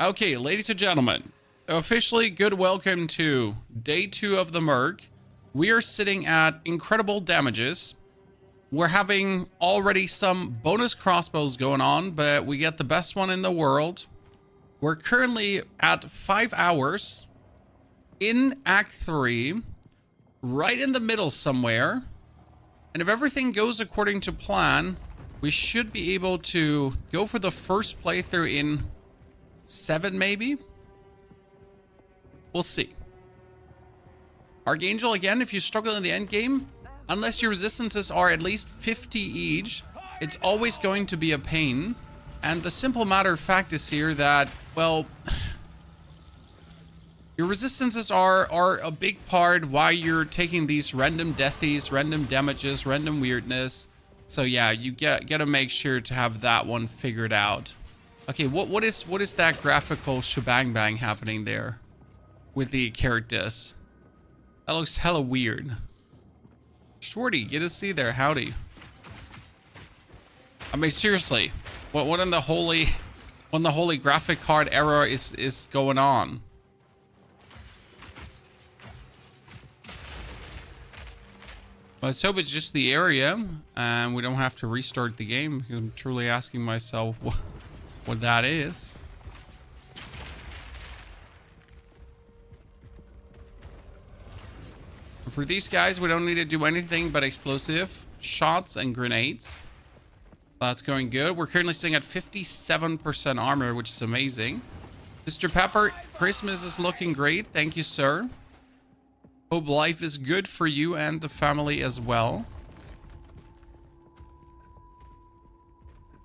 Okay, ladies and gentlemen, officially good welcome to day 2 of the Merc. We are sitting at incredible damages. We're having already some bonus crossbows going on, but we get the best one in the world. We're currently at 5 hours in Act 3, right in the middle somewhere. And if everything goes according to plan, we should be able to go for the first playthrough in 7 maybe? We'll see. Archangel, again, if you struggle in the end game, unless your resistances are at least 50 each, it's always going to be a pain. And the simple matter of fact is here that, well, your resistances are a big part why you're taking these random deathies, random damages, random weirdness. So yeah, you gotta make sure to have that one figured out. Okay, what is that graphical shebang bang happening there with the characters? That looks hella weird. Shorty, good to see there. Howdy. I mean, seriously, what in the holy graphic card era is going on? Let's hope it's just the area and we don't have to restart the game. I'm truly asking myself what that is. For these guys, we don't need to do anything but explosive shots and grenades. That's going good. We're currently sitting at 57% armor, which is amazing. Mr. Pepper, Christmas is looking great. Thank you, sir. Hope life is good for you and the family as well.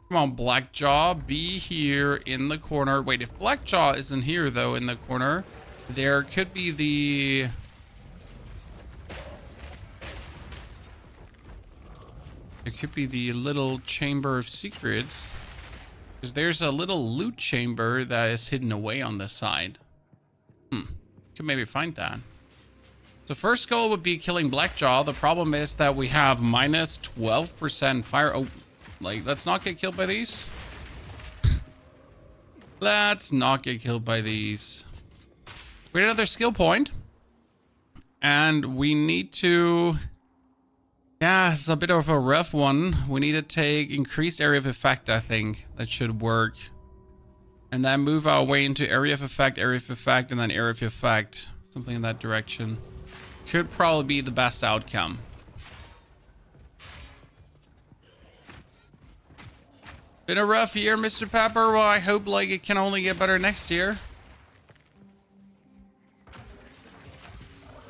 Come on, Blackjaw, be here in the corner. Wait, if Blackjaw isn't here, though, in the corner, there could be the... It could be the little chamber of secrets. Because there's a little loot chamber that is hidden away on this side. Could maybe find that. The first goal would be killing Blackjaw. The problem is that we have minus 12% fire. Oh, like, let's not get killed by these. Let's not get killed by these. We need another skill point. And we need to... Yeah, it's a bit of a rough one. We need to take increased area of effect, I think. That should work. And then move our way into area of effect, and then area of effect. Something in that direction. Could probably be the best outcome. Been a rough year, Mr. Pepper. Well, I hope like it can only get better next year.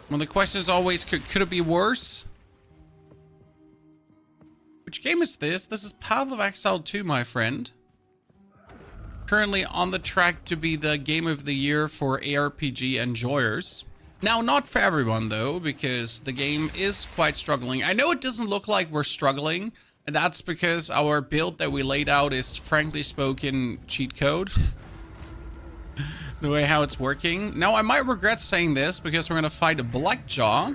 Well, the question is always, could it be worse? Which game is this? This is Path of Exile 2, my friend. Currently on the track to be the game of the year for ARPG enjoyers. Now, not for everyone, though, because the game is quite struggling. I know it doesn't look like we're struggling, and that's because our build that we laid out is, frankly spoken, cheat code. The way how it's working. Now, I might regret saying this, because we're going to fight a Blackjaw.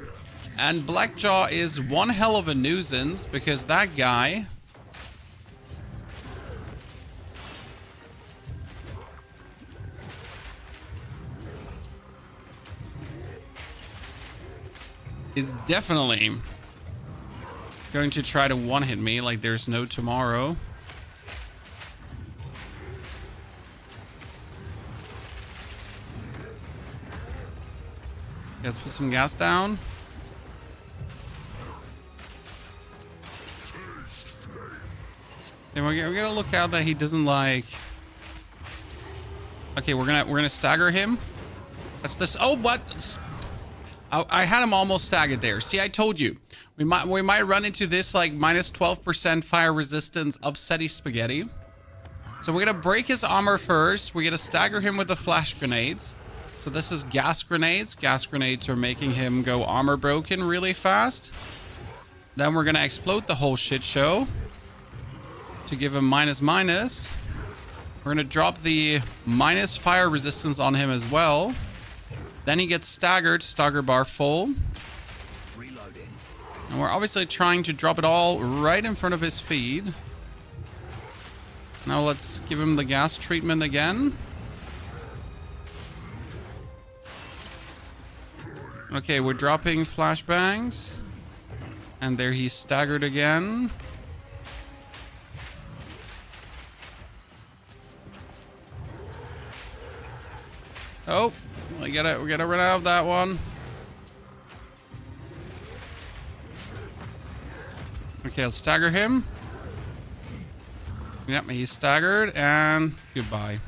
And Blackjaw is one hell of a nuisance, because that guy... is definitely going to try to one-hit me like there's no tomorrow. Let's put some gas down. And we're gonna look out that he doesn't like... Okay, we're gonna stagger him. That's this. Oh, what? I had him almost staggered there. See, I told you. We might run into this like minus 12% fire resistance upsetty spaghetti. So we're gonna break his armor first. We're gonna stagger him with the flash grenades. So this is gas grenades. Gas grenades are making him go armor broken really fast. Then we're gonna explode the whole shit show to give him minus. We're gonna drop the minus fire resistance on him as well. Then he gets staggered, stagger bar full. Reloading. And we're obviously trying to drop it all right in front of his feet. Now let's give him the gas treatment again. Okay, we're dropping flashbangs. And there he's staggered again. Oh, we gotta run out of that one. Okay, let's stagger him. Yep, he's staggered, and goodbye.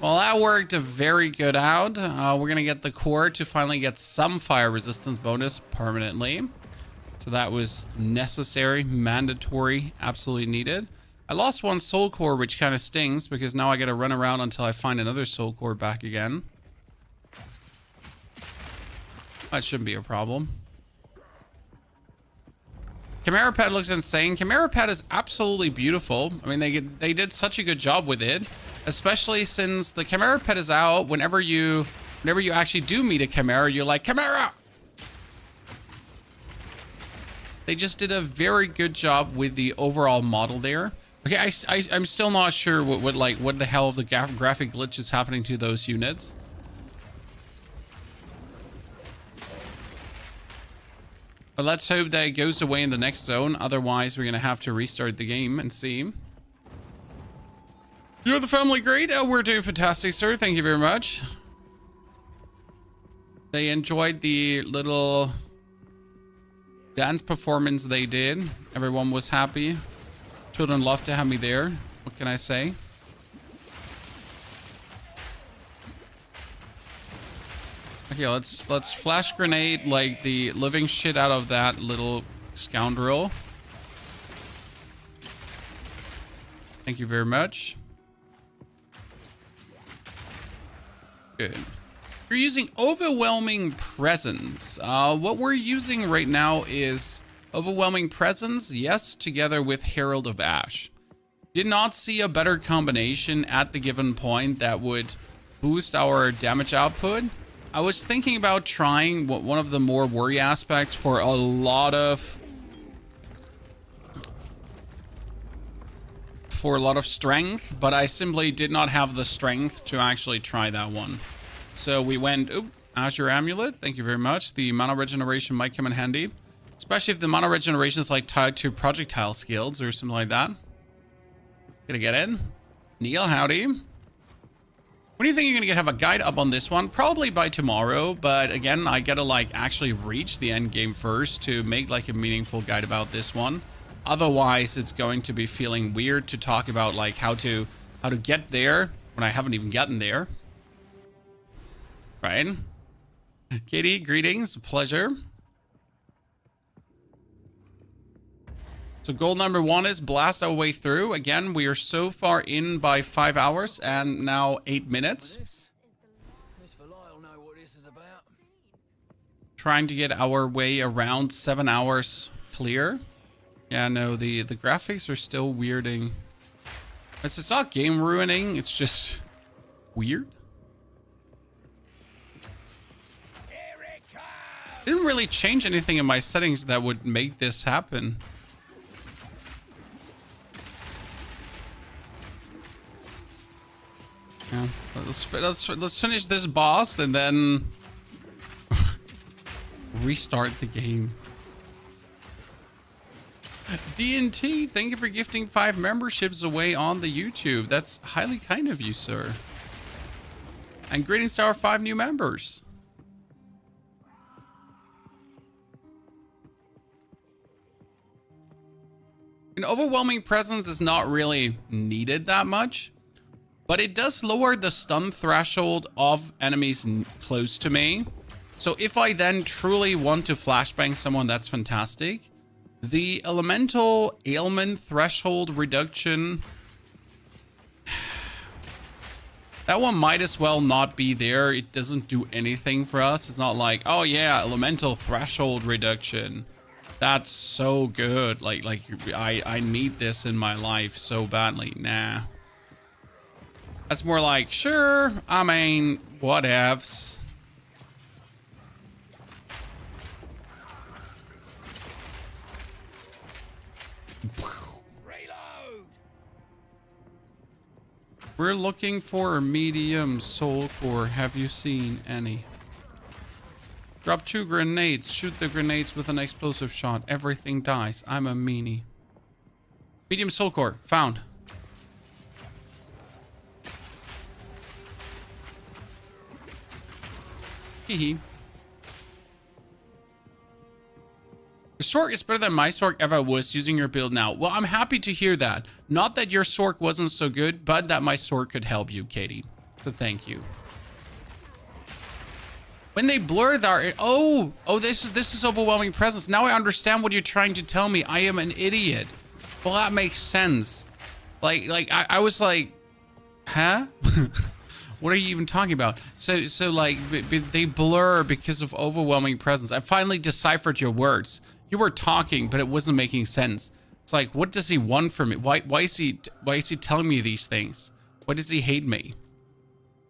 Well, that worked very good out. We're gonna get the core to finally get some fire resistance bonus permanently. So that was necessary, mandatory, absolutely needed. I lost one soul core, which kind of stings because now I gotta run around until I find another soul core back again. That shouldn't be a problem. Chimera Pet looks insane. Chimera Pet is absolutely beautiful. I mean, they did such a good job with it, especially since the Chimera Pet is out. Whenever you actually do meet a Chimera, you're like, Chimera! They just did a very good job with the overall model there. Okay, I'm still not sure what the hell of the graphic glitch is happening to those units. But let's hope that it goes away in the next zone. Otherwise, we're going to have to restart the game and see. You're the family great. We're doing fantastic, sir. Thank you very much. They enjoyed the little dance performance they did. Everyone was happy. Children love to have me there. What can I say? Okay, let's flash grenade like the living shit out of that little scoundrel. Thank you very much. Good. You're using overwhelming presence. What we're using right now is overwhelming presence, yes, together with Herald of Ash. Did not see a better combination at the given point that would boost our damage output. I was thinking about trying one of the more worry aspects for a lot of strength, but I simply did not have the strength to actually try that one. So we went, Azure Amulet, thank you very much. The mana regeneration might come in handy, especially if the mana regeneration is like tied to projectile skills or something like that. Gonna get in. Neil, howdy. When do you think you're gonna have a guide up on this one? Probably by tomorrow, but again, I gotta like actually reach the end game first to make like a meaningful guide about this one. Otherwise, it's going to be feeling weird to talk about like how to get there when I haven't even gotten there. Right? Katie, greetings, pleasure. So goal number 1 is blast our way through. Again, we are so far in by 5 hours and now 8 minutes. Trying to get our way around 7 hours clear. Yeah, no, the graphics are still weirding. It's not game ruining, it's just weird. Didn't really change anything in my settings that would make this happen. Yeah, let's finish this boss and then restart the game. D&T, thank you for gifting 5 memberships away on the YouTube. That's highly kind of you, sir. And greetings to our 5 new members. An overwhelming presence is not really needed that much, but it does lower the stun threshold of enemies close to me. So if I then truly want to flashbang someone, that's fantastic. The elemental ailment threshold reduction, that one might as well not be there. It doesn't do anything for us. It's not like, oh yeah, elemental threshold reduction. That's so good. Like I need this in my life so badly. Nah. That's more like, sure, I mean, whatevs. We're looking for a medium soul core. Have you seen any? Drop 2 grenades. Shoot the grenades with an explosive shot. Everything dies. I'm a meanie. Medium soul core. Found. Hee. Your Sork is better than my Sork ever was using your build now. Well, I'm happy to hear that. Not that your Sork wasn't so good, but that my Sork could help you, Katie. So thank you. When they blur that, oh, this is overwhelming presence. Now I understand what you're trying to tell me. I am an idiot. Well, that makes sense. Like I was like, huh? What are you even talking about? So like they blur because of overwhelming presence. I finally deciphered your words. You were talking, but it wasn't making sense. It's like, what does he want from me? Why is he telling me these things? Why does he hate me?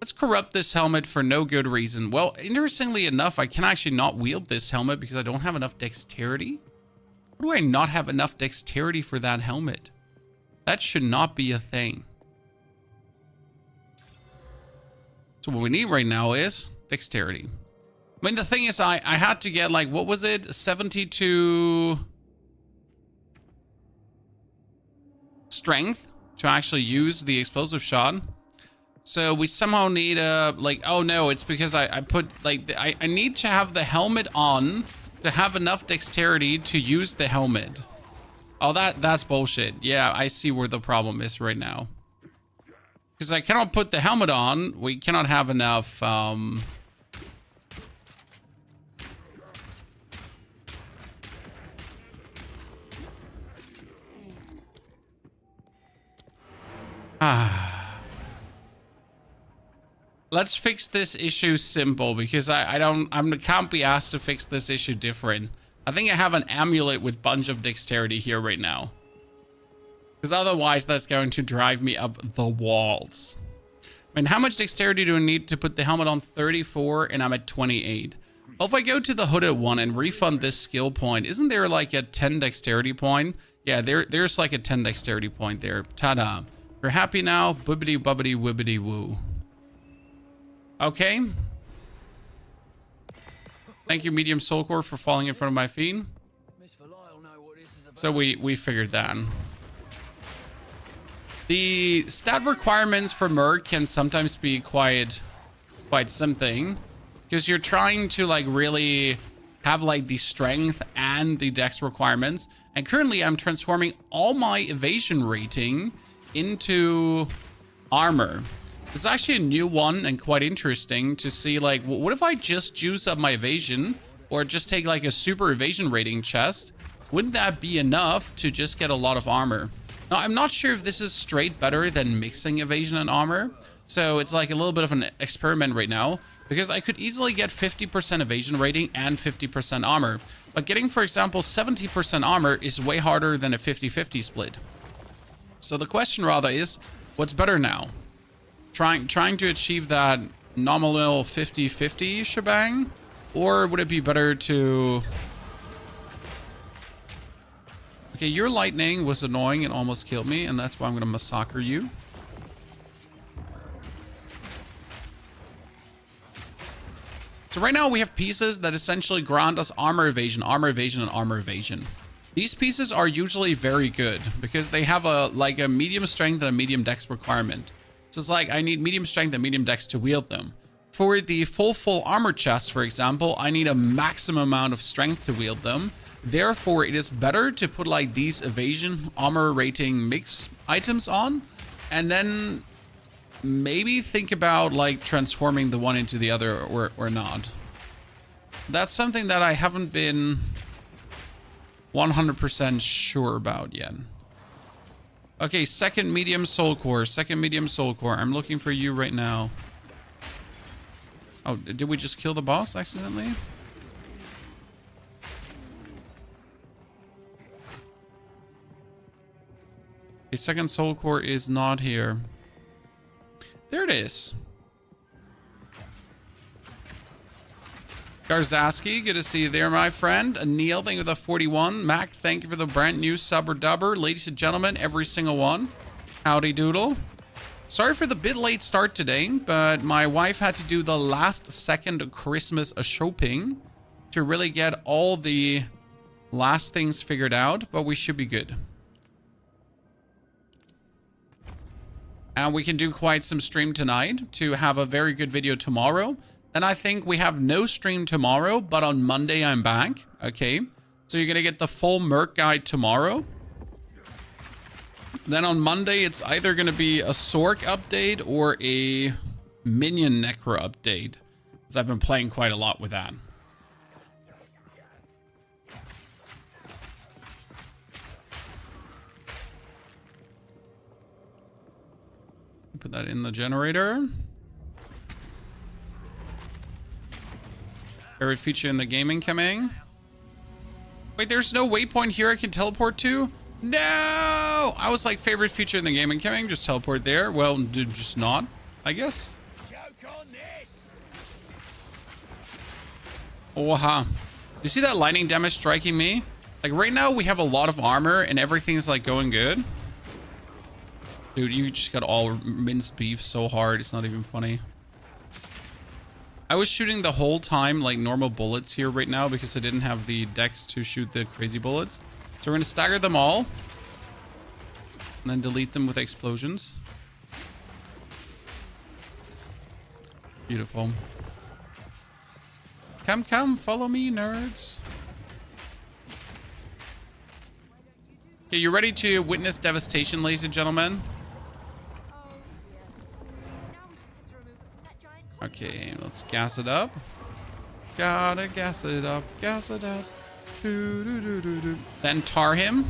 Let's corrupt this helmet for no good reason. Well, interestingly enough, I can actually not wield this helmet because I don't have enough dexterity. Why do I not have enough dexterity for that helmet? That should not be a thing. So what we need right now is dexterity. I mean, the thing is, I had to get, like, what was it? 72 strength to actually use the explosive shot. So we somehow need a, like, oh no, it's because I put, like, I need to have the helmet on to have enough dexterity to use the helmet. Oh, that's bullshit. Yeah, I see where the problem is right now. Because I cannot put the helmet on. We cannot have enough, Let's fix this issue simple because I can't be asked to fix this issue different. I think I have an amulet with bunch of dexterity here right now. Because otherwise that's going to drive me up the walls. I mean, how much dexterity do I need to put the helmet on? 34 and I'm at 28. Well, if I go to the hooded one and refund this skill point, isn't there like a 10 dexterity point? Yeah, there's like a 10 dexterity point there. Ta-da. You're happy now? Bibbidi bubbidi wibbidi woo. Okay. Thank you, Medium Soul Core, for falling in front of my feet. So we figured that. The stat requirements for Merc can sometimes be quite something. Because you're trying to like really have like the strength and the dex requirements. And currently I'm transforming all my evasion rating into armor. It's actually a new one and quite interesting to see, like, what if I just juice up my evasion or just take like a super evasion rating chest? Wouldn't that be enough to just get a lot of armor? Now, I'm not sure if this is straight better than mixing evasion and armor. So it's like a little bit of an experiment right now because I could easily get 50% evasion rating and 50% armor. But getting, for example, 70% armor is way harder than a 50-50 split. So the question rather is, what's better now? Trying to achieve that nominal 50-50 shebang? Or would it be better to... Okay, your lightning was annoying and almost killed me, and that's why I'm going to massacre you. So right now we have pieces that essentially grant us armor evasion, and armor evasion. These pieces are usually very good because they have a medium strength and a medium dex requirement. So it's like I need medium strength and medium dex to wield them. For the full armor chest, for example, I need a maximum amount of strength to wield them. Therefore, it is better to put like these evasion armor rating mix items on and then maybe think about like transforming the one into the other or not. That's something that I haven't been 100% sure about yet. Okay, second medium soul core. I'm looking for you right now. Oh, did we just kill the boss accidentally? Okay, second soul core is not here. There it is. Garzaski, good to see you there, my friend. Neil, thank you for the 41. Mac, thank you for the brand new subber dubber. Ladies and gentlemen, every single one. Howdy doodle. Sorry for the bit late start today, but my wife had to do the last second Christmas shopping to really get all the last things figured out, but we should be good. And we can do quite some stream tonight to have a very good video tomorrow. Then I think we have no stream tomorrow, but on Monday I'm back. Okay, so you're gonna get the full Merc guide tomorrow. Then on Monday, it's either going to be a Sork update or a Minion Necro update, because I've been playing quite a lot with that. Put that in the generator. Favorite feature in the gaming coming. Wait, there's no waypoint here I can teleport to? No! I was like, favorite feature in the game incoming, just teleport there. Well, just not, I guess. Oh, you see that lightning damage striking me? Like right now we have a lot of armor and everything's like going good. Dude, you just got all minced beef so hard, it's not even funny. I was shooting the whole time like normal bullets here right now because I didn't have the dex to shoot the crazy bullets. So we're going to stagger them all. And then delete them with explosions. Beautiful. Come, follow me, nerds. Okay, you ready to witness devastation, ladies and gentlemen? Okay, let's gas it up. Gotta gas it up, gas it up. Then tar him.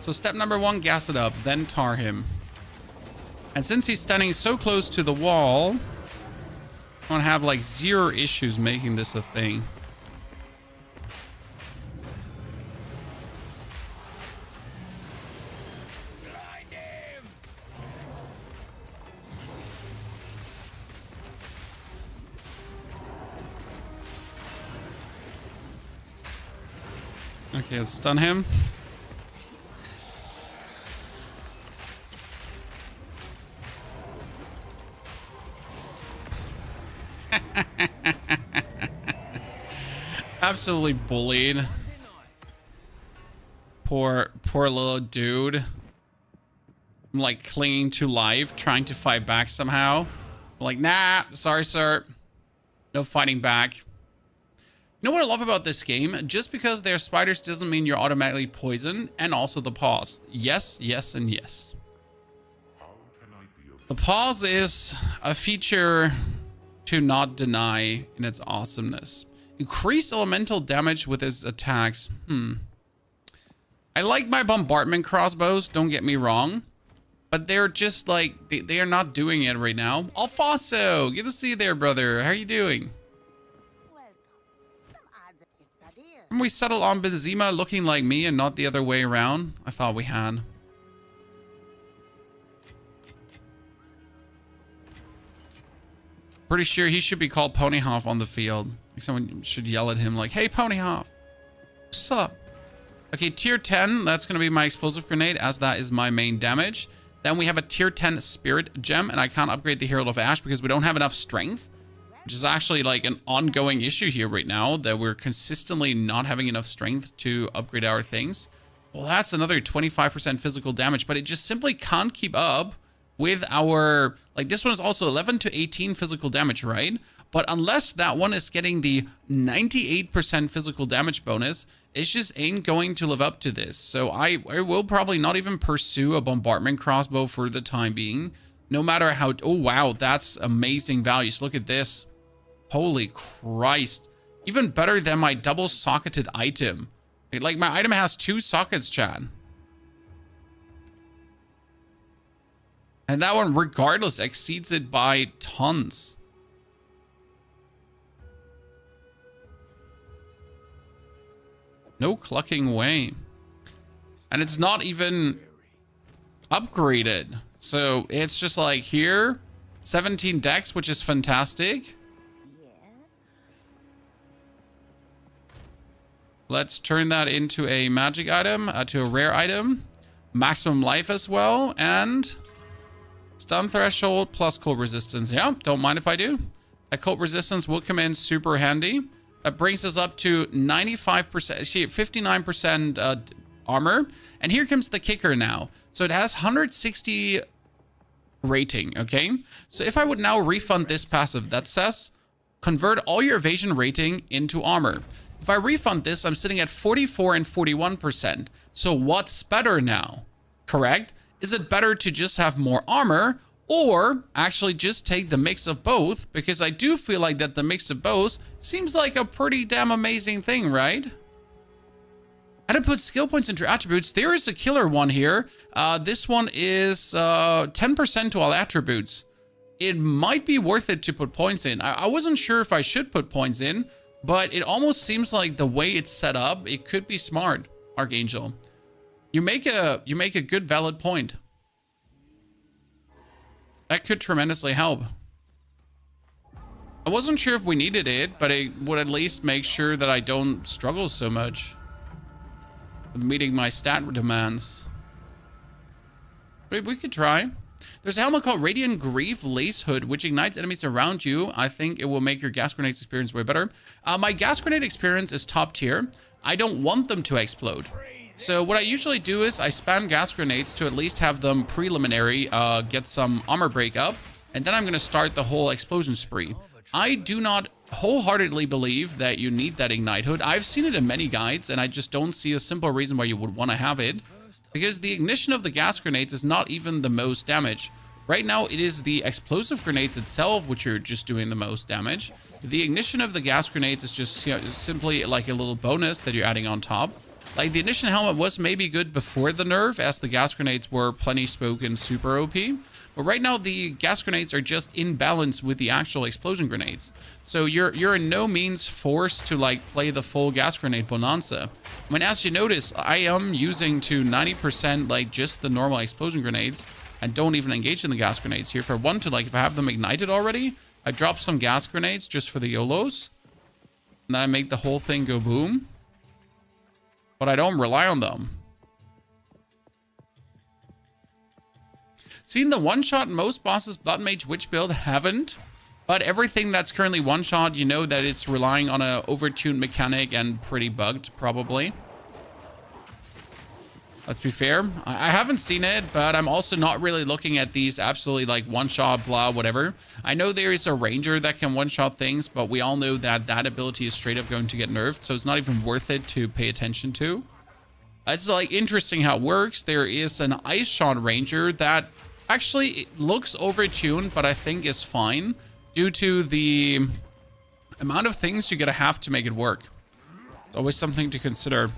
So step number 1, gas it up, then tar him. And since he's standing so close to the wall, I'm gonna have like 0 issues making this a thing. Okay, let's stun him. Absolutely bullied. Poor little dude. I'm like clinging to life, trying to fight back somehow. I'm like, nah, sorry, sir. No fighting back. You know what I love about this game? Just because they're spiders doesn't mean you're automatically poisoned, and also the pause. Yes, yes, and yes. The pause is a feature to not deny in its awesomeness. Increased elemental damage with his attacks. I like my bombardment crossbows, don't get me wrong. But they're just like, they are not doing it right now. Alfonso, good to see you there, brother. How are you doing? Can we settle on Benzema looking like me and not the other way around? I thought we had. Pretty sure he should be called Ponyhoff on the field. Like someone should yell at him like, hey, Ponyhoff. What's up? Okay, tier 10. That's going to be my explosive grenade, as that is my main damage. Then we have a tier 10 spirit gem, and I can't upgrade the Herald of Ash because we don't have enough strength. Which is actually like an ongoing issue here right now, that we're consistently not having enough strength to upgrade our things. Well, that's another 25% physical damage, but it just simply can't keep up with our, like this one is also 11 to 18 physical damage, right? But unless that one is getting the 98% physical damage bonus, it just ain't going to live up to this. So I will probably not even pursue a bombardment crossbow for the time being, no matter how, oh wow, that's amazing values. Look at this. Holy Christ. Even better than my double socketed item. Like my item has 2 sockets, Chad. And that one, regardless, exceeds it by tons. No clucking way. And it's not even upgraded. So it's just like here, 17 dex, which is fantastic. Let's turn that into a magic item, to a rare item. Maximum life as well, and Stun threshold plus cold resistance. Yeah, don't mind if I do. That cold resistance will come in super handy. That brings us up to 95%, see, 59% armor. And here comes the kicker now. So it has 160 rating, okay? So if I would now refund this passive, that says convert all your evasion rating into armor. If I refund this, I'm sitting at 44 and 41%. So what's better now? Correct? Is it better to just have more armor or actually just take the mix of both? Because I do feel like that the mix of both seems like a pretty damn amazing thing, right? How to put skill points into attributes. There is a killer one here. This one is 10% to all attributes. It might be worth it to put points in. I wasn't sure if I should put points in, but it almost seems like the way it's set up, it could be smart, Archangel. You make a good valid point. That could tremendously help. I wasn't sure if we needed it, but it would at least make sure that I don't struggle so much with meeting my stat demands. We could try. There's a helmet called Radiant Grief Lace Hood, which ignites enemies around you. I think it will make your gas grenades experience way better. My gas grenade experience is top tier. I don't want them to explode. So what I usually do is I spam gas grenades to at least have them preliminary get some armor break up. And then I'm going to start the whole explosion spree. I do not wholeheartedly believe that you need that ignite hood. I've seen it in many guides, and I just don't see a simple reason why you would want to have it. Because the ignition of the gas grenades is not even the most damage. Right now, it is the explosive grenades itself which are just doing the most damage. The ignition of the gas grenades is just, you know, simply like a little bonus that you're adding on top. Like, the ignition helmet was maybe good before the nerf, as the gas grenades were plenty spoken super OP. But right now, the gas grenades are just in balance with the actual explosion grenades. So you're in no means forced to, like, play the full gas grenade bonanza. I mean, as you notice, I am using to 90%, like, just the normal explosion grenades, and don't even engage in the gas grenades here. For one, to, like, if I have them ignited already, I drop some gas grenades just for the YOLOs, and then I make the whole thing go boom. But I don't rely on them. Seen the one-shot most bosses Blood Mage Witch build haven't, but everything that's currently one-shot, you know that it's relying on a overtuned mechanic and pretty bugged, probably. Let's be fair. I haven't seen it, but I'm also not really looking at these absolutely like one-shot, blah, whatever. I know there is a ranger that can one-shot things, but we all know that that ability is straight up going to get nerfed, so it's not even worth it to pay attention to. It's like interesting how it works. There is an ice shot ranger that actually looks overtuned, but I think is fine due to the amount of things you're gonna have to make it work. It's always something to consider.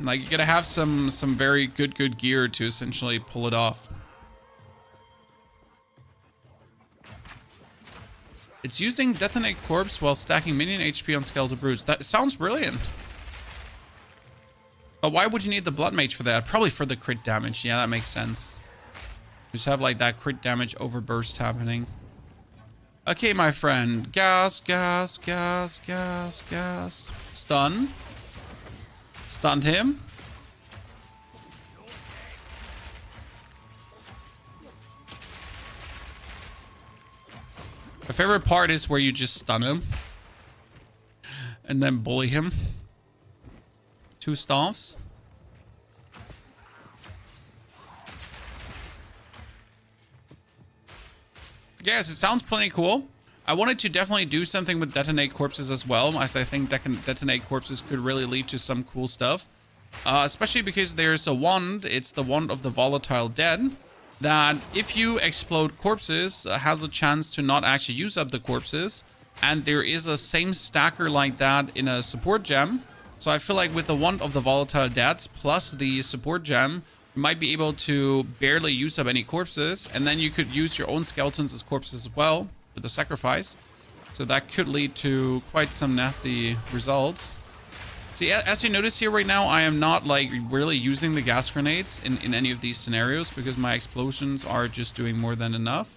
Like, you gotta have some very good gear to essentially pull it off. It's using Detonate Corpse while stacking minion HP on Skeletal Brutes. That sounds brilliant. But why would you need the Blood Mage for that? Probably for the crit damage. Yeah, that makes sense. Just have like that crit damage overburst happening. Okay, my friend. Gas, gas, gas, gas, gas. Stun. Stunned him. My favorite part is where you just stun him and then bully him. 2 staffs. Yes, it sounds plenty cool. I wanted to definitely do something with Detonate Corpses as well, as I think Detonate Corpses could really lead to some cool stuff. Especially because there's a wand, it's the Wand of the Volatile Dead, that if you explode corpses, has a chance to not actually use up the corpses. And there is a same stacker like that in a support gem. So I feel like with the Wand of the Volatile Dead plus the support gem, you might be able to barely use up any corpses. And then you could use your own skeletons as corpses as well with the sacrifice. So that could lead to quite some nasty results. See, as you notice here right now, I am not like really using the gas grenades in any of these scenarios because my explosions are just doing more than enough.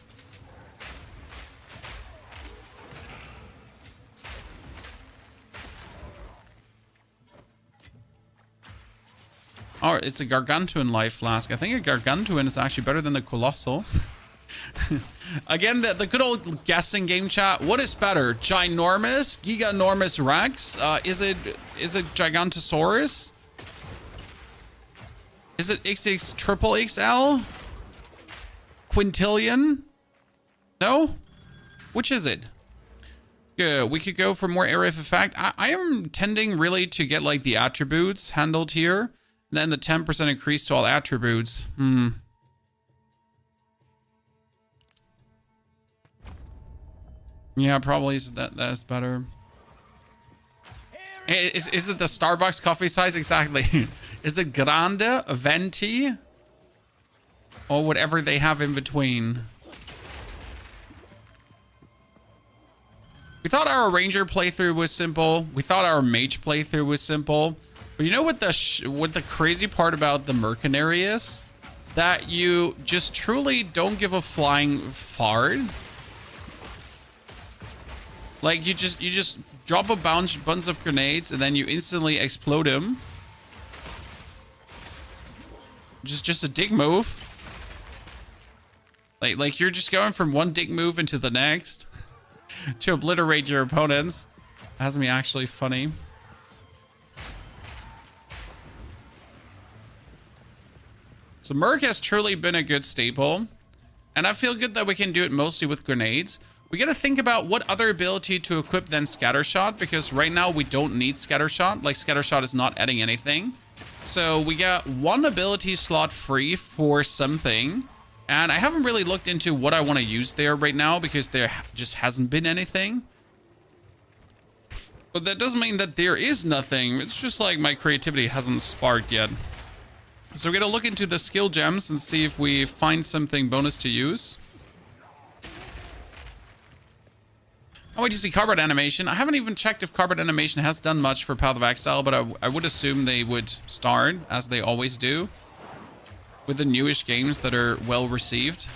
Oh, it's a Gargantuan life flask. I think a Gargantuan is actually better than the Colossal. Again, the good old guessing game chat. What is better? Ginormous? Giganormous Rex? Is it Gigantosaurus? Is it XX triple XL? Quintillion? No? Which is it? Good. We could go for more area of effect. I am tending really to get like the attributes handled here. And then the 10% increase to all attributes. Yeah, probably that's better. Is it the Starbucks coffee size? Exactly. Is it Grande, Venti, or whatever they have in between? We thought our Ranger playthrough was simple. We thought our Mage playthrough was simple. But you know what the crazy part about the Mercenary is? That you just truly don't give a flying fart. Like you just drop a bunch of grenades and then you instantly explode him. Just a dick move. Like you're just going from one dick move into the next to obliterate your opponents. Has me actually funny. So Merc has truly been a good staple, and I feel good that we can do it mostly with grenades. We got to think about what other ability to equip than Scattershot, because right now we don't need Scattershot. Like, Scattershot is not adding anything. So we got one ability slot free for something, and I haven't really looked into what I want to use there right now because there just hasn't been anything. But that doesn't mean that there is nothing. It's just like my creativity hasn't sparked yet. So we're going to look into the skill gems and see if we find something bonus to use. I wait to see cardboard animation. I haven't even checked if cardboard animation has done much for Path of Exile, but I would assume they would start, as they always do, with the newish games that are well received.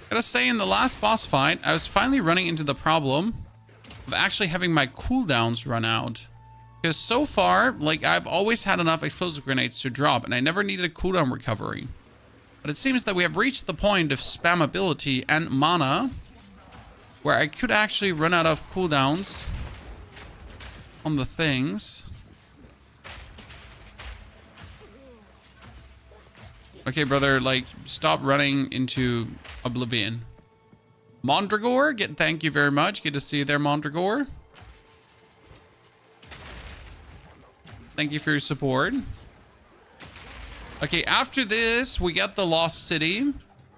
Gotta say, in the last boss fight, I was finally running into the problem of actually having my cooldowns run out. Because so far, like, I've always had enough explosive grenades to drop, and I never needed a cooldown recovery. But it seems that we have reached the point of spammability and mana, where I could actually run out of cooldowns on the things. Okay, brother, like, stop running into oblivion. Mondragor, thank you very much. Good to see you there, Mondragor. Thank you for your support. Okay, after this, we got the Lost City.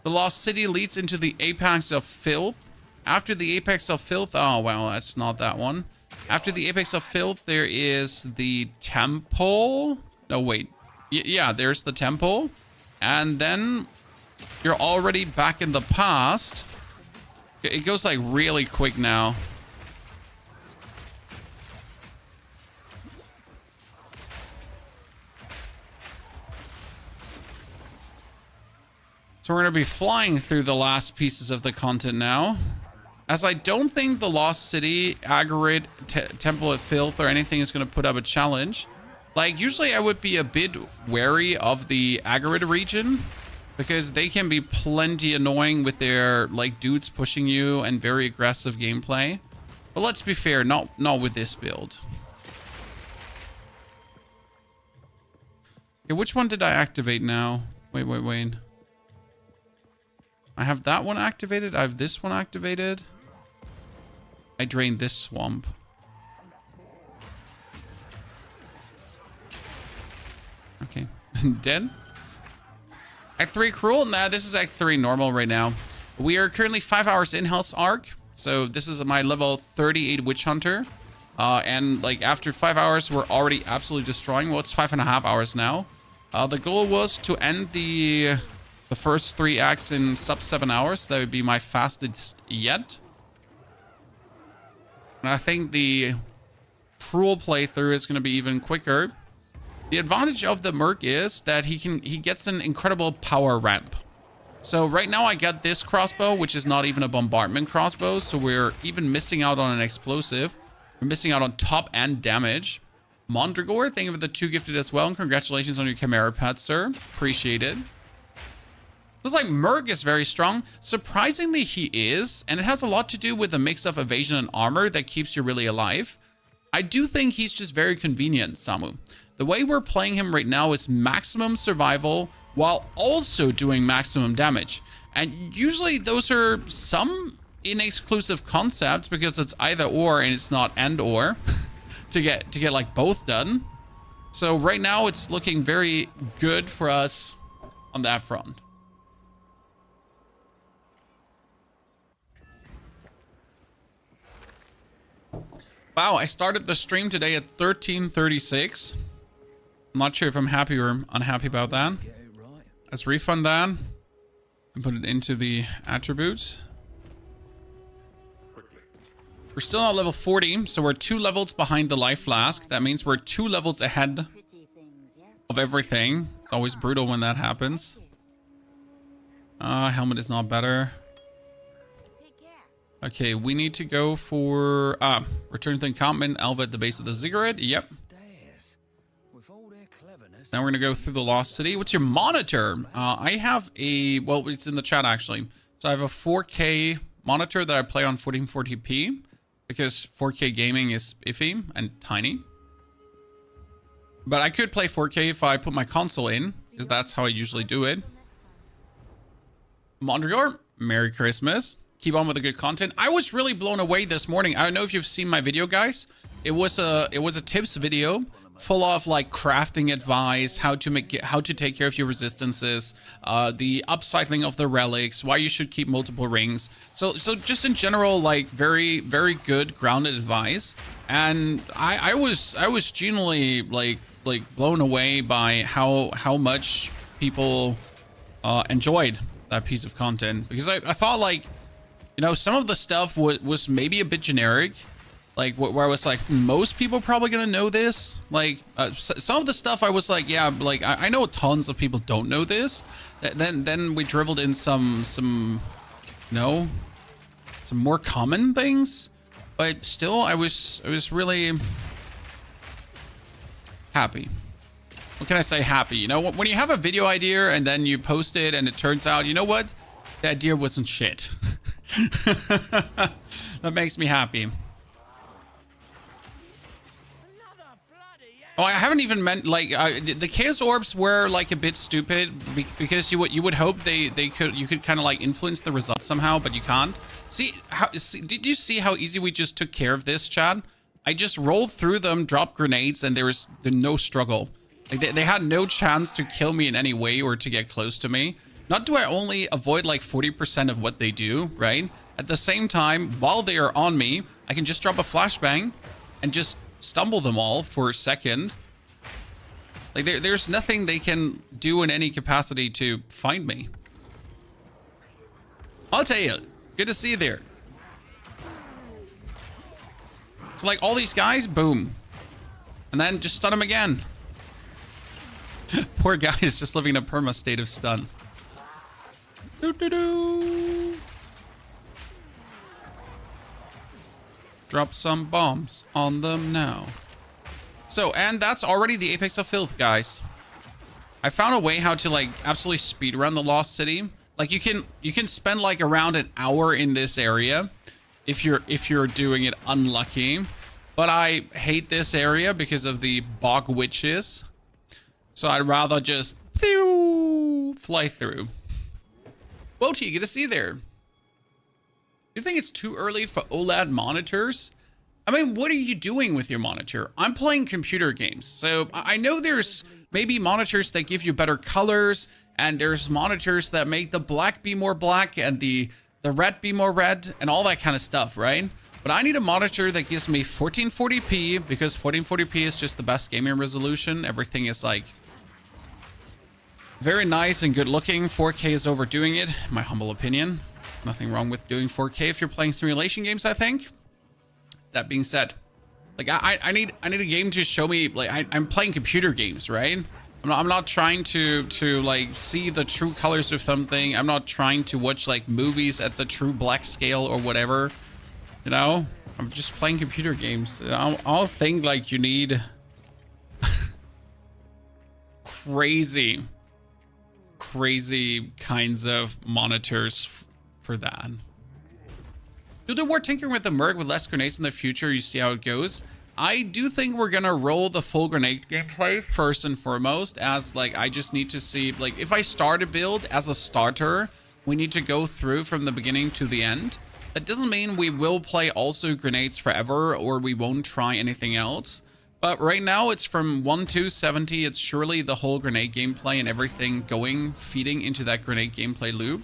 The Lost City leads into the Apex of Filth. After the Apex of Filth, oh, well, that's not that one. After the Apex of Filth, there is the Temple. No, wait. Yeah, there's the Temple. And then you're already back in the past. It goes like really quick now. So we're going to be flying through the last pieces of the content now. As I don't think the Lost City, Agharid, Temple of Filth, or anything is going to put up a challenge. Like, usually I would be a bit wary of the Agharid region, because they can be plenty annoying with their, like, dudes pushing you and very aggressive gameplay. But let's be fair, not with this build. Okay, which one did I activate now? Wait. I have that one activated. I have this one activated. I drained this swamp. Okay. Dead? Act 3 Cruel? Nah, this is Act 3 normal right now. We are currently 5 hours in Hell's Ark. So this is my level 38 Witch Hunter. And like after 5 hours, we're already absolutely destroying. Well, it's 5.5 hours now. The goal was to end the first 3 acts in sub 7 hours. That would be my fastest yet. And I think the Cruel playthrough is going to be even quicker. The advantage of the Merc is that he gets an incredible power ramp. So right now I got this crossbow, which is not even a bombardment crossbow. So we're even missing out on an explosive. We're missing out on top and damage. Mondragor, thank you for the 2 gifted as well. And congratulations on your Chimera pet, sir. Appreciate it. Looks like Merc is very strong. Surprisingly, he is. And it has a lot to do with the mix of evasion and armor that keeps you really alive. I do think he's just very convenient, Samu. The way we're playing him right now is maximum survival while also doing maximum damage. And usually those are some inexclusive concepts because it's either or and it's not and or to get like both done. So right now it's looking very good for us on that front. Wow, I started the stream today at 13:36. I'm not sure if I'm happy or unhappy about that. Let's refund that and put it into the attributes. We're still at level 40, so we're 2 levels behind the life flask. That means we're 2 levels ahead of everything. It's always brutal when that happens. Helmet is not better. Okay, we need to go for return to the encampment. Alva at the base of the ziggurat. Yep. Now we're gonna go through the Lost City. What's your monitor? I have a, well, it's in the chat actually. So I have a 4K monitor that I play on 1440p because 4K gaming is iffy and tiny. But I could play 4K if I put my console in, because that's how I usually do it. Mondragor, Merry Christmas. Keep on with the good content. I was really blown away this morning. I don't know if you've seen my video, guys. It was a tips video full of like crafting advice, how to take care of your resistances, the upcycling of the relics, why you should keep multiple rings. So just in general, like very good grounded advice. And I was genuinely like blown away by how much people enjoyed that piece of content, because I thought, like, you know, some of the stuff was maybe a bit generic, like where I was like, most people probably gonna know this. Like some of the stuff I was like, yeah, like I know tons of people don't know this. Then we dribbled in some you know, some more common things, but still I was really happy. What can I say? Happy. You know, when you have a video idea and then you post it and it turns out, you know what, the idea wasn't shit. That makes me happy. Oh, I haven't even meant, like, the chaos orbs were like a bit stupid because you would hope you could kind of like influence the results somehow, but you can't. Did you see how easy we just took care of this, Chad? I just rolled through them, dropped grenades, and there was no struggle. Like they had no chance to kill me in any way or to get close to me. Not do I only avoid like 40% of what they do, right? At the same time, while they are on me, I can just drop a flashbang and just stumble them all for a second. Like there's nothing they can do in any capacity to find me. I'll tell you, good to see you there. So like all these guys, boom. And then just stun them again. Poor guy is just living in a perma state of stun. Drop some bombs on them now. So, and that's already the apex of filth, guys. I found a way how to like absolutely speedrun the Lost City. Like you can spend like around an hour in this area if you're doing it unlucky. But I hate this area because of the bog witches. So I'd rather just fly through. Woti, good to see you there. Do you think it's too early for OLED monitors? I mean, what are you doing with your monitor? I'm playing computer games, so I know there's maybe monitors that give you better colors, and there's monitors that make the black be more black and the red be more red and all that kind of stuff, right? But I need a monitor that gives me 1440p because 1440p is just the best gaming resolution. Everything is like very nice and good looking. 4K is overdoing it, in my humble opinion. Nothing wrong with doing 4K if you're playing simulation games, I think. That being said, Like I need a game to show me, like I'm playing computer games, right? I'm not trying to like see the true colors of something. I'm not trying to watch like movies at the true black scale or whatever. You know, I'm just playing computer games. I'll think like you need crazy kinds of monitors for that. Do the more tinkering with the Merc with less grenades in the future. You see how it goes. I do think we're gonna roll the full grenade gameplay first and foremost, as like I just need to see, like if I start a build as a starter, we need to go through from the beginning to the end. That doesn't mean we will play also grenades forever or we won't try anything else. But right now it's from 1 to 70. It's surely the whole grenade gameplay and everything going, feeding into that grenade gameplay loop.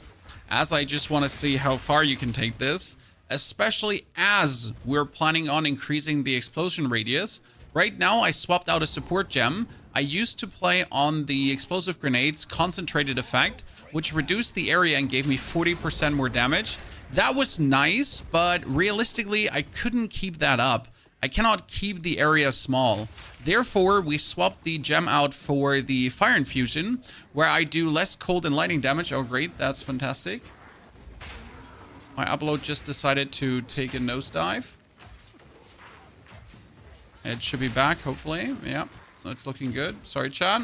As I just want to see how far you can take this. Especially as we're planning on increasing the explosion radius. Right now, I swapped out a support gem. I used to play on the explosive grenades concentrated effect, which reduced the area and gave me 40% more damage. That was nice, but realistically, I couldn't keep that up. I cannot keep the area small. Therefore, we swapped the gem out for the fire infusion, where I do less cold and lightning damage. Oh, great. That's fantastic. My upload just decided to take a nosedive. It should be back, hopefully. Yeah, that's looking good. Sorry, chat.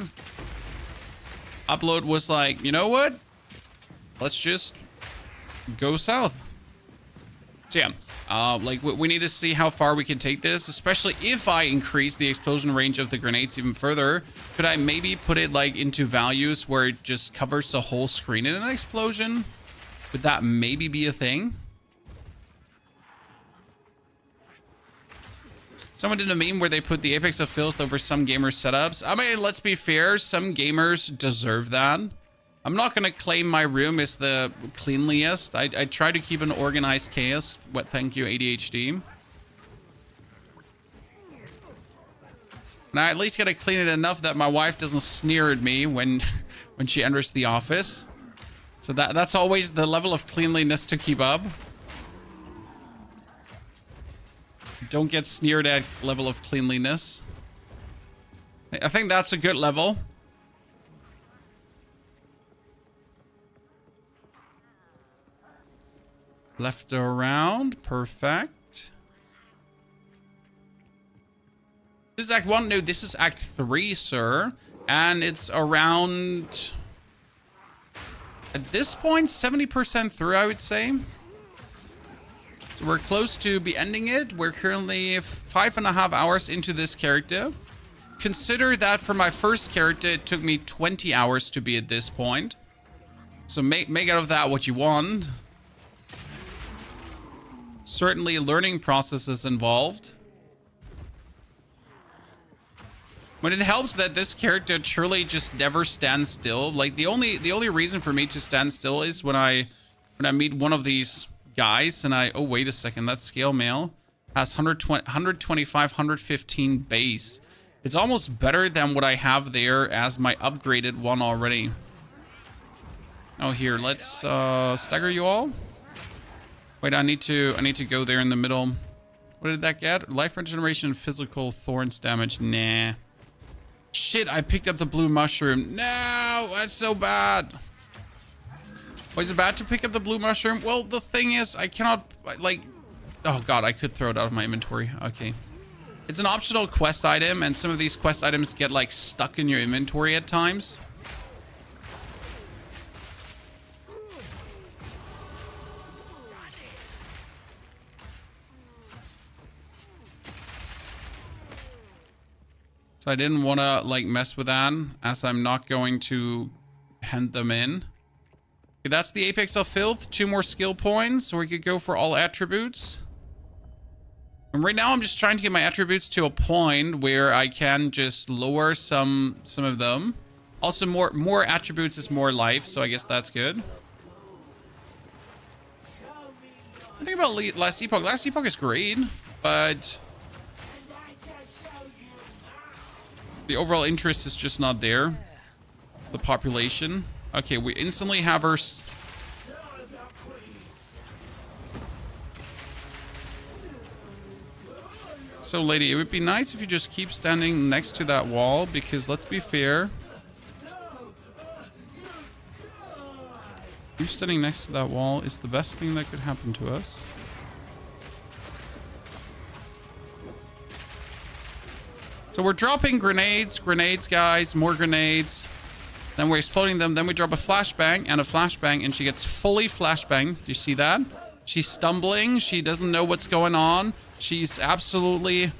Upload was like, you know what? Let's just go south. So yeah, like we need to see how far we can take this, especially if I increase the explosion range of the grenades even further. Could I maybe put it like into values where it just covers the whole screen in an explosion? Would that maybe be a thing? Someone did a meme where they put the apex of filth over some gamers' setups. I mean, let's be fair. Some gamers deserve that. I'm not going to claim my room is the cleanliest. I try to keep an organized chaos. What? Thank you, ADHD. And I at least got to clean it enough that my wife doesn't sneer at me when she enters the office. So that's always the level of cleanliness to keep up. Don't get sneered at level of cleanliness. I think that's a good level. Left around. Perfect. This is Act 1. No, this is Act 3, sir. And it's around... at this point, 70% through, I would say. So we're close to be ending it. We're currently 5.5 hours into this character. Consider that for my first character, it took me 20 hours to be at this point. So make out of that what you want. Certainly learning processes involved. But it helps that this character truly just never stands still. Like the only reason for me to stand still is when I meet one of these guys and oh wait a second, that scale mail has 125, 115 base. It's almost better than what I have there as my upgraded one already. Oh, here, let's stagger you all. Wait, I need to go there in the middle. What did that get? Life regeneration and physical thorns damage. Nah. Shit, I picked up the blue mushroom. No, that's so bad. Was it bad to pick up the blue mushroom? Well, the thing is, I cannot, like... oh god, I could throw it out of my inventory. Okay. It's an optional quest item, and some of these quest items get, like, stuck in your inventory at times. So I didn't want to, like, mess with that, as I'm not going to hand them in. Okay, that's the Apex of Filth. 2 more skill points, so we could go for all attributes. And right now, I'm just trying to get my attributes to a point where I can just lower some of them. Also, more attributes is more life, so I guess that's good. I think about Last Epoch. Last Epoch is great, but the overall interest is just not there. The population. Okay, we instantly have her. So, lady, it would be nice if you just keep standing next to that wall, because let's be fair. You standing next to that wall is the best thing that could happen to us. So we're dropping grenades, guys, more grenades. Then we're exploding them. Then we drop a flashbang and a flashbang, and she gets fully flashbanged. Do you see that? She's stumbling. She doesn't know what's going on. She's absolutely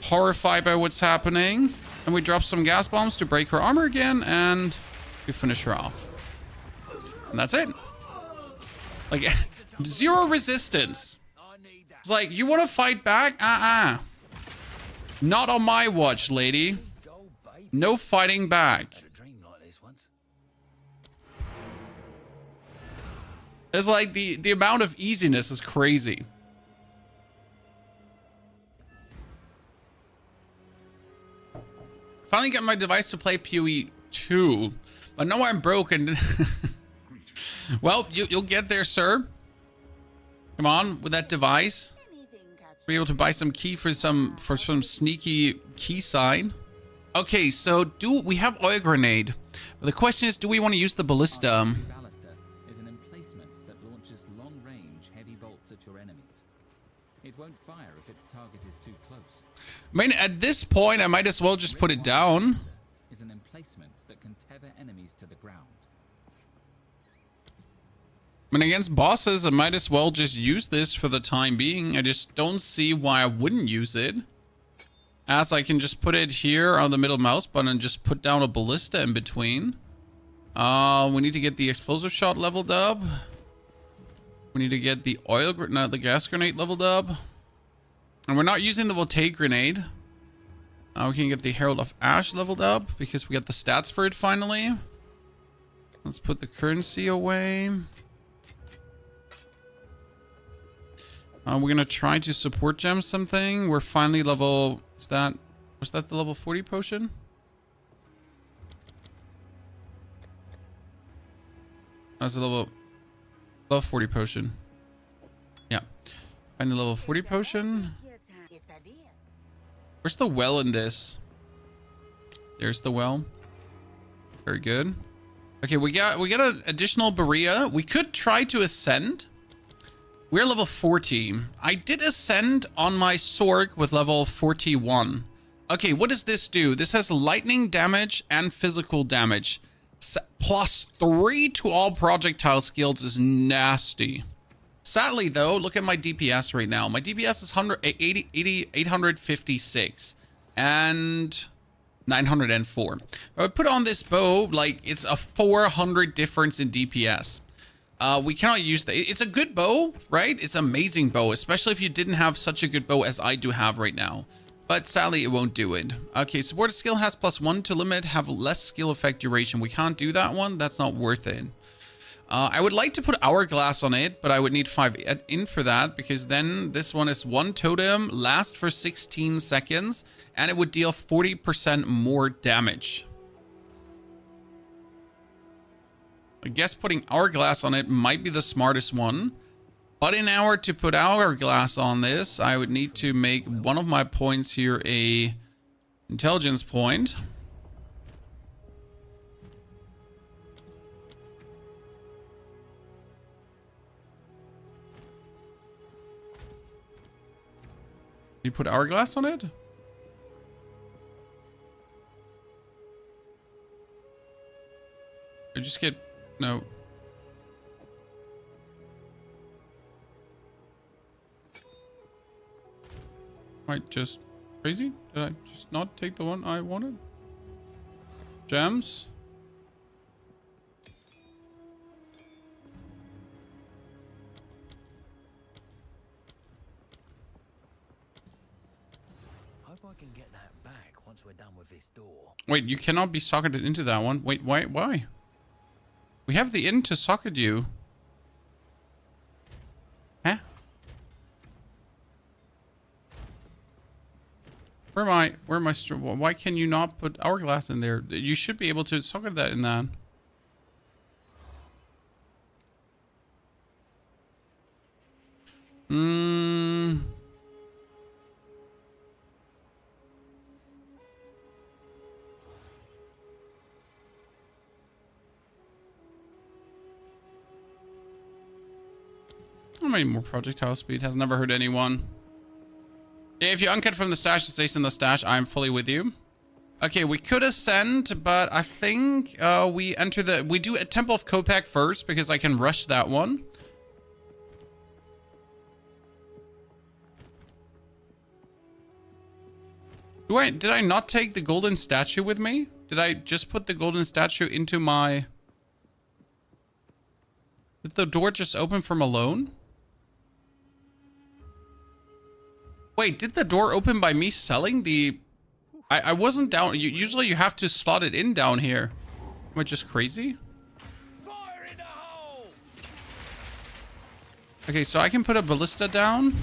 horrified by what's happening. And we drop some gas bombs to break her armor again, and we finish her off. And that's it. Like, 0 resistance. It's like, you want to fight back? Not on my watch, lady. No fighting back. It's like the amount of easiness is crazy. Finally got my device to play PoE 2, but now I'm broken. Well, you'll get there, sir. Come on, with that device. Be able to buy some key for some sneaky key sign. Okay, so we have oil grenade? The question is, do we want to use the ballista? Ballista is an emplacement that launches long-range heavy bolts at your enemies. It won't fire if its target is too close. I mean, at this point, I might as well just put it down. Is an emplacement that can tether enemies to the ground. I mean, against bosses, I might as well just use this for the time being. I just don't see why I wouldn't use it. As I can just put it here on the middle mouse button and just put down a ballista in between. We need to get the explosive shot leveled up. We need to get the the gas grenade leveled up. And we're not using the voltaic grenade. We can get the Herald of Ash leveled up because we got the stats for it finally. Let's put the currency away. We're gonna try to support gem something. We're finally level. Was that the level 40 potion? That's a level 40 potion. Yeah. Find the level 40 potion. Where's the well in this? There's the well. Very good. Okay, we got an additional Berea. We could try to ascend. We're level 40. I did ascend on my Sorg with level 41. Okay, what does this do? This has lightning damage and physical damage. +3 to all projectile skills is nasty. Sadly, though, look at my DPS right now. My DPS is 856 and 904. I would put on this bow, like, it's a 400 difference in DPS. We cannot use that. It's a good bow, right? It's an amazing bow, especially if you didn't have such a good bow as I do have right now. But sadly, it won't do it. Okay, supported skill has +1 to limit, have less skill effect duration. We can't do that one. That's not worth it. I would like to put Hourglass on it, but I would need 5 in for that, because then this one is 1 totem, lasts for 16 seconds, and it would deal 40% more damage. I guess putting Hourglass on it might be the smartest one. But in order to put Hourglass on this, I would need to make one of my points here a intelligence point. You put Hourglass on it? I just get... No. Am I just crazy? Did I just not take the one I wanted? Gems? Hope I can get that back once we're done with this door. Wait, you cannot be socketed into that one. Wait, why? We have the in to socket you. Huh? Where am I? Why can you not put Hourglass in there? You should be able to socket that in that. How many more projectile speed? Has never hurt anyone. Yeah, if you uncut from the stash, it stays in the stash. I'm fully with you. Okay, we could ascend, but I think we do a Temple of Kopak first because I can rush that one. Did I not take the golden statue with me? Did I just put the golden statue into my... Did the door just open from alone? Wait, did the door open by me selling the... I wasn't down... Usually you have to slot it in down here. Am I just crazy? Fire in the hole! Okay, so I can put a ballista down.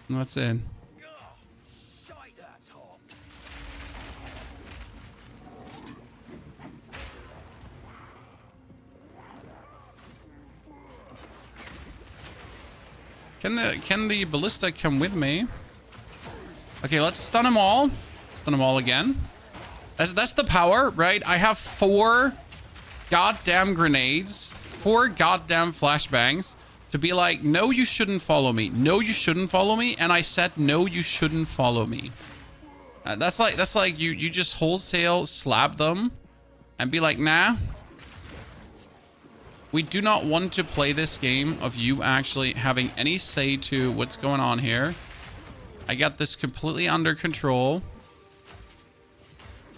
And that's in. Shite, that's hot. Can the ballista come with me? Okay, let's stun them all. Stun them all again. That's the power, right? I have 4 goddamn grenades, 4 goddamn flashbangs to be like, no, you shouldn't follow me. No, you shouldn't follow me. And I said, no, you shouldn't follow me. That's like you just wholesale slap them and be like, nah. We do not want to play this game of you actually having any say to what's going on here. I got this completely under control.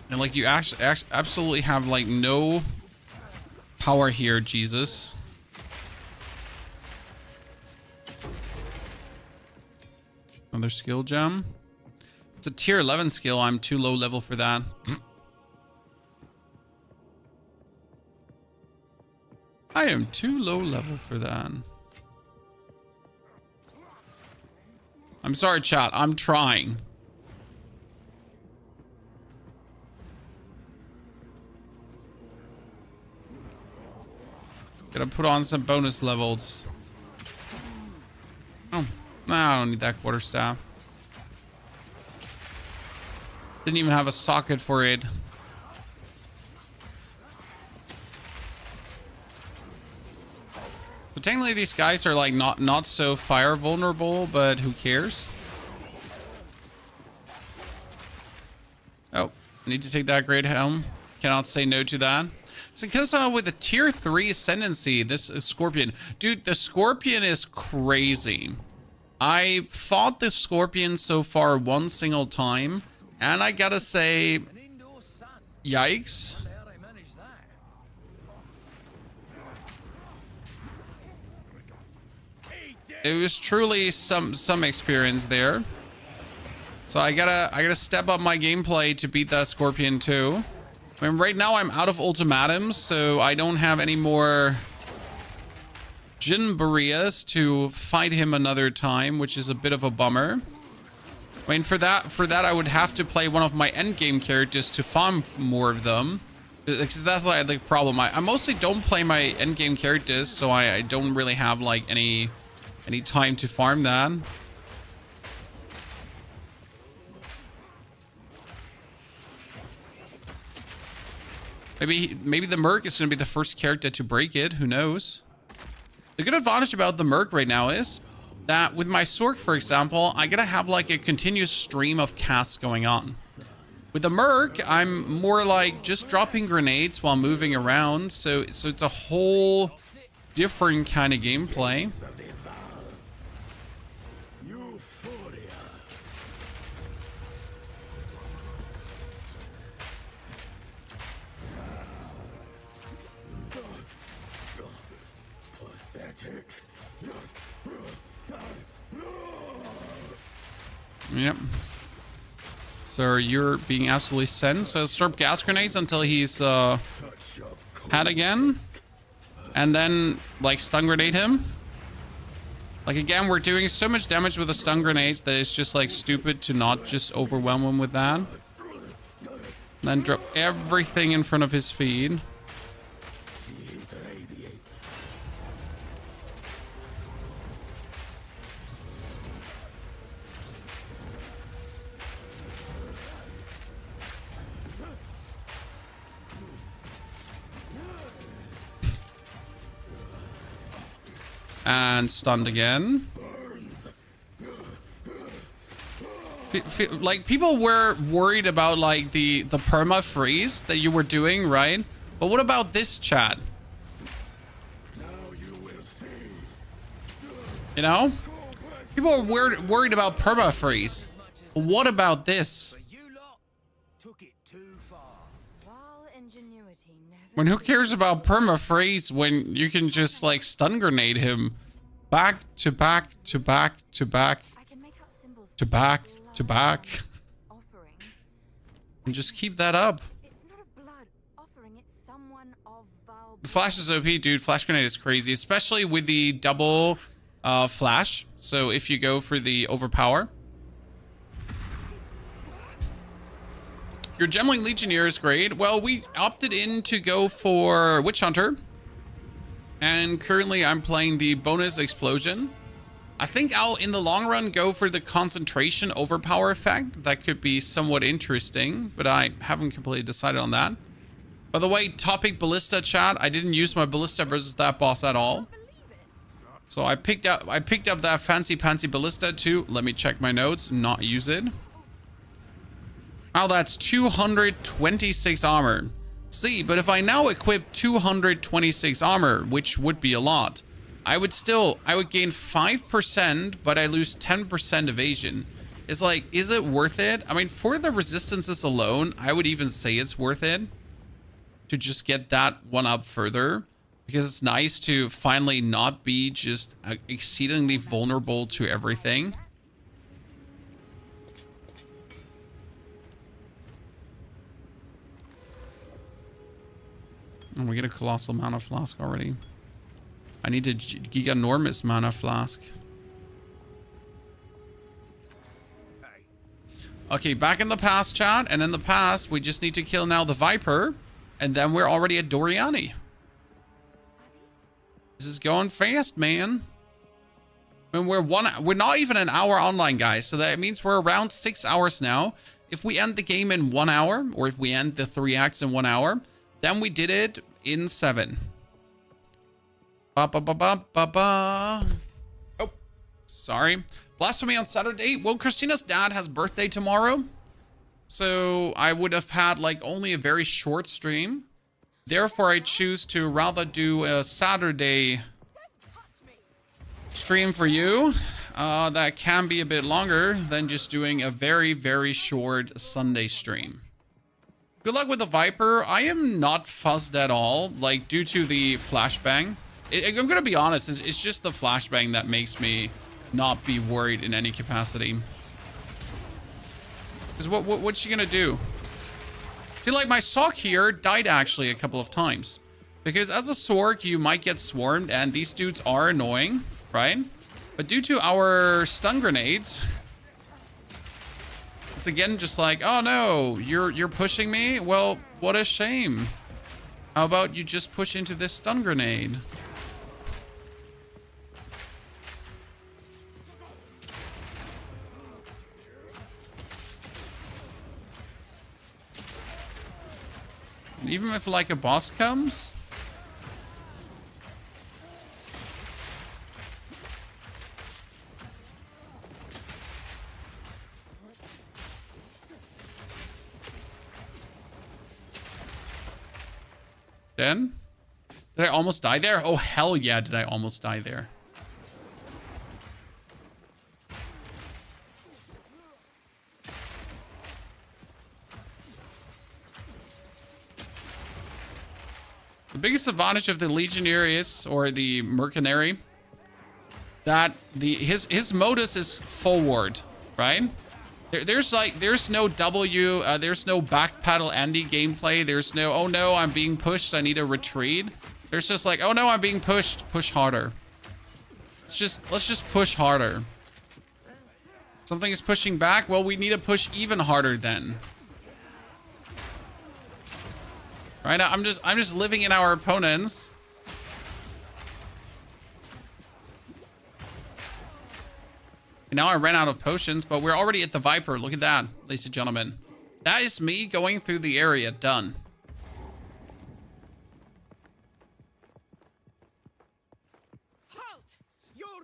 And like you absolutely have like no power here, Jesus. Another skill gem. It's a tier 11 skill. I'm too low level for that. I am too low level for that. I'm sorry, chat. I'm trying. Gotta put on some bonus levels. Oh, nah, I don't need that quarterstaff. Didn't even have a socket for it. But technically these guys are like not so fire vulnerable, but who cares? Oh, I need to take that great helm. Cannot say no to that. So it comes out with a tier 3 ascendancy, this scorpion. Dude, the scorpion is crazy. I fought the scorpion so far one single time, and I gotta say, An indoor sun. yikes. Wonder how they managed that. It was truly some experience there. So I gotta step up my gameplay to beat that scorpion too. I mean, right now I'm out of ultimatums, so I don't have any more Jinbarias to fight him another time, which is a bit of a bummer. I mean, for that I would have to play one of my endgame characters to farm more of them. Because that's like the problem. I mostly don't play my endgame characters, so I don't really have like any time to farm that. Maybe the Merc is going to be the first character to break it. Who knows? The good advantage about the Merc right now is that with my Sork, for example, I gotta have like a continuous stream of casts going on. With the Merc, I'm more like just dropping grenades while moving around. So it's a whole different kind of gameplay. Yep. So you're being absolutely sent. So start gas grenades until he's had again. And then like stun grenade him. Like again, we're doing so much damage with the stun grenades that it's just like stupid to not just overwhelm him with that. And then drop everything in front of his feet. And stunned again. Like, people were worried about, like, the perma freeze that you were doing, right? But what about this, chat? You know? People are worried about perma freeze. What about this? But you lot took it too far. While ingenuity never When who cares about perma freeze when you can just, like, stun grenade him back to back to back to back I can make out symbols to back to back offering. and just keep that up. It's not a blood offering, it's someone of vile. The flash is OP, dude. Flash grenade is crazy, especially with the double flash. So if you go for the overpower. Your Gemling Legionnaire is great. Well, we opted in to go for Witch Hunter. And currently I'm playing the bonus explosion. I think I'll, in the long run, go for the concentration overpower effect. That could be somewhat interesting, but I haven't completely decided on that. By the way, topic Ballista, chat. I didn't use my Ballista versus that boss at all. So I picked up that fancy pantsy Ballista to, let me check my notes, not use it. Oh, that's 226 armor. See, but if I now equip 226 armor, which would be a lot, I would gain 5%, but I lose 10% evasion. It's like, is it worth it? I mean, for the resistances alone, I would even say it's worth it to just get that one up further, because it's nice to finally not be just exceedingly vulnerable to everything. And we get a colossal mana flask already. I need a giganormous mana flask. Okay, back in the past, chat. And in the past, we just need to kill now the Viper. And then we're already at Doriani. This is going fast, man. And we're not even an hour online, guys. So that means we're around 6 hours now. If we end the game in 1 hour, or if we end the 3 acts in 1 hour, then we did it in 7. Ba ba ba ba ba ba. Oh, sorry. Blasphemy on Saturday. Well, Christina's dad has birthday tomorrow, so I would have had like only a very short stream. Therefore, I choose to rather do a Saturday stream for you. That can be a bit longer than just doing a very, very short Sunday stream. Good luck with the Viper. I am not fussed at all, like, due to the flashbang. I'm gonna be honest, it's just the flashbang that makes me not be worried in any capacity. Because what's she gonna do? See, like, my Sork here died actually a couple of times. Because as a Sork, you might get swarmed, and these dudes are annoying, right? But due to our stun grenades, it's again just like, oh no, you're pushing me? Well, what a shame. How about you just push into this stun grenade? Even if like a boss comes? Then? Did I almost die there? Oh, hell yeah, did I almost die there. The biggest advantage of the Legionnaire is, or the Mercenary, that his modus is forward, right? There's no W, there's no backpedal Andy gameplay. There's no, oh no, I'm being pushed, I need a retreat. There's just like, oh no, I'm being pushed, push harder. Let's just push harder. Something is pushing back, well, we need to push even harder then. Right now, I'm just living in our opponents. And now I ran out of potions, but we're already at the Viper. Look at that, ladies and gentlemen. That is me going through the area. Done. Halt!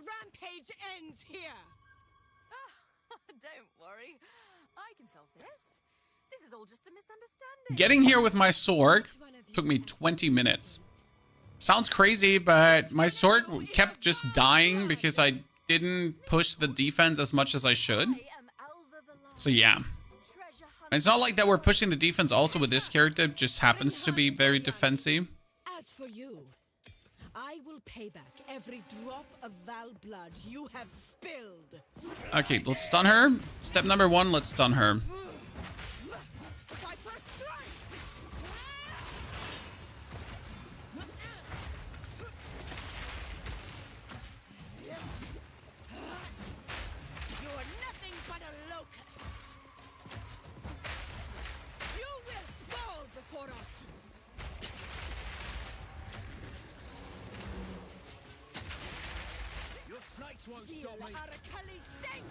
rampage ends here. Don't worry. I can solve this. This is all just a misunderstanding. Getting here with my sword took me 20 minutes. Sounds crazy, but my sword kept just dying because I didn't push the defense as much as I should. So yeah. And it's not like that we're pushing the defense also with this character. It just happens to be very defensive. As for you, I will pay back every drop of Val blood you have spilled. Okay, let's stun her. Step number 1, let's stun her. You are nothing but a locust. You will fall before us. Your snakes won't Feel stop me. Arakali's sting.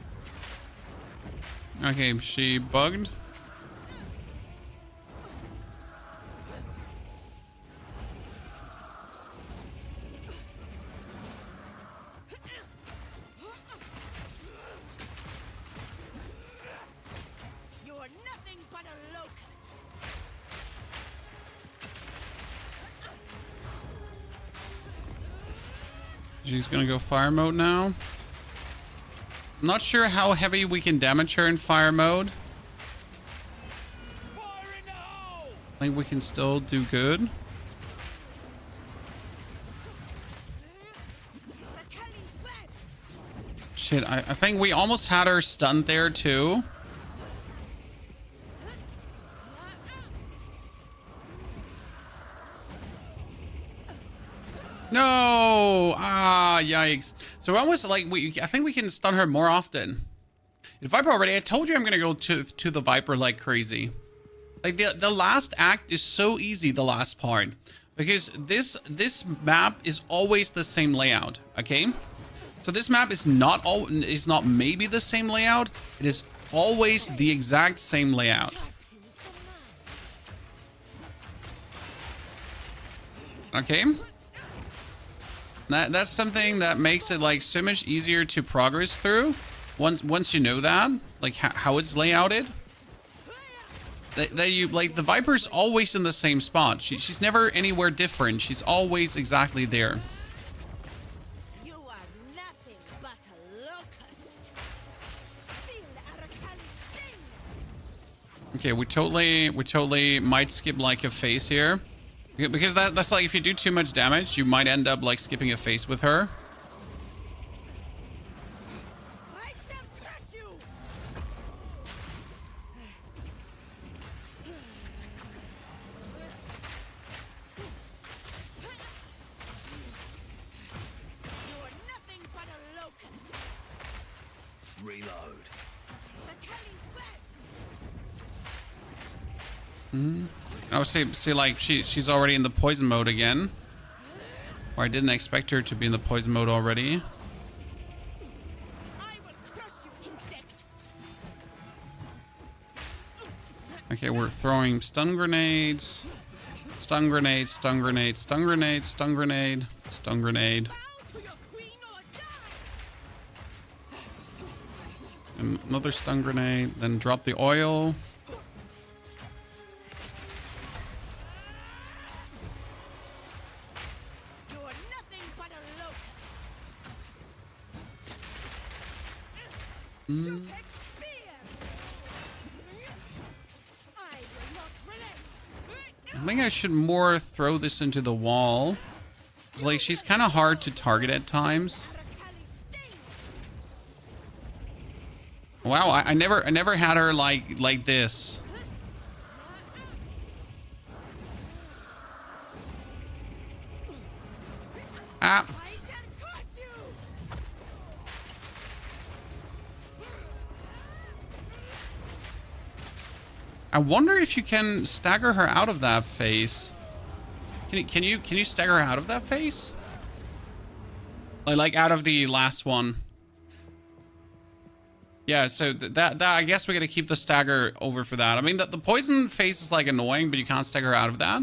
Okay, she bugged. You are nothing but a locust. She's gonna go fire mode now. I'm not sure how heavy we can damage her in fire mode. Fire in the hole! I think we can still do good. Arakali's web. Shit, I think we almost had her stunned there too. No! Ah, yikes. So we're almost like, I think we can stun her more often. The Viper already, I told you I'm gonna go to the Viper like crazy. Like the last act is so easy, the last part. Because this map is always the same layout, okay? So this map is not maybe the same layout, it is always the exact same layout. Okay? That's something that makes it like so much easier to progress through once you know that, like how it's layouted. That you like the Viper's always in the same spot. She's never anywhere different. She's always exactly there. You are nothing but a locust. Feel Arakali's sting. Okay, we totally might skip like a phase here. Because that's like if you do too much damage, you might end up like skipping a phase with her. I shall crush you. You are nothing but a locust. Reload. Arakali's web. Oh, see, like she's already in the poison mode again. Or I didn't expect her to be in the poison mode already. I will crush you, insect. Okay, we're throwing stun grenades. Stun grenade, stun grenade, stun grenade, stun grenade, stun grenade. Bow to your queen or die. Another stun grenade, then drop the oil. You are nothing but a locust. Showtek spear. I will not relent. I think I should more throw this into the wall. It's like she's kind of hard to target at times. Arakali's sting. Wow, I never had her like this. Ah, I shall crush you. I wonder if you can stagger her out of that phase. Can you stagger her out of that phase? Like out of the last one. Yeah, so that I guess we gotta keep the stagger over for that. I mean, the poison phase is like annoying, but you can't stagger out of that.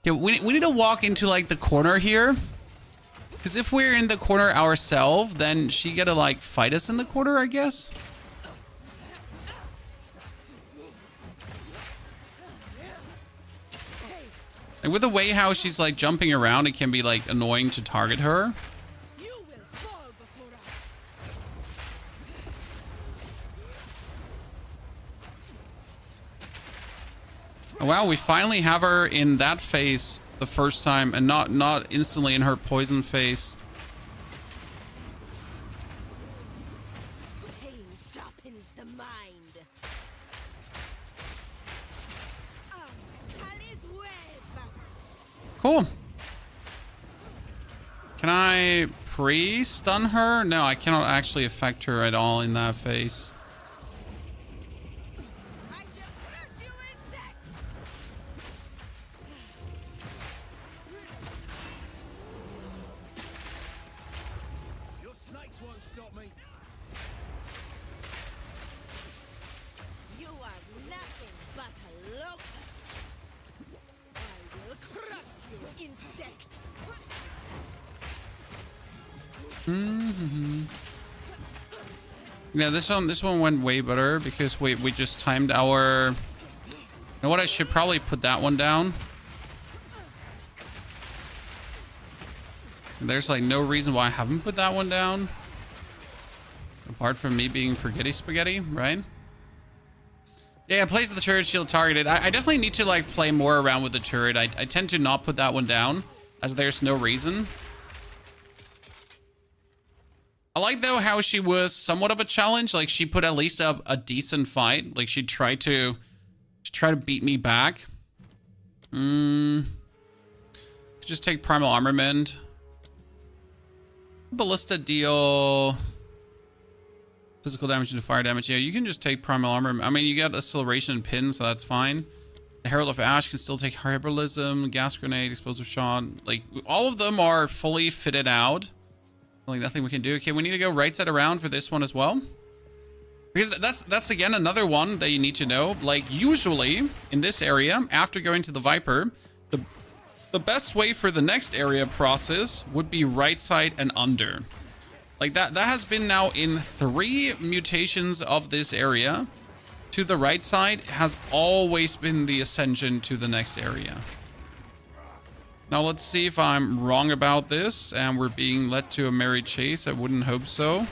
Yeah, we need to walk into like the corner here. Because if we're in the corner ourselves, then she gotta like fight us in the corner, I guess. And with the way how she's like jumping around, it can be like annoying to target her. You will fall before us. Oh, wow, we finally have her in that phase the first time and not instantly in her poison phase. Pain sharpens the mind. Ali's web. Cool. Can I pre-stun her? No, I cannot actually affect her at all in that phase. I shall crush you, insect. Your snakes won't stop me. You are nothing but a locust. I will crush you, insect. Yeah, this one went way better because we just timed our... You know what? I should probably put that one down. There's like no reason why I haven't put that one down. Apart from me being forgetty spaghetti, right? Yeah, plays the turret shield targeted. I definitely need to like play more around with the turret. I tend to not put that one down as there's no reason. I like though how she was somewhat of a challenge. Like she put at least a decent fight. Like she tried to beat me back. Just take primal armament. Ballista deal physical damage into fire damage. Yeah, you can just take primal armor. I mean, you got acceleration and pin, so that's fine. The Herald of Ash can still take herbalism, gas grenade, explosive shot. Like all of them are fully fitted out. Like nothing we can do. Okay, we need to go right side around for this one as well. Because that's again another one that you need to know. Like usually in this area, after going to the Viper, the best way for the next area process would be right side and under. Like that has been now in 3 mutations of this area. To the right side has always been the ascension to the next area. Now let's see if I'm wrong about this and we're being led to a merry chase. I wouldn't hope so.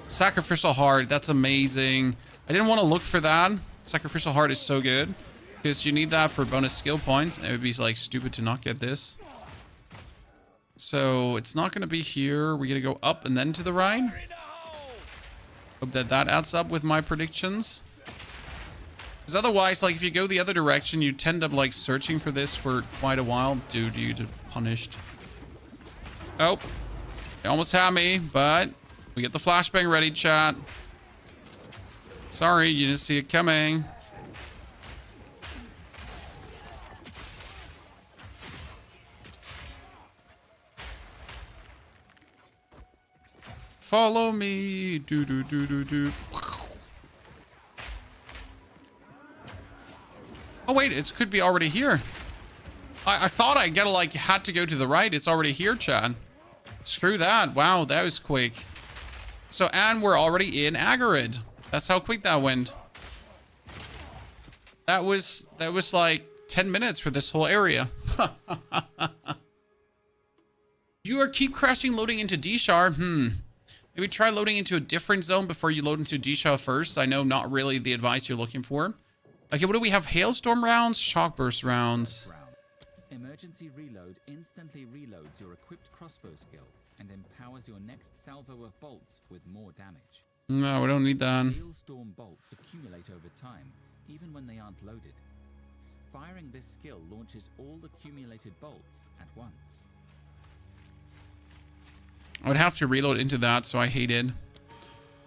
Sacrificial Heart, that's amazing. I didn't want to look for that. Sacrificial Heart is so good because you need that for bonus skill points. It would be like stupid to not get this. So it's not going to be here. We're going to go up and then to the right. Hope that adds up with my predictions. Because otherwise, like if you go the other direction, you tend up like searching for this for quite a while. Dude, you get punished. Oh, they almost had me, but we get the flashbang ready, chat. Sorry, you didn't see it coming. Follow me. Do do do do do. Oh wait, it could be already here. I thought I gotta like had to go to the right. It's already here, Chad. Screw that. Wow, that was quick. So and we're already in Agarid. That's how quick that went. That was like 10 minutes for this whole area. You are keep crashing loading into D-Shar. Maybe try loading into a different zone before you load into D-Shar first. I know not really the advice you're looking for. Okay, what do we have? Hailstorm rounds, shock burst rounds. Emergency reload instantly reloads your equipped crossbow skill and empowers your next salvo of bolts with more damage. No, we don't need that. Hailstorm bolts accumulate over time, even when they aren't loaded. Firing this skill launches all accumulated bolts at once. I would have to reload into that, so I hate it.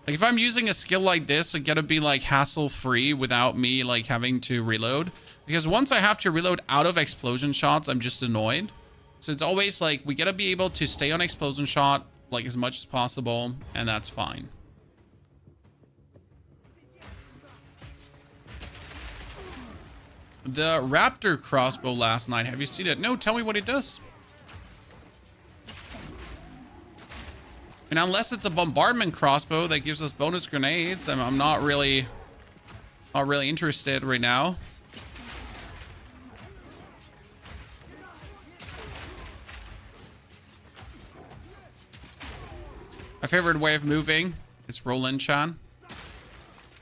Like if I'm using a skill like this, it gotta be like hassle-free without me like having to reload. Because once I have to reload out of explosion shots, I'm just annoyed. So it's always like we gotta be able to stay on explosion shot like as much as possible, and that's fine. The Raptor crossbow last night, have you seen it? No, tell me what it does. And unless it's a bombardment crossbow that gives us bonus grenades, I'm not really interested right now. My favorite way of moving is Roland Chan.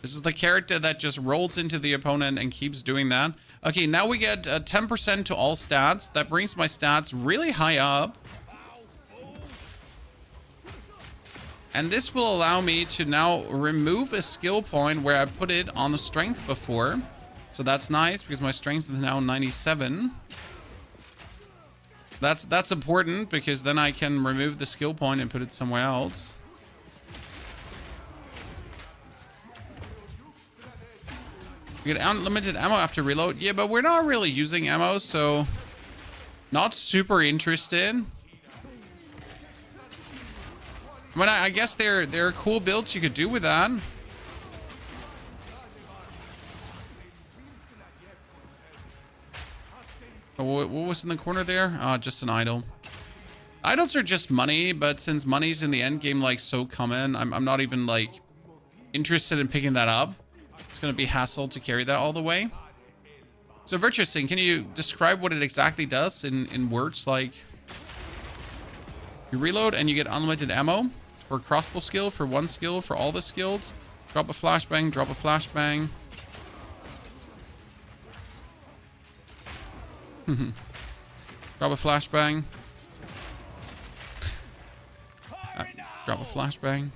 This is the character that just rolls into the opponent and keeps doing that. Okay, now we get 10% to all stats. That brings my stats really high up. And this will allow me to now remove a skill point where I put it on the strength before. So that's nice because my strength is now 97. That's important because then I can remove the skill point and put it somewhere else. We get unlimited ammo after reload. Yeah, but we're not really using ammo, so not super interested. I mean, I guess there are cool builds you could do with that. Oh, what was in the corner there? Just an idol. Idols are just money, but since money's in the end game like so common, I'm not even like interested in picking that up. It's gonna be hassle to carry that all the way. So Virtuousing, can you describe what it exactly does in words? Like, you reload and you get unlimited ammo for crossbow skill, for one skill, for all the skills. Drop a flashbang, drop a flashbang. Drop a flashbang. Drop a flashbang.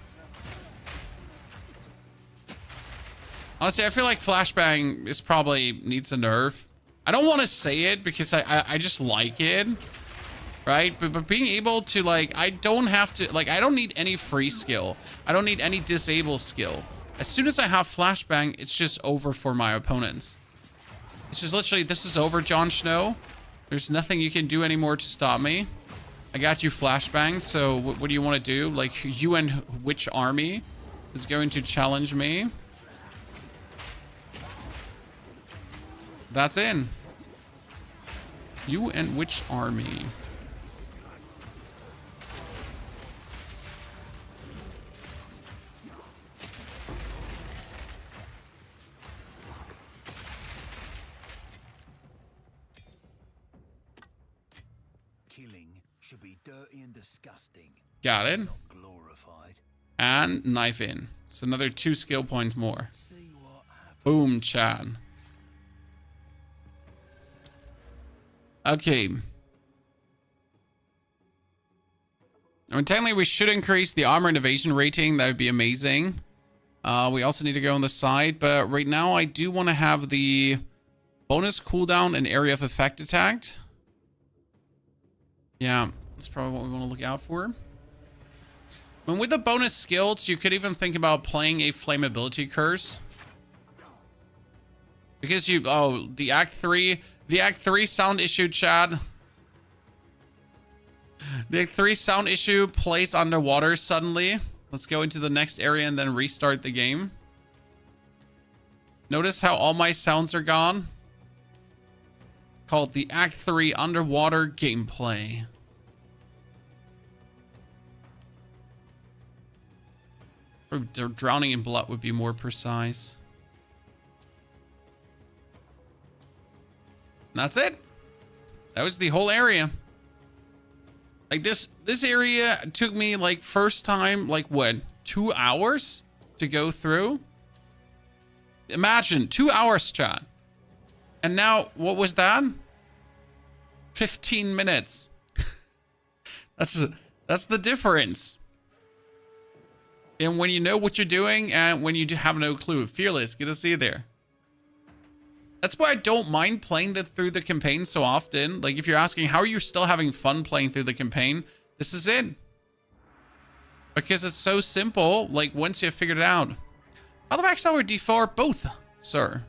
Honestly, I feel like flashbang is probably needs a nerf. I don't want to say it because I just like it, right? But being able to, like, I don't have to, like, I don't need any free skill. I don't need any disable skill. As soon as I have flashbang, it's just over for my opponents. It's just literally, this is over, Jon Snow. There's nothing you can do anymore to stop me. I got you flashbang, so what do you want to do? Like, you and which army is going to challenge me? That's in. You and which army? Killing should be dirty and disgusting. Got it. Not glorified. And knife in. It's another 2 skill points more. See what happens. Boom, Chad. Okay. I mean, technically, we should increase the armor and evasion rating. That would be amazing. We also need to go on the side, but right now I do want to have the bonus cooldown and area of effect attacked. Yeah, that's probably what we want to look out for. And with the bonus skills, you could even think about playing a flammability curse. Because you, oh, the Act 3 sound issue, Chad. The Act 3 sound issue plays underwater suddenly. Let's go into the next area and then restart the game. Notice how all my sounds are gone? Called the Act 3 underwater gameplay. Or drowning in blood would be more precise. And that's it. That was the whole area. Like this area took me like first time, like what, 2 hours to go through? Imagine 2 hours, chat. And now what was that? 15 minutes. That's the difference. And when you know what you're doing and when you have no clue. Fearless, good to see you there. That's why I don't mind playing through the campaign so often. Like, if you're asking, how are you still having fun playing through the campaign? This is it. Because it's so simple, like, once you've figured it out. Path of Exile or D4? Both, sir.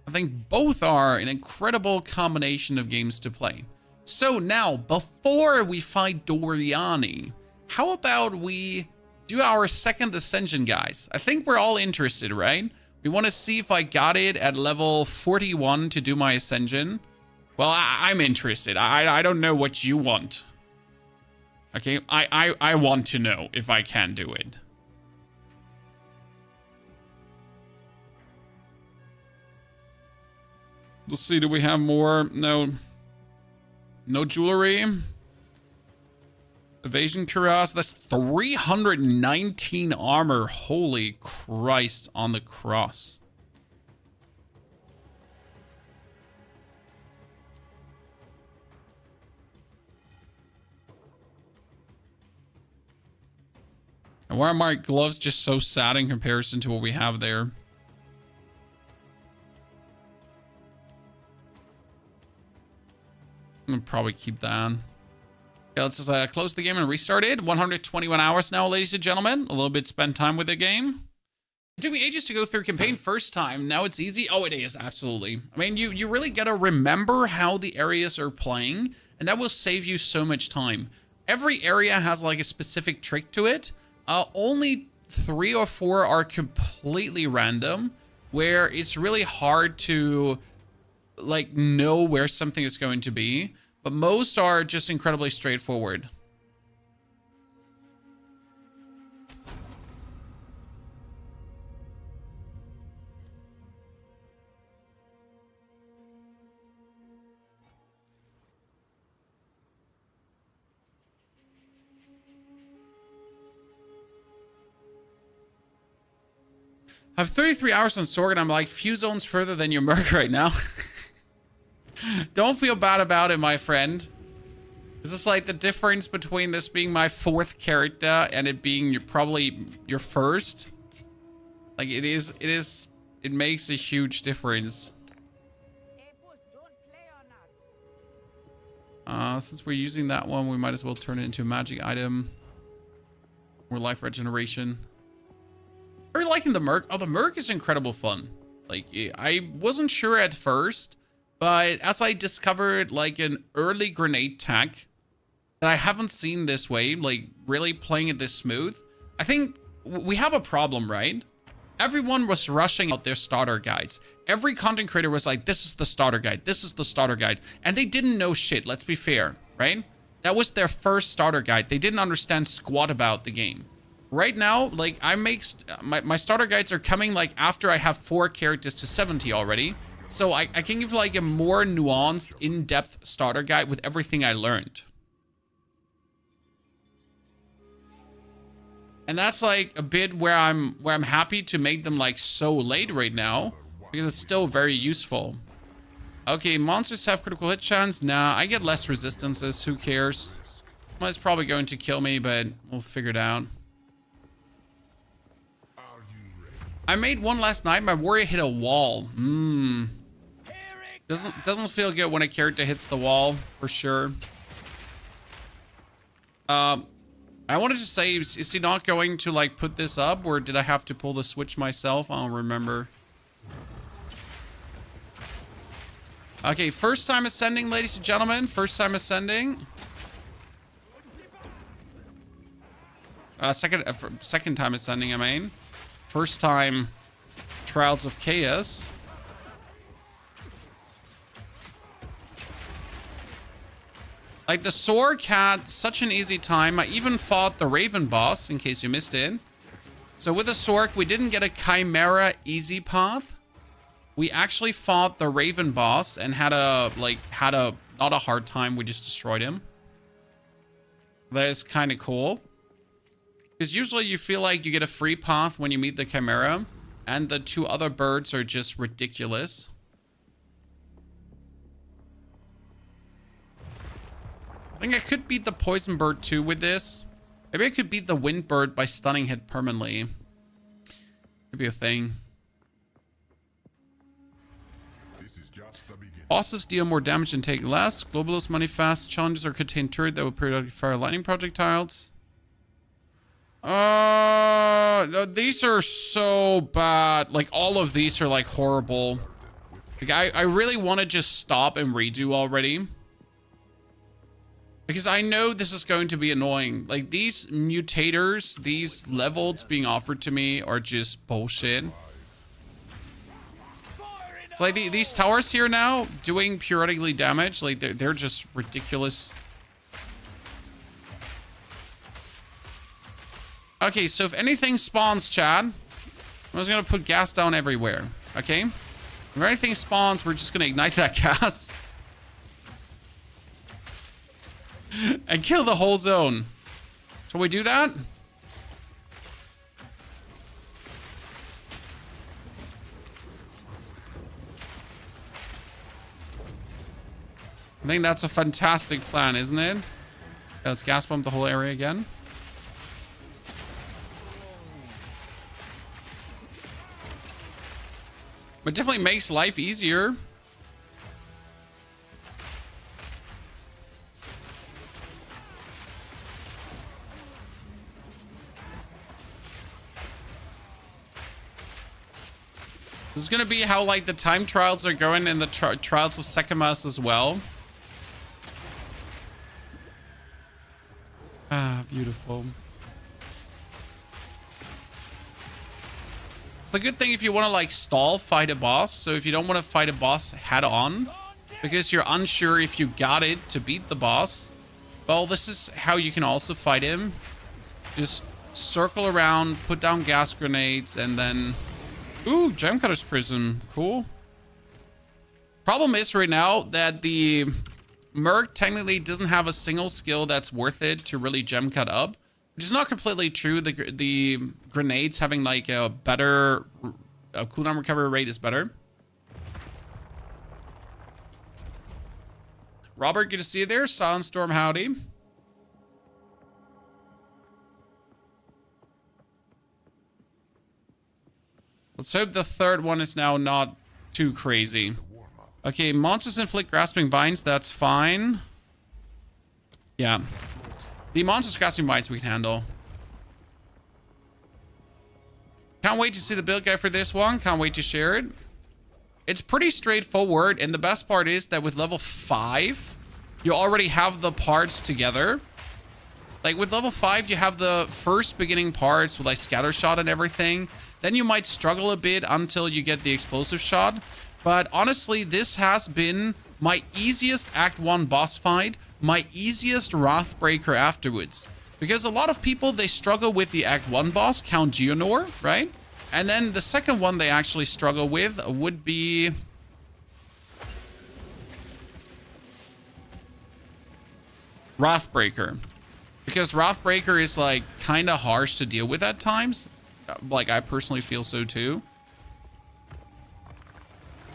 I think both are an incredible combination of games to play. So now, before we fight Doriani, how about we do our second ascension, guys? I think we're all interested, right? We want to see if I got it at level 41 to do my ascension. Well, I'm interested. I don't know what you want. Okay, I want to know if I can do it. Let's see, do we have more? No. No jewelry. Evasion cuirass. That's 319 armor. Holy Christ on the cross. And why are my gloves just so sad in comparison to what we have there? I'll probably keep that on. Okay, let's just close the game and restart it. 121 hours now, ladies and gentlemen. A little bit spent time with the game. It took me ages to go through campaign first time. Now it's easy. Oh, it is, absolutely. I mean, you really gotta remember how the areas are playing, and that will save you so much time. Every area has like a specific trick to it. Only 3 or 4 are completely random, where it's really hard to like know where something is going to be, but most are just incredibly straightforward. I have 33 hours on Sorg, and I'm like few zones further than your Merc right now. Don't feel bad about it, my friend. This is like the difference between this being my 4th character and it being probably your 1st. Like it makes a huge difference. Since we're using that one, we might as well turn it into a magic item. More life regeneration. I'm really liking the Merc. Oh, the Merc is incredible fun. Like, I wasn't sure at first, but as I discovered like an early grenade tech that I haven't seen this way, like really playing it this smooth, I think we have a problem, right? Everyone was rushing out their starter guides. Every content creator was like, this is the starter guide. This is the starter guide. And they didn't know shit, let's be fair, right? That was their first starter guide. They didn't understand squat about the game. Right now, like I make my starter guides are coming like after I have 4 characters to 70 already. So I can give like a more nuanced, in-depth starter guide with everything I learned. And that's like a bit where I'm happy to make them like so late right now, because it's still very useful. Okay, monsters have critical hit chance. Nah, I get less resistances. Who cares? Well, it's probably going to kill me, but we'll figure it out. I made one last night. My warrior hit a wall. Doesn't feel good when a character hits the wall, for sure. I wanted to say, is he not going to like put this up, or did I have to pull the switch myself? I don't remember. Okay, first time ascending, ladies and gentlemen. First time ascending. Second time ascending, I mean. First time Trials of Chaos. Like the Sorg had such an easy time. I even fought the Raven boss, in case you missed it. So with the Sorg, we didn't get a Chimera easy path. We actually fought the Raven boss and had a not a hard time. We just destroyed him. That is kind of cool. Because usually you feel like you get a free path when you meet the Chimera, and the 2 other birds are just ridiculous. I think I could beat the poison bird too with this. Maybe I could beat the wind bird by stunning it permanently. Could be a thing. Bosses deal more damage and take less. Globalist money fast. Challenges are contained turret that will periodically fire lightning projectiles. No, these are so bad. Like all of these are like horrible. Like I really want to just stop and redo already. Because I know this is going to be annoying. Like these mutators, these levels being offered to me are just bullshit. It's like these towers here now doing periodically damage. Like they're just ridiculous. Okay, so if anything spawns, Chad, I'm just gonna put gas down everywhere. Okay? If anything spawns, we're just gonna ignite that gas. And kill the whole zone. Shall we do that? I think that's a fantastic plan, isn't it? Let's gas bomb the whole area again. But definitely makes life easier. This is going to be how, like, the time trials are going in the trials of Sekimas as well. Ah, beautiful. It's the good thing if you want to, like, stall fight a boss. So if you don't want to fight a boss head on, because you're unsure if you got it to beat the boss, well, this is how you can also fight him. Just circle around, put down gas grenades, and then... Ooh, Gemcutter's Prism. Cool. Problem is right now that the Merc technically doesn't have a single skill that's worth it to really Gemcut up. Which is not completely true. The grenades having like a better cooldown recovery rate is better. Robert, good to see you there. Silent howdy. Let's hope the third one is now not too crazy. Okay, monsters inflict grasping binds. That's fine. Yeah. The monsters grasping binds we can handle. Can't wait to see the build guide for this one. Can't wait to share it. It's pretty straightforward. And the best part is that with level 5, you already have the parts together. Like with level 5, you have the first beginning parts with like scatter shot and everything. Then you might struggle a bit until you get the explosive shot. But honestly, this has been my easiest Act 1 boss fight, my easiest Wrathbreaker afterwards. Because a lot of people, they struggle with the Act 1 boss, Count Geonor, right? And then the second one they actually struggle with would be... Wrathbreaker. Because Wrathbreaker is like kind of harsh to deal with at times. Like, I personally feel so too.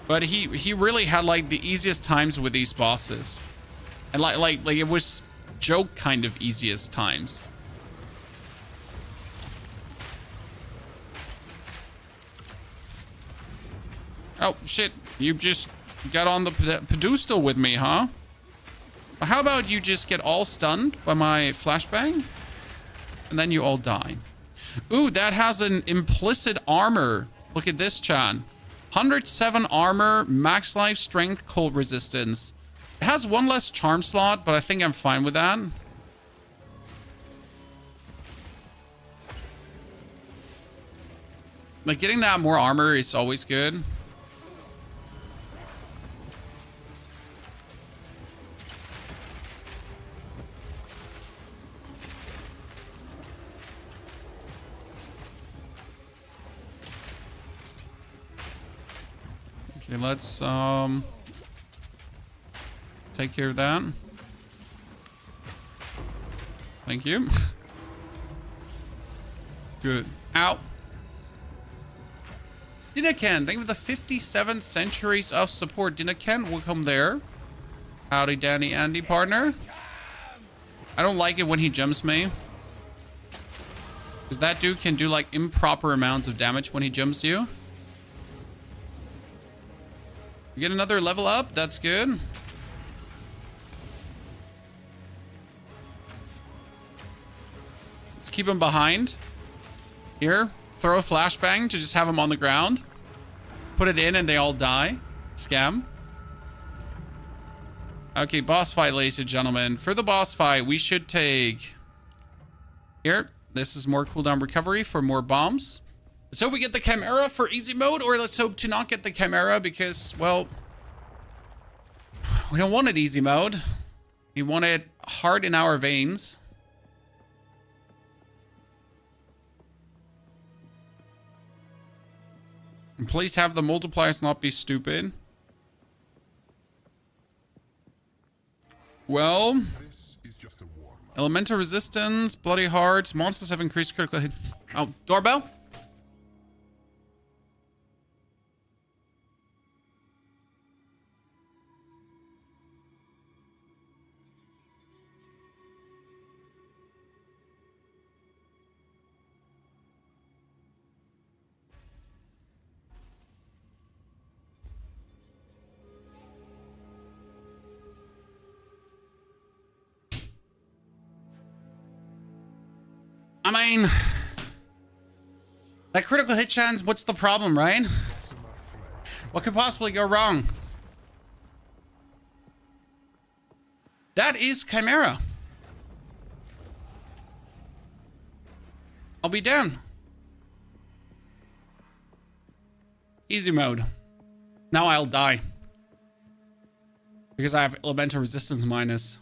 But he really had like the easiest times with these bosses. And like it was joke kind of easiest times. Oh shit, you just got on the pedestal with me, huh? How about you just get all stunned by my flashbang? And then you all die. Ooh, that has an implicit armor. Look at this, Chan. 107 armor, max life, strength, cold resistance. It has one less charm slot, but I think I'm fine with that. Like, getting that more armor is always good. Okay, let's take care of that. Thank you. Good. Ow. Dinaken, thank you for the 57 centuries of support. Dinaken, welcome there. Howdy, Danny, Andy, partner. I don't like it when he jumps me. Because that dude can do like improper amounts of damage when he jumps you. You get another level up. That's good. Let's keep him behind. Here, throw a flashbang to just have him on the ground. Put it in and they all die. Scam. Okay, boss fight, ladies and gentlemen. For the boss fight, we should take... Here, this is more cooldown recovery for more bombs. So we get the Chimera for easy mode, or let's hope to not get the Chimera because, well, we don't want it easy mode. We want it hard in our veins. Please have the multipliers not be stupid. Well, This is just a warm up. elemental resistance, bloody hearts, monsters have increased critical hit. Oh, doorbell? I mean, that critical hit chance, what's the problem, right? What could possibly go wrong? That is Chimera. I'll be down. Easy mode. Now I'll die. Because I have elemental resistance minus.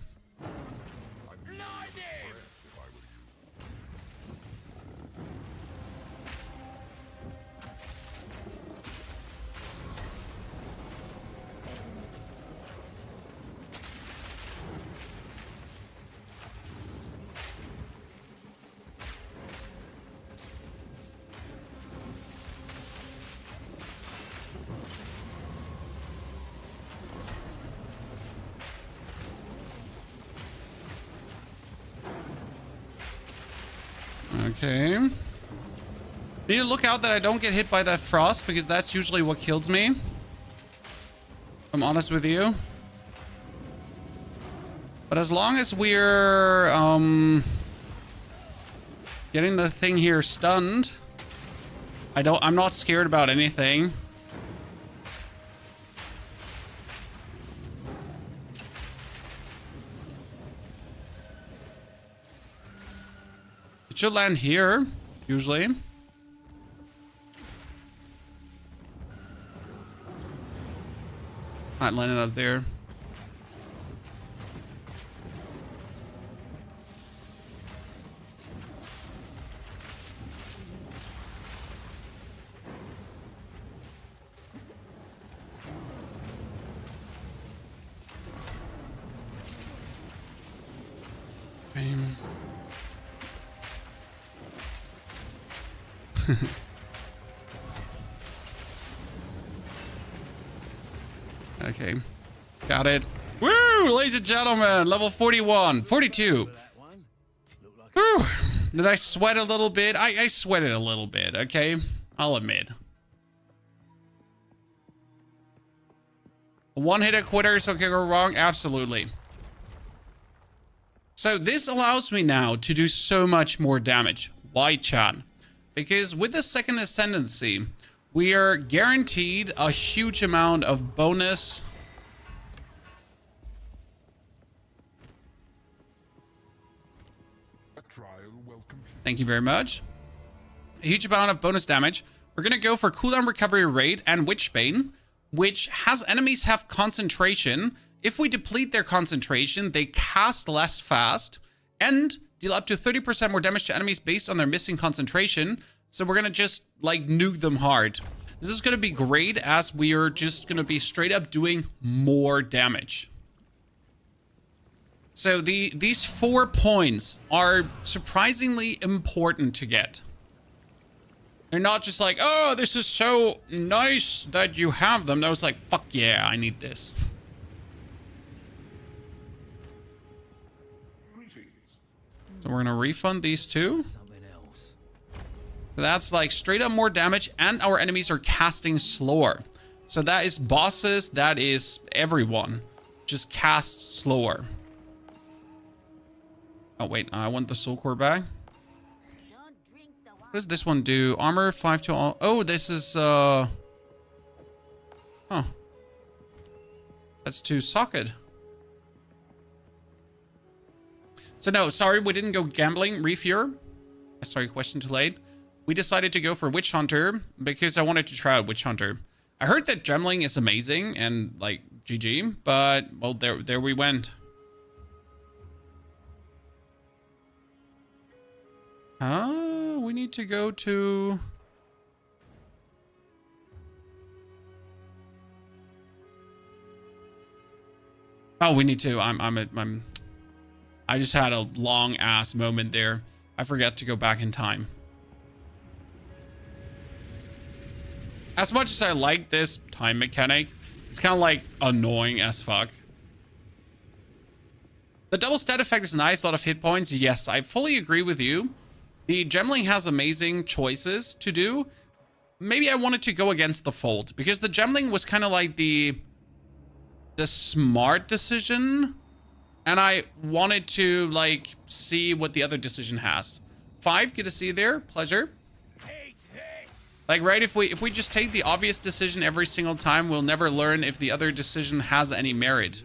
Okay. Need to look out that I don't get hit by that frost, because that's usually what kills me. If I'm honest with you. But as long as we're getting the thing here stunned, I'm not scared about anything. It should land here, usually. Not landing up there. Bam. Okay. Got it. Woo! Ladies and gentlemen, level 41. 42. Woo! Did I sweat a little bit? I sweated a little bit, okay? I'll admit. One-hitter quitter, so can go wrong? Absolutely. So this allows me now to do so much more damage. Why, chat? Because with the second ascendancy, we are guaranteed a huge amount of bonus. A trial well completed. Thank you very much. A huge amount of bonus damage. We're going to go for cooldown recovery rate and Witchbane, which has enemies have concentration. If we deplete their concentration, they cast less fast and deal up to 30% more damage to enemies based on their missing concentration. So we're going to just like nuke them hard. This is going to be great as we are just going to be straight up doing more damage. So these 4 points are surprisingly important to get. They're not just like, oh, this is so nice that you have them. I was like, fuck yeah, I need this. So we're gonna refund these two. Something else. So that's like straight up more damage, and our enemies are casting slower. So that is bosses, that is everyone. Just cast slower. Oh wait, I want the soul core back. What does this one do? Armor 5 to all. Oh, this is huh. That's to socket. So no, sorry, we didn't go gambling. Refuer. Sorry, question too late. We decided to go for Witch Hunter because I wanted to try out Witch Hunter. I heard that Gemling is amazing and like GG, but well, there we went. We need to go to... Oh, we need to. I just had a long ass moment there. I forgot to go back in time. As much as I like this time mechanic, it's kind of like annoying as fuck. The double stat effect is nice, a lot of hit points. Yes, I fully agree with you. The Gemling has amazing choices to do. Maybe I wanted to go against the fold because the Gemling was kind of like the smart decision. And I wanted to like see what the other decision has. 5, get a C there, pleasure. Like, right, if we just take the obvious decision every single time, we'll never learn if the other decision has any merit.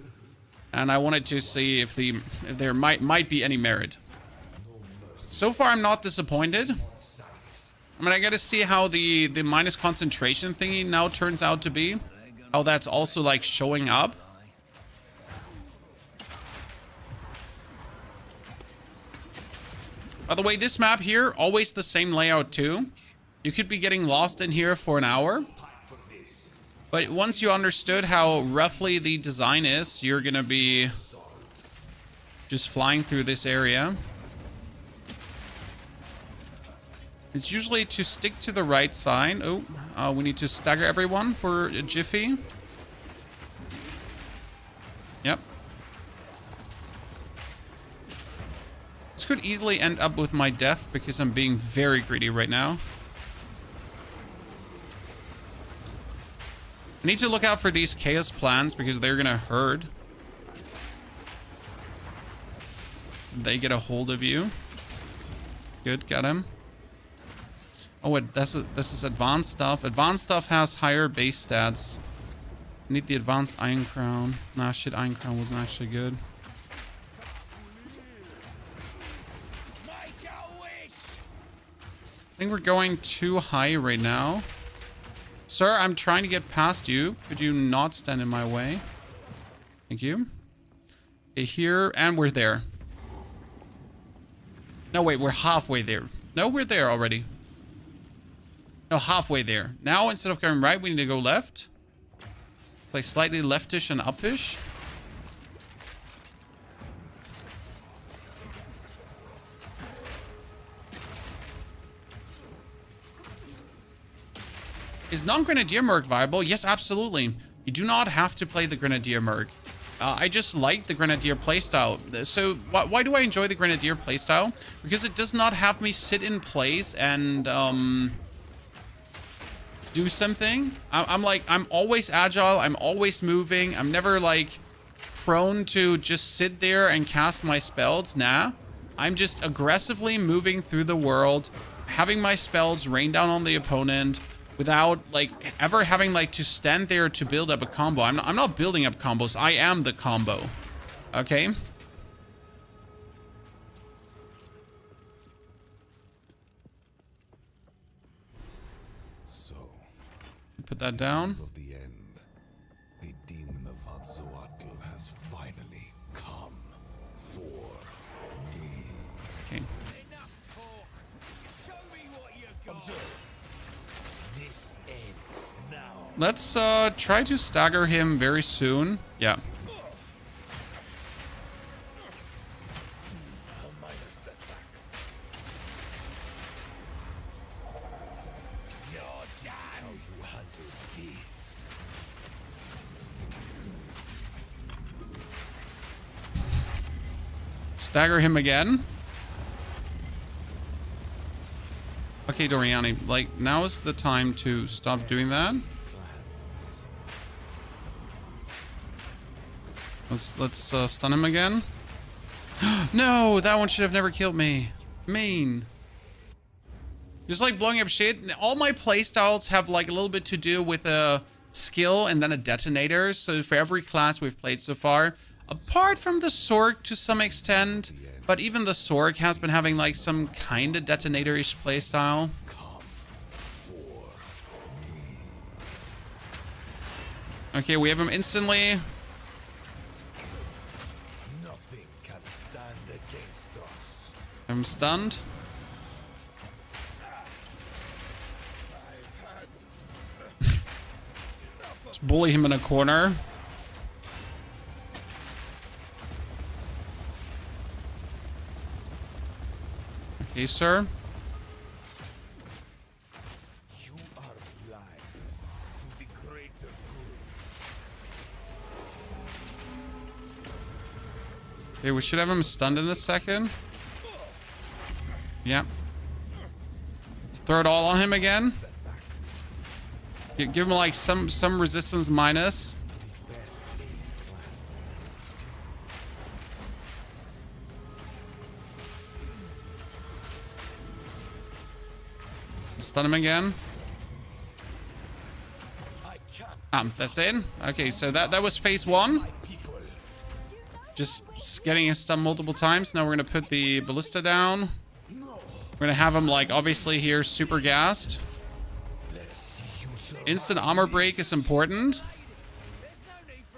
And I wanted to see if there might be any merit. So far, I'm not disappointed. I mean, I gotta see how the minus concentration thingy now turns out to be. How that's also like showing up. By the way, this map here, always the same layout too. You could be getting lost in here for an hour. But once you understood how roughly the design is, you're gonna be just flying through this area. It's usually to stick to the right side. Oh, we need to stagger everyone for a jiffy. Yep. This could easily end up with my death because I'm being very greedy right now. I need to look out for these chaos plants because they're gonna herd. They get a hold of you. Good, got him. Oh, wait, this is advanced stuff. Advanced stuff has higher base stats. I need the advanced Iron Crown. Nah, shit, Iron Crown wasn't actually good. I think we're going too high right now. Sir, I'm trying to get past you. Could you not stand in my way? Thank you. Okay, here, and we're there. No, wait, we're halfway there. No, we're there already. No, halfway there. Now, instead of going right, we need to go left. It's like slightly leftish and upish. Is non-Grenadier Merc viable? Yes, absolutely. You do not have to play the Grenadier Merc. I just like the Grenadier playstyle. So why do I enjoy the Grenadier playstyle? Because it does not have me sit in place and do something. I'm always agile. I'm always moving. I'm never like prone to just sit there and cast my spells. Nah, I'm just aggressively moving through the world, having my spells rain down on the opponent, without like ever having like to stand there to build up a combo. I'm not building up combos. I am the combo. Okay. So, Put that down. of the end, the demon of Azzoatl has finally come for me. Okay. This ends now. Let's try to stagger him very soon. Yeah. Stagger him again. Okay, Doriani, like, now is the time to stop doing that. Let's stun him again. No, that one should have never killed me. Mean. Just like blowing up shit. All my playstyles have like a little bit to do with a skill and then a detonator. So for every class we've played so far, apart from the Sorg to some extent, but even the Sorg has been having like some kind of detonator-ish playstyle. Okay, we have him instantly. Nothing can stand against us. I'm stunned. Just bully him in a corner. Okay, sir. You are blind to the greater good. Okay, we should have him stunned in a second. Yeah. Let's throw it all on him again. Give him like some resistance minus. Stun him again. That's it. Okay, so that was phase 1. Just getting him stunned multiple times. Now we're gonna put the ballista down. We're gonna have him like obviously here super gassed. Instant armor break is important.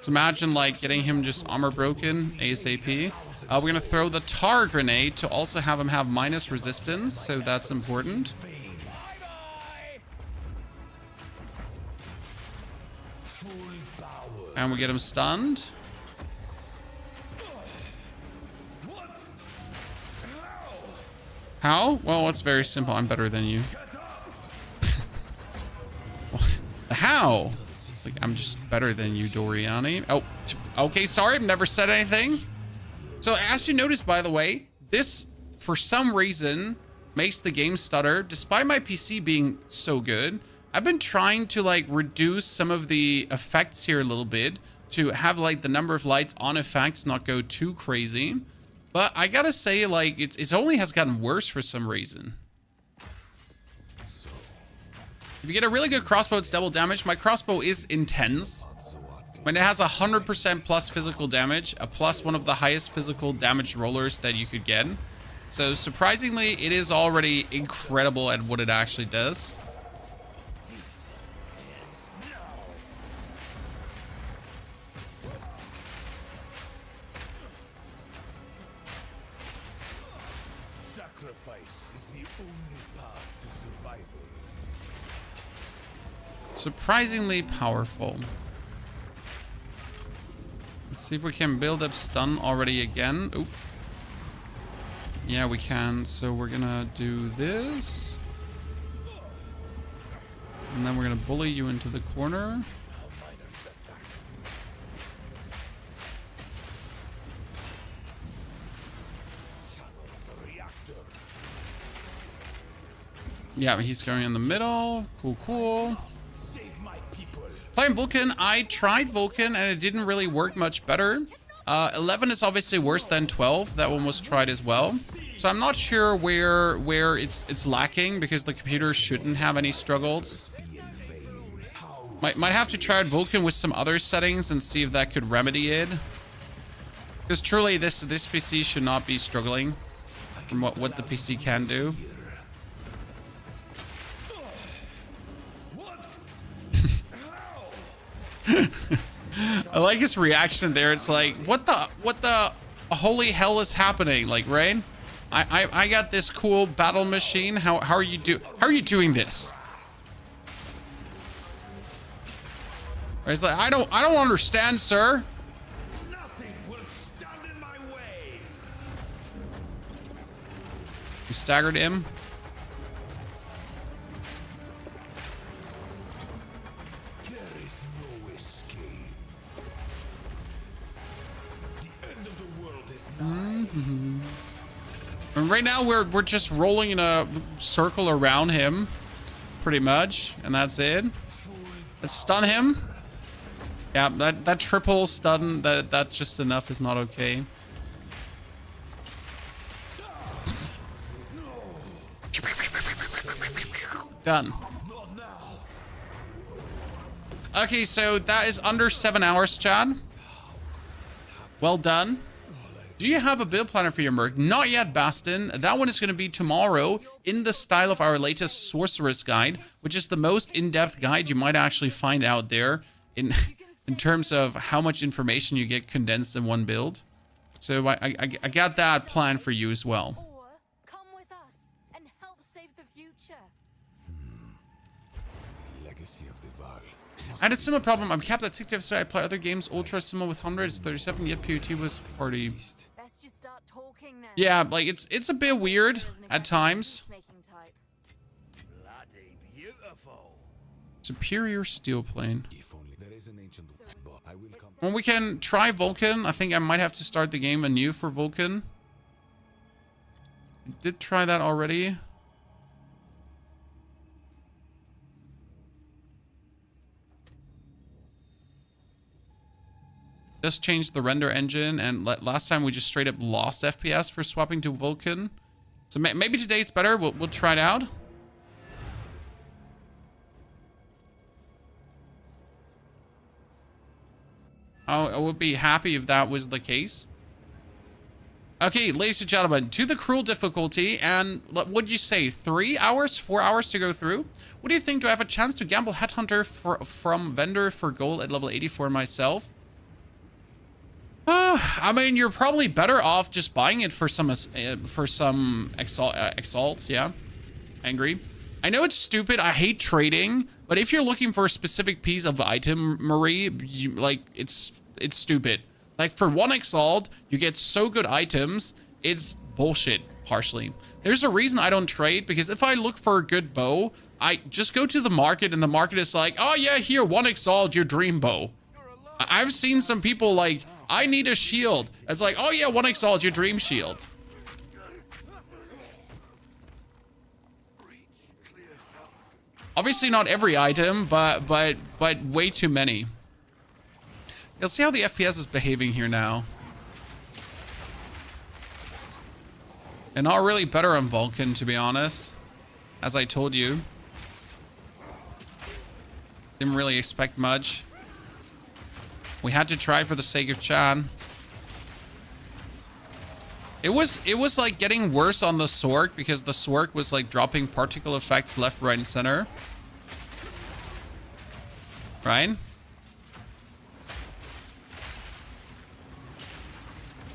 So imagine like getting him just armor broken ASAP. We're gonna throw the tar grenade to also have him have minus resistance, so that's important. And we get him stunned. How? Well, it's very simple. I'm better than you. How? Like, I'm just better than you, Doriani. Oh, okay. Sorry, I've never said anything. So as you notice, by the way, this, for some reason, makes the game stutter, despite my PC being so good. I've been trying to like reduce some of the effects here a little bit to have like the number of lights on effects not go too crazy. But I gotta say, like, it only has gotten worse for some reason. If you get a really good crossbow, it's double damage. My crossbow is intense. When it has 100% plus physical damage, a plus one of the highest physical damage rollers that you could get. So surprisingly, it is already incredible at what it actually does. Surprisingly powerful. Let's see if we can build up stun already again. Oop. Yeah, we can. So we're gonna do this. And then we're gonna bully you into the corner. Yeah, he's going in the middle. Cool, cool. Playing Vulcan, I tried Vulcan and it didn't really work much better. 11 is obviously worse than 12. That one was tried as well. So I'm not sure where it's lacking because the computer shouldn't have any struggles. Might have to try out Vulcan with some other settings and see if that could remedy it. Because truly, this PC should not be struggling from what the PC can do. I like his reaction there. It's like, what the holy hell is happening? Like, Rain, I got this cool battle machine. How are you doing this? It's like, I don't understand, sir. Nothing will stand in my way. You staggered him. There is no escape. The end of the world is nigh. And right now we're just rolling in a circle around him, pretty much, and that's it. Let's stun him. Yeah, that triple stun, that's just enough is not okay. Done. Okay, so that is under 7 hours, Chad. Well done. Do you have a build planner for your Merc? Not yet, Bastin. That one is going to be tomorrow in the style of our latest Sorceress Guide, which is the most in-depth guide you might actually find out there in terms of how much information you get condensed in one build. So I got that planned for you as well. Or come with us and help save the future. Legacy of the Val. I had a similar problem. I'm capped at 60, so I play other games. Ultra similar with 100 is 37, yet POT was 40. Best you start talking. looking now? Yeah, like it's a bit weird at times. Peacemaking type. Bloody beautiful. Superior steel plane. If only there is an ancient but I will come. Well, we can try Vulcan. I think I might have to start the game anew for Vulcan. I did try that already. Just changed the render engine, and last time we just straight up lost FPS for swapping to Vulcan. So maybe today it's better. We'll try it out. I would be happy if that was the case. Okay, ladies and gentlemen, to the cruel difficulty, and what would you say, 3 hours, 4 hours to go through? What do you think? Do I have a chance to gamble Headhunter from vendor for gold at level 84 myself? I mean, you're probably better off just buying it for some exalts, yeah. Angry. I know it's stupid. I hate trading, but if you're looking for a specific piece of item, Marie, it's stupid. Like for 1 exalt, you get so good items. It's bullshit, partially. There's a reason I don't trade, because if I look for a good bow, I just go to the market, and the market is like, oh yeah, here, 1 exalt, your dream bow. I've seen some people like, I need a shield. It's like, oh yeah, 1 exalt, your dream shield. Obviously not every item, but way too many. You'll see how the FPS is behaving here now. And not really better on Vulcan, to be honest. As I told you. Didn't really expect much. We had to try for the sake of Chan. It was like getting worse on the Sork, because the Sork was like dropping particle effects left, right, and center. Right?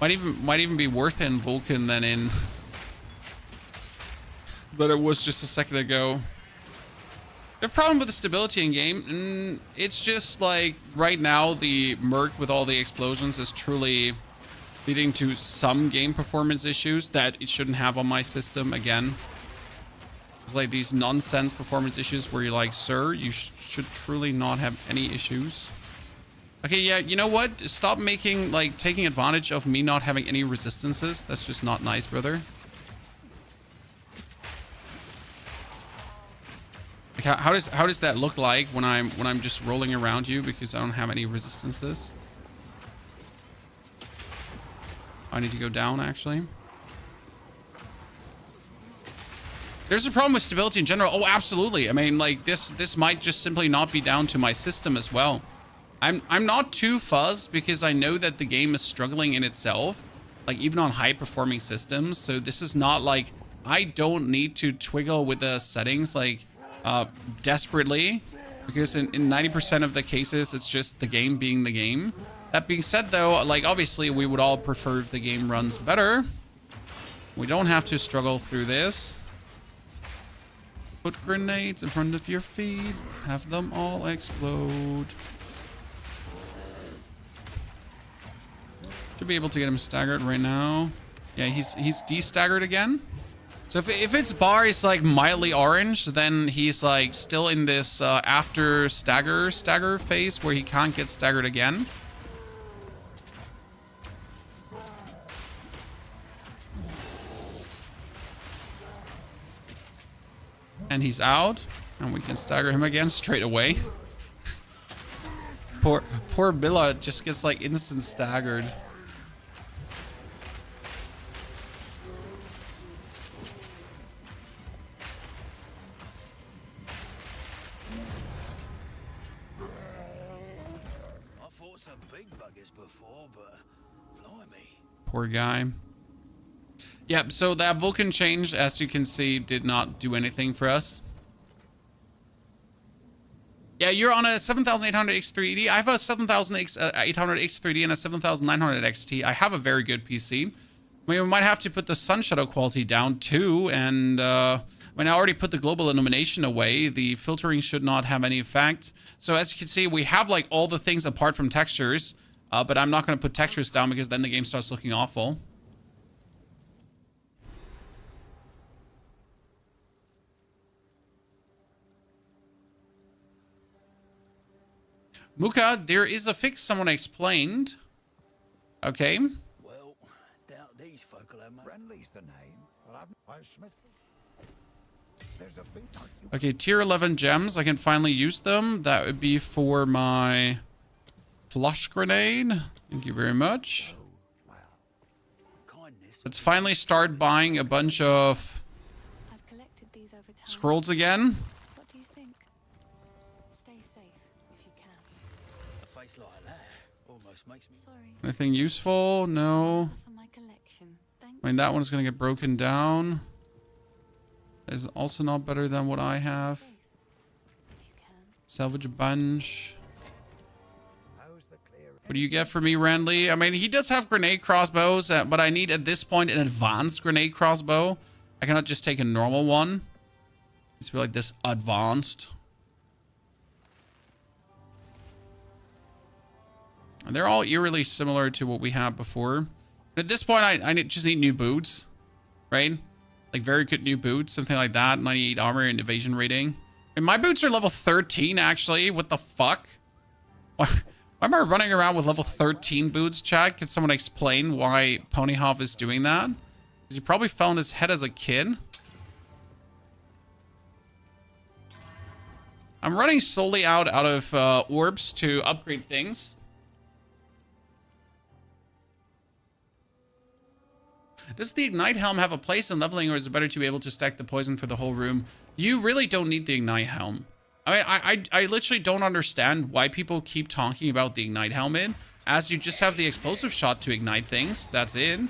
Might even be worse in Vulcan than in that it was just a second ago. The problem with the stability in game, it's just like right now the Merc with all the explosions is truly leading to some game performance issues that it shouldn't have on my system again. It's like these nonsense performance issues where you're like, sir, you should truly not have any issues. Okay, yeah, you know what? Stop taking advantage of me not having any resistances. That's just not nice, brother. Like, how does that look like when I'm just rolling around you because I don't have any resistances? I need to go down, actually. There's a problem with stability in general. Oh, absolutely. I mean, like, this might just simply not be down to my system as well. I'm not too fuzzed because I know that the game is struggling in itself, like even on high performing systems. So this is not like I don't need to twiggle with the settings like desperately, because in 90% of the cases it's just the game being the game. That being said, though, like obviously we would all prefer if the game runs better. We don't have to struggle through this. Put grenades in front of your feet, have them all explode. Should be able to get him staggered right now. Yeah, he's de-staggered again. So if its bar is like mildly orange, then he's like still in this after stagger phase where he can't get staggered again. And he's out, and we can stagger him again straight away. Poor Billa just gets like instant staggered. Poor guy. Yep, so that Vulcan change, as you can see, did not do anything for us. Yeah, you're on a 7800 X3D. I have a 7800 X3D and a 7900 XT. I have a very good PC. I mean, we might have to put the sun shadow quality down too, and when I already put the global illumination away, the filtering should not have any effect. So as you can see, we have like all the things apart from textures, but I'm not going to put textures down because then the game starts looking awful. Muka, there is a fix someone explained. Okay. Well, doubt these folk will have much. Friendly's the name. Well, I'm Smith. There's a big Okay, tier 11 gems. I can finally use them. That would be for my flush grenade. Thank you very much. Kindness. Let's finally start buying a bunch of I've collected these over time. scrolls again. What do you think? Stay safe if you can. A face like that almost makes me. Sorry Anything useful? No. for my collection. Thank I mean, that one's going to get broken down. Is also not better than what I have. safe if you can. Salvage a bunch. How's the clear? What do you get for me, Randley? I mean, he does have grenade crossbows, but I need at this point an advanced grenade crossbow. I cannot just take a normal one. It's be like this advanced. And they're all eerily similar to what we had before. But at this point, I just need new boots, right? Like very good new boots, something like that. 98 armor and evasion rating. And my boots are level 13, actually. What the fuck? Why am I running around with level 13 boots, chat? Can someone explain why Ponyhoff is doing that? Because he probably fell on his head as a kid. I'm running slowly out of orbs to upgrade things. Does the Ignite Helm have a place in leveling, or is it better to be able to stack the poison for the whole room? You really don't need the Ignite Helm. I mean, I literally don't understand why people keep talking about the Ignite Helmet, as you just have the explosive shot to ignite things. That's it.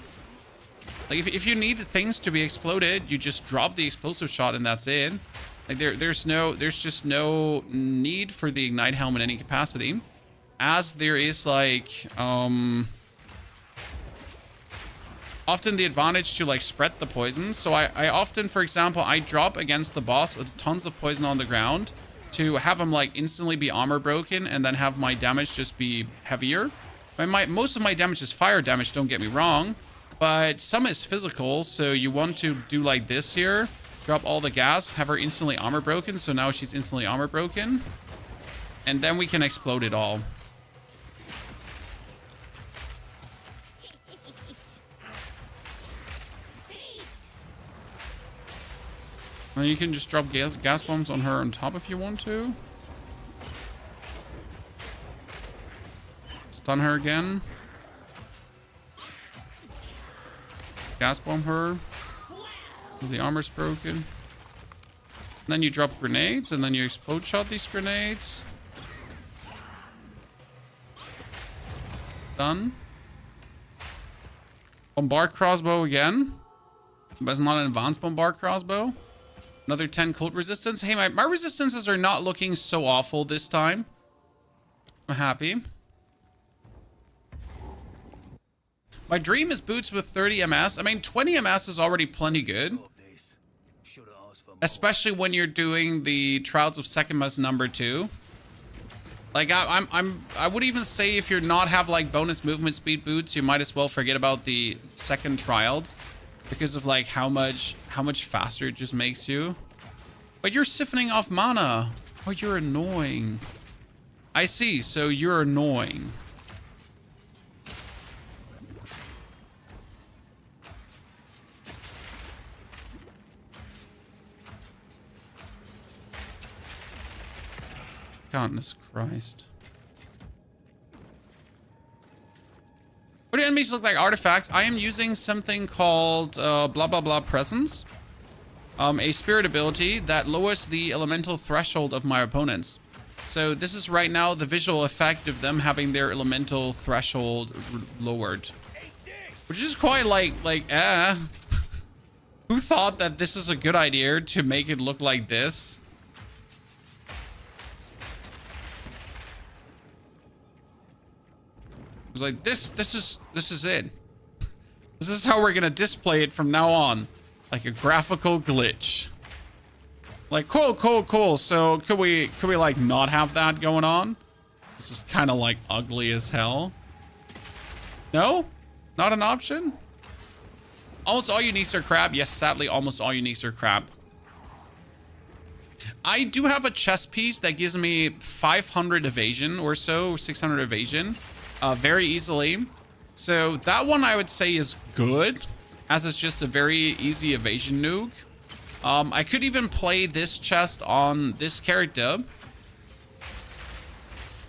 Like, if you need things to be exploded, you just drop the explosive shot and that's it. Like, there's just no need for the Ignite Helm in any capacity. As there is, like, often the advantage to like spread the poison. So I often, for example, I drop against the boss tons of poison on the ground to have him like instantly be armor broken and then have my damage just be heavier. I mean, most of my damage is fire damage, don't get me wrong, but some is physical. So you want to do like this here, drop all the gas, have her instantly armor broken. So now she's instantly armor broken, and then we can explode it all. Well, you can just drop gas bombs on her on top if you want to. Stun her again. Gas bomb her. The armor's broken. And then you drop grenades, and then you explode shot these grenades. Done. Bombard crossbow again. But it's not an advanced bombard crossbow. Another 10 cult resistance. Hey, my resistances are not looking so awful this time. I'm happy. My dream is boots with 30 MS. I mean, 20 MS is already plenty good. Especially when you're doing the Trials of Sekimus number 2. Like, I would even say if you're not have like bonus movement speed boots, you might as well forget about the second Trials. Because of like how much faster it just makes you. But you're siphoning off mana. Oh, you're annoying. I see, so you're annoying. Goodness Christ. What do enemies look like? Artifacts. I am using something called blah blah blah presence. A spirit ability that lowers the elemental threshold of my opponents. So this is right now the visual effect of them having their elemental threshold lowered. Which is quite Who thought that this is a good idea to make it look like this? It was like, this is it. This is how we're gonna display it from now on. Like a graphical glitch. Like, cool. So could we like not have that going on? This is kind of like ugly as hell. No? Not an option? Almost all uniques are crap. Yes, sadly, almost all uniques are crap. I do have a chest piece that gives me 500 evasion or so, 600 evasion, very easily. So that one I would say is good, as it's just a very easy evasion nuke. I could even play this chest on this character.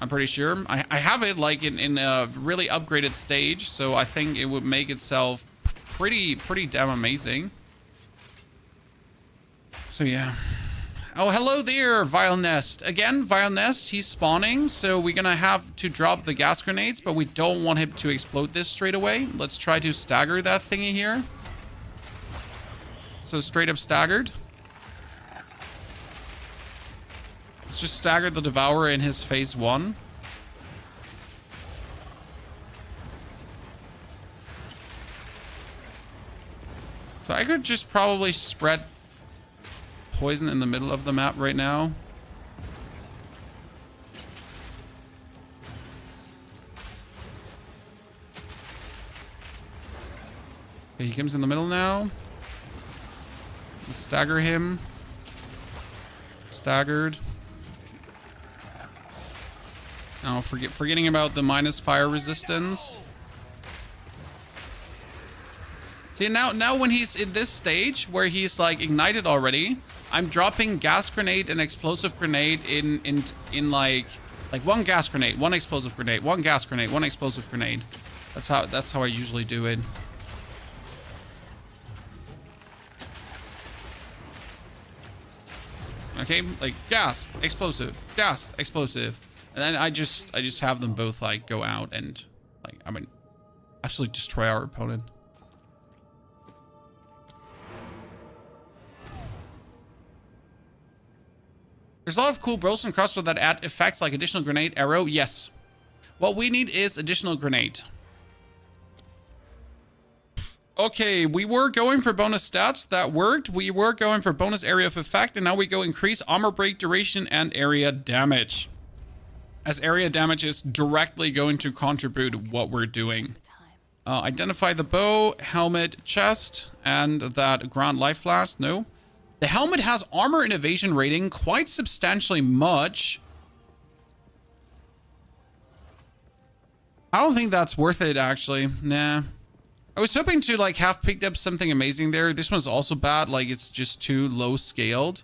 I'm pretty sure. I have it like in a really upgraded stage, so I think it would make itself pretty damn amazing. So yeah. Oh, hello there, Vile Nest. Again, Vile Nest, he's spawning, so we're gonna have to drop the gas grenades, but we don't want him to explode this straight away. Let's try to stagger that thingy here. So straight up staggered. Let's just stagger the Devourer in his phase 1. So I could just probably spread poison in the middle of the map right now. Okay, he comes in the middle now. Let's stagger him. Staggered. Now forgetting about the minus fire resistance. See, now when he's in this stage where he's like ignited already, I'm dropping gas grenade and explosive grenade in like one gas grenade, one explosive grenade, one gas grenade, one explosive grenade. That's how I usually do it. Okay, like gas, explosive, and then I just have them both like go out and like absolutely destroy our opponent. There's a lot of cool bros and crossbow that add effects like additional grenade, arrow. Yes. What we need is additional grenade. Okay, we were going for bonus stats. That worked. We were going for bonus area of effect, and now we go increase armor break duration and area damage. As area damage is directly going to contribute what we're doing. Identify the bow, helmet, chest, and that ground life flask. No. The helmet has armor and evasion rating quite substantially much. I don't think that's worth it, actually. Nah. I was hoping to like have picked up something amazing there. This one's also bad. Like it's just too low scaled.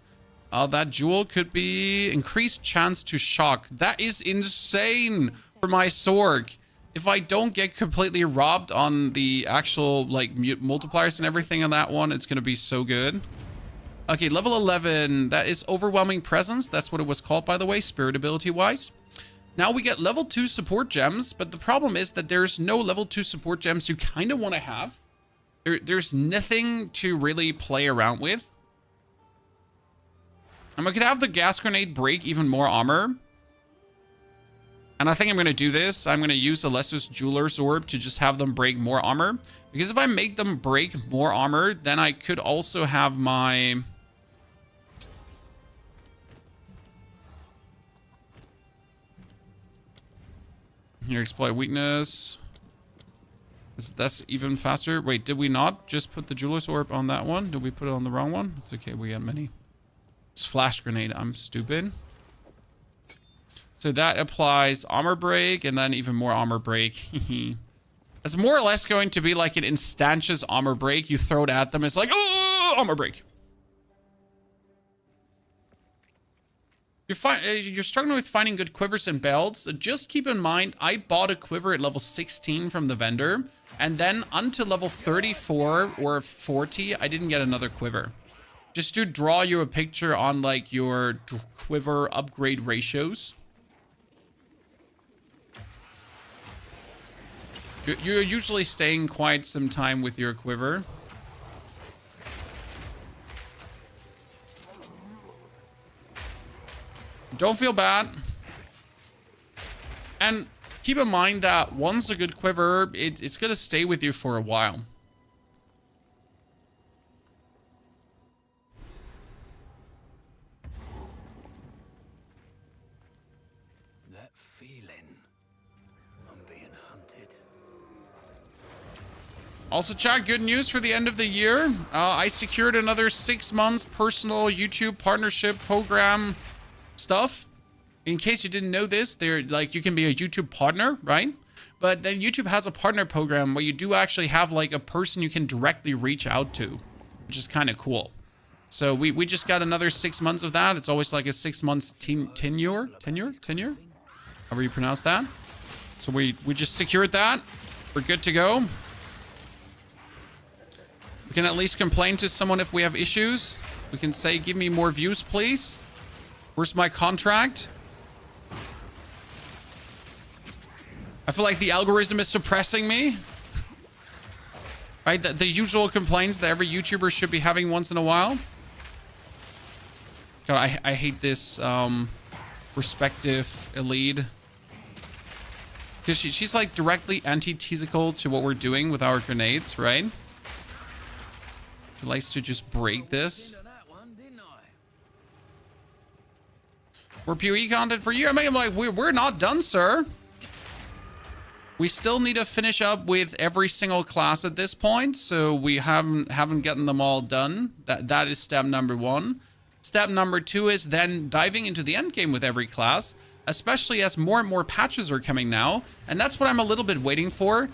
That jewel could be increased chance to shock. That is insane for my Sorg. If I don't get completely robbed on the actual like multipliers and everything on that one, it's going to be so good. Okay, level 11. That is overwhelming presence. That's what it was called, by the way, spirit ability wise. Now we get level 2 support gems, but the problem is that there's no level 2 support gems you kind of want to have. There's nothing to really play around with. And we could have the gas grenade break even more armor. And I think I'm going to do this. I'm going to use Alessa's Jeweler's Orb to just have them break more armor. Because if I make them break more armor, then I could also have my... Here, exploit weakness. That's even faster. Wait, did we not just put the Jeweler's Orb on that one? Did we put it on the wrong one? It's okay, we got many. It's flash grenade. I'm stupid. So that applies armor break and then even more armor break. It's more or less going to be like an instantious armor break. You throw it at them. It's like, oh, armor break. You're struggling with finding good quivers and belts. Just keep in mind, I bought a quiver at level 16 from the vendor. And then until level 34 or 40, I didn't get another quiver. Just to draw you a picture on like your quiver upgrade ratios. You're usually staying quite some time with your quiver. Don't feel bad. And keep in mind that once a good quiver, it's going to stay with you for a while. That feeling. I'm being hunted. Also, chat, good news for the end of the year. I secured another 6 months personal YouTube partnership program stuff. In case you didn't know this, they're like, you can be a YouTube partner, right? But then YouTube has a partner program where you do actually have like a person you can directly reach out to, which is kind of cool. So we just got another 6 months of that. It's always like a 6 months tenure, however you pronounce that. So we just secured that. We're good to go. We can at least complain to someone if we have issues. We can say, give me more views, please. Where's my contract? I feel like the algorithm is suppressing me. Right? The usual complaints that every YouTuber should be having once in a while. God, I hate this respective elite. Because she's like directly antithetical to what we're doing with our grenades, right? She likes to just break this. More PoE content for you. I mean, I'm like, we're not done, sir. We still need to finish up with every single class at this point, so we haven't gotten them all done. That is step number 1. Step number 2 is then diving into the end game with every class, especially as more and more patches are coming now. And that's what I'm a little bit waiting for,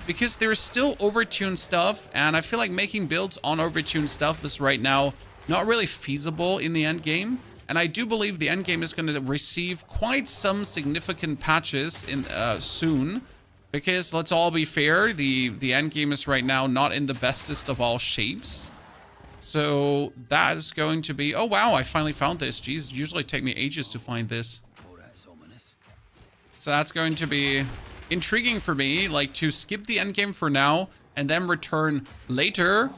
because there's still overtuned stuff, and I feel like making builds on overtuned stuff is right now not really feasible in the end game. And I do believe the end game is going to receive quite some significant patches in soon, because let's all be fair, the end game is right now not in the bestest of all shapes. So that is going to be... Oh, wow, I finally found this. Jeez, usually take me ages to find this. So that's going to be intriguing for me, like to skip the end game for now and then return later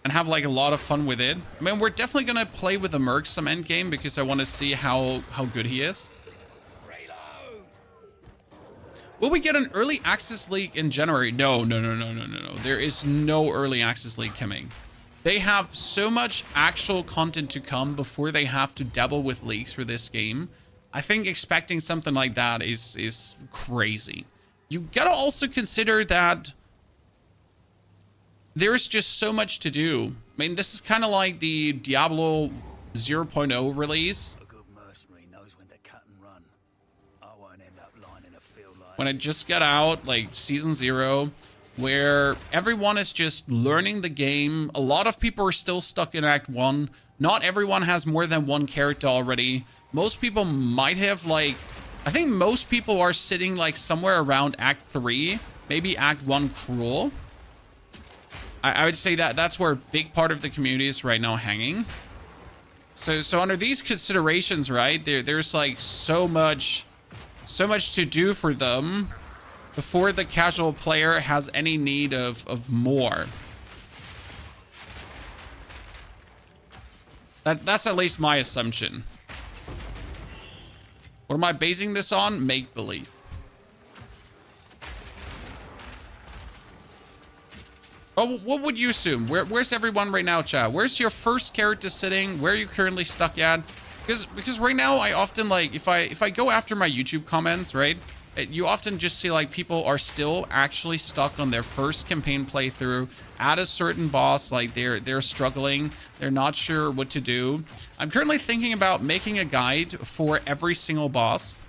and have like a lot of fun with it. I mean, we're definitely going to play with the Merc some end game because I want to see how good he is. Will we get an early access leak in January? No. There is no early access leak coming. They have so much actual content to come before they have to dabble with leaks for this game. I think expecting something like that is crazy. You gotta also consider that there's just so much to do. I mean, this is kind of like the Diablo 0.0 release. A good mercenary knows when to cut and run. I won't end up lying in a field like When it just got out, like Season 0, where everyone is just learning the game. A lot of people are still stuck in Act 1. Not everyone has more than one character already. Most people might have, like... I think most people are sitting, like, somewhere around Act 3. Maybe Act 1 Cruel. I would say that that's where a big part of the community is right now hanging. So under these considerations, right, there's, like, so much to do for them before the casual player has any need of more. That's at least my assumption. What am I basing this on? Make-believe. Oh, what would you assume? Where's everyone right now, chat? Where's your first character sitting? Where are you currently stuck at? Because right now I often, like, if I go after my YouTube comments, right, you often just see like people are still actually stuck on their first campaign playthrough at a certain boss. Like they're struggling, they're not sure what to do. I'm currently thinking about making a guide for every single boss.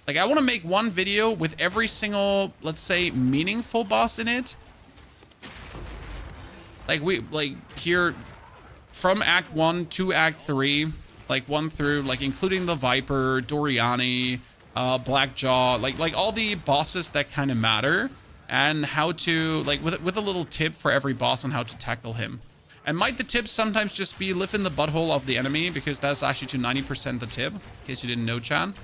Like I want to make one video with every single, let's say, meaningful boss in it. Like here from Act 1 to Act 3, like 1 through, like including the Viper, Doriani, Blackjaw, like all the bosses that kind of matter, and how to, like, with a little tip for every boss on how to tackle him. And might the tip sometimes just be live in the butthole of the enemy, because that's actually to 90% the tip, in case you didn't know, Chan.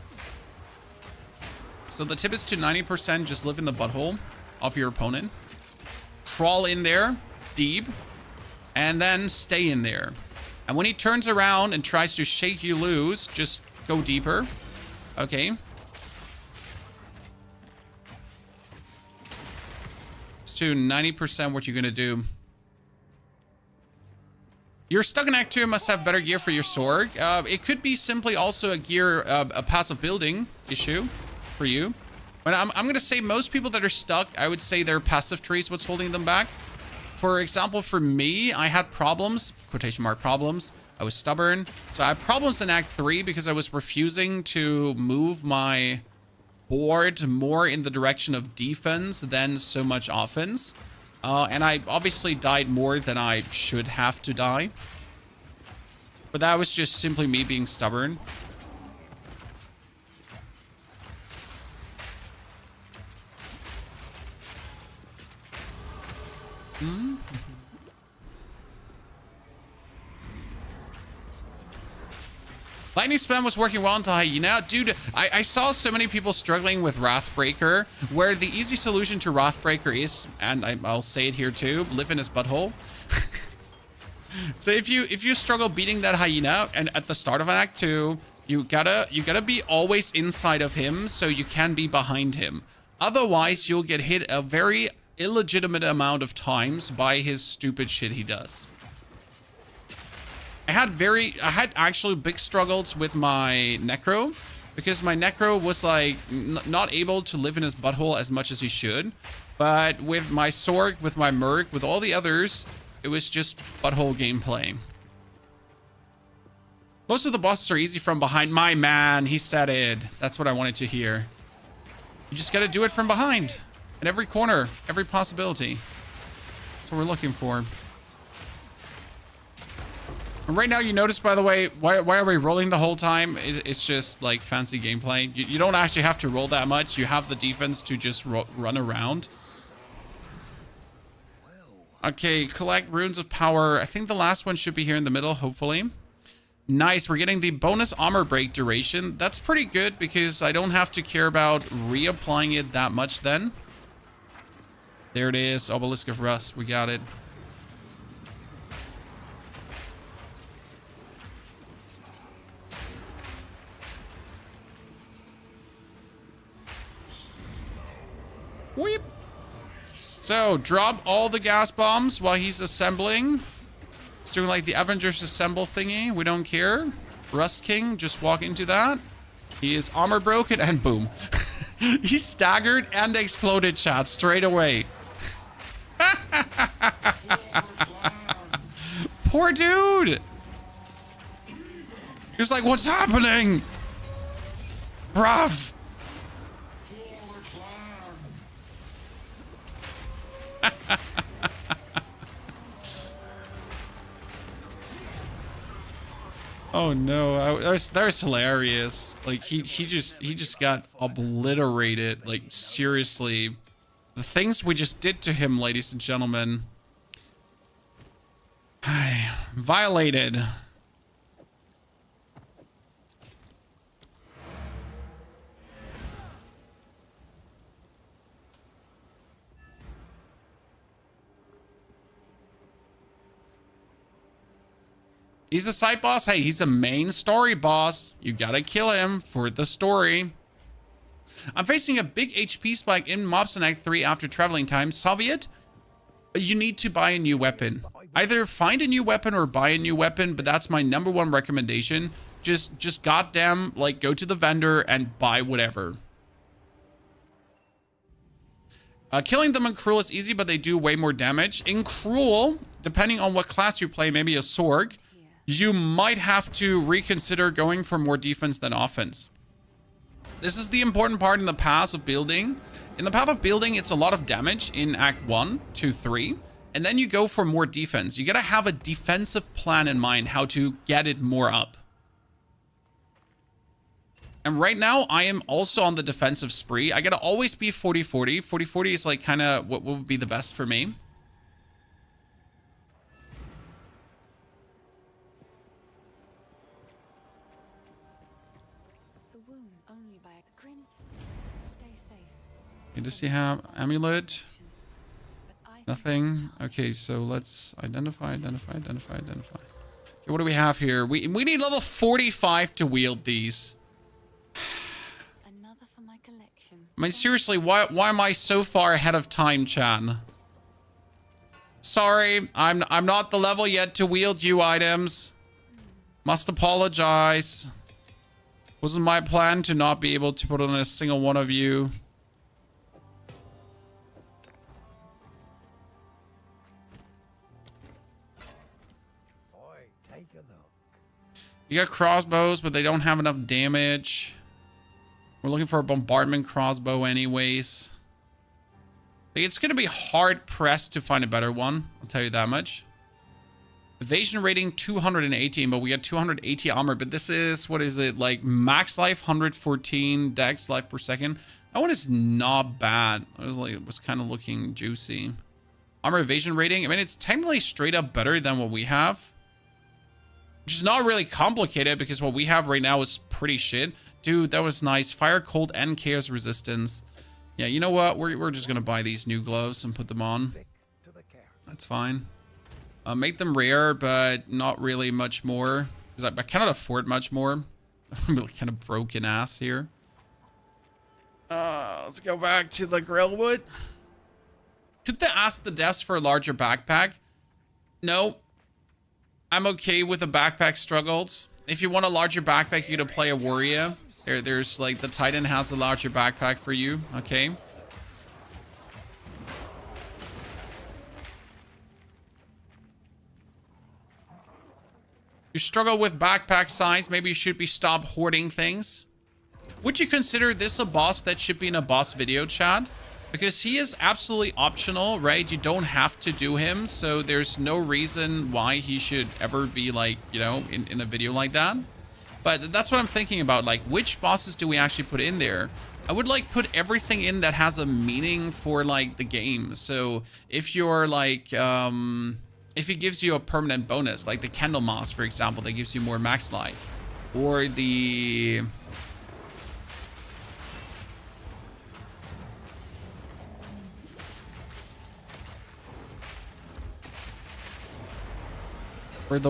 So the tip is to 90% just live in the butthole of your opponent. Crawl in there deep, and then stay in there. And when he turns around and tries to shake you loose, just go deeper. Okay. It's to 90% what you're gonna do. You're stuck in Act 2 and must have better gear for your sword. It could be simply also a gear, a passive building issue for you. But I'm going to say most people that are stuck, I would say their passive tree is what's holding them back. For example, for me, I had problems, quotation mark problems. I was stubborn. So I had problems in Act 3 because I was refusing to move my board more in the direction of defense than so much offense. And I obviously died more than I should have to die. But that was just simply me being stubborn. Lightning spam was working well until Hyena. Dude, I saw so many people struggling with Wrathbreaker, where the easy solution to Wrathbreaker is, and I'll say it here too, live in his butthole. So if you struggle beating that Hyena, and at the start of an Act 2, you gotta be always inside of him so you can be behind him. Otherwise, you'll get hit a very illegitimate amount of times by his stupid shit he does. I had actually big struggles with my Necro because my Necro was like not able to live in his butthole as much as he should. But with my Sorg, with my Merc, with all the others, it was just butthole gameplay. Most of the bosses are easy from behind. My man, he said it. That's what I wanted to hear. You just gotta do it from behind. In every corner, every possibility. That's what we're looking for. And right now, you notice, by the way, why are we rolling the whole time? It's just like fancy gameplay. You don't actually have to roll that much. You have the defense to just run around. Okay, collect runes of power. I think the last one should be here in the middle, hopefully. Nice, we're getting the bonus armor break duration. That's pretty good because I don't have to care about reapplying it that much then. There it is, Obelisk of Rust. We got it. Weep. So, drop all the gas bombs while he's assembling. It's doing like the Avengers assemble thingy. We don't care. Rust King, just walk into that. He is armor broken and boom. He staggered and exploded, chat, straight away. Poor dude. He was like, what's happening? Bruv. Oh no, that was hilarious. Like he just got obliterated. Like seriously, the things we just did to him, ladies and gentlemen. Violated. He's a side boss. Hey, he's a main story boss. You gotta kill him for the story. I'm facing a big HP spike in mobs in Act 3 after traveling time. Soviet, you need to buy a new weapon. Either find a new weapon or buy a new weapon, but that's my #1 recommendation. Just goddamn, like, go to the vendor and buy whatever. Killing them in Cruel is easy, but they do way more damage. In Cruel, depending on what class you play, maybe a Sorg, you might have to reconsider going for more defense than offense. This is the important part in the path of building. In the path of building, it's a lot of damage in Act 1, 2, 3. And then you go for more defense. You gotta have a defensive plan in mind, how to get it more up. And right now, I am also on the defensive spree. I gotta always be 40-40. 40-40 is like kind of what would be the best for me. Okay, does he have amulet? Nothing. Okay, so let's identify. Okay, what do we have here? We need level 45 to wield these. Another for my collection. I mean, seriously, why am I so far ahead of time, Chan? Sorry, I'm not the level yet to wield you items. Must apologize. Wasn't my plan to not be able to put on a single one of you. Take a look. You got crossbows, but they don't have enough damage. We're looking for a bombardment crossbow anyways. Like, it's going to be hard pressed to find a better one. I'll tell you that much. Evasion rating 218, but we got 280 armor. But this is, what is it? Like max life 114, dex life per second. That one is not bad. It was kind of looking juicy. Armor evasion rating. I mean, it's technically straight up better than what we have. Which is not really complicated because what we have right now is pretty shit. Dude, that was nice. Fire, cold, and chaos resistance. Yeah, you know what? We're just going to buy these new gloves and put them on. That's fine. Make them rare, but not really much more. Because I cannot afford much more. I'm really kind of broken ass here. Let's go back to the grillwood. Could they ask the devs for a larger backpack? No. I'm okay with the backpack struggles. If you want a larger backpack, you gotta play a warrior. There's like the Titan has a larger backpack for you. Okay. You struggle with backpack size. Maybe you should be stop hoarding things. Would you consider this a boss that should be in a boss video, Chad? Because he is absolutely optional, right? You don't have to do him. So there's no reason why he should ever be like, you know, in a video like that. But that's what I'm thinking about. Like, which bosses do we actually put in there? I would like put everything in that has a meaning for like the game. So if you're like, if it gives you a permanent bonus, like the Candlemas, for example, that gives you more max life, or the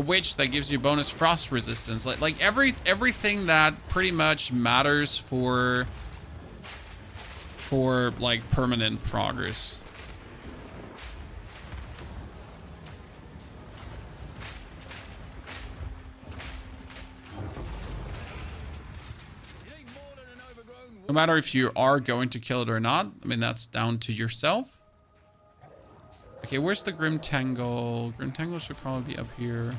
witch that gives you bonus frost resistance, like everything that pretty much matters for like permanent progress. No matter if you are going to kill it or not. I mean, that's down to yourself. Okay, where's the Grim Tangle? Grim Tangle should probably be up here.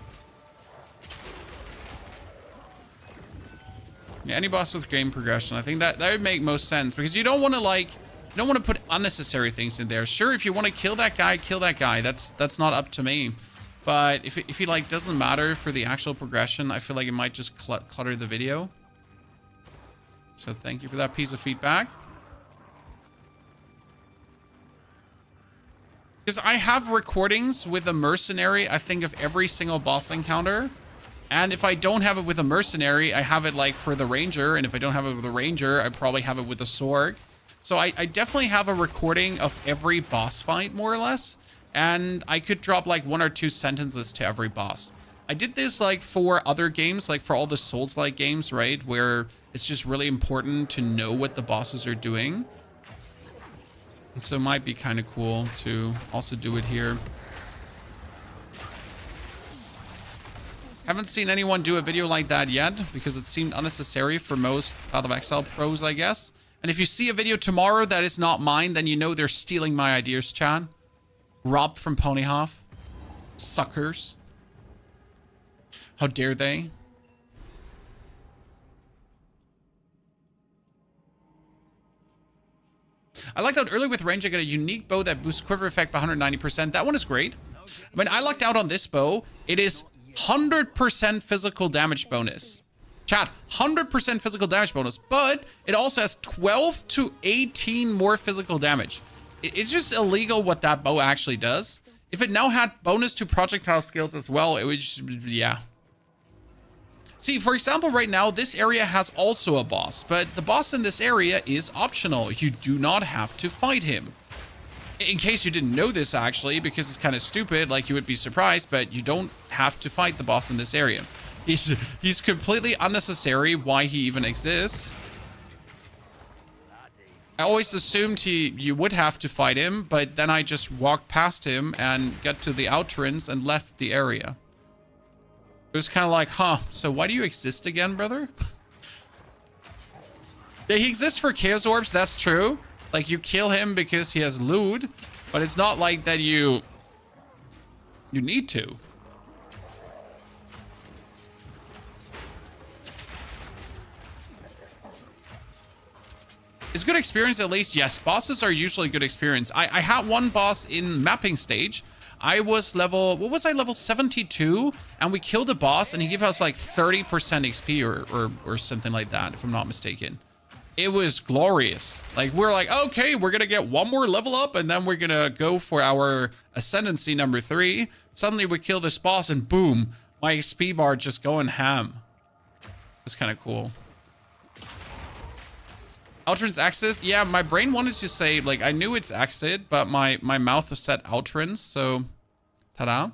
Yeah, any boss with game progression. I think that would make most sense because you don't want to like, you don't want to put unnecessary things in there. Sure, if you want to kill that guy, kill that guy. That's not up to me. But if he like doesn't matter for the actual progression, I feel like it might just clutter the video. So thank you for that piece of feedback. Because I have recordings with a Mercenary, I think, of every single boss encounter. And if I don't have it with a Mercenary, I have it like for the Ranger. And if I don't have it with the Ranger, I probably have it with a Sword. So I definitely have a recording of every boss fight, more or less. And I could drop like 1 or 2 sentences to every boss. I did this like for other games, like for all the Souls-like games, right? Where it's just really important to know what the bosses are doing. So it might be kind of cool to also do it here. Haven't seen anyone do a video like that yet because it seemed unnecessary for most Path of Exile pros, I guess. And if you see a video tomorrow that is not mine, then you know they're stealing my ideas, Chan. Robbed from Ponyhoff. Suckers. How dare they? I like that earlier with range, I get a unique bow that boosts quiver effect by 190%. That one is great. I mean, I lucked out on this bow. It is 100% physical damage bonus. Chat, 100% physical damage bonus, but it also has 12 to 18 more physical damage. It's just illegal what that bow actually does. If it now had bonus to projectile skills as well, it would just, yeah. See, for example, right now, this area has also a boss, but the boss in this area is optional. You do not have to fight him. In case you didn't know this, actually, because it's kind of stupid, like you would be surprised, but you don't have to fight the boss in this area. He's completely unnecessary why he even exists. I always assumed you would have to fight him, but then I just walked past him and got to the outrance and left the area. It was kind of like, huh, so why do you exist again, brother? Yeah, he exists for Chaos Orbs, that's true. Like, you kill him because he has loot, but it's not like that you need to. It's good experience at least. Yes, bosses are usually good experience. I had one boss in mapping stage. I was level, what was I, level 72? And we killed a boss and he gave us like 30% XP or something like that, if I'm not mistaken. It was glorious. Like, we're like, okay, we're gonna get one more level up and then we're gonna go for our ascendancy number 3. Suddenly we kill this boss and boom, my XP bar just going ham. It was kind of cool. Outrance exit. Yeah, my brain wanted to say, like, I knew it's exit, but my mouth said outrance, so ta-da.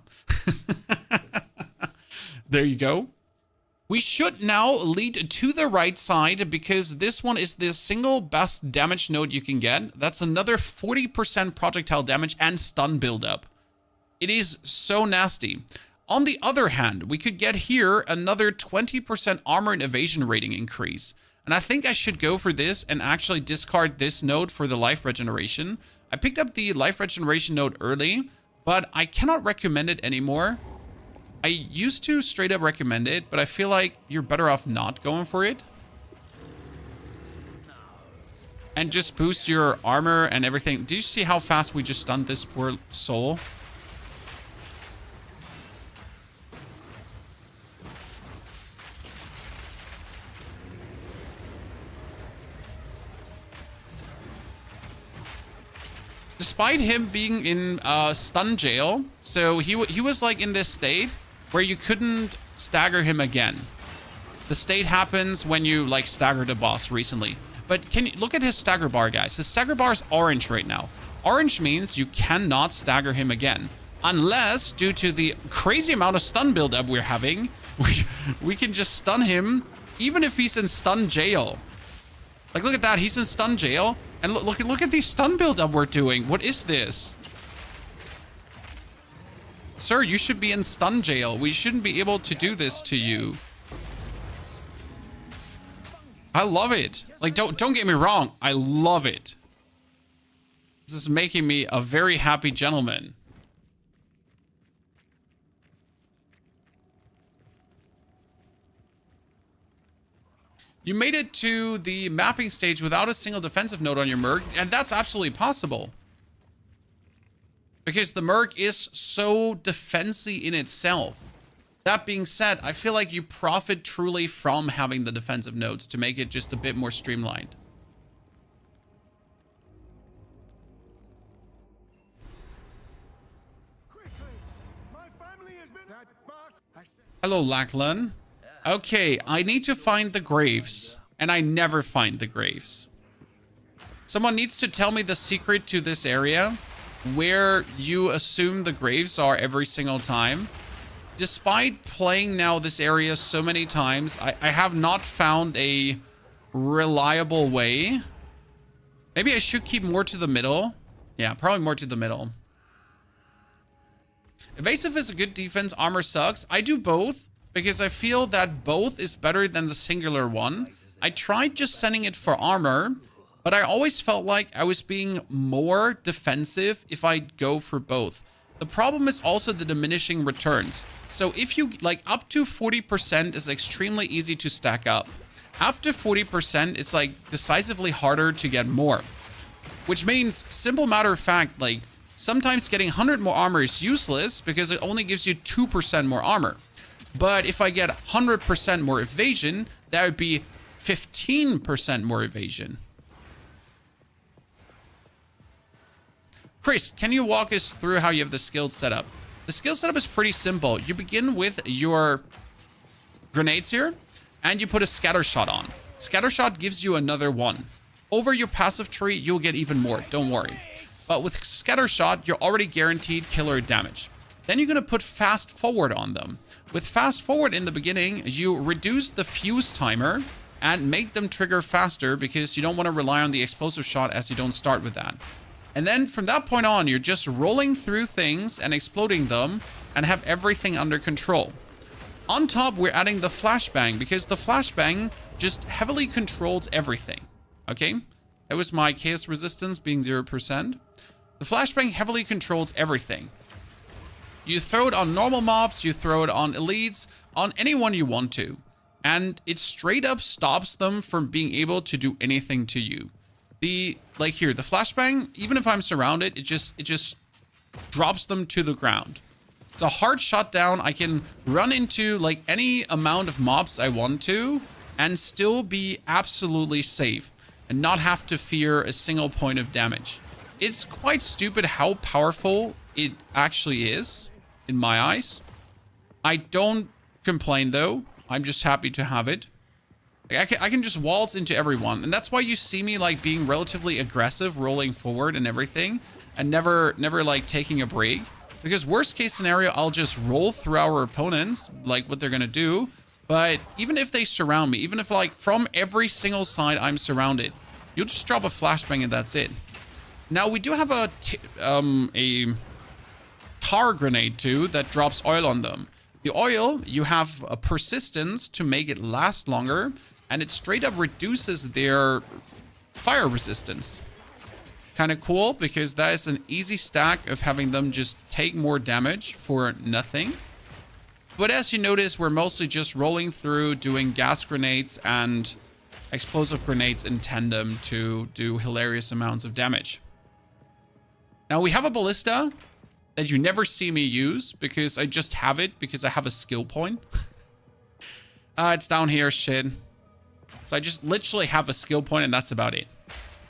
There you go. We should now lead to the right side because this one is the single best damage node you can get. That's another 40% projectile damage and stun buildup. It is so nasty. On the other hand, we could get here another 20% armor and evasion rating increase. And I think I should go for this and actually discard this node for the life regeneration. I picked up the life regeneration node early, but I cannot recommend it anymore. I used to straight up recommend it, but I feel like you're better off not going for it. And just boost your armor and everything. Did you see how fast we just stunned this poor soul? Despite him being in stun jail, so he was like in this state where you couldn't stagger him again. The state happens when you like staggered a boss recently. But can you look at his stagger bar, guys? His stagger bar is orange right now. Orange means you cannot stagger him again. Unless, due to the crazy amount of stun buildup we're having, we can just stun him even if he's in stun jail. Like, look at that. He's in stun jail. And look at these stun buildup we're doing. What is this? Sir, you should be in stun jail. We shouldn't be able to do this to you. I love it. Like, don't get me wrong. I love it. This is making me a very happy gentleman. You made it to the mapping stage without a single defensive node on your Merc, and that's absolutely possible. Because the Merc is so defensy in itself. That being said, I feel like you profit truly from having the defensive nodes to make it just a bit more streamlined. Hello, Lachlan. Okay, I need to find the graves, and I never find the graves. Someone needs to tell me the secret to this area where you assume the graves are every single time. Despite playing now this area so many times, I have not found a reliable way. Maybe I should keep more to the middle. Yeah, probably more to the middle. Evasive is a good defense, armor sucks. I do both. Because I feel that both is better than the singular one. I tried just sending it for armor, but I always felt like I was being more defensive if I go for both. The problem is also the diminishing returns. So if you, like, up to 40% is extremely easy to stack up. After 40%, it's like decisively harder to get more. Which means, simple matter of fact, like, sometimes getting 100 more armor is useless because it only gives you 2% more armor. But if I get 100% more evasion, that would be 15% more evasion. Chris, can you walk us through how you have the skill setup? The skill setup is pretty simple. You begin with your grenades here, and you put a scatter shot on. Scatter shot gives you another one. Over your passive tree, you'll get even more, don't worry. But with scatter shot, you're already guaranteed killer damage. Then you're going to put fast forward on them. With fast forward in the beginning, you reduce the fuse timer and make them trigger faster because you don't want to rely on the explosive shot as you don't start with that. And then from that point on, you're just rolling through things and exploding them and have everything under control. On top, we're adding the flashbang because the flashbang just heavily controls everything. Okay? That was my chaos resistance being 0%. The flashbang heavily controls everything. You throw it on normal mobs, you throw it on elites, on anyone you want to. And it straight up stops them from being able to do anything to you. like here, the flashbang, even if I'm surrounded, it just drops them to the ground. It's a hard shot down. I can run into like any amount of mobs I want to and still be absolutely safe and not have to fear a single point of damage. It's quite stupid how powerful it actually is in my eyes. I don't complain though. I'm just happy to have it. Like, I can just waltz into everyone, and that's why you see me like being relatively aggressive, rolling forward and everything, and never like taking a break. Because worst case scenario, I'll just roll through our opponents, like what they're gonna do. But even if they surround me, even if like from every single side I'm surrounded, you'll just drop a flashbang and that's it. Now we do have a tar grenade too that drops oil on them. The oil, you have a persistence to make it last longer, and it straight up reduces their fire resistance. Kind of cool, because that is an easy stack of having them just take more damage for nothing. But as you notice, we're mostly just rolling through, doing gas grenades and explosive grenades in tandem to do hilarious amounts of damage. Now we have a ballista that you never see me use because I just have it because I have a skill point. It's down here, shit. So I just literally have a skill point and that's about it.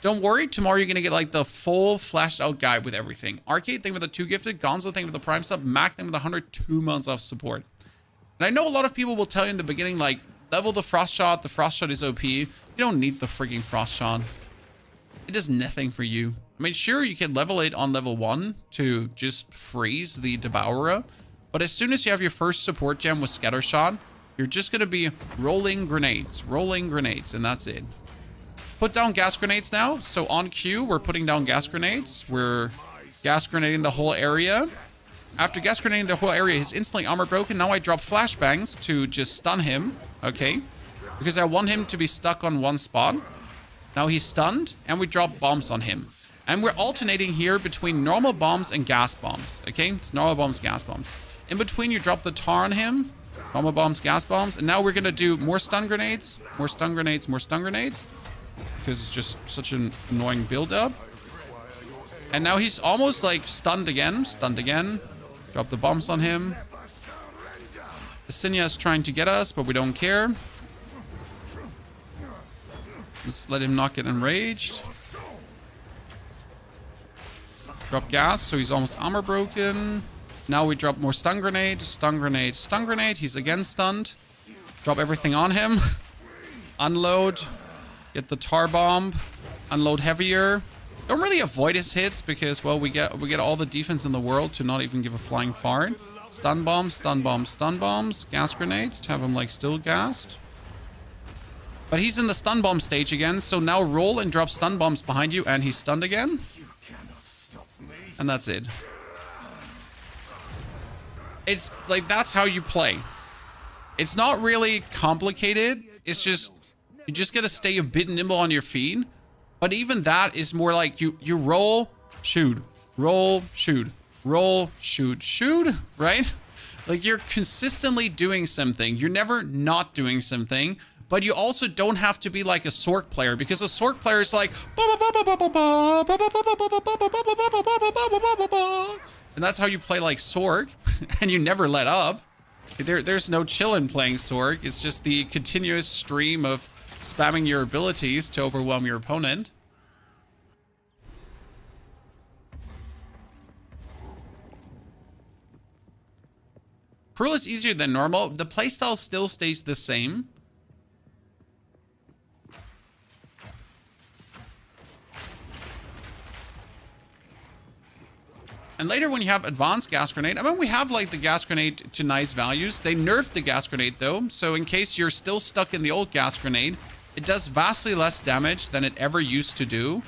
Don't worry, tomorrow you're gonna get like the full flashed out guide with everything. Arcade thing with the 2 gifted, Gonzo thing with the prime sub, Mac thing with 102 months of support. And I know a lot of people will tell you in the beginning, like, level the frost shot is OP. You don't need the freaking frost shot. It does nothing for you. I mean, sure, you can level it on level 1 to just freeze the Devourer, but as soon as you have your first support gem with Scatter Shot, you're just going to be rolling grenades, and that's it. Put down gas grenades now. So on cue, we're putting down gas grenades. We're gas grenading the whole area. After gas grenading the whole area, his instantly armor broken. Now I drop flashbangs to just stun him, okay? Because I want him to be stuck on one spot. Now he's stunned, and we drop bombs on him. And we're alternating here between normal bombs and gas bombs, okay? It's normal bombs, gas bombs. In between, you drop the tar on him. Normal bombs, gas bombs. And now we're going to do more stun grenades. More stun grenades, more stun grenades. Because it's just such an annoying build-up. And now he's almost like stunned again. Drop the bombs on him. Asinia is trying to get us, but we don't care. Let's let him not get enraged. Drop gas, so he's almost armor broken. Now we drop more stun grenade, stun grenade, stun grenade. He's again stunned. Drop everything on him. Unload. Get the tar bomb. Unload heavier. Don't really avoid his hits because, well, we get all the defense in the world to not even give a flying fart. Stun bombs, stun bombs, stun bombs. Gas grenades to have him like still gassed. But he's in the stun bomb stage again, so now roll and drop stun bombs behind you, and he's stunned again. And that's it. It's like, that's how you play. It's not really complicated. It's just, you just gotta stay a bit nimble on your feet. But even that is more like you roll, shoot, roll, shoot, roll, shoot, shoot, right? Like you're consistently doing something. You're never not doing something. But you also don't have to be like a Sork player, because a Sork player is like, and that's how you play like Sork, and you never let up. There's no chill in playing Sork. It's just the continuous stream of spamming your abilities to overwhelm your opponent. Cruel is easier than normal. The playstyle still stays the same. And later when you have advanced gas grenade, I mean, we have like the gas grenade to nice values. They nerfed the gas grenade though. So in case you're still stuck in the old gas grenade, it does vastly less damage than it ever used to do.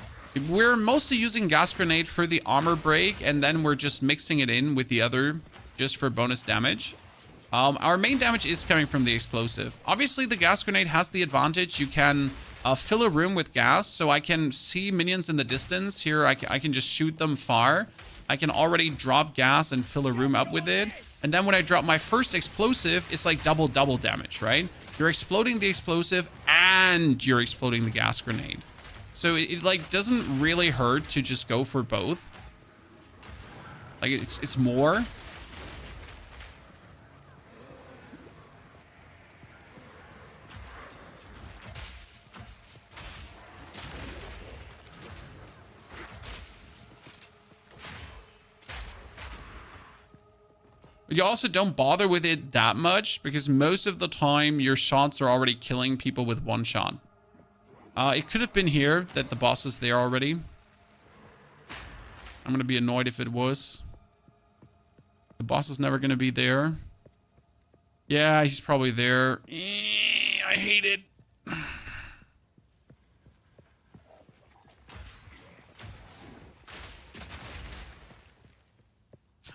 We're mostly using gas grenade for the armor break, and then we're just mixing it in with the other just for bonus damage. Our main damage is coming from the explosive. Obviously the gas grenade has the advantage. You can fill a room with gas, so I can see minions in the distance. Here I can just shoot them far. I can already drop gas and fill a room up with it. And then when I drop my first explosive, it's like double damage, right? You're exploding the explosive and you're exploding the gas grenade. So it like doesn't really hurt to just go for both. Like it's more. You also don't bother with it that much because most of the time your shots are already killing people with one shot. It could have been here that the boss is there already. I'm going to be annoyed if it was. The boss is never going to be there. Yeah, he's probably there. I hate it.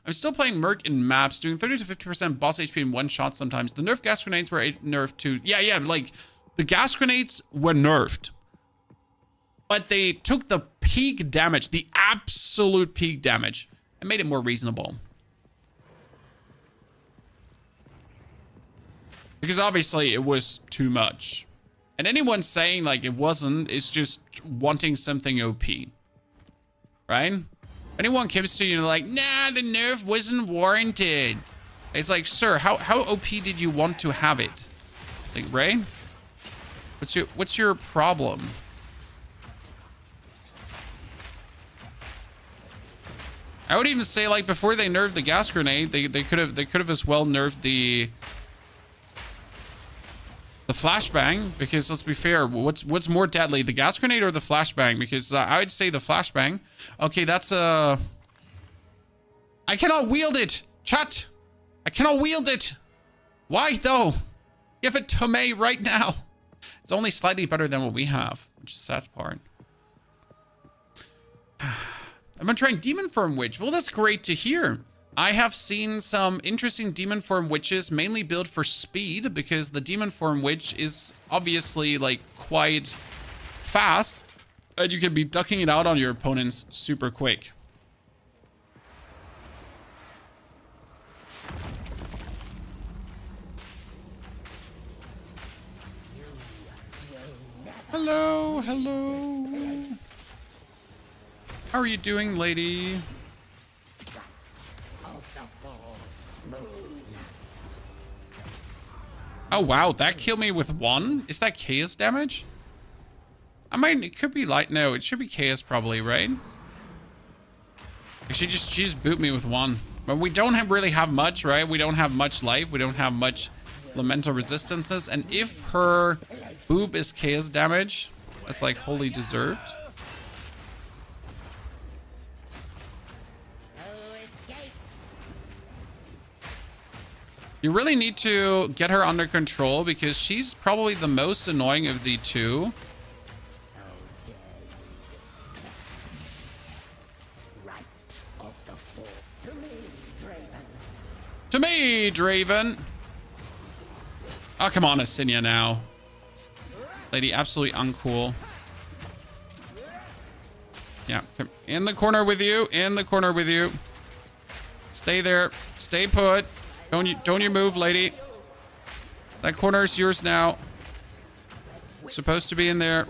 I'm still playing Merc in maps, doing 30 to 50% boss HP in one shot sometimes. The nerf gas grenades were nerfed too. Yeah, like the gas grenades were nerfed. But they took the peak damage, the absolute peak damage, and made it more reasonable. Because obviously it was too much. And anyone saying like it wasn't is just wanting something OP. Right? Anyone comes to you and like, nah, the nerf wasn't warranted. It's like, sir, how OP did you want to have it? Like, right? What's your problem? I would even say like before they nerfed the gas grenade, they could have as well nerfed the flashbang, because let's be fair, what's more deadly, the gas grenade or the flashbang? Because I would say the flashbang. Okay, that's I cannot wield it, chat. I cannot wield it. Why though? Give it to me right now. It's only slightly better than what we have, which is the sad part. I've been trying Demon Form Witch. Well, that's great to hear. I have seen some interesting Demon Form Witches, mainly built for speed, because the Demon Form Witch is obviously like quite fast, and you can be ducking it out on your opponents super quick. Hello, hello. How are you doing, lady? Oh, wow. That killed me with one? Is that chaos damage? I mean, it could be light. No, it should be chaos probably, right? She just boot me with one. But we don't really have much, right? We don't have much life. We don't have much elemental resistances. And if her boob is chaos damage, that's like wholly deserved. You really need to get her under control because she's probably the most annoying of the two. To me, Draven. Oh, come on, Asinia now. Lady, absolutely uncool. Yeah, come in the corner with you. In the corner with you. Stay there. Stay put. Don't you move, lady. That corner is yours now. Supposed to be in there.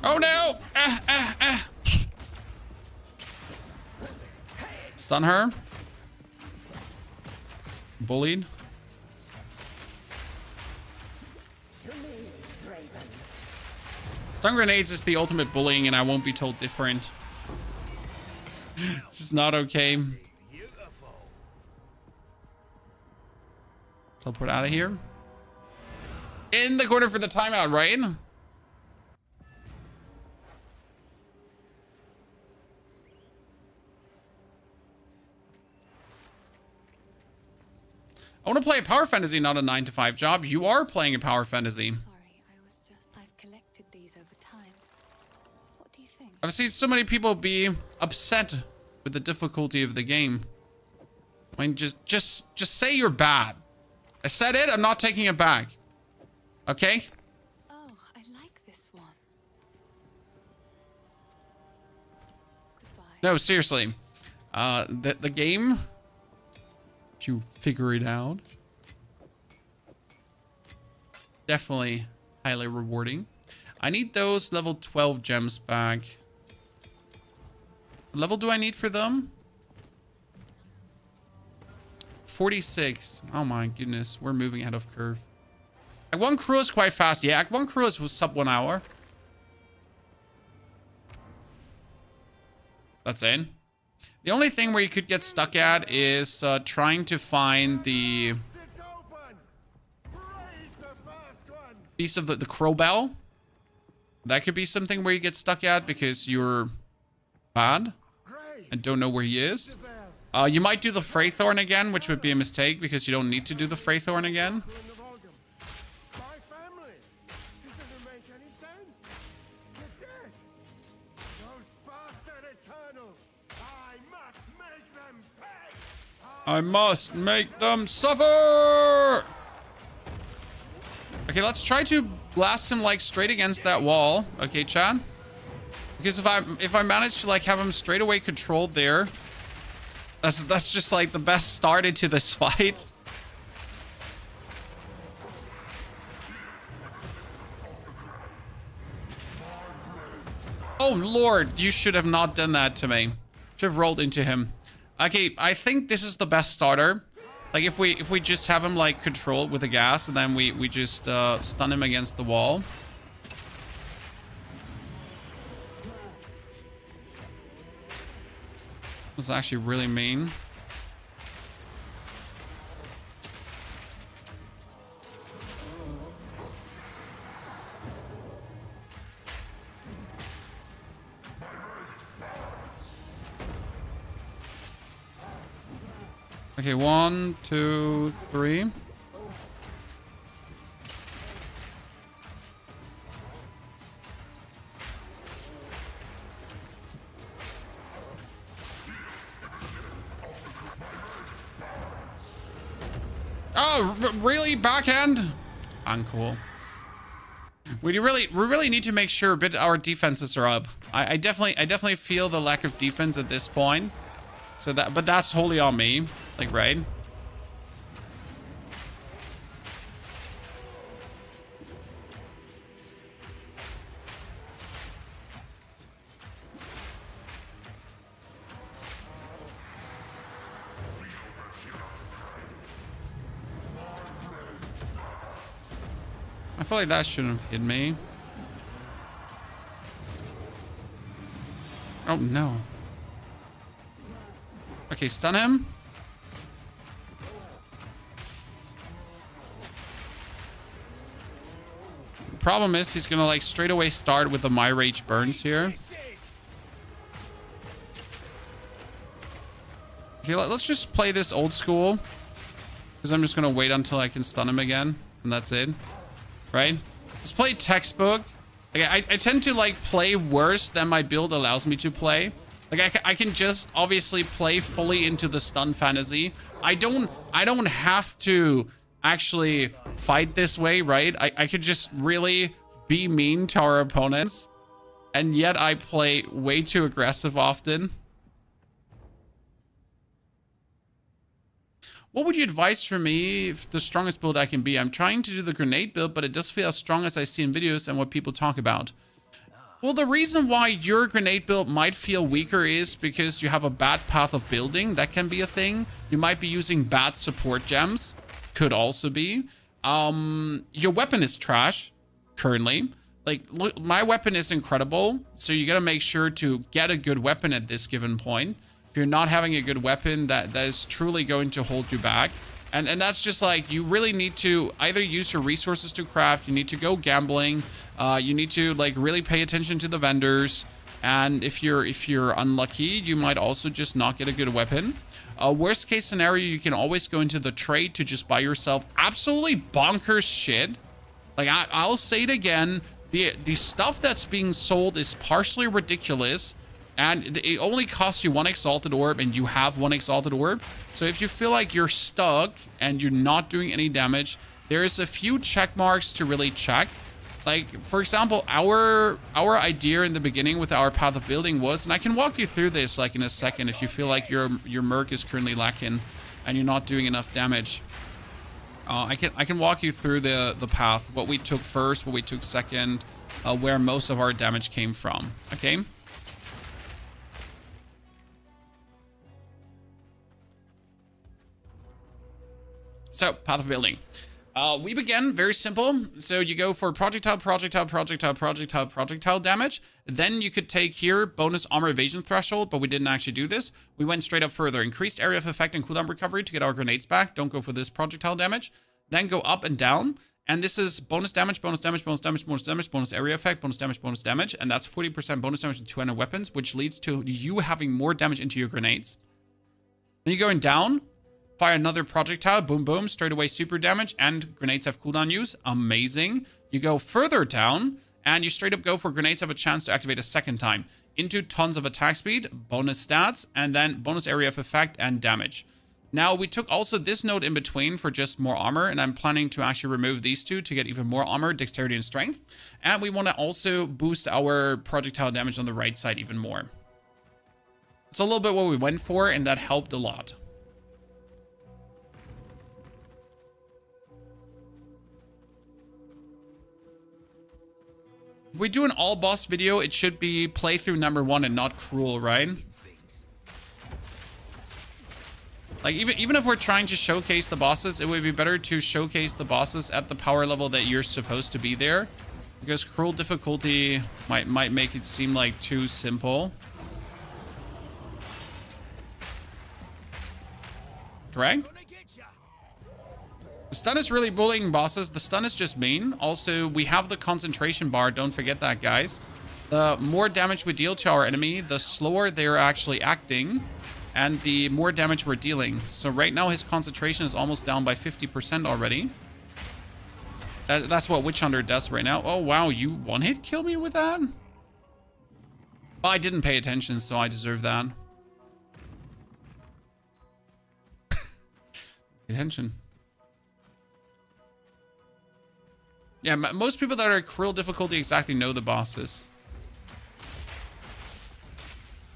Oh no! Stun her. Bullied. Stun grenades is the ultimate bullying, and I won't be told different. It's just not okay. Teleport out of here. In the corner for the timeout, right? I want to play a power fantasy, not a 9-to-5 job. You are playing a power fantasy. I've collected these over time. What do you think? I've seen so many people be upset with the difficulty of the game. I mean, just say you're bad. I said it, I'm not taking it back. Okay? Oh, I like this one. Goodbye. No, seriously. The game, if you figure it out, definitely highly rewarding. I need those level 12 gems back. What level do I need for them? 46. Oh my goodness. We're moving ahead of curve. Act 1 crew is quite fast. Yeah, Act 1 crew was sub 1 hour. That's in. The only thing where you could get stuck at is trying to find the piece of the crow bell. That could be something where you get stuck at because you're bad and don't know where he is. You might do the Freythorn again, which would be a mistake because you don't need to do the Freythorn again. I must make them suffer! Okay, let's try to blast him like straight against that wall. Okay, Chad? Because if I manage to like have him straight away controlled there, that's just like the best start into this fight. Oh Lord, you should have not done that to me. Should have rolled into him. Okay, I think this is the best starter. Like if we just have him like controlled with the gas and then we just stun him against the wall. It was actually really mean. Okay, 1, 2, 3. Oh, really? Backhand? Uncool. We really need to make sure our defenses are up. I definitely feel the lack of defense at this point. So but that's wholly on me. Like, right? I feel like that shouldn't have hit me. Oh, no. Okay, stun him. The problem is he's gonna like straight away start with the My Rage Burns here. Okay, let's just play this old school. Because I'm just gonna wait until I can stun him again. And that's it. Right? Let's play textbook. Like, I tend to like play worse than my build allows me to play. Like I can just obviously play fully into the stun fantasy. I don't have to actually fight this way, right? I could just really be mean to our opponents. And yet I play way too aggressive often. What would you advise for me if the strongest build I can be? I'm trying to do the grenade build, but it does feel as strong as I see in videos and what people talk about. Well, the reason why your grenade build might feel weaker is because you have a bad path of building. That can be a thing. You might be using bad support gems. Could also be. Your weapon is trash currently. Like, look, my weapon is incredible. So you got to make sure to get a good weapon at this given point. If you're not having a good weapon, that is truly going to hold you back. And that's just like, you really need to either use your resources to craft, you need to go gambling, you need to like really pay attention to the vendors. And if you're unlucky, you might also just not get a good weapon. Worst case scenario, you can always go into the trade to just buy yourself absolutely bonkers shit. Like I'll say it again, the stuff that's being sold is partially ridiculous. And it only costs you 1 exalted orb, and you have 1 exalted orb. So if you feel like you're stuck and you're not doing any damage, there's a few check marks to really check. Like, for example, our idea in the beginning with our path of building was, and I can walk you through this like in a second if you feel like your merc is currently lacking and you're not doing enough damage. I can walk you through the path, what we took first, what we took second, where most of our damage came from. Okay. So, path of building. We begin very simple. So you go for projectile, projectile, projectile, projectile, projectile damage. Then you could take here bonus armor evasion threshold, but we didn't actually do this. We went straight up further. Increased area of effect and cooldown recovery to get our grenades back. Don't go for this projectile damage. Then go up and down. And this is bonus damage, bonus damage, bonus damage, bonus damage, bonus area effect, bonus damage, bonus damage. And that's 40% bonus damage to two-handed weapons, which leads to you having more damage into your grenades. Then you're going down. Fire another projectile, boom, boom, straight away super damage, and grenades have cooldown use. Amazing. You go further down, and you straight up go for grenades have a chance to activate a second time. Into tons of attack speed, bonus stats, and then bonus area of effect and damage. Now, we took also this node in between for just more armor, and I'm planning to actually remove these two to get even more armor, dexterity, and strength. And we want to also boost our projectile damage on the right side even more. It's a little bit what we went for, and that helped a lot. If we do an all boss video, it should be playthrough number 1 and not cruel, right? Like even if we're trying to showcase the bosses, it would be better to showcase the bosses at the power level that you're supposed to be there, because cruel difficulty might make it seem like too simple. Correct? The stun is really bullying bosses. The stun is just mean. Also, we have the concentration bar. Don't forget that, guys. The more damage we deal to our enemy, the slower they're actually acting, and the more damage we're dealing. So right now, his concentration is almost down by 50% already. That's what Witch Hunter does right now. Oh, wow. You one-hit kill me with that? Well, I didn't pay attention, so I deserve that. Pay attention. Yeah, most people that are cruel difficulty exactly know the bosses.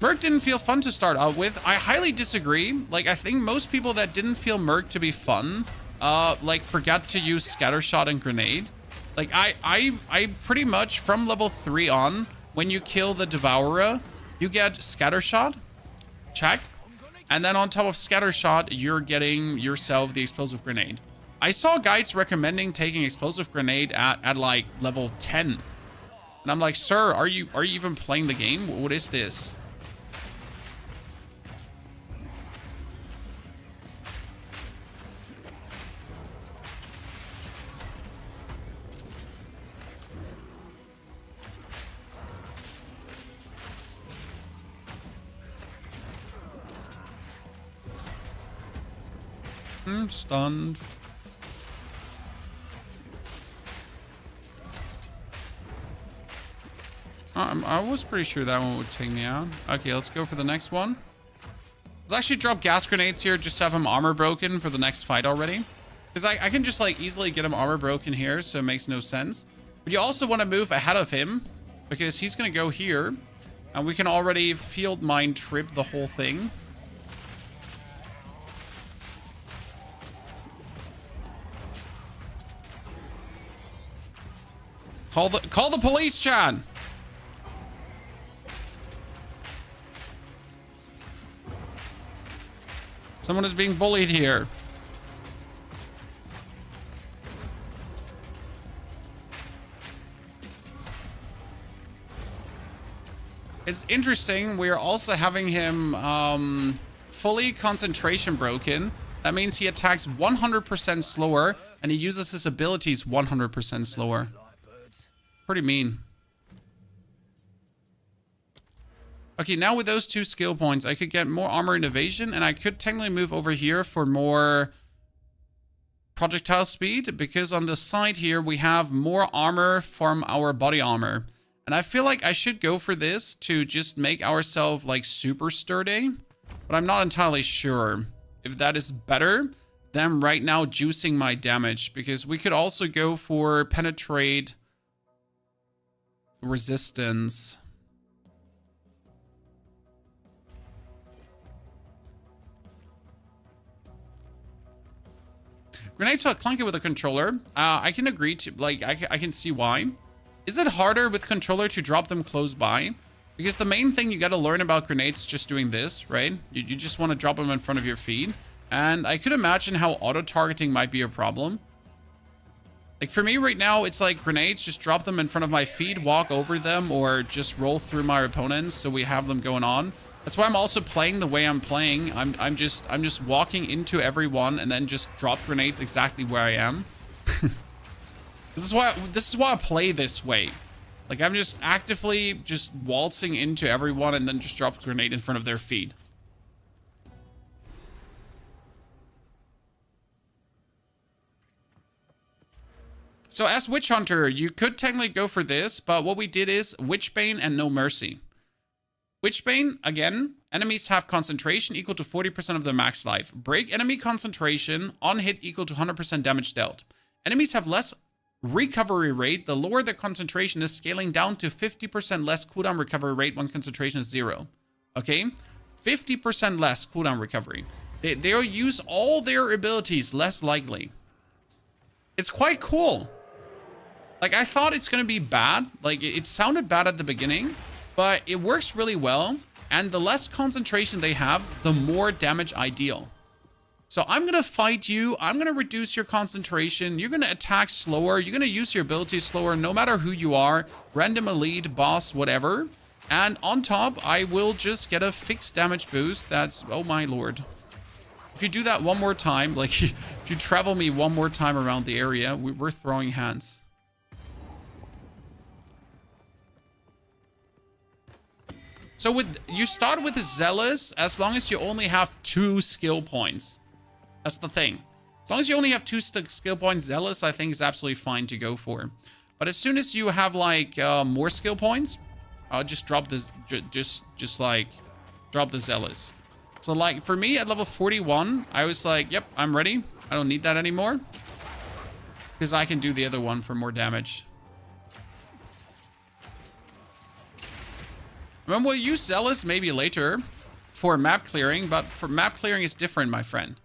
Merc didn't feel fun to start out with. I highly disagree. Like, I think most people that didn't feel Merc to be fun, like, forgot to use Scattershot and Grenade. Like, I pretty much, from level 3 on, when you kill the Devourer, you get Scattershot, check, and then on top of Scattershot, you're getting yourself the Explosive Grenade. I saw guides recommending taking Explosive Grenade at like level 10. And I'm like, sir, are you even playing the game? What is this? Stunned. I was pretty sure that one would take me out. Okay, let's go for the next one. Let's actually drop gas grenades here just to have him armor broken for the next fight already. Because I can just like easily get him armor broken here, so it makes no sense. But you also want to move ahead of him because he's going to go here. And we can already field mine trip the whole thing. Call the police, Chan. Someone is being bullied here. It's interesting. We are also having him fully concentration broken. That means he attacks 100% slower and he uses his abilities 100% slower. Pretty mean. Okay, now with those 2 skill points, I could get more armor and evasion, and I could technically move over here for more projectile speed, because on the side here, we have more armor from our body armor. And I feel like I should go for this to just make ourselves, like, super sturdy. But I'm not entirely sure if that is better than right now juicing my damage, because we could also go for penetrate resistance. Grenades are clunky with a controller. I can agree to, like, I can see why. Is it harder with controller to drop them close by? Because the main thing you got to learn about grenades is just doing this, right? You just want to drop them in front of your feet. And I could imagine how auto-targeting might be a problem. Like for me right now, it's like grenades, just drop them in front of my feet, walk over them, or just roll through my opponents so we have them going on. That's why I'm also playing the way I'm playing. I'm just walking into everyone and then just drop grenades exactly where I am. This is why I play this way. Like I'm just actively just waltzing into everyone and then just drop a grenade in front of their feet. So as Witch Hunter, you could technically go for this, but what we did is Witchbane and No Mercy. Witchbane, again, enemies have concentration equal to 40% of their max life. Break enemy concentration on hit equal to 100% damage dealt. Enemies have less recovery rate. The lower their concentration is, scaling down to 50% less cooldown recovery rate when concentration is 0. Okay? 50% less cooldown recovery. They'll use all their abilities less likely. It's quite cool. Like, I thought it's going to be bad. Like, it sounded bad at the beginning, but it works really well. And the less concentration they have, the more damage I deal. So I'm going to fight you. I'm going to reduce your concentration. You're going to attack slower. You're going to use your abilities slower, no matter who you are. Random elite, boss, whatever. And on top, I will just get a fixed damage boost. That's, oh my lord. If you do that one more time, like if you travel me one more time around the area, we're throwing hands. So you start with a Zealous as long as you only have 2 skill points. That's the thing. As long as you only have 2 skill points, Zealous I think is absolutely fine to go for. But as soon as you have like more skill points, I'll just drop this, just like drop the Zealous. So like for me at level 41, I was like, yep, I'm ready. I don't need that anymore. Because I can do the other one for more damage. I mean, we'll use Zealous maybe later for map clearing, but for map clearing is different, my friend.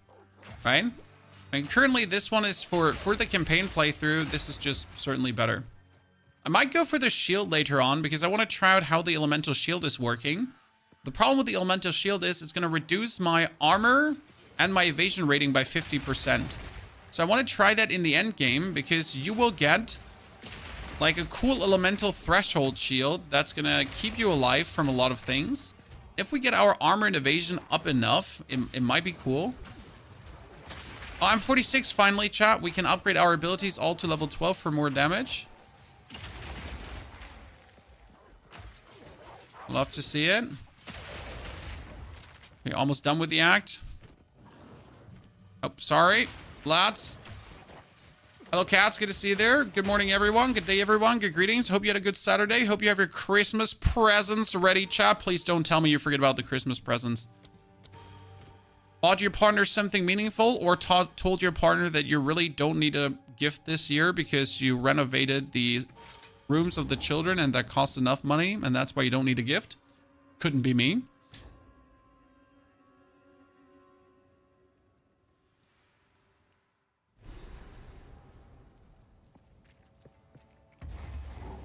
Right? I mean, currently this one is for the campaign playthrough. This is just certainly better. I might go for the shield later on because I want to try out how the elemental shield is working. The problem with the elemental shield is it's going to reduce my armor and my evasion rating by 50%. So I want to try that in the end game because you will get like a cool elemental threshold shield that's going to keep you alive from a lot of things. If we get our armor and evasion up enough, it might be cool. Oh, I'm 46 finally, chat. We can upgrade our abilities all to level 12 for more damage. Love to see it. Okay, almost done with the act. Oh, sorry. Lads. Hello, cats. Good to see you there. Good morning, everyone. Good day, everyone. Good greetings. Hope you had a good Saturday. Hope you have your Christmas presents ready, chat. Please don't tell me you forget about the Christmas presents. Bought your partner something meaningful or told your partner that you really don't need a gift this year because you renovated the rooms of the children and that costs enough money and that's why you don't need a gift? Couldn't be me.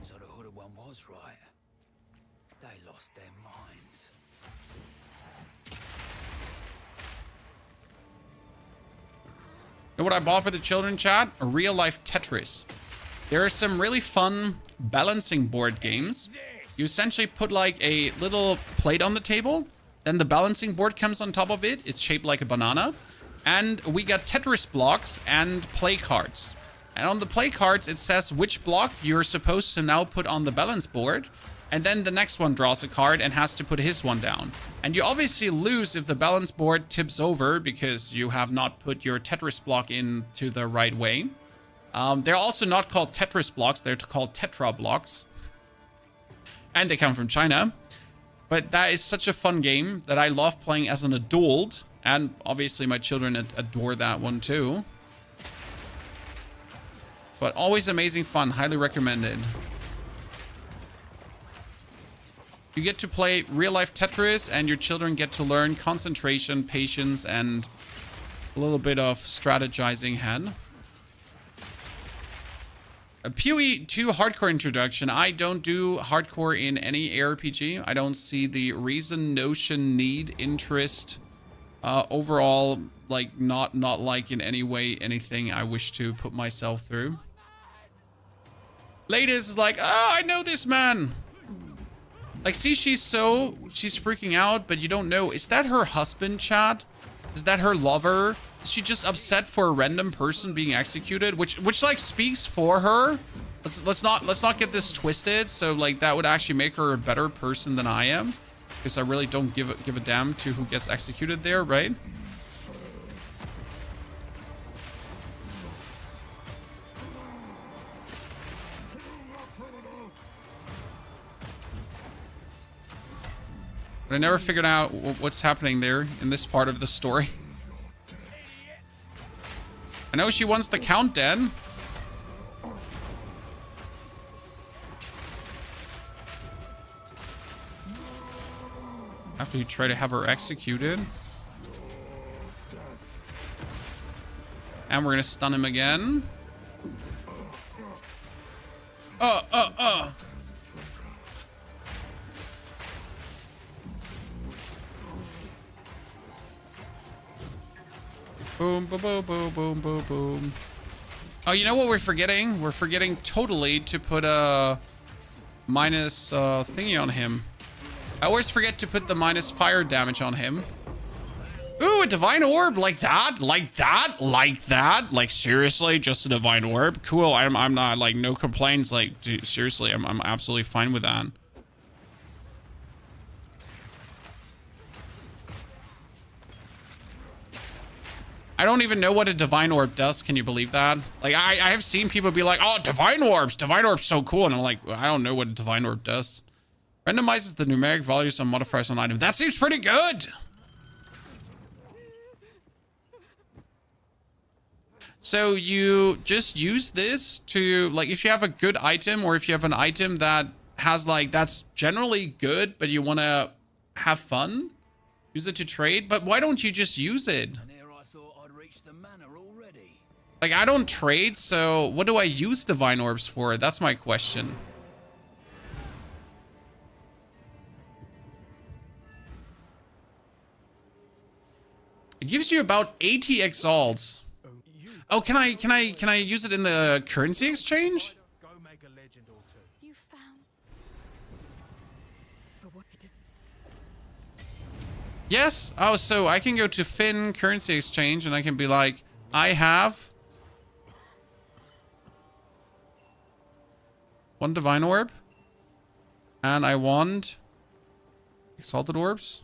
So the hooded one was right. They lost their minds. You know what I bought for the children, chat? A real life Tetris. There are some really fun balancing board games. You essentially put like a little plate on the table, then the balancing board comes on top of it. It's shaped like a banana. And we got Tetris blocks and play cards. And on the play cards, it says which block you're supposed to now put on the balance board. And then the next one draws a card and has to put his one down. And you obviously lose if the balance board tips over because you have not put your Tetris block into the right way. They're also not called Tetris blocks. They're called Tetra blocks. And they come from China. But that is such a fun game that I love playing as an adult. And obviously my children adore that one too. But always amazing fun. Highly recommended. You get to play real life Tetris and your children get to learn concentration, patience, and A little bit of strategizing ahead. A PoE 2 hardcore introduction. I don't do hardcore in any ARPG. I don't see the reason, notion, need, interest, overall, like not like in any way anything I wish to put myself through. Ladies is like, oh, I know this man. Like, see, she's freaking out, but you don't know. Is that her husband, chat? Is that her lover? Is she just upset for a random person being executed? Which like speaks for her. Let's not get this twisted. So like that would actually make her a better person than I am, because I really don't give a damn to who gets executed there, right? But I never figured out what's happening there in this part of the story. I know she wants the count dead. After you try to have her executed. And we're gonna stun him again. Boom, boom, boom, boom, boom, boom, boom. Oh, you know what we're forgetting? We're forgetting totally to put a minus thingy on him. I always forget to put the minus fire damage on him. Ooh, a divine orb like that, like that, like that. Like seriously, just a divine orb. Cool. I'm not like no complaints. Like dude, seriously, I'm absolutely fine with that. I don't even know what a divine orb does. Can you believe that? Like I have seen people be like, oh, divine orbs so cool. And I'm like, I don't know what a divine orb does. Randomizes the numeric values on modifiers on item. That seems pretty good. So you just use this to, like, if you have a good item, or if you have an item that has like, that's generally good, but you want to have fun, use it to trade. But why don't you just use it? Like, I don't trade, so what do I use divine orbs for? That's my question. It gives you about 80 exalts. Oh, can I use it in the currency exchange? You found for what it is. Yes. Oh, so I can go to Finn currency exchange and I can be like, I have one divine orb and I want exalted orbs.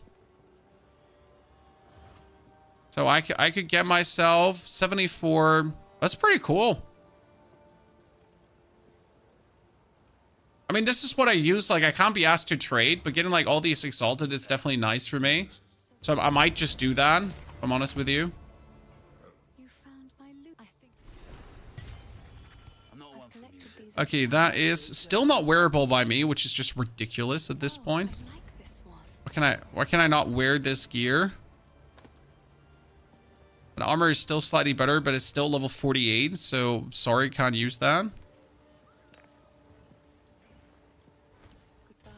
So I could get myself 74. That's pretty cool. I mean, this is what I use. Like, I can't be asked to trade, but getting like all these exalted is definitely nice for me. So I might just do that, if I'm honest with you. You found my loot. I think I've collected these. Okay, that is still not wearable by me, which is just ridiculous at this point. I like this one. Why can I not wear this gear? And armor is still slightly better, but it's still level 48, so sorry, can't use that. Goodbye.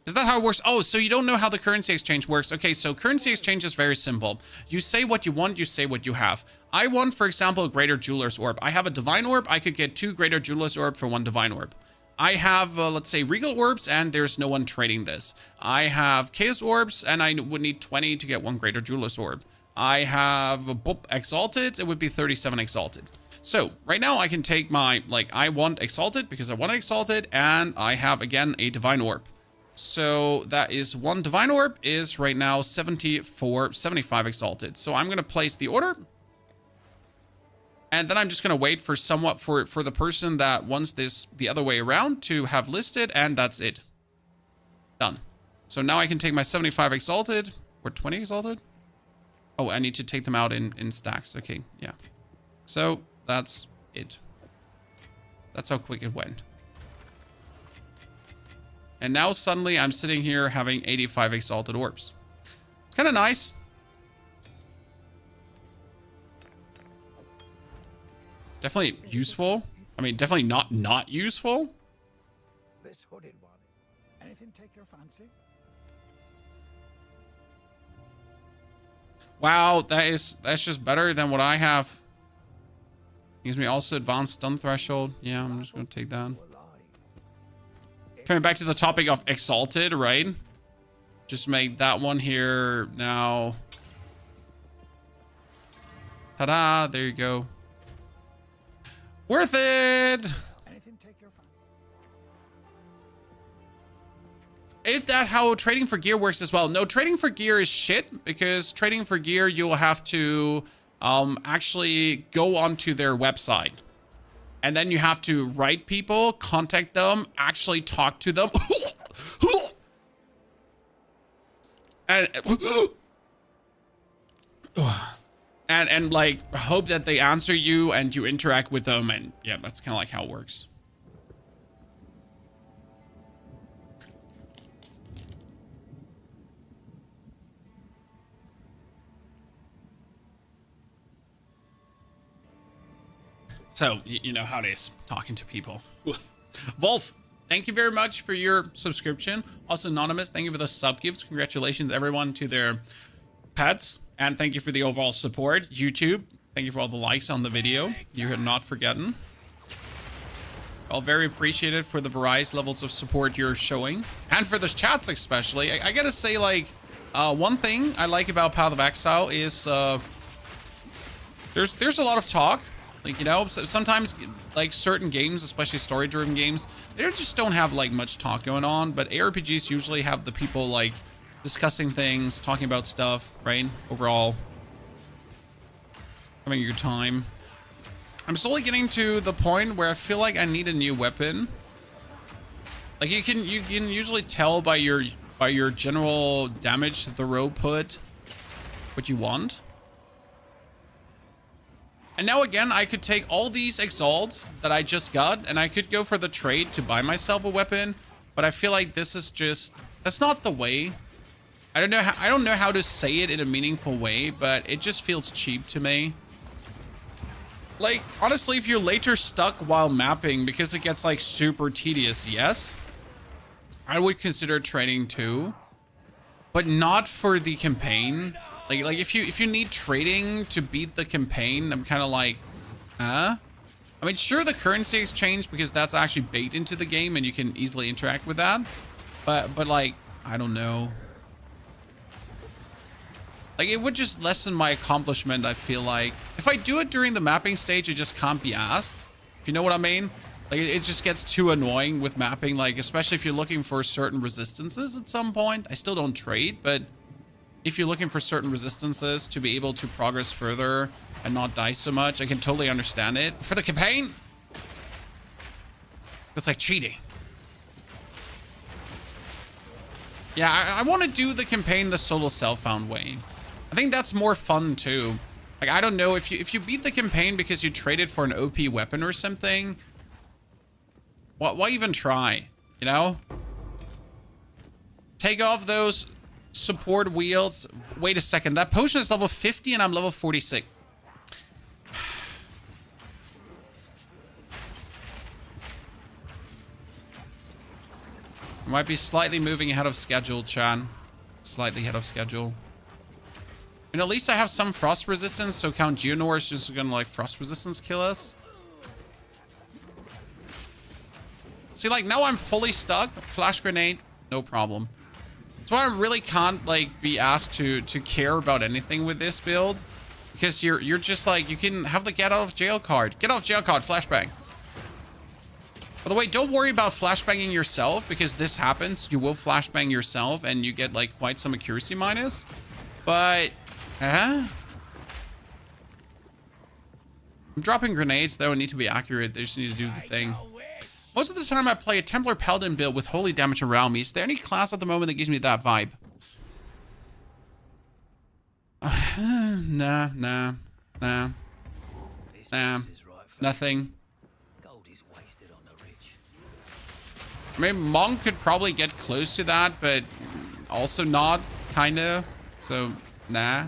Is that how it works? Oh, so you don't know how the currency exchange works. Okay, so currency exchange is very simple. You say what you want, you say what you have. I want, for example, a greater jeweler's orb. I have a divine orb. I could get 2 greater jeweler's orb for 1 divine orb. I have, let's say, regal orbs, and there's no one trading this. I have chaos orbs, and I would need 20 to get 1 greater jeweler's orb. I have exalted. It would be 37 exalted. So right now I can take my, like, I want exalted because I want exalted, and I have again a divine orb. So that is 1 divine orb is right now 75 exalted. So I'm going to place the order. And then I'm just going to wait for somewhat for the person that wants this the other way around to have listed, and that's it. Done. So now I can take my 75 exalted or 20 exalted. Oh, I need to take them out in stacks. Okay, yeah. So that's it. That's how quick it went. And now suddenly I'm sitting here having 85 exalted orbs. It's kind of nice. Definitely useful. I mean, definitely not useful. This hooded one. Anything take your fancy? Wow, that's just better than what I have. Gives me also advanced stun threshold. Yeah, I'm just gonna take that. Coming back to the topic of exalted, right? Just make that one here now. Ta-da! There you go. Worth it. Anything take your fancy? Is that how trading for gear works as well? No, trading for gear is shit, because trading for gear, you'll have to actually go onto their website. And then you have to write people, contact them, actually talk to them. and like hope that they answer you and you interact with them. And yeah, that's kind of like how it works. So, you know how it is talking to people. Wolf, thank you very much for your subscription. Also, Anonymous, thank you for the sub gifts. Congratulations, everyone, to their pets. And thank you for the overall support. YouTube, thank you for all the likes on the video. You are not forgotten. All very appreciated for the various levels of support you're showing. And for the chats especially. I gotta say, like, one thing I like about Path of Exile is there's a lot of talk. Like, you know, sometimes like certain games, especially story-driven games, they just don't have like much talk going on. But ARPGs usually have the people like discussing things, talking about stuff, right? Overall, having a good time. I'm slowly getting to the point where I feel like I need a new weapon. Like you can usually tell by your general damage to the row put what you want. And now again, I could take all these exalts that I just got, and I could go for the trade to buy myself a weapon. But I feel like this is that's not the way. I don't know how to say it in a meaningful way, but it just feels cheap to me. Like, honestly, if you're later stuck while mapping because it gets like super tedious, yes, I would consider trading too, but not for the campaign. Like if you need trading to beat the campaign, I'm kind of like, huh? I mean, sure, the currency exchange, because that's actually baked into the game and you can easily interact with that. But like, I don't know. Like, it would just lessen my accomplishment, I feel like. If I do it during the mapping stage, it just can't be asked. If you know what I mean? Like, it just gets too annoying with mapping, like, especially if you're looking for certain resistances at some point. I still don't trade, but if you're looking for certain resistances to be able to progress further and not die so much, I can totally understand it. For the campaign, it's like cheating. Yeah, I want to do the campaign the solo self-found way. I think that's more fun too. Like, I don't know, if you beat the campaign because you traded for an OP weapon or something, why even try, you know? Take off those support wheels. Wait a second, that potion is level 50 and I'm level 46. I might be slightly moving ahead of schedule, Chan. Slightly ahead of schedule. And at least I have some frost resistance, so Count Geonor is just gonna like frost resistance kill us. See, like, now I'm fully stuck. Flash grenade, no problem. That's why I really can't like be asked to care about anything with this build, because you're just like, you can have the get out of jail card. Get off jail card, flashbang. By the way, don't worry about flashbanging yourself, because this happens. You will flashbang yourself and you get like quite some accuracy minus. But I'm dropping grenades though, and need to be accurate. They just need to do the thing. Most of the time I play a Templar Paladin build with holy damage around me. Is there any class at the moment that gives me that vibe? Nah. Nothing. I mean, Monk could probably get close to that, but also not, kinda. So, nah.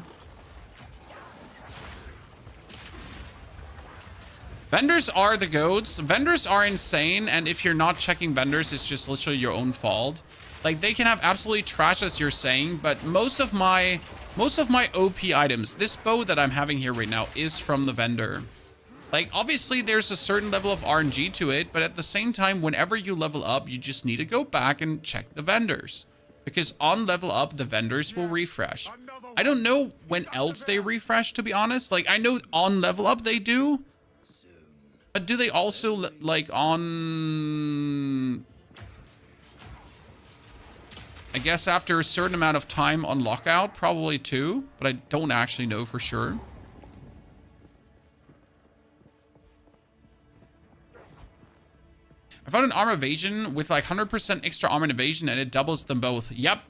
Vendors are the goats. Vendors are insane, and if you're not checking vendors, it's just literally your own fault. Like, they can have absolutely trash, as you're saying, but most of my OP items, this bow that I'm having here right now, is from the vendor. Like, obviously, there's a certain level of RNG to it, but at the same time, whenever you level up, you just need to go back and check the vendors. Because on level up, the vendors will refresh. I don't know when else they refresh, to be honest. Like, I know on level up they do. But do they also, like, on... I guess after a certain amount of time on lockout, probably too. But I don't actually know for sure. I found an armor evasion with like 100% extra armor and evasion, and it doubles them both. Yep.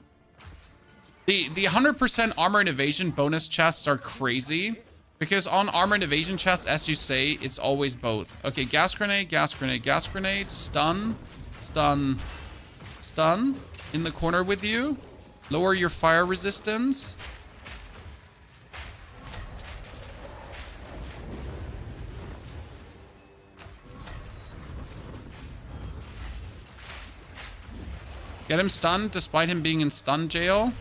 The 100% armor and evasion bonus chests are crazy. Because on armor and evasion chests, as you say, it's always both. Okay, gas grenade, gas grenade, gas grenade. Stun, stun, stun. In the corner with you. Lower your fire resistance. Get him stunned despite him being in stun jail.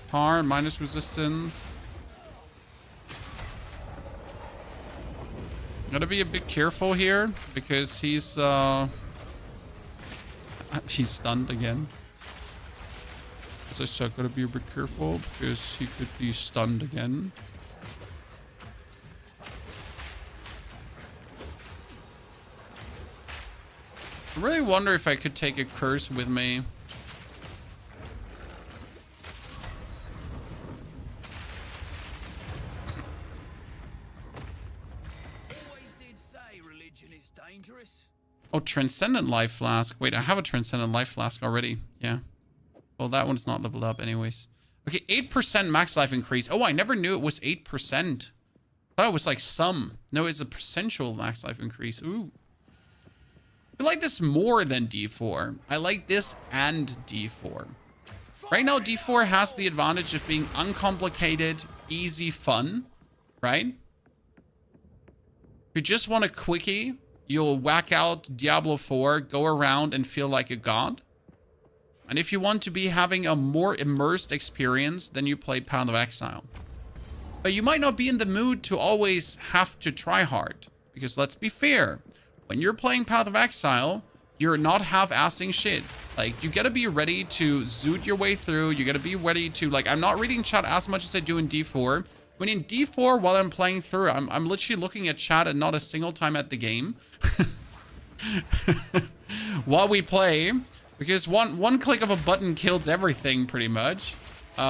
Tar, minus resistance. Gotta be a bit careful here because he's stunned again. As I said, gotta be a bit careful because he could be stunned again. I really wonder if I could take a curse with me. Always did say religion is dangerous. Oh, Transcendent Life Flask. Wait, I have a Transcendent Life Flask already. Yeah. Well, that one's not leveled up anyways. Okay, 8% max life increase. Oh, I never knew it was 8%. I thought it was like some. No, it's a percentual max life increase. Ooh. I like this more than D4. I like this and D4. Right now, D4 has the advantage of being uncomplicated, easy fun, right? If you just want a quickie, you'll whack out Diablo 4, go around and feel like a god. And if you want to be having a more immersed experience, then you play Path of Exile. But you might not be in the mood to always have to try hard. Because let's be fair. When you're playing Path of Exile, you're not half-assing shit. Like, you gotta be ready to zoot your way through. You gotta be ready to, like, I'm not reading chat as much as I do in D4. When in D4, while I'm playing through, I'm literally looking at chat and not a single time at the game. While we play. Because one click of a button kills everything, pretty much.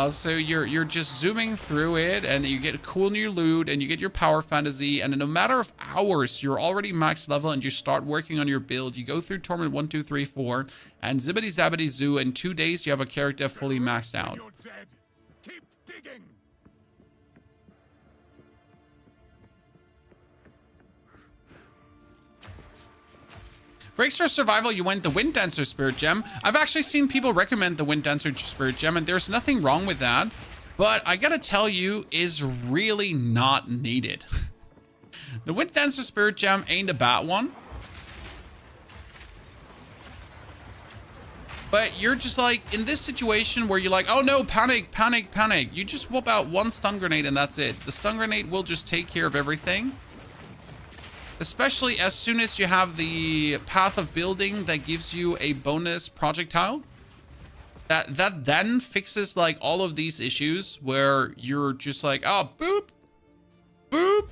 So you're just zooming through it, and you get cool new loot, and you get your power fantasy, and in a matter of hours, you're already max level, and you start working on your build. You go through Torment 1, 2, 3, 4, and zibbity zabbity zoo. In 2 days, you have a character fully maxed out. You're dead. Keep digging. For extra survival, you went the Wind Dancer Spirit Gem. I've actually seen people recommend the Wind Dancer Spirit Gem, and there's nothing wrong with that. But I gotta tell you, is really not needed. The Wind Dancer Spirit Gem ain't a bad one. But you're just like, in this situation where you're like, oh no, panic, panic, panic. You just whoop out one stun grenade and that's it. The stun grenade will just take care of everything. Especially as soon as you have the Path of Building that gives you a bonus projectile. That then fixes like all of these issues where you're just like, oh, boop, boop.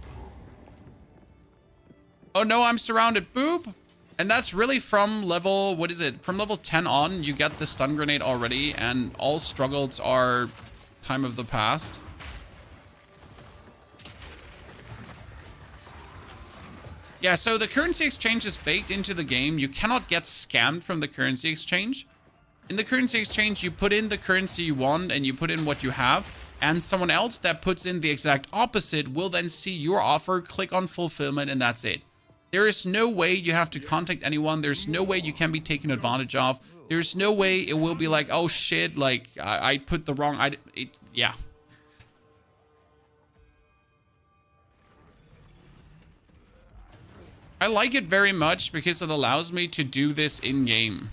Oh no, I'm surrounded, boop. And that's really from level, what is it? From level 10 on, you get the stun grenade already, and all struggles are time of the past. Yeah, so the currency exchange is baked into the game. You cannot get scammed from the currency exchange. In the currency exchange, you put in the currency you want and you put in what you have. And someone else that puts in the exact opposite will then see your offer, click on fulfillment, and that's it. There is no way you have to contact anyone. There's no way you can be taken advantage of. There's no way it will be like, oh shit, like I put the wrong, yeah. I like it very much because it allows me to do this in game.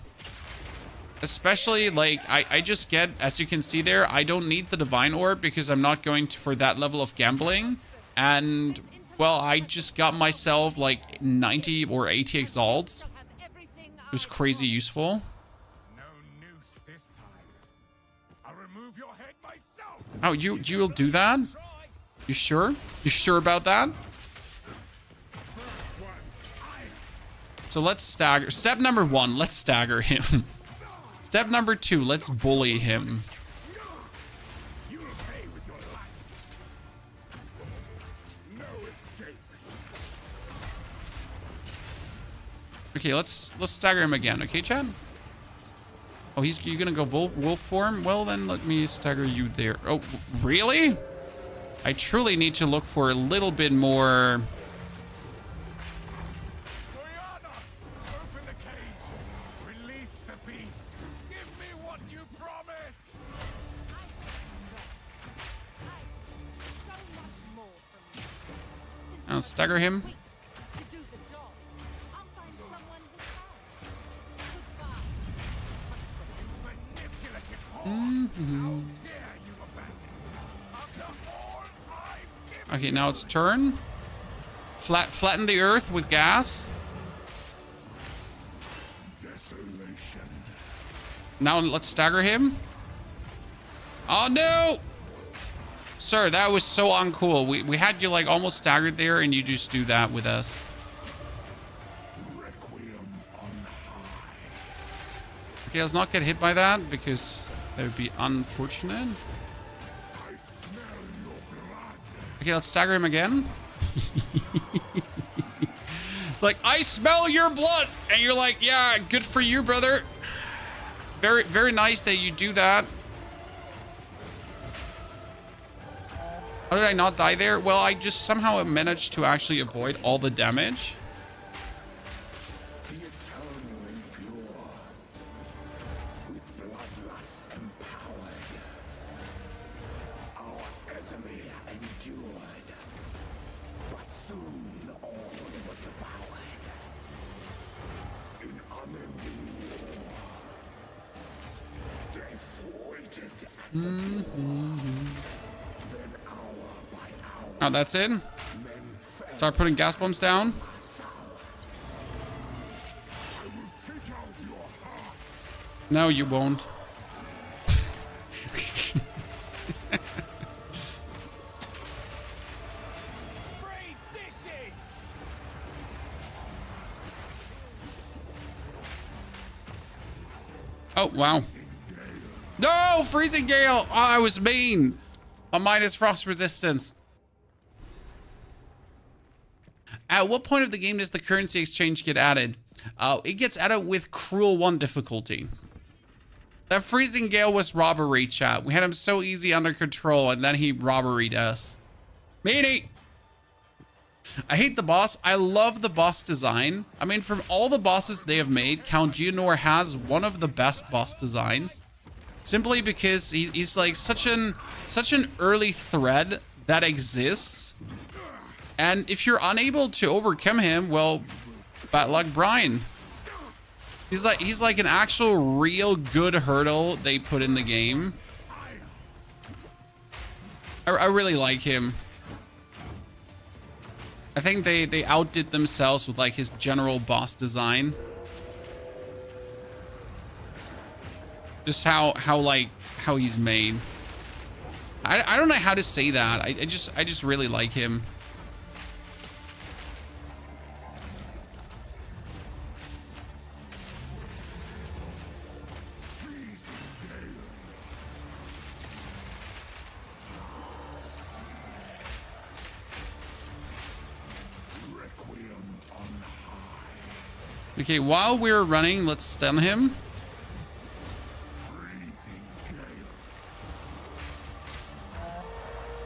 Especially like I just get, as you can see there, I don't need the divine orb because I'm not going for that level of gambling. And well, I just got myself like 90 or 80 exalts. It was crazy useful. No noose this time. I'll remove your head myself. Oh, you'll do that? You sure? You sure about that? So let's stagger. Step number 1, let's stagger him. Step number 2, let's bully him. You'll pay with your life. No escape. Okay, let's stagger him again. Okay, Chad? Oh, you're gonna go wolf form? Well, then let me stagger you there. Oh, really? I truly need to look for a little bit more. Open the cage. Release the beast. Give me what you promised. I'll stagger him. To do the job, I'll find someone who can. Goodbye. Manipulative whore. How dare you abandon me? After all I've given Okay, now it's turn. Flatten the earth with gas. desolation. Now let's stagger him. Oh no! Sir, that was so uncool. We had you like almost staggered there and you just do that with us. Requiem on high. Okay, let's not get hit by that because that would be unfortunate. I smell your blood. Okay, let's stagger him again. It's like, I smell your blood. And you're like, yeah, good for you, brother. Very, very nice that you do that. How did I not die there? Well, I just somehow managed to actually avoid all the damage. The eternally pure. With bloodlust empowered. Our enemy endured. But soon all were devoured. In unending war. Death waited at the door. Then hour by hour. Oh, that's it. Men fell. Start putting gas bombs down. I will take out your heart. No, you won't. Free fishing. Oh, wow. No, freezing gale. Oh, I was mean. A minus frost resistance. At what point of the game does the currency exchange get added? It gets added with Cruel 1 difficulty. That freezing gale was robbery, chat. We had him so easy under control, and then he robberied us. Meanie! I hate the boss. I love the boss design. I mean, from all the bosses they have made, Count Geonor has one of the best boss designs. Simply because he's like such an early threat that exists. And if you're unable to overcome him, well, bad luck, Brian. He's like an actual real good hurdle they put in the game. I really like him. I think they outdid themselves with like his general boss design. Just how he's made. I don't know how to say that. I just really like him. Requiem on high. Okay, while we're running, let's stun him.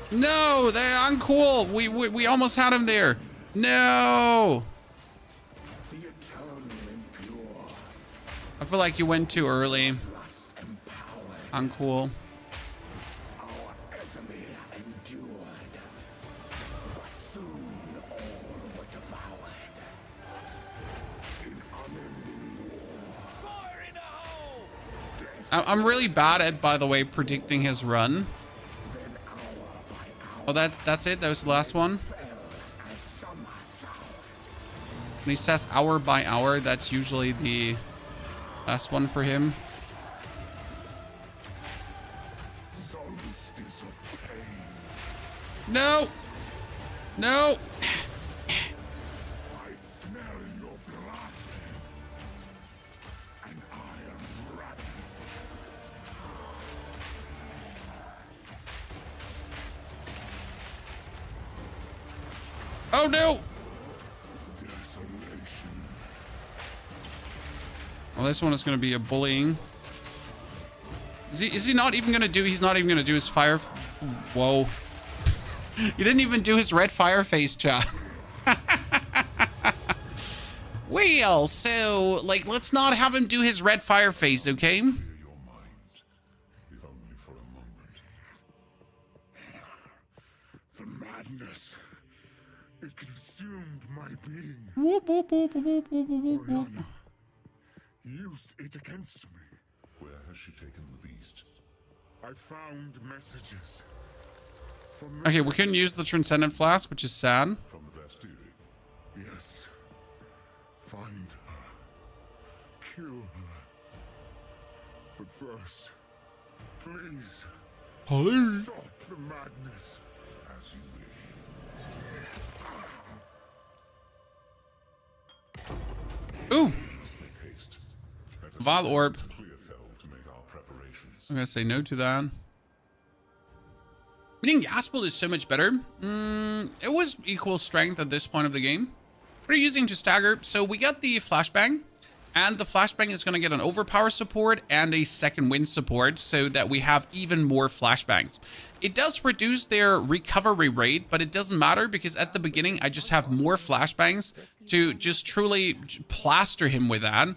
No, they're uncool. We almost had him there. No. feel like you went too early. Uncool. I'm really bad at, by the way, predicting his run. Oh, that's it? That was the last one? When he says hour by hour, that's usually the last one for him. No! No! Oh no! Well, this one is going to be a bullying. Is he not even going to do... He's not even going to do his fire... Whoa. He didn't even do his red fire face, chat. Well, so, like, let's not have him do his red fire face, okay? Your mind, if only for a moment. The madness. It consumed my being. Whoop, whoop, whoop, whoop, whoop, whoop, whoop. Used it against me. Where has she taken the beast? I found messages. Okay, we couldn't use the Transcendent Flask, which is sad. From the Vastiri. Yes. Find her. Kill her. But first, please. Please. Stop the madness. As you wish. Ooh. Make haste. Vile Orb. Clearfell to make our preparations. I'm gonna say no to that. Meaning Gaspel is so much better. It was equal strength at this point of the game. What are you using to stagger? So we got the Flashbang, and the Flashbang is going to get an Overpower support and a Second Wind support so that we have even more Flashbangs. It does reduce their recovery rate, but it doesn't matter because at the beginning I just have more Flashbangs to just truly plaster him with that.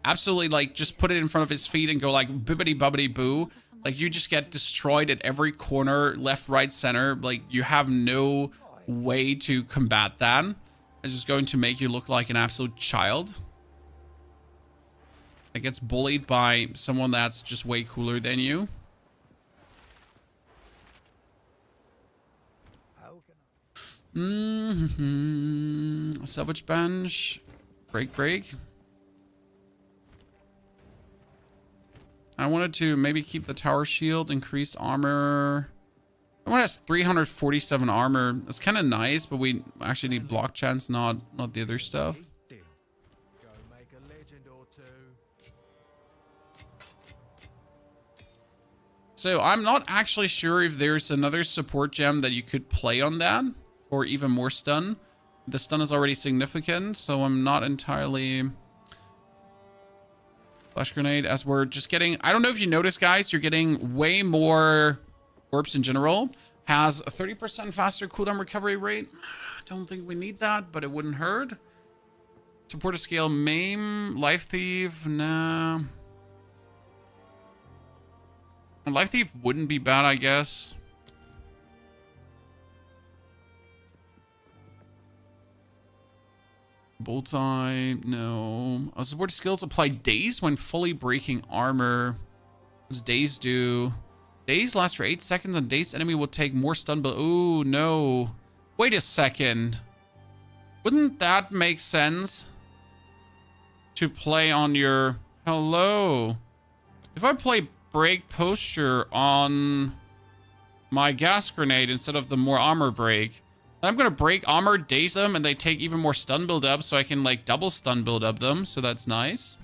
Absolutely, like, just put it in front of his feet and go like bibbity bubbity boo. Like, you just get destroyed at every corner, left, right, center. Like, you have no way to combat that. It's just going to make you look like an absolute child that gets bullied by someone that's just way cooler than you. Salvage bench. Break. I wanted to maybe keep the tower shield, increased armor. That one has 347 armor. It's kind of nice, but we actually need block chance, not the other stuff. So I'm not actually sure if there's another support gem that you could play on that, or even more stun. The stun is already significant, so I'm not entirely... Flash grenade, as we're just getting... I don't know if you notice, guys, you're getting way more orbs in general. Has a 30% faster cooldown recovery rate. Don't think we need that, but it wouldn't hurt. Support a scale maim. Life Thief, nah. Life Thief wouldn't be bad, I guess. Bullseye, no. Support skills apply daze when fully breaking armor. What does daze do? Daze lasts for 8 seconds and dazed enemy will take more stun, but ooh, no. Wait a second. Wouldn't that make sense to play on your... Hello. If I play break posture on my gas grenade instead of the more armor break, I'm going to break armor, daze them, and they take even more stun build up, so I can, like, double stun build up them, so that's nice.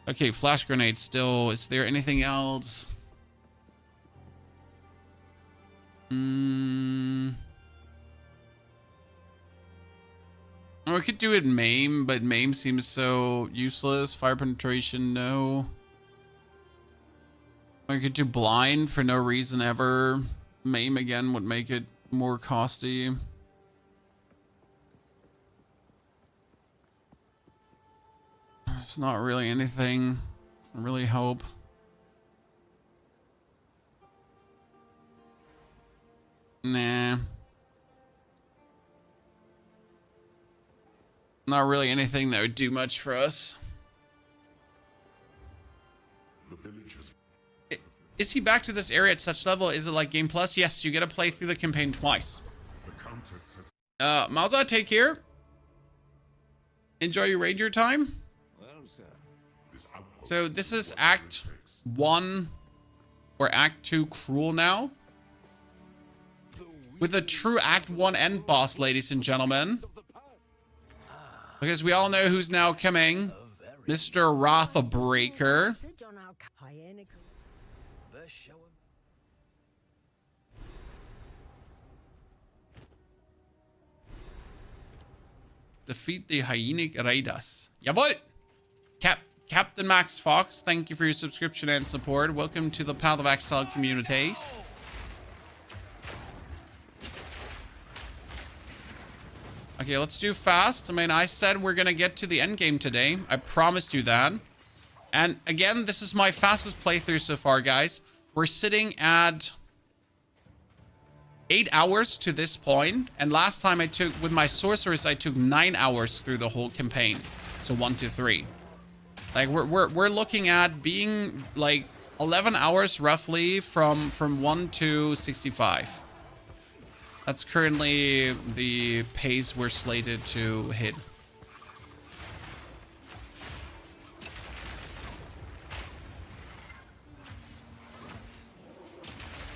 Okay, flash grenade still. Is there anything else? Oh, we could do it maim, but maim seems so useless. Fire penetration, no. I could do blind for no reason ever. Maim again would make it more costly. It's not really anything I really hope. Nah. Not really anything that would do much for us. Is he back to this area at such level? Is it like Game Plus? Yes, you get to play through the campaign twice. Malza, take care. Enjoy your ranger time. So this is Act 1 or Act 2 Cruel now. With a true Act 1 end boss, ladies and gentlemen. Because we all know who's now coming. Mr. Wrathbreaker. Defeat the Hyenic Raiders. Jawohl! Captain Max Fox, thank you for your subscription and support. Welcome to the Path of Exile communities. Okay, let's do fast. I mean, I said we're gonna get to the end game today. I promised you that. And again, this is my fastest playthrough so far, guys. We're sitting at 8 hours to this point, and last time I took, with my sorceress, I took 9 hours through the whole campaign. So 1 to 3. Like, we're looking at being, like, 11 hours roughly from 1 to 65. That's currently the pace we're slated to hit.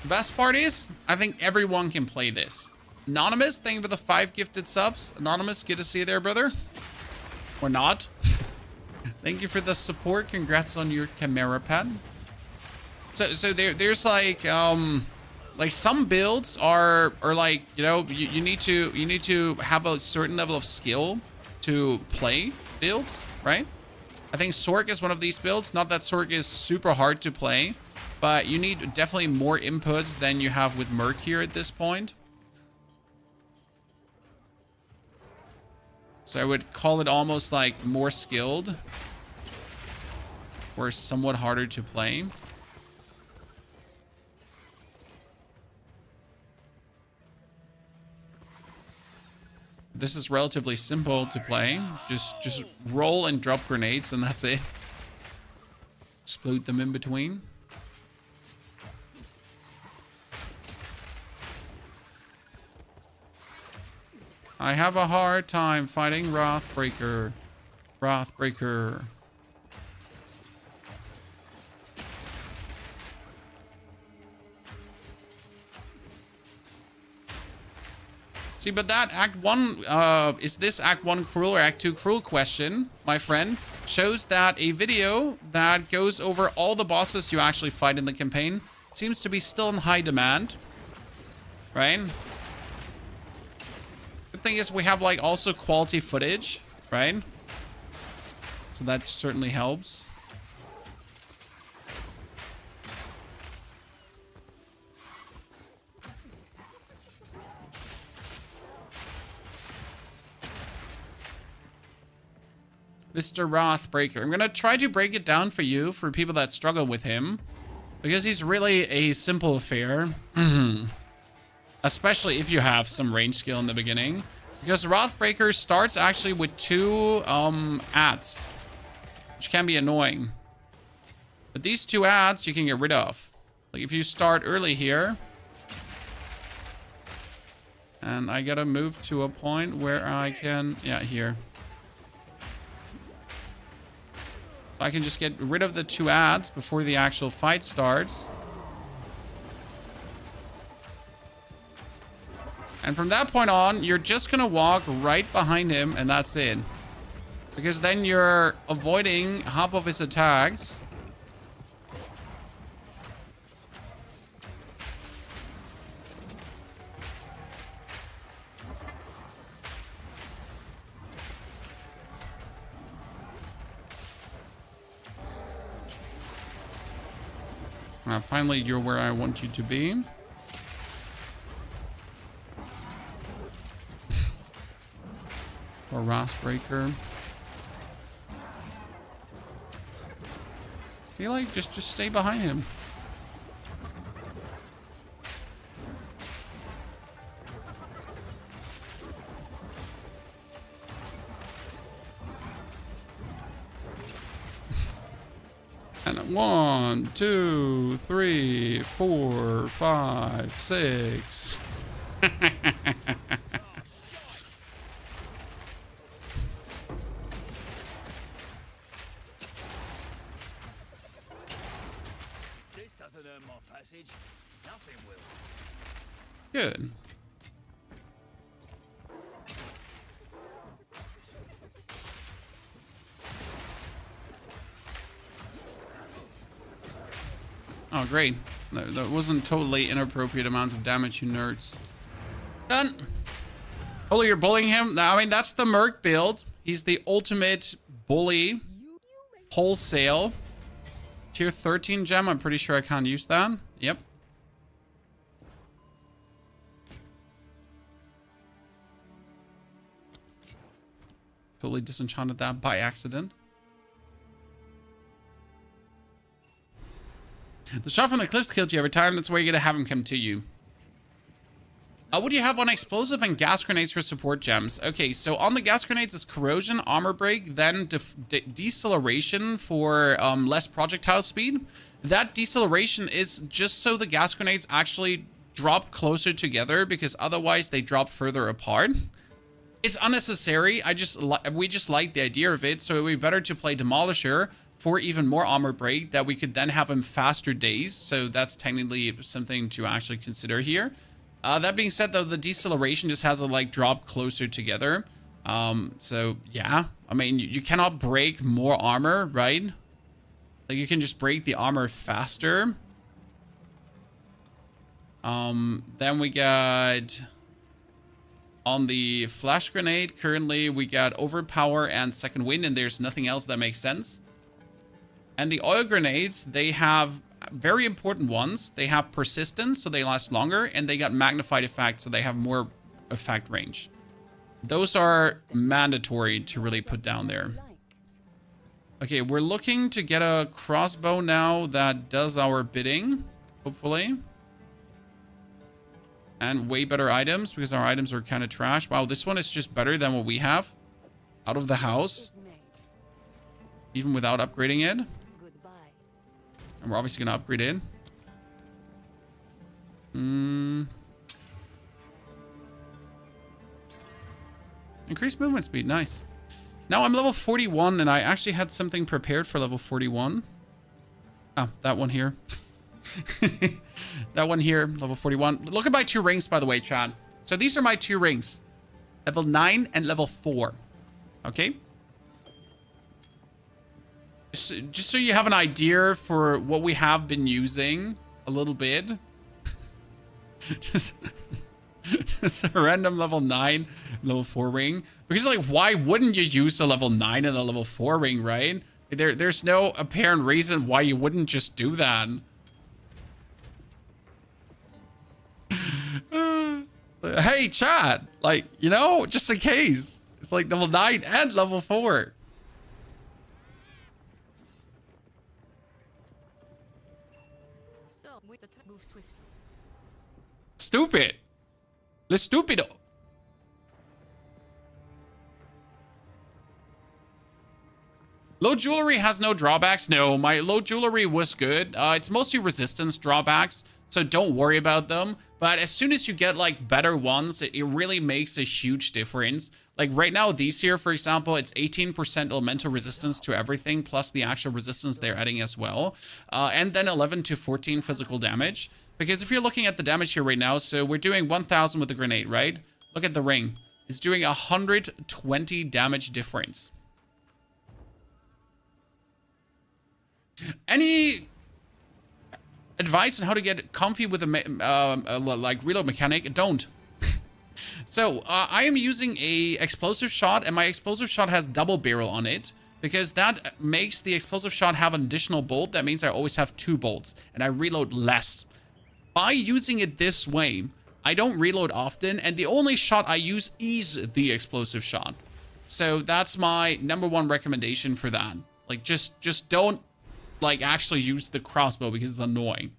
Best part is, I think everyone can play this. Anonymous, thank you for the 5 gifted subs. Anonymous, good to see you there, brother. Or not. Thank you for the support. Congrats on your camera pad. So there's like some builds are like, you know, you need to have a certain level of skill to play builds, right? I think Sork is one of these builds. Not that Sork is super hard to play, but you need definitely more inputs than you have with Merc here at this point. So I would call it almost like more skilled or somewhat harder to play. This is relatively simple to play. Just roll and drop grenades and that's it. Explode them in between. I have a hard time fighting Wrathbreaker. Wrathbreaker. See, but that Act 1, is this Act 1 cruel or Act 2 cruel question, my friend, shows that a video that goes over all the bosses you actually fight in the campaign seems to be still in high demand, right? The thing is, we have, like, also quality footage, right? So that certainly helps. Mr. Wrathbreaker. I'm gonna try to break it down for you, for people that struggle with him, because he's really a simple affair. Especially if you have some range skill in the beginning. Because Wrathbreaker starts actually with 2 adds, which can be annoying. But these 2 adds you can get rid of. Like if you start early here, and I gotta move to a point where I can, yeah, here. I can just get rid of the 2 adds before the actual fight starts. And from that point on, you're just gonna walk right behind him and that's it. Because then you're avoiding half of his attacks. Finally, you're where I want you to be. Or Wrathbreaker. feel like just stay behind him. And 1, 2, 3, 4, 5, 6. This doesn't earn my passage. Nothing will. Good. Oh, great. That wasn't totally inappropriate amounts of damage, you nerds. Done. Oh, you're bullying him? I mean, that's the Merc build. He's the ultimate bully. Wholesale. Tier 13 gem. I'm pretty sure I can't use that. Yep. Totally disenchanted that by accident. The shot from the cliffs killed you every time. That's where you're going to have him come to you. What do you have on explosive and gas grenades for support gems? Okay, so on the gas grenades is corrosion, armor break, then deceleration for less projectile speed. That deceleration is just so the gas grenades actually drop closer together, because otherwise they drop further apart. It's unnecessary. We just like the idea of it, so it would be better to play Demolisher for even more armor break, that we could then have him faster days. So that's technically something to actually consider here. That being said, though, the deceleration just has to like drop closer together. So yeah, I mean, you cannot break more armor, right? Like, you can just break the armor faster. Then we got on the flash grenade. Currently, we got overpower and second wind, and there's nothing else that makes sense. And the oil grenades, they have very important ones. They have persistence, so they last longer, and they got magnified effect, so they have more effect range. Those are mandatory to really put down there. Okay, we're looking to get a crossbow now that does our bidding, hopefully. And way better items, because our items are kind of trash. Wow, this one is just better than what we have out of the house, even without upgrading it. And we're obviously going to upgrade it. Increased movement speed. Nice. Now I'm level 41, and I actually had something prepared for level 41. Ah, that one here. That one here, level 41. Look at my 2 rings, by the way, chat. So these are my 2 rings. Level 9 and level 4. Okay? Just so you have an idea for what we have been using a little bit. just a random level 9, level 4 ring. Because, like, why wouldn't you use a level 9 and a level 4 ring, right? There's no apparent reason why you wouldn't just do that. Hey, chat. Like, you know, just in case. It's like level 9 and level 4. Move swiftly. Stupid. Le stupido. Low jewelry has no drawbacks. No, my low jewelry was good. It's mostly resistance drawbacks, so don't worry about them. But as soon as you get like better ones, it really makes a huge difference. Like right now, these here, for example, it's 18% elemental resistance to everything, plus the actual resistance they're adding as well. And then 11 to 14 physical damage. Because if you're looking at the damage here right now, so we're doing 1,000 with the grenade, right? Look at the ring. It's doing 120 damage difference. Any advice on how to get comfy with a like reload mechanic? Don't. So I am using a explosive shot, and my explosive shot has double barrel on it, because that makes the explosive shot have an additional bolt. That means I always have 2 bolts, and I reload less. By using it this way, I don't reload often, and the only shot I use is the explosive shot. So that's my #1 recommendation for that. Like, just don't like actually use the crossbow because it's annoying.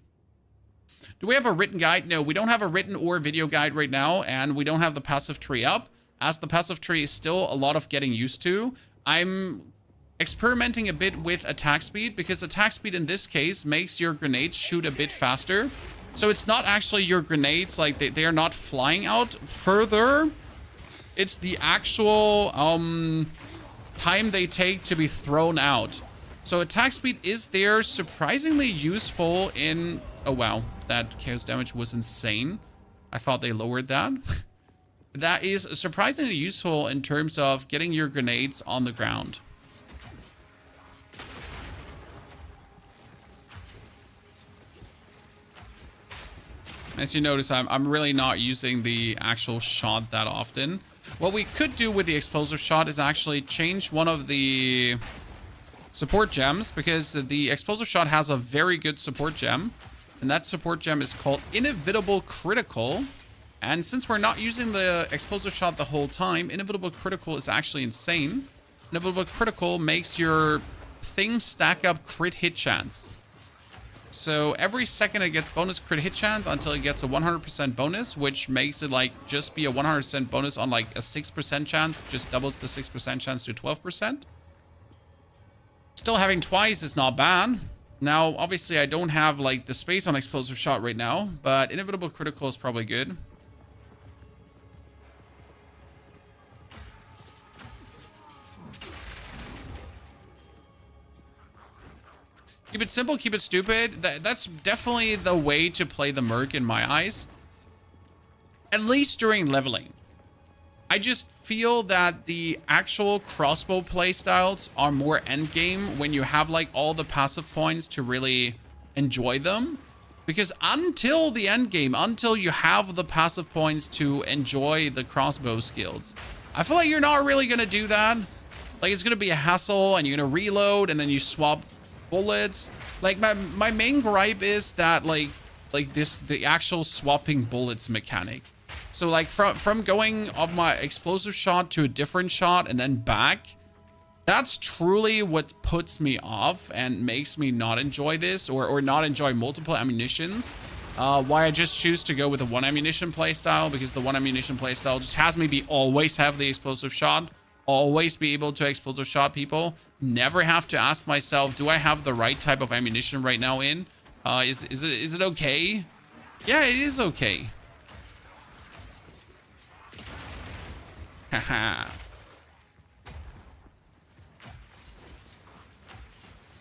Do we have a written guide? No, we don't have a written or video guide right now, and we don't have the passive tree up, as the passive tree is still a lot of getting used to. I'm experimenting a bit with attack speed, because attack speed in this case makes your grenades shoot a bit faster. So it's not actually your grenades, like they are not flying out further. It's the actual time they take to be thrown out. So attack speed is there, surprisingly useful in... Oh wow, that chaos damage was insane. I thought they lowered that. That is surprisingly useful in terms of getting your grenades on the ground. As you notice, I'm really not using the actual shot that often. What we could do with the explosive shot is actually change one of the support gems, because the explosive shot has a very good support gem, and that support gem is called Inevitable Critical. And since we're not using the explosive shot the whole time, Inevitable Critical is actually insane. Inevitable Critical makes your thing stack up crit hit chance. So every second it gets bonus crit hit chance until it gets a 100% bonus, which makes it like just be a 100% bonus on like a 6% chance, just doubles the 6% chance to 12%. Still having twice is not bad. Now, obviously I don't have like the space on explosive shot right now, but Inevitable Critical is probably good. Keep it simple, keep it stupid. That's definitely the way to play the Merc in my eyes. At least during leveling. I just feel that the actual crossbow playstyles are more endgame when you have like all the passive points to really enjoy them. Because until the endgame, until you have the passive points to enjoy the crossbow skills, I feel like you're not really going to do that. Like it's going to be a hassle, and you're going to reload and then you swap bullets. Like my main gripe is that like the actual swapping bullets mechanic. So like from going off my explosive shot to a different shot and then back, that's truly what puts me off and makes me not enjoy this, or not enjoy multiple ammunitions. Why I just choose to go with a one ammunition playstyle, because the one ammunition playstyle just has me be always have the explosive shot. Always be able to explosive shot people. Never have to ask myself, do I have the right type of ammunition right now in? Is it okay? Yeah, it is okay. Haha.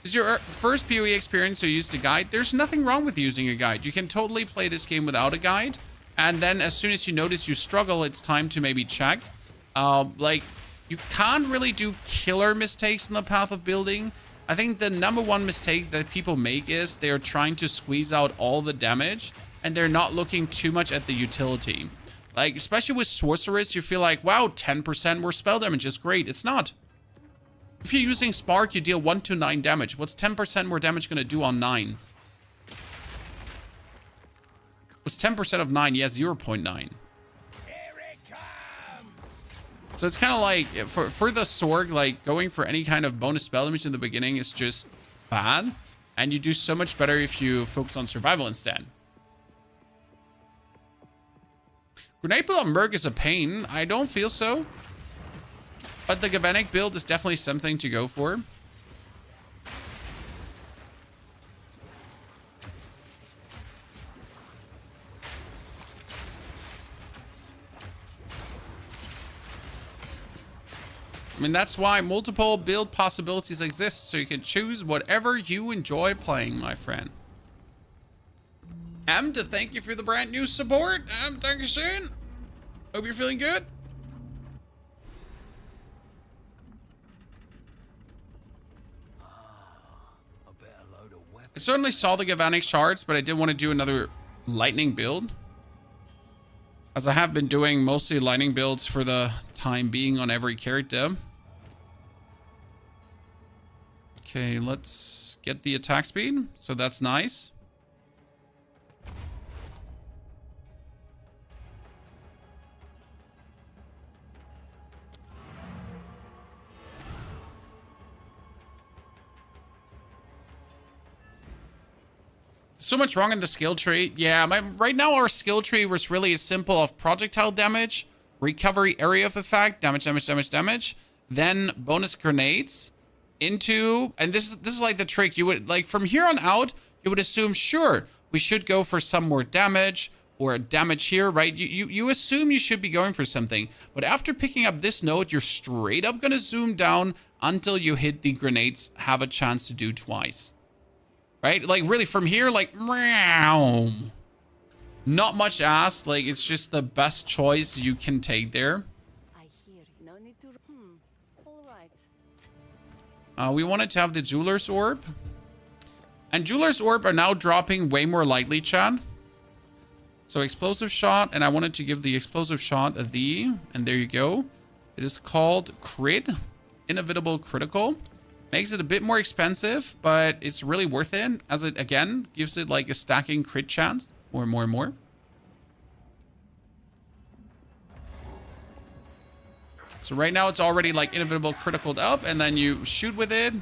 Is your first PoE experience, so you used a guide? There's nothing wrong with using a guide. You can totally play this game without a guide. And then as soon as you notice you struggle, it's time to maybe check. Like, you can't really do killer mistakes in the path of building. I think the number one mistake that people make is they're trying to squeeze out all the damage, and they're not looking too much at the utility. Like, especially with Sorceress, you feel like, wow, 10% more spell damage is great. It's not. If you're using Spark, you deal 1 to 9 damage. What's 10% more damage going to do on 9? What's 10% of 9? Yeah, 0.9. So it's kind of like, for the Sorg, like, going for any kind of bonus spell damage in the beginning is just bad. And you do so much better if you focus on survival instead. Grenade build on Merc is a pain. I don't feel so. But the Galvanic build is definitely something to go for. I mean, that's why multiple build possibilities exist, so you can choose whatever you enjoy playing, my friend. To thank you for the brand new support. Thank you soon. Hope you're feeling good. I certainly saw the Galvanic shards, but I didn't want to do another lightning build, as I have been doing mostly lightning builds for the time being on every character. Okay, let's get the attack speed. So that's nice. So much wrong in the skill tree. Yeah, right now our skill tree was really simple of projectile damage, recovery area of effect, damage, damage, damage, damage, then bonus grenades into, and this is like the trick. You would, like, from here on out, you would assume, sure, we should go for some more damage or damage here, right? You assume you should be going for something, but after picking up this node, you're straight up gonna zoom down until you hit the grenades have a chance to do twice. Right? Like, really, from here, like, meow. Not much asked. Like, it's just the best choice you can take there. I hear you. No need to. All right. We wanted to have the Jeweler's Orb. And Jeweler's Orb are now dropping way more lightly, Chad. So, Explosive Shot. And I wanted to give the Explosive Shot a the. And there you go. It is called Crit. Inevitable Critical. Makes it a bit more expensive, but it's really worth it, as it, again, gives it like a stacking crit chance. More and more and more. So right now it's already like inevitable criticaled up, and then you shoot with it.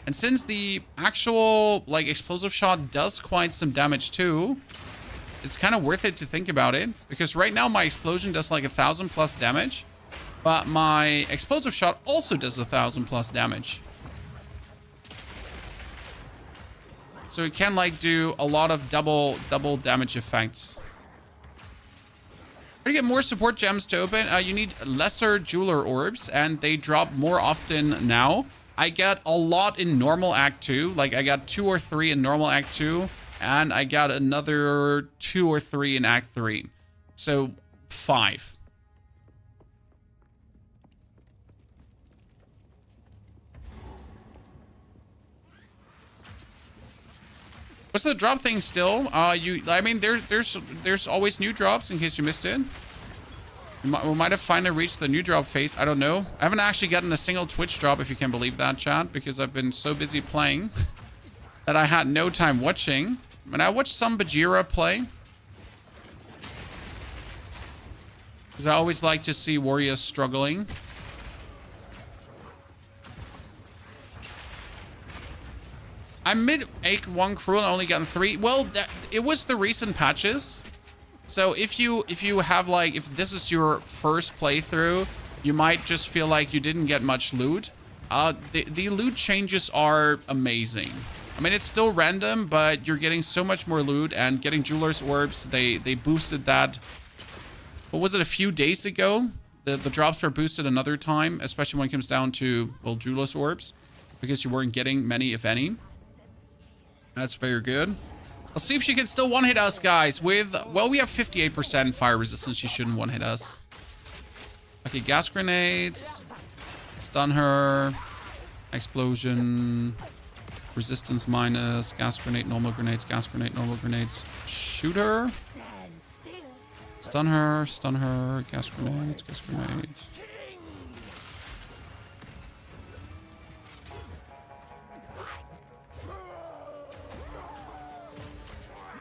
And since the actual like explosive shot does quite some damage too, it's kind of worth it to think about it. Because right now my explosion does like 1,000 plus damage, but my explosive shot also does 1,000 plus damage. So it can like do a lot of double damage effects. To get more support gems to open, you need lesser jeweler orbs, and they drop more often now. I got a lot in normal act 2. Like, I got 2 or 3 in normal act 2, and I got another 2 or 3 in act 3. So 5. What's the drop thing still? I mean, there's always new drops in case you missed it. We might have finally reached the new drop phase. I don't know. I haven't actually gotten a single Twitch drop, if you can believe that, chat, because I've been so busy playing that I had no time watching. I mean, I watched some Bajira play, because I always like to see warriors struggling. I'm mid Ache 1 cruel and only gotten 3. Well, it was the recent patches. So if you have like, if this is your first playthrough, you might just feel like you didn't get much loot. The loot changes are amazing. I mean, it's still random, but you're getting so much more loot, and getting Jeweler's Orbs, they boosted that. What was it, a few days ago? The drops were boosted another time, especially when it comes down to, well, Jeweler's Orbs, because you weren't getting many, if any. That's very good. Let's see if she can still one-hit us, guys, with... Well, we have 58% fire resistance. She shouldn't one-hit us. Okay, gas grenades. Stun her. Explosion. Resistance minus. Gas grenade, normal grenades. Gas grenade, normal grenades. Shoot her. Stun her. Stun her. Gas grenades. Gas grenades.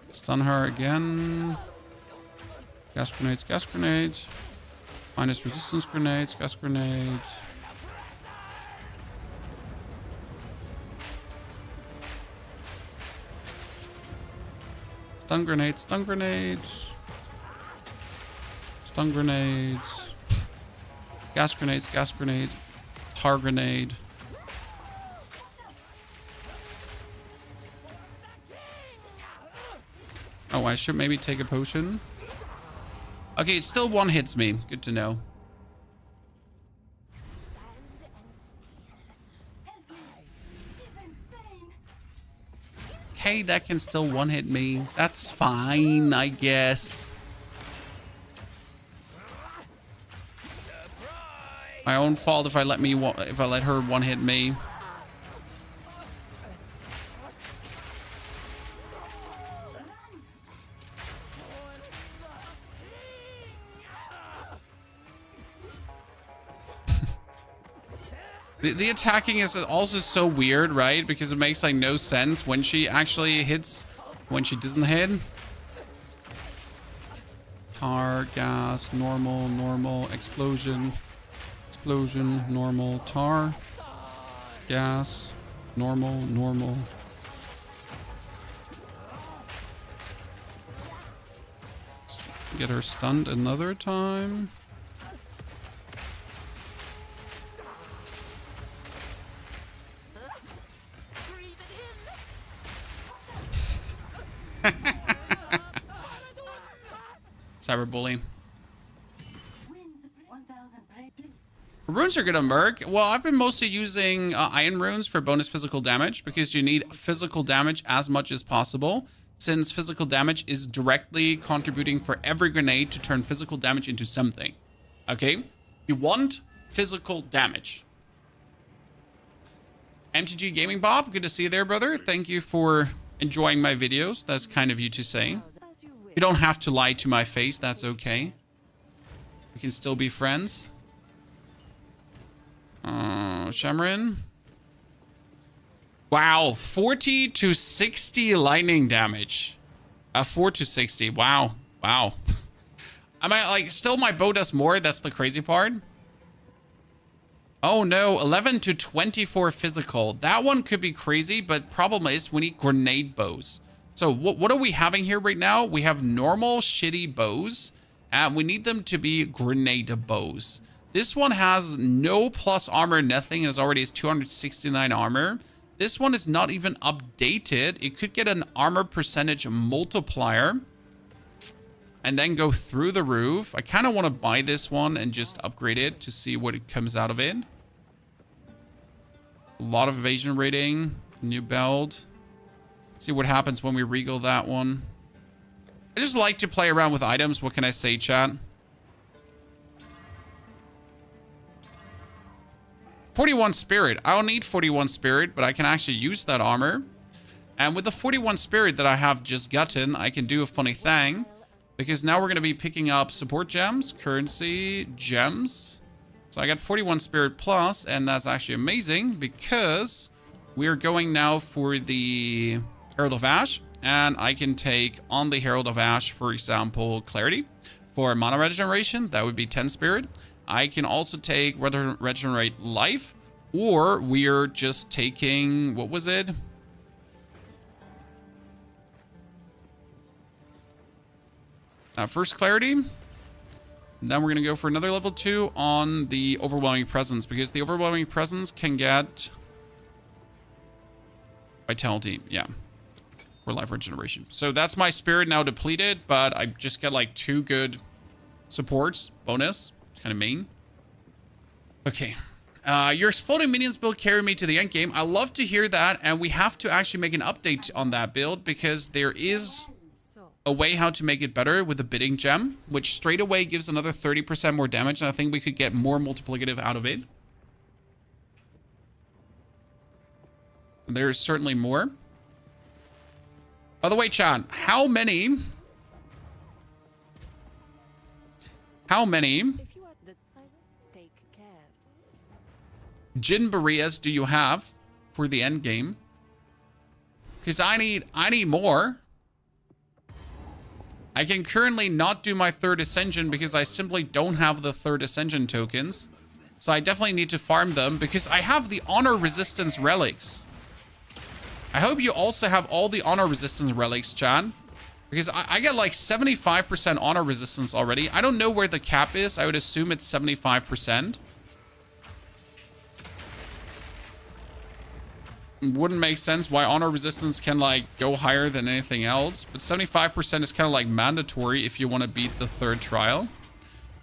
Stun her again. Gas grenades, gas grenades. Minus resistance grenades, gas grenades. Stun grenades, stun grenades. Stun grenades. Gas grenades, gas grenade. Tar grenade. Oh, I should maybe take a potion. Okay, it still one hits me. Good to know. Okay, that can still one hit me. That's fine, I guess. My own fault if I let her one hit me. The attacking is also so weird, right? Because it makes like no sense when she actually hits, when she doesn't hit. Tar, gas, normal, normal, explosion, explosion, normal, tar, gas, normal, normal. Get her stunned another time. Cyberbullying. Runes are good on Merc. Well, I've been mostly using iron runes for bonus physical damage because you need physical damage as much as possible, since physical damage is directly contributing for every grenade to turn physical damage into something. Okay? You want physical damage. MTG Gaming Bob, good to see you there, brother. Thank you for enjoying my videos. That's kind of you to say. You don't have to lie to my face. That's okay. We can still be friends. Shamrin. Wow, 40 to 60 lightning damage. 4 to 60. Wow. Wow. I might like still my bow does more. That's the crazy part. Oh no, 11 to 24 physical. That one could be crazy, but problem is we need grenade bows. So what are we having here right now? We have normal shitty bows, and we need them to be grenade bows. This one has no plus armor, nothing. It already has 269 armor. This one is not even updated. It could get an armor percentage multiplier and then go through the roof. I kind of want to buy this one and just upgrade it to see what it comes out of it. A lot of evasion rating, new belt. See what happens when we regal that one. I just like to play around with items. What can I say, chat? 41 spirit. I don't need 41 spirit, but I can actually use that armor. And with the 41 spirit that I have just gotten, I can do a funny thing. Because now we're going to be picking up support gems, currency, gems. So I got 41 spirit plus, and that's actually amazing because we're going now for the Herald of Ash. And I can take on the Herald of Ash, for example, Clarity. For mana regeneration, that would be 10 spirit. I can also take regenerate life, or we're just taking, what was it? First clarity. And then we're going to go for another level 2 on the overwhelming presence, because the overwhelming presence can get vitality. Yeah. Or life regeneration. So that's my spirit now depleted, but I just get like 2 good supports bonus. Kind of mean. Okay. Your exploding minions build carry me to the end game. I love to hear that, and we have to actually make an update on that build because there is a way how to make it better with the bidding gem, which straight away gives another 30% more damage, and I think we could get more multiplicative out of it. There's certainly more. By the way, chat, how many Jin Barias do you have for the end game? Because I need more. I can currently not do my 3rd ascension because I simply don't have the 3rd ascension tokens. So I definitely need to farm them because I have the honor resistance relics. I hope you also have all the honor resistance relics, chat. Because I get like 75% honor resistance already. I don't know where the cap is. I would assume it's 75%. Wouldn't make sense why honor resistance can like go higher than anything else. But 75% is kind of like mandatory if you want to beat the 3rd trial.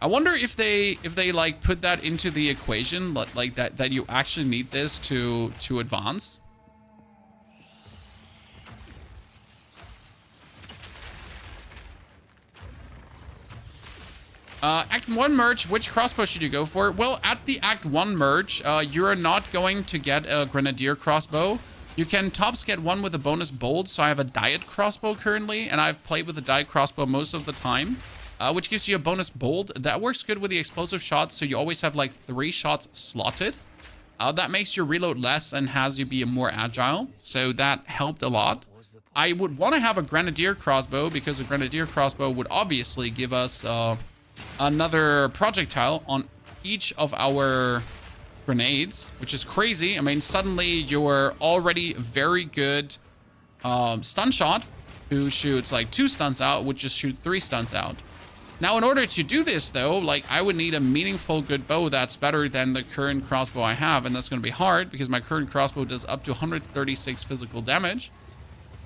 I wonder if they like put that into the equation, like that you actually need this to advance. Act 1 merge, which crossbow should you go for? Well, at the Act 1 merge, you're not going to get a Grenadier crossbow. You can tops get one with a bonus bolt, so I have a Diet crossbow currently, and I've played with the Diet crossbow most of the time, which gives you a bonus bolt. That works good with the explosive shots, so you always have like 3 shots slotted. That makes your reload less and has you be more agile, so that helped a lot. I would want to have a Grenadier crossbow, because a Grenadier crossbow would obviously give us another projectile on each of our grenades, which is crazy. I mean, suddenly you're already very good stun shot, who shoots like 2 stunts out, would just shoot 3 stunts out. Now, in order to do this, though, like, I would need a meaningful good bow that's better than the current crossbow I have, and that's going to be hard because my current crossbow does up to 136 physical damage,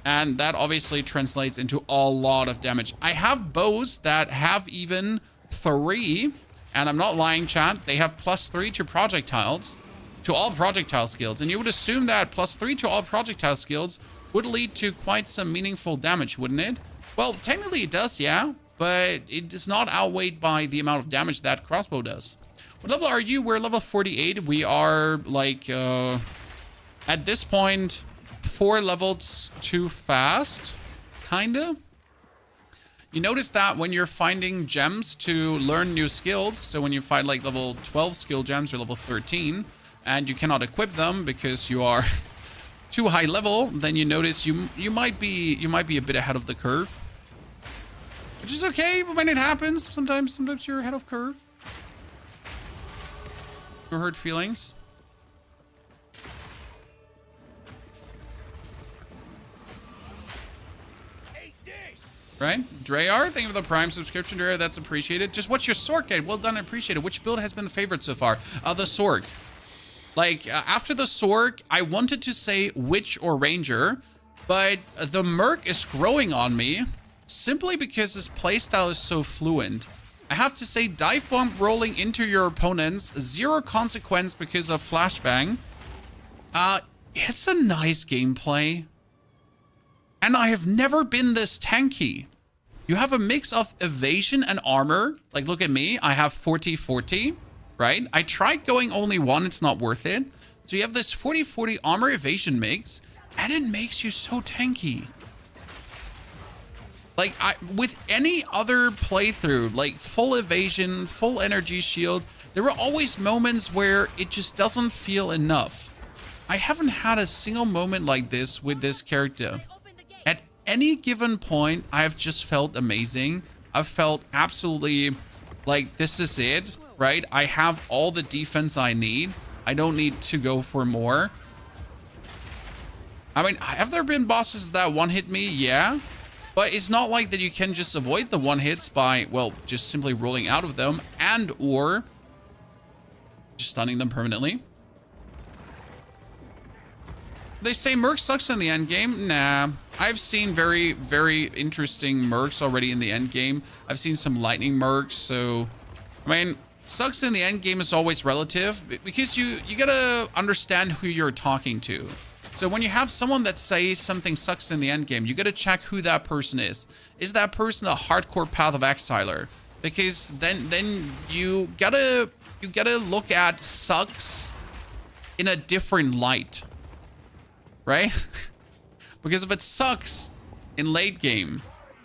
and that obviously translates into a lot of damage. I have bows that have even 3, and I'm not lying, chat, they have +3 to projectiles, to all projectile skills, and you would assume that +3 to all projectile skills would lead to quite some meaningful damage, wouldn't it? Well, technically it does, yeah. But it is not outweighed by the amount of damage that crossbow does. What level are you? We're level 48. We are, like, at this point, 4 levels too fast, kinda. You notice that when you're finding gems to learn new skills, so when you find, like, level 12 skill gems or level 13, and you cannot equip them because you are too high level, then you notice you might be a bit ahead of the curve. Which is okay when it happens. Sometimes you're ahead of curve. No hurt feelings. Right? Dreyar, thank you for the Prime subscription, Dreyar. That's appreciated. Just what's your Sork guide? Well done, appreciated. Which build has been the favorite so far? The Sork. Like, after the Sork, I wanted to say Witch or Ranger, but the Merc is growing on me. Simply because his playstyle is so fluent. I have to say, dive bomb rolling into your opponents, 0 consequence because of flashbang. It's a nice gameplay. And I have never been this tanky. You have a mix of evasion and armor. Like, look at me. I have 40-40, right? I tried going only 1. It's not worth it. So you have this 40-40 armor evasion mix, and it makes you so tanky. Like, with any other playthrough, like full evasion, full energy shield, there were always moments where it just doesn't feel enough. I haven't had a single moment like this with this character. At any given point, I've just felt amazing. I've felt absolutely like this is it, right? I have all the defense I need. I don't need to go for more. I mean, have there been bosses that one-hit me? Yeah. But it's not like that you can just avoid the one-hits by, well, just simply rolling out of them and or just stunning them permanently. They say Merc sucks in the end game. Nah, I've seen very, very interesting Mercs already in the end game. I've seen some lightning Mercs, so I mean, sucks in the end game is always relative because you gotta understand who you're talking to. So when you have someone that says something sucks in the end game, you gotta check who that person is. Is that person a hardcore Path of Exiler? Because then you gotta look at sucks in a different light, right? Because if it sucks in late game,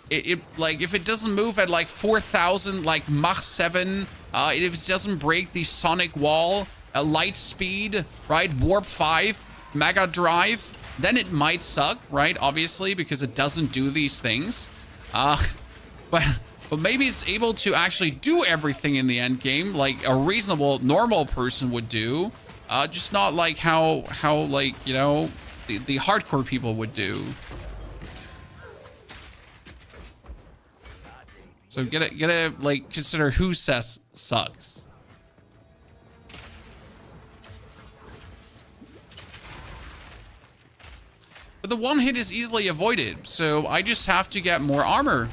it like if it doesn't move at like 4,000 like Mach 7, if it doesn't break the sonic wall, light speed, right, warp 5. Mega drive, then it might suck, right? Obviously, because it doesn't do these things. But maybe it's able to actually do everything in the end game like a reasonable, normal person would do. Just not like how like, you know, the hardcore people would do. So gotta like consider who says sucks. But the one hit is easily avoided, so I just have to get more armor.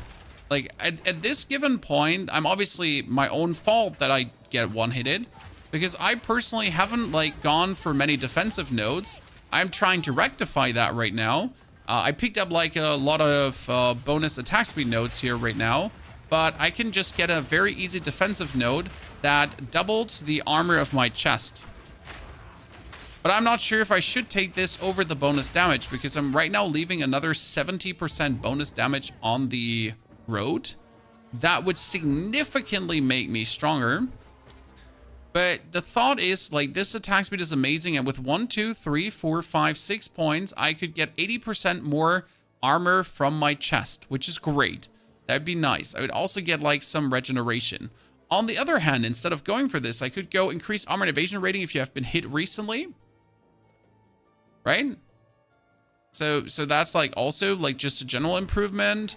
Like, at this given point, I'm obviously my own fault that I get one-hitted, because I personally haven't, like, gone for many defensive nodes. I'm trying to rectify that right now. I picked up, like, a lot of bonus attack speed nodes here right now, but I can just get a very easy defensive node that doubles the armor of my chest. But I'm not sure if I should take this over the bonus damage because I'm right now leaving another 70% bonus damage on the road. That would significantly make me stronger. But the thought is, like, this attack speed is amazing. And with 1, 2, 3, 4, 5, 6 points, I could get 80% more armor from my chest, which is great. That'd be nice. I would also get, like, some regeneration. On the other hand, instead of going for this, I could go increase armor and evasion rating if you have been hit recently. Right? So that's like also like just a general improvement.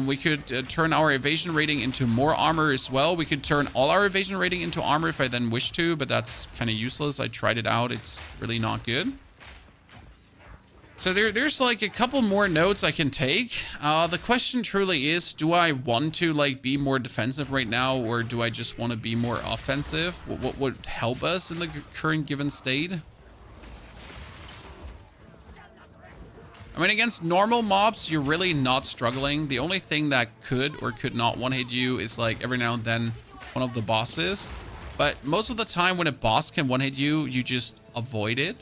We could turn our evasion rating into more armor as well. We could turn all our evasion rating into armor if I then wish to, but that's kind of useless. I tried it out. It's really not good. So there's like a couple more notes I can take. The question truly is, do I want to like be more defensive right now, or do I just want to be more offensive? What would help us in the current given state? I mean, against normal mobs, you're really not struggling. The only thing that could or could not one-hit you is like every now and then one of the bosses. But most of the time when a boss can one-hit you, you just avoid it.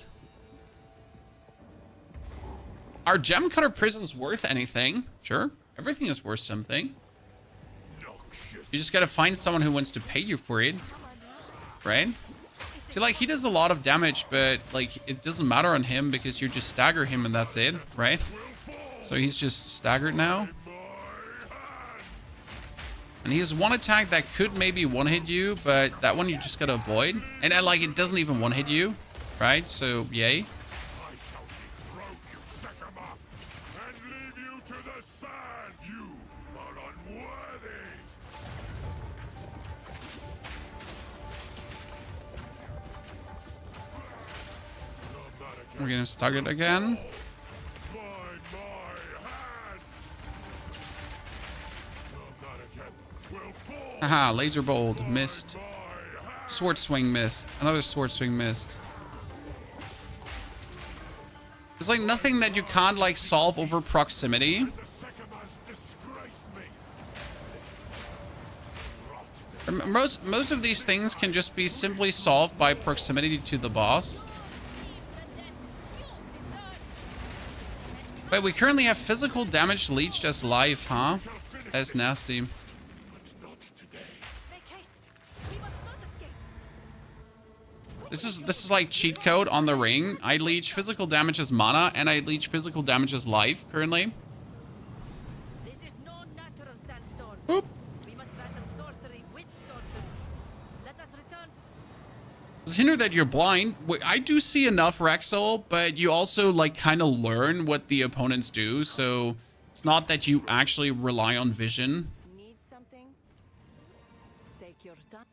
Are gem cutter prisons worth anything? Sure. Everything is worth something. You just gotta find someone who wants to pay you for it. Right? See, like, he does a lot of damage, but, like, it doesn't matter on him because you just stagger him and that's it, right? So he's just staggered now. And he has one attack that could maybe one-hit you, but that one you just gotta avoid. And, like, it doesn't even one-hit you, right? So, yay. We're gonna stag it again. Haha, laser bolt, missed. Sword swing missed. Another sword swing missed. There's like nothing that you can't like solve over proximity. Most of these things can just be simply solved by proximity to the boss. Wait, we currently have physical damage leached as life, huh? That's nasty. This is like cheat code on the ring. I leech physical damage as mana, and I leech physical damage as life currently. Oop. It's hinder that you're blind. I do see enough, Rexel, but you also like kind of learn what the opponents do, so it's not that you actually rely on vision. Need something? Take your time.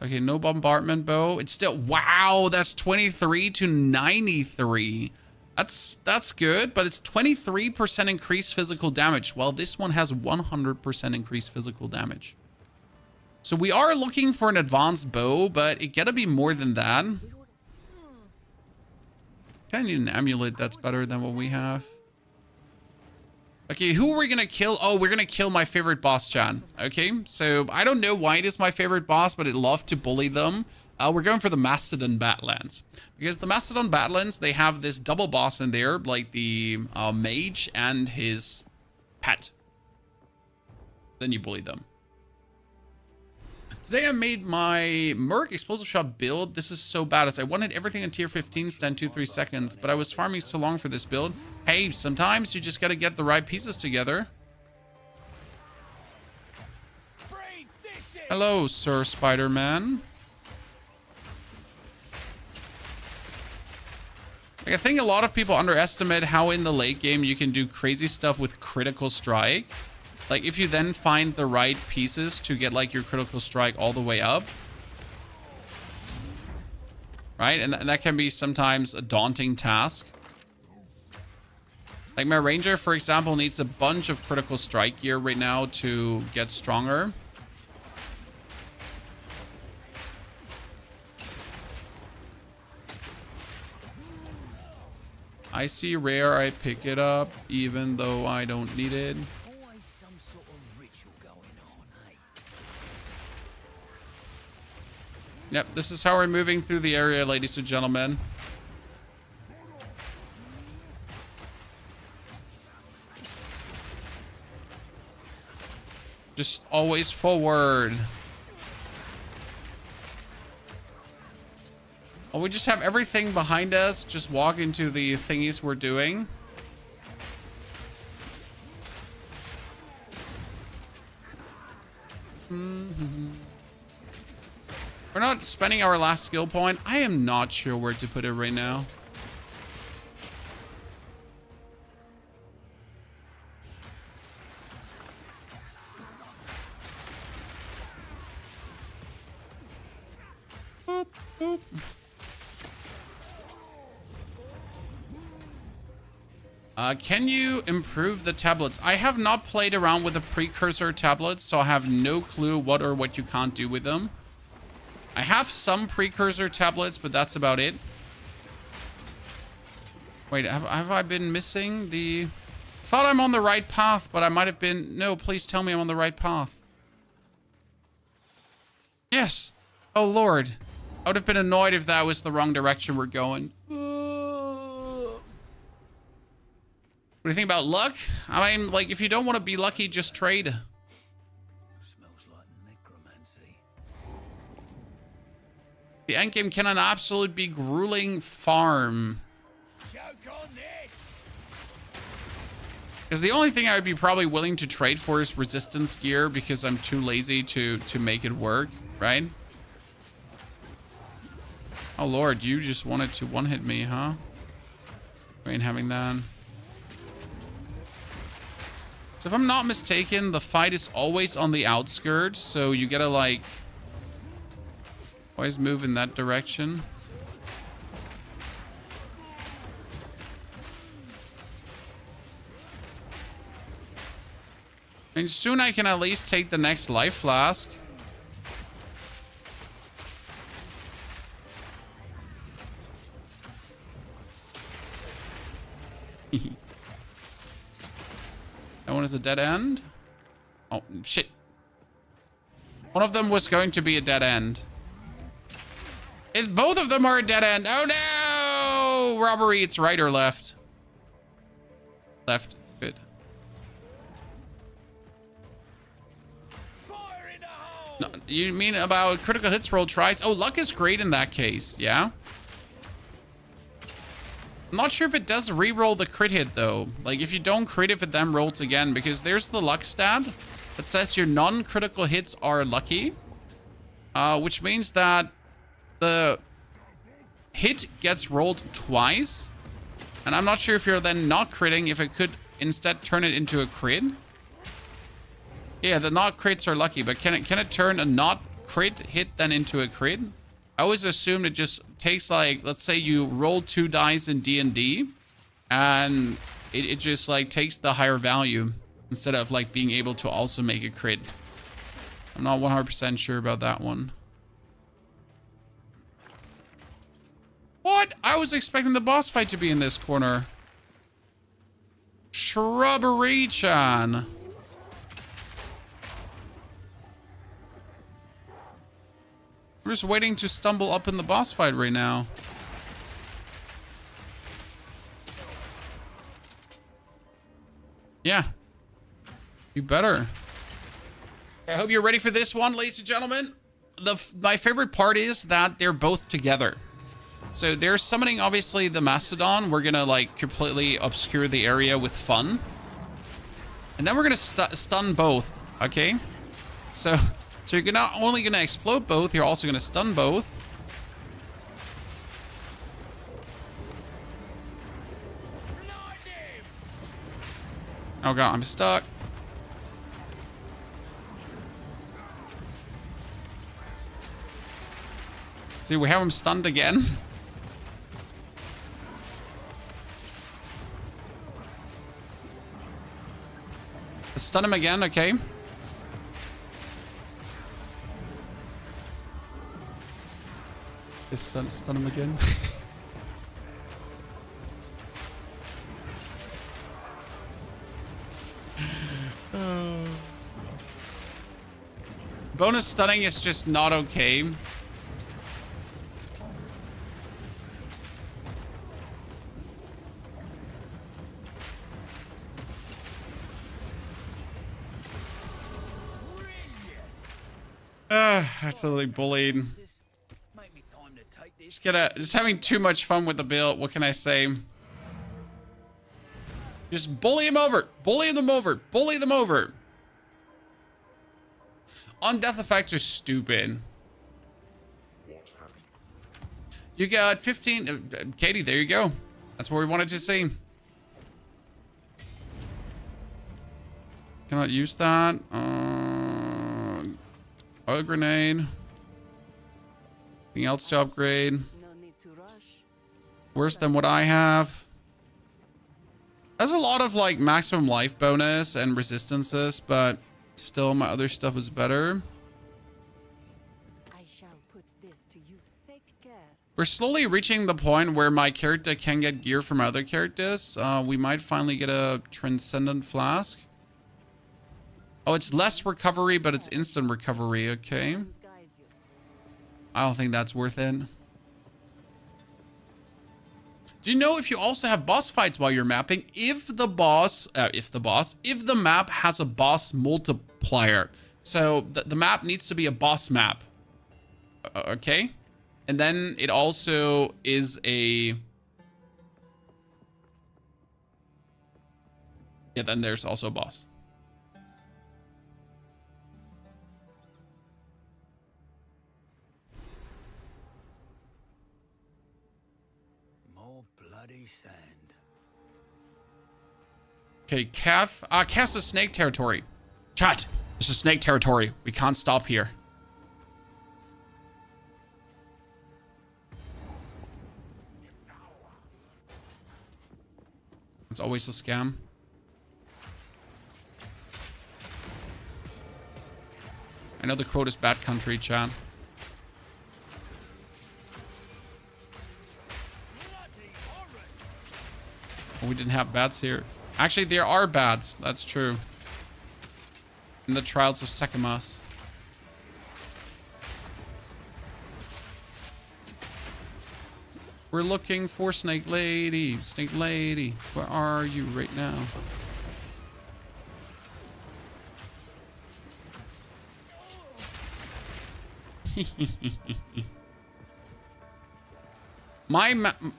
Okay, no bombardment bow. It's still, wow, that's 23 to 93. That's good, but it's 23% increased physical damage, while this one has 100% increased physical damage. So we are looking for an advanced bow, but it gotta be more than that. Kinda need an amulet that's better than what we have. Okay, who are we gonna kill? Oh, we're gonna kill my favorite boss, Chan. Okay, so I don't know why it is my favorite boss, but I'd love to bully them. We're going for the Mastodon Badlands. Because the Mastodon Badlands, they have this double boss in there, like the mage and his pet. Then you bully them. Today I made my Merc Explosive Shot build. This is so badass. I wanted everything in tier 15, stand 2-3 seconds, but I was farming so long for this build. Hey, sometimes you just gotta get the right pieces together. Hello, Sir Spider-Man. Like, I think a lot of people underestimate how in the late game you can do crazy stuff with critical strike. Like, if you then find the right pieces to get, like, your critical strike all the way up. Right? And that can be sometimes a daunting task. Like, my ranger, for example, needs a bunch of critical strike gear right now to get stronger. I see rare, I pick it up, even though I don't need it. Yep, this is how we're moving through the area, ladies and gentlemen. Just always forward. Oh, we just have everything behind us. Just walk into the thingies we're doing. We're not spending our last skill point. I am not sure where to put it right now. Boop. Can you improve the tablets? I have not played around with the precursor tablets, so I have no clue what or what you can't do with them. I have some precursor tablets, but that's about it. Wait, have I been missing the... Thought I'm on the right path, but I might have been... No, please tell me I'm on the right path. Yes. Oh, Lord. I would have been annoyed if that was the wrong direction we're going. What do you think about luck? I mean, like, if you don't want to be lucky, just trade. Smells like necromancy. The endgame can an absolute be grueling farm. Joke on this! Because the only thing I would be probably willing to trade for is resistance gear because I'm too lazy to make it work, right? Oh, Lord, you just wanted to one-hit me, huh? We ain't having that. So if I'm not mistaken, the fight is always on the outskirts, so you gotta, like, always move in that direction. I mean, soon I can at least take the next life flask. That one is a dead end. Oh, shit. One of them was going to be a dead end. Both of them are a dead end. Oh, no! Robbery, it's right or left? Left. Good. Fire in the hole! No, you mean about critical hits roll tries? Oh, luck is great in that case, yeah? I'm not sure if it does re-roll the crit hit, though. Like, if you don't crit, if it then rolls again, because there's the luck stat that says your non-critical hits are lucky, which means that the hit gets rolled twice, and I'm not sure if you're then not critting, if it could instead turn it into a crit. Yeah, the not crits are lucky, but can it turn a not crit hit then into a crit? I always assumed it just takes, like, let's say you roll 2 dice in D&D, and it just, like, takes the higher value instead of, like, being able to also make a crit. I'm not 100% sure about that one. What? I was expecting the boss fight to be in this corner. Shrubbery-chan. We're just waiting to stumble up in the boss fight right now. Yeah. You better. I hope you're ready for this one, ladies and gentlemen. My favorite part is that they're both together. So they're summoning, obviously, the Mastodon. We're going to, like, completely obscure the area with fun. And then we're going to stun both, okay? So you're not only going to explode both, you're also going to stun both. Oh god, I'm stuck. See, we have him stunned again. Let's stun him again, okay. Just stun him again. Bonus stunning is just not okay. Absolutely bullied. Make me time to take this. Just having too much fun with the build. What can I say? Just bully him over. Bully them over. Bully them over. On death effects are stupid. You got 15. Katie, there you go. That's what we wanted to see. Cannot use that. Oh, grenade. Anything else to upgrade? No need to rush. Worse than what I have. There's a lot of like maximum life bonus and resistances, but still my other stuff is better. I shall put this to you. Take care. We're slowly reaching the point where my character can get gear from other characters. We might finally get a Transcendent Flask. Oh, it's less recovery, but it's instant recovery. Okay. Guide you. I don't think that's worth it. Do you know if you also have boss fights while you're mapping, if the map has a boss multiplier? So the map needs to be a boss map. Okay. And then it also is a... Yeah, then there's also a boss. More bloody sand. Okay, Kath is snake territory. Chat, this is snake territory. We can't stop here. It's always a scam. I know the quote is bad country, chat. Oh, we didn't have bats here. Actually, there are bats. That's true. In the Trials of Sekimas. We're looking for Snake Lady. Snake Lady, where are you right now?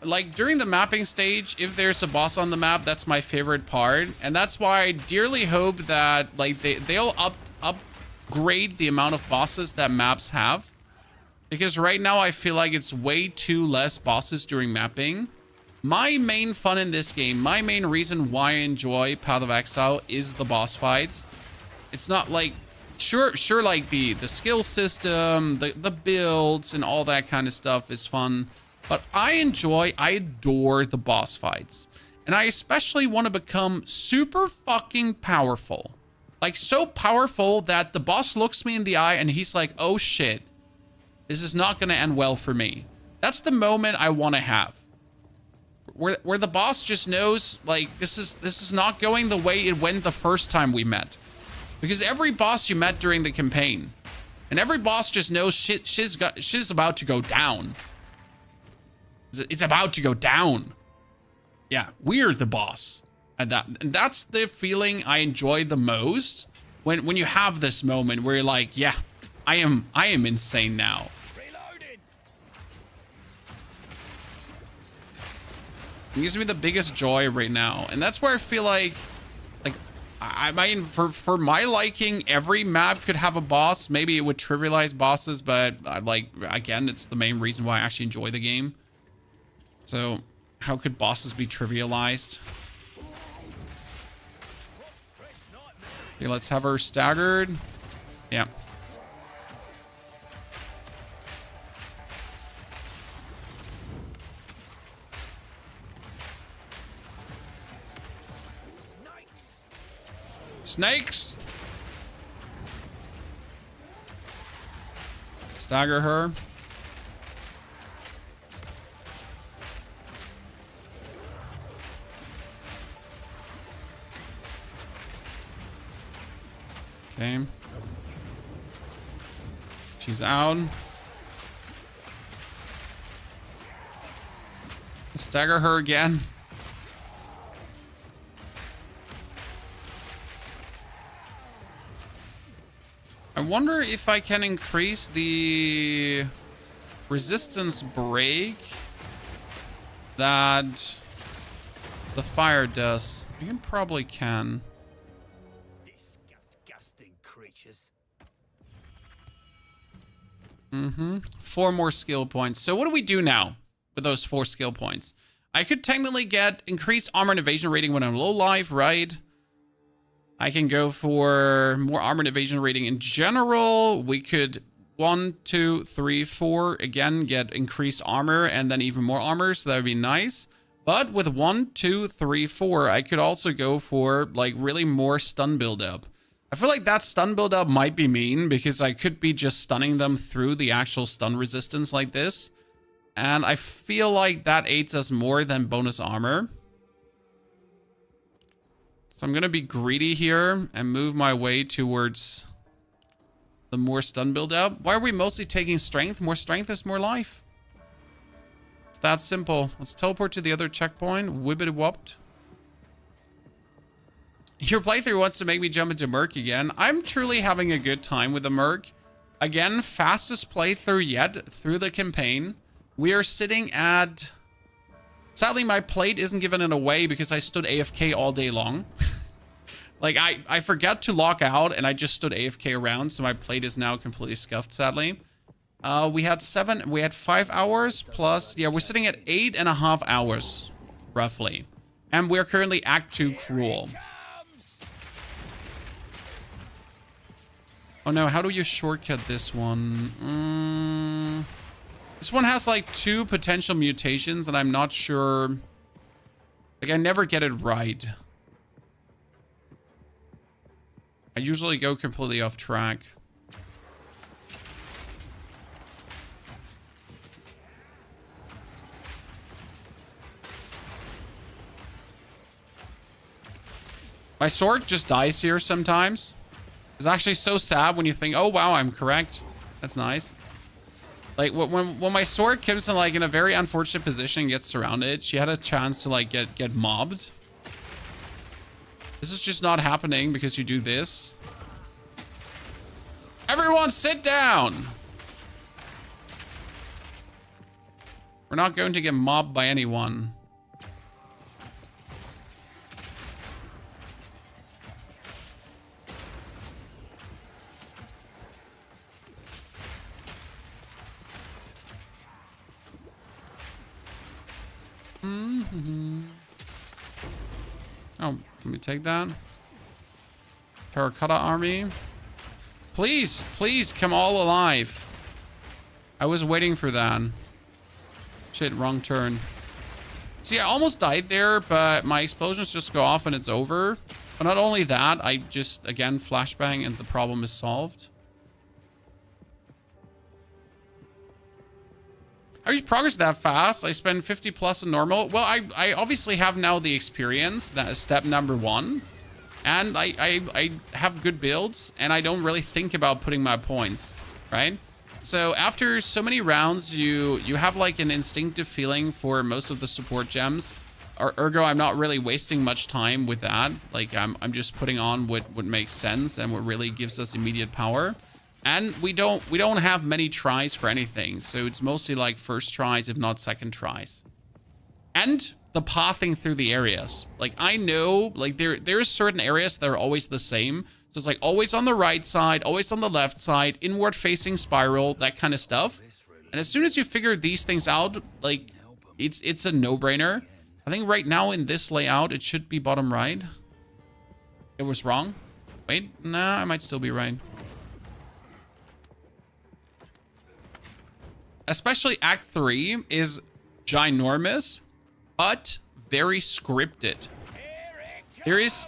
Like during the mapping stage, if there's a boss on the map, that's my favorite part, and that's why I dearly hope that like they'll upgrade the amount of bosses that maps have, because right now I feel like it's way too less bosses during mapping. My main fun in this game, my main reason why I enjoy Path of Exile is the boss fights. It's not like sure like the skill system, the builds and all that kind of stuff is fun. But I adore the boss fights. And I especially want to become super fucking powerful. Like so powerful that the boss looks me in the eye and he's like, oh shit, this is not going to end well for me. That's the moment I want to have. Where the boss just knows, like, this is not going the way it went the first time we met. Because every boss you met during the campaign, and every boss just knows shit's about to go down. It's about to go down. Yeah, we're the boss. And that's the feeling I enjoy the most. When you have this moment where you're like, yeah, I am insane now. Reloading. It gives me the biggest joy right now. And that's where I feel like I mean, for my liking, every map could have a boss. Maybe it would trivialize bosses, but again, it's the main reason why I actually enjoy the game. So, how could bosses be trivialized? Okay, let's have her staggered. Yeah. Snakes! Stagger her. Okay. She's out. Stagger her again. I wonder if I can increase the resistance break that the fire does. I think it probably can. Disgusting creatures. 4 more skill points. So what do we do now with those 4 skill points? I could technically get increased armor and evasion rating when I'm low life, right? I can go for more armor and evasion rating in general. We could 1, 2, 3, 4. Again, get increased armor and then even more armor. So that would be nice. But with 1, 2, 3, 4, I could also go for like really more stun buildup. I feel like that stun buildup might be mean because I could be just stunning them through the actual stun resistance like this. And I feel like that aids us more than bonus armor. So I'm going to be greedy here and move my way towards the more stun buildup. Why are we mostly taking strength? More strength is more life. It's that simple. Let's teleport to the other checkpoint. Wibbity-wopped. Your playthrough wants to make me jump into Merc again. I'm truly having a good time with the Merc. Again, fastest playthrough yet through the campaign. We are sitting at... Sadly, my plate isn't given it away because I stood AFK all day long. Like, I forgot to lock out and I just stood AFK around, so my plate is now completely scuffed, sadly. We had 5 hours plus... Yeah, we're sitting at 8.5 hours, roughly. And we're currently Act 2 Cruel. Oh no, how do you shortcut this one? This one has like 2 potential mutations and I'm not sure. Like I never get it right. I usually go completely off track. My sword just dies here sometimes. It's actually so sad when you think, oh wow, I'm correct. That's nice. Like when my sword comes in like in a very unfortunate position and gets surrounded, she had a chance to like get mobbed. This is just not happening because you do this. Everyone sit down. We're not going to get mobbed by anyone. Oh, let me take that. Terracotta army. Please, please come all alive. I was waiting for that. Shit, wrong turn. See, I almost died there, but my explosions just go off and it's over. But not only that, I just, again, flashbang and the problem is solved. How do you progress that fast? I spend 50 plus in normal. Well, I obviously have now the experience. That is step number 1. And I have good builds, and I don't really think about putting my points, right? So after so many rounds, you have like an instinctive feeling for most of the support gems. Ergo, I'm not really wasting much time with that. Like I'm just putting on what makes sense and what really gives us immediate power. And we don't have many tries for anything. So it's mostly like first tries, if not second tries. And the pathing through the areas. Like I know, like there's certain areas that are always the same. So it's like always on the right side, always on the left side, inward facing spiral, that kind of stuff. And as soon as you figure these things out, like it's a no-brainer. I think right now in this layout, it should be bottom right. It was wrong. Wait, nah, I might still be right. Especially Act 3 is ginormous, but very scripted. There is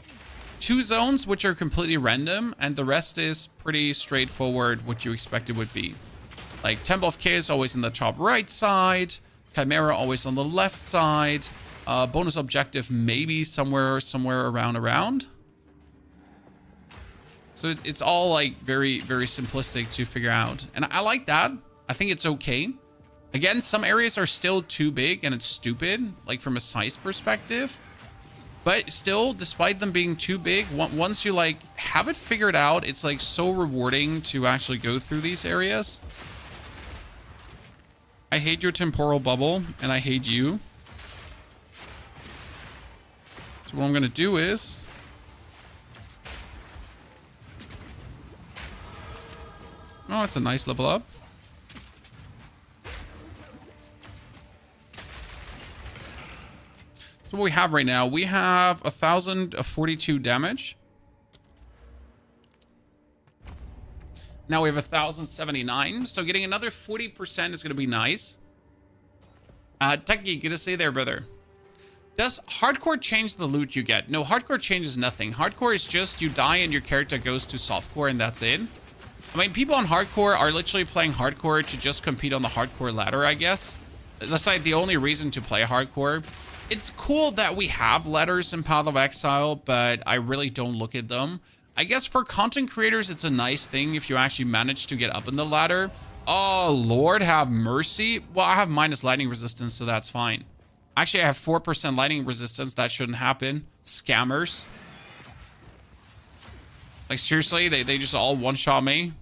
2 zones which are completely random, and the rest is pretty straightforward what you expect it would be. Like Temple of Chaos always in the top right side, Chimera always on the left side, bonus objective maybe somewhere around. So it's all like very, very simplistic to figure out. And I like that. I think it's okay. Again, some areas are still too big and it's stupid, like from a size perspective. But still, despite them being too big, once you like have it figured out, it's like so rewarding to actually go through these areas. I hate your temporal bubble and I hate you. So what I'm gonna do is... Oh, it's a nice level up. So what we have right now, we have 1,042 damage. Now we have 1,079. So getting another 40% is going to be nice. Techie, good to see you there, brother. Does hardcore change the loot you get? No, hardcore changes nothing. Hardcore is just you die and your character goes to softcore and that's it. I mean, people on hardcore are literally playing hardcore to just compete on the hardcore ladder, I guess. That's like the only reason to play hardcore. It's cool that we have letters in Path of Exile, but I really don't look at them. I guess for content creators, it's a nice thing if you actually manage to get up in the ladder. Oh, Lord have mercy. Well, I have minus lightning resistance, so that's fine. Actually, I have 4% lightning resistance. That shouldn't happen. Scammers. Like, seriously, they just all one-shot me.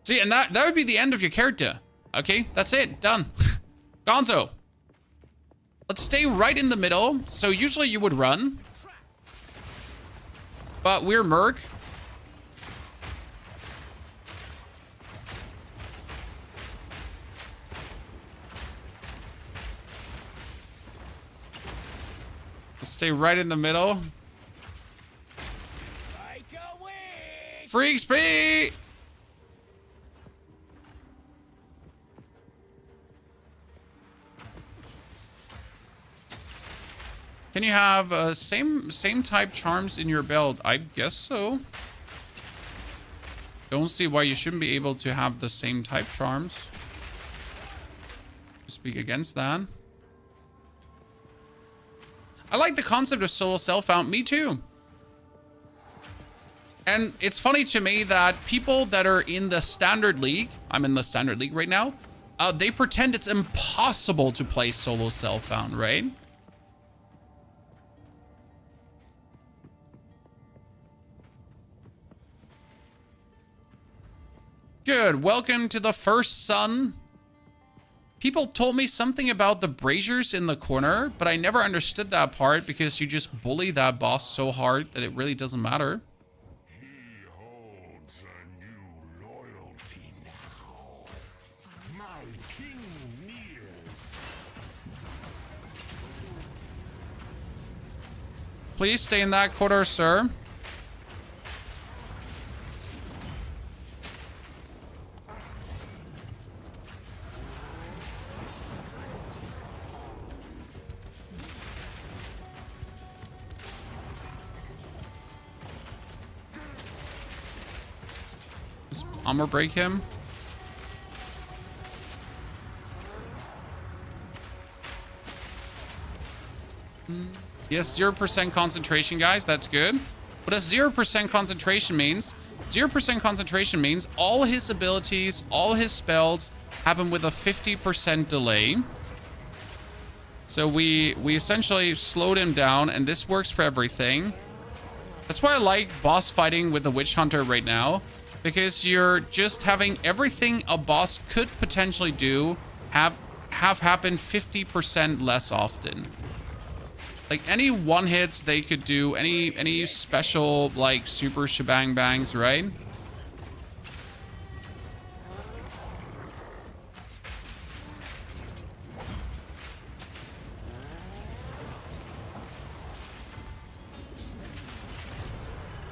See, and that would be the end of your character. Okay, that's it. Done. Gonzo. Let's stay right in the middle. So usually you would run. But we're Merc. Let's stay right in the middle. Freak speed! Can you have same type charms in your belt? I guess so. Don't see why you shouldn't be able to have the same type charms. Speak against that. I like the concept of solo self-found. Me too. And it's funny to me that people that are in the standard league, I'm in the standard league right now, they pretend it's impossible to play solo self-found, right? Good. Welcome to the first sun. People told me something about the braziers in the corner, but I never understood that part because you just bully that boss so hard that it really doesn't matter. He holds a new loyalty now. My king nears. Please stay in that corner, sir. Armor break him. Yes, 0% concentration, guys. That's good. What a 0% concentration means, 0% concentration means all his abilities, all his spells happen with a 50% delay. So we essentially slowed him down, and this works for everything. That's why I like boss fighting with the Witch Hunter right now. Because you're just having everything a boss could potentially do have happen 50% less often. Like any one hits they could do, any special like super shebang bangs, right?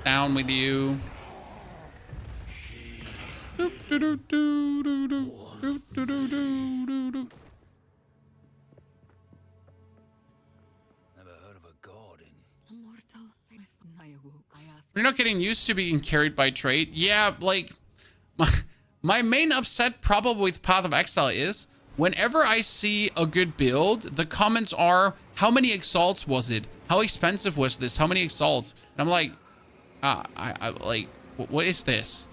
Down with you. Never heard of a god in. Immortal. I awoke. I asked. You're not getting used to being carried by trait. Yeah, like my main upset probably with Path of Exile is whenever I see a good build, the comments are, how many exalts was it? How expensive was this? How many exalts? And I'm like, I like, what is this?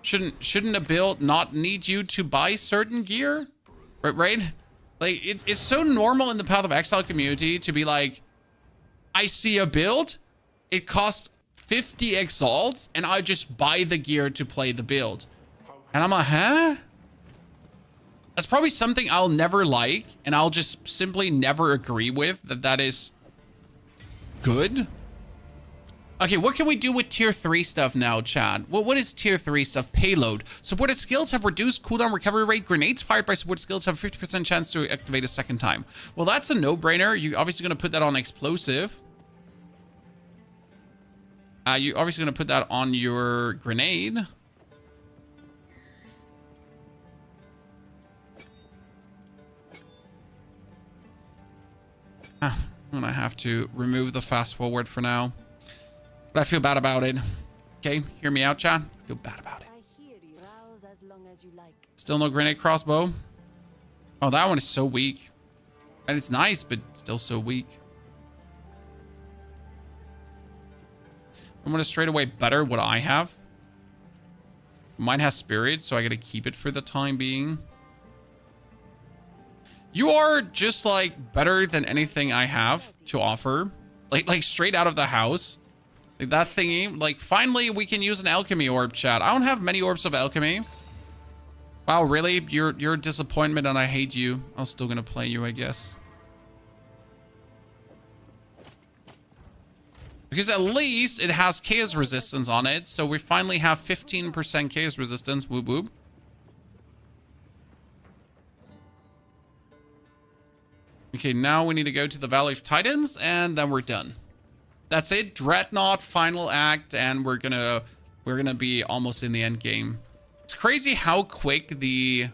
Shouldn't a build not need you to buy certain gear? Right? Like, it's so normal in the Path of Exile community to be like, I see a build, it costs 50 exalts, and I just buy the gear to play the build. And I'm like, huh? That's probably something I'll never like, and I'll just simply never agree with, that is good. Okay, what can we do with tier 3 stuff now, Chad? What is tier 3 stuff? Payload. Supported skills have reduced cooldown recovery rate. Grenades fired by supported skills have 50% chance to activate a second time. Well, that's a no-brainer. You're obviously going to put that on explosive. You're obviously going to put that on your grenade. I'm gonna have to remove the fast forward for now. But I feel bad about it. Okay, hear me out, chat. I feel bad about it. Still no grenade crossbow. Oh, that one is so weak. And it's nice, but still so weak. I'm gonna straight away better what I have. Mine has spirit, so I gotta keep it for the time being. You are just like better than anything I have to offer. Like straight out of the house. Like that thingy. Like finally we can use an alchemy orb, chat. I don't have many orbs of alchemy. Wow, really? You're a disappointment and I hate you. I'm still gonna play you, I guess. Because at least it has chaos resistance on it. So we finally have 15% chaos resistance. Whoop whoop. Okay, now we need to go to the Valley of Titans and then we're done. That's it. Dreadnought, final act, and we're gonna be almost in the end game. It's crazy how quick the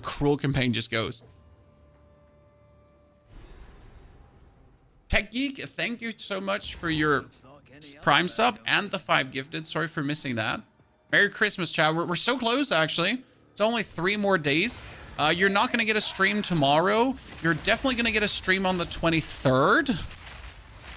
cruel campaign just goes. Tech Geek, thank you so much for your Prime sub and the 5 gifted. Sorry for missing that. Merry Christmas, chat. We're so close, actually. It's only 3 more days. You're not going to get a stream tomorrow. You're definitely going to get a stream on the 23rd.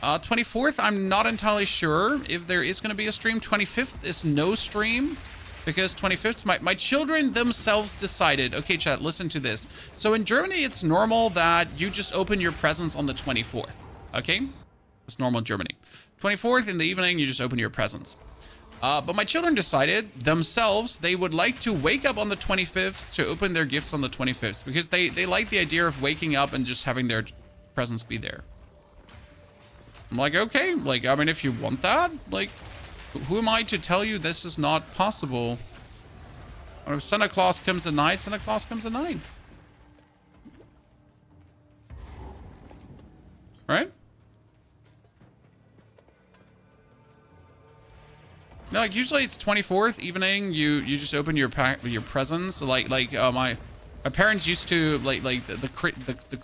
24th, I'm not entirely sure if there is going to be a stream. 25th is no stream. Because 25th, my children themselves decided, okay, chat, listen to this. So in Germany, it's normal that you just open your presents on the 24th. Okay? It's normal in Germany. 24th in the evening, you just open your presents. But my children decided themselves they would like to wake up on the 25th to open their gifts on the 25th. Because they like the idea of waking up and just having their presents be there. I'm like, okay, like, I mean, if you want that, like, who am I to tell you this is not possible? Or if Santa Claus comes at night, Santa Claus comes at night. Right? No, like usually it's 24th evening. You just open your presents. My parents used to the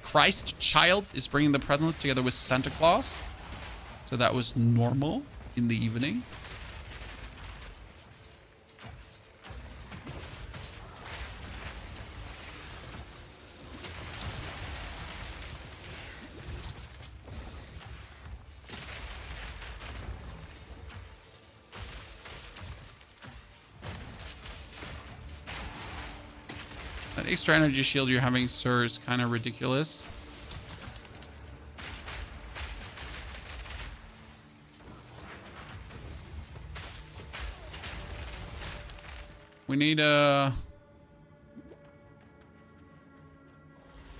Christ child is bringing the presents together with Santa Claus, so that was normal in the evening. That extra energy shield you're having, sir, is kind of ridiculous. We need a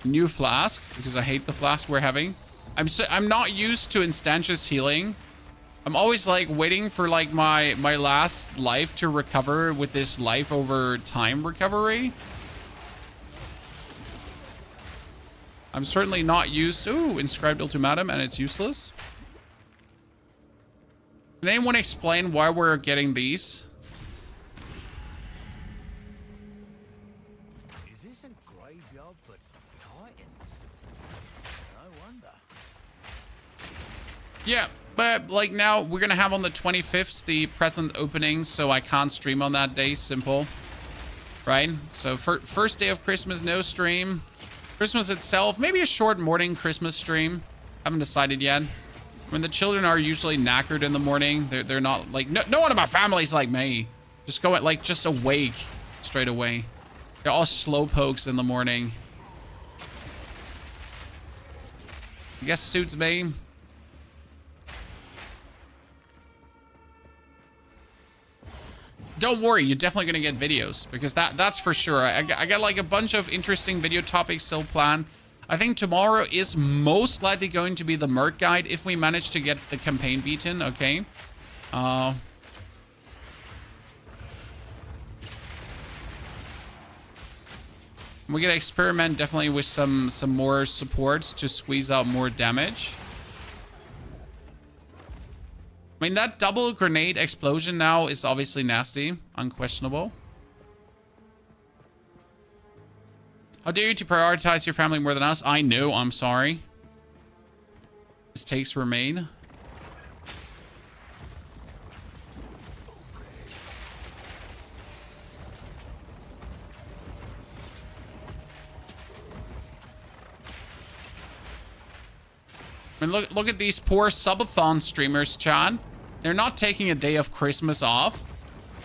new flask because I hate the flask we're having. I'm not used to instantious healing. I'm always like waiting for like my last life to recover with this life over time recovery. I'm certainly not used to inscribed ultimatum and it's useless. Can anyone explain why we're getting these? Is this a graveyard for titans? No wonder. Yeah, but like now we're gonna have on the 25th the present opening, so I can't stream on that day. Simple, right? So first day of Christmas, no stream. Christmas itself, maybe a short morning Christmas stream. Haven't decided yet. When the children are usually knackered in the morning, they're not like no one of my family's like me. Just go like just awake straight away. They're all slow pokes in the morning. I guess suits me. Don't worry, you're definitely gonna get videos because that's for sure. I got like a bunch of interesting video topics still planned. I think tomorrow is most likely going to be the Merc guide if we manage to get the campaign beaten. Okay. We're gonna experiment definitely with some more supports to squeeze out more damage. I mean, that double grenade explosion now is obviously nasty, unquestionable. How dare you to prioritize your family more than us? I know, I'm sorry. Mistakes were made. I mean, look at these poor subathon streamers, Chad. They're not taking a day of Christmas off.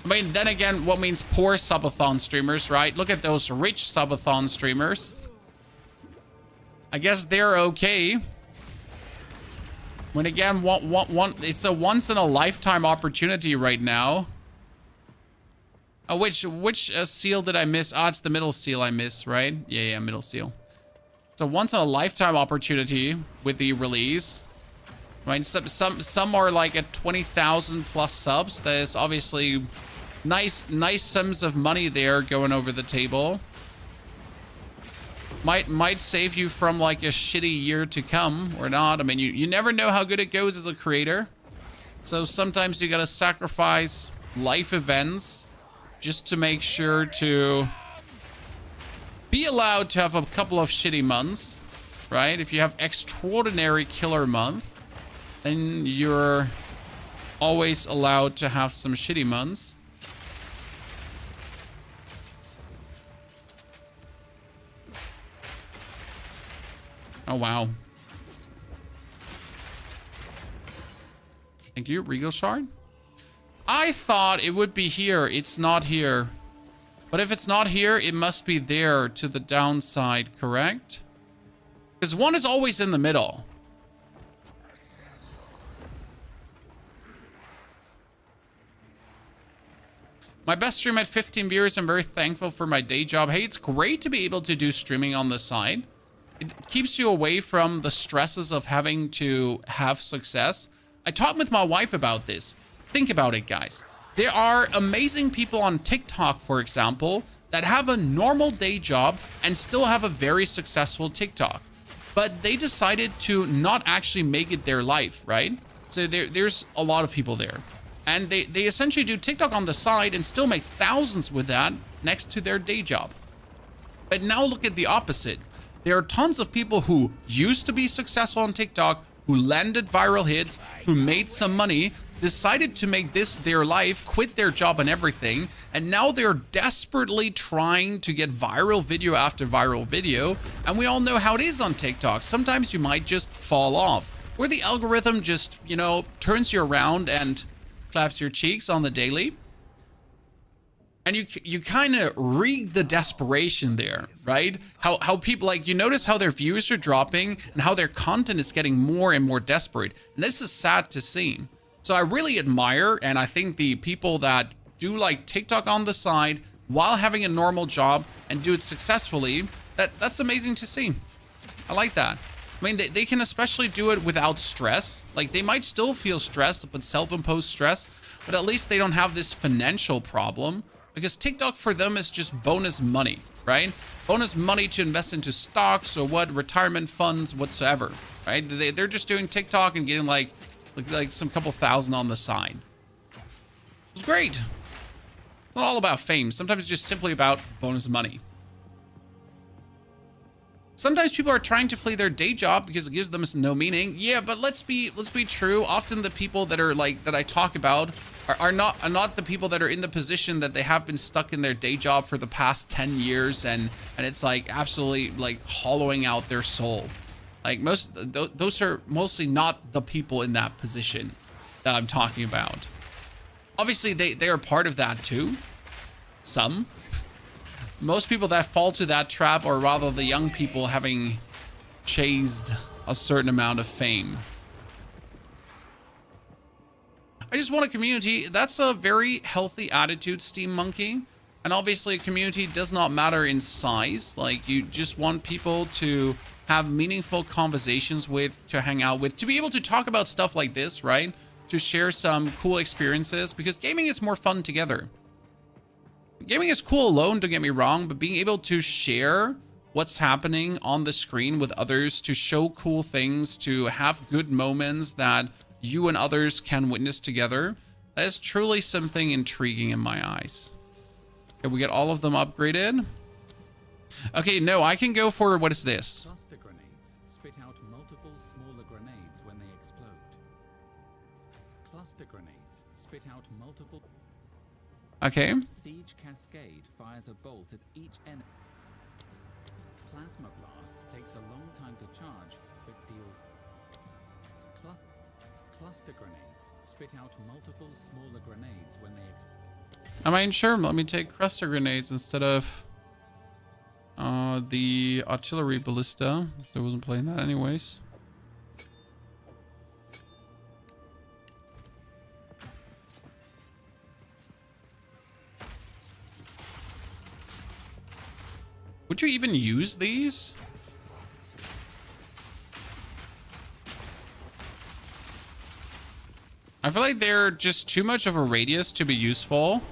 I mean, then again, what means poor subathon streamers, right? Look at those rich subathon streamers. I guess they're okay. When again, it's a once in a lifetime opportunity right now. Oh, which seal did I miss? Ah, it's the middle seal I missed, right? Yeah, middle seal. It's a once in a lifetime opportunity with the release. I mean, some are like at 20,000 plus subs. There's obviously nice sums of money there going over the table. Might save you from like a shitty year to come or not. I mean, you never know how good it goes as a creator. So sometimes you gotta sacrifice life events just to make sure to be allowed to have a couple of shitty months, right? If you have extraordinary killer month, then you're always allowed to have some shitty months. Oh, wow. Thank you, Regal Shard. I thought it would be here. It's not here. But if it's not here, it must be there to the downside, correct? Because one is always in the middle. My best stream at 15 viewers. I'm very thankful for my day job. Hey, it's great to be able to do streaming on the side. It keeps you away from the stresses of having to have success. I talked with my wife about this. Think about it, guys. There are amazing people on TikTok, for example, that have a normal day job and still have a very successful TikTok. But they decided to not actually make it their life, right? So there's a lot of people there. And they essentially do TikTok on the side and still make thousands with that next to their day job. But now look at the opposite. There are tons of people who used to be successful on TikTok, who landed viral hits, who made some money, decided to make this their life, quit their job and everything, and now they're desperately trying to get viral video after viral video. And we all know how it is on TikTok. Sometimes you might just fall off, where the algorithm just, you know, turns you around and claps your cheeks on the daily. And you kind of read the desperation there, right? How people, like, you notice how their views are dropping and how their content is getting more and more desperate. And this is sad to see. So I really admire, and I think the people that do like TikTok on the side while having a normal job and do it successfully, that's amazing to see. I like that. I mean, they can especially do it without stress. Like, they might still feel stressed, but self-imposed stress, but at least they don't have this financial problem. Because TikTok for them is just bonus money, right? Bonus money to invest into stocks or what, retirement funds, whatsoever, right? They're just doing TikTok and getting like some couple thousand on the side. It's great. It's not all about fame. Sometimes it's just simply about bonus money. Sometimes people are trying to flee their day job because it gives them no meaning. Yeah, but let's be true. Often the people that are like that I talk about are not the people that are in the position that they have been stuck in their day job for the past 10 years and it's like absolutely like hollowing out their soul. Like those are mostly not the people in that position that I'm talking about. Obviously they are part of that too. Some. Most people that fall to that trap are rather the young people having chased a certain amount of fame. I just want a community. That's a very healthy attitude, Steam Monkey. And obviously a community does not matter in size. Like, you just want people to have meaningful conversations with, to hang out with, to be able to talk about stuff like this, right? To share some cool experiences, because gaming is more fun together. Gaming is cool alone, don't get me wrong, but being able to share what's happening on the screen with others, to show cool things, to have good moments that you and others can witness together, that is truly something intriguing in my eyes. Okay, we get all of them upgraded. Okay, no, I can go for, what is this? Cluster grenades spit out multiple smaller grenades when they explode. Cluster grenades spit out multiple... Okay. Siege Cascade fires a bolt at each enemy. Plasma Blast takes a long time to charge, but deals... Cluster grenades spit out multiple smaller grenades when they Am I sure? Let me take cluster grenades instead of the artillery ballista. I wasn't playing that anyways. Would you even use these? I feel like they're just too much of a radius to be useful.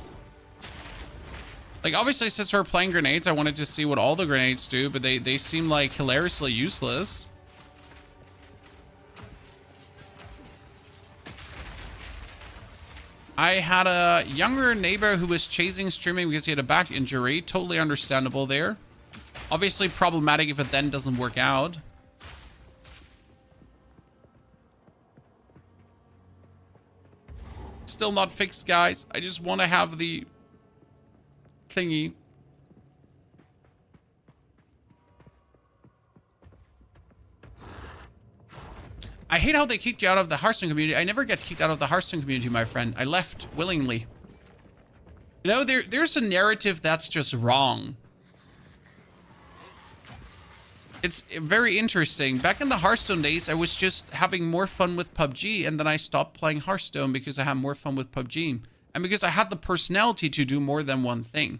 Like, obviously, since we're playing grenades, I wanted to see what all the grenades do, but they seem like hilariously useless. I had a younger neighbor who was chasing streaming because he had a back injury. Totally understandable there. Obviously problematic if it then doesn't work out. Still not fixed, guys. I just want to have the thingy. I hate how they kicked you out of the Hearthstone community. I never get kicked out of the Hearthstone community, my friend. I left willingly. You know, there's a narrative that's just wrong. It's very interesting. Back in the Hearthstone days, I was just having more fun with PUBG, and then I stopped playing Hearthstone because I had more fun with PUBG. And because I had the personality to do more than one thing.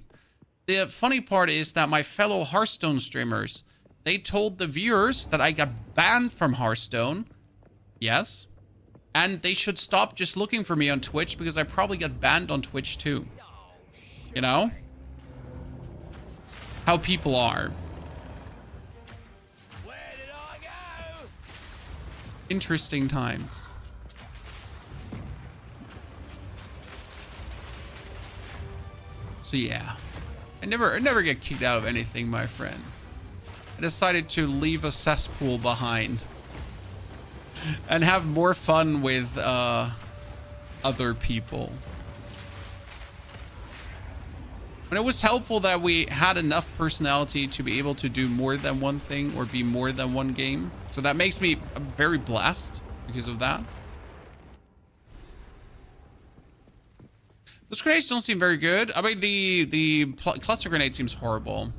The funny part is that my fellow Hearthstone streamers, they told the viewers that I got banned from Hearthstone. Yes. And they should stop just looking for me on Twitch because I probably got banned on Twitch too. You know? How people are. Where did I go? Interesting times. So yeah. I never get kicked out of anything, my friend. I decided to leave a cesspool behind. And have more fun with other people. And it was helpful that we had enough personality to be able to do more than one thing or be more than one game. So that makes me very blessed because of that. Those grenades don't seem very good. I mean, the cluster grenade seems horrible.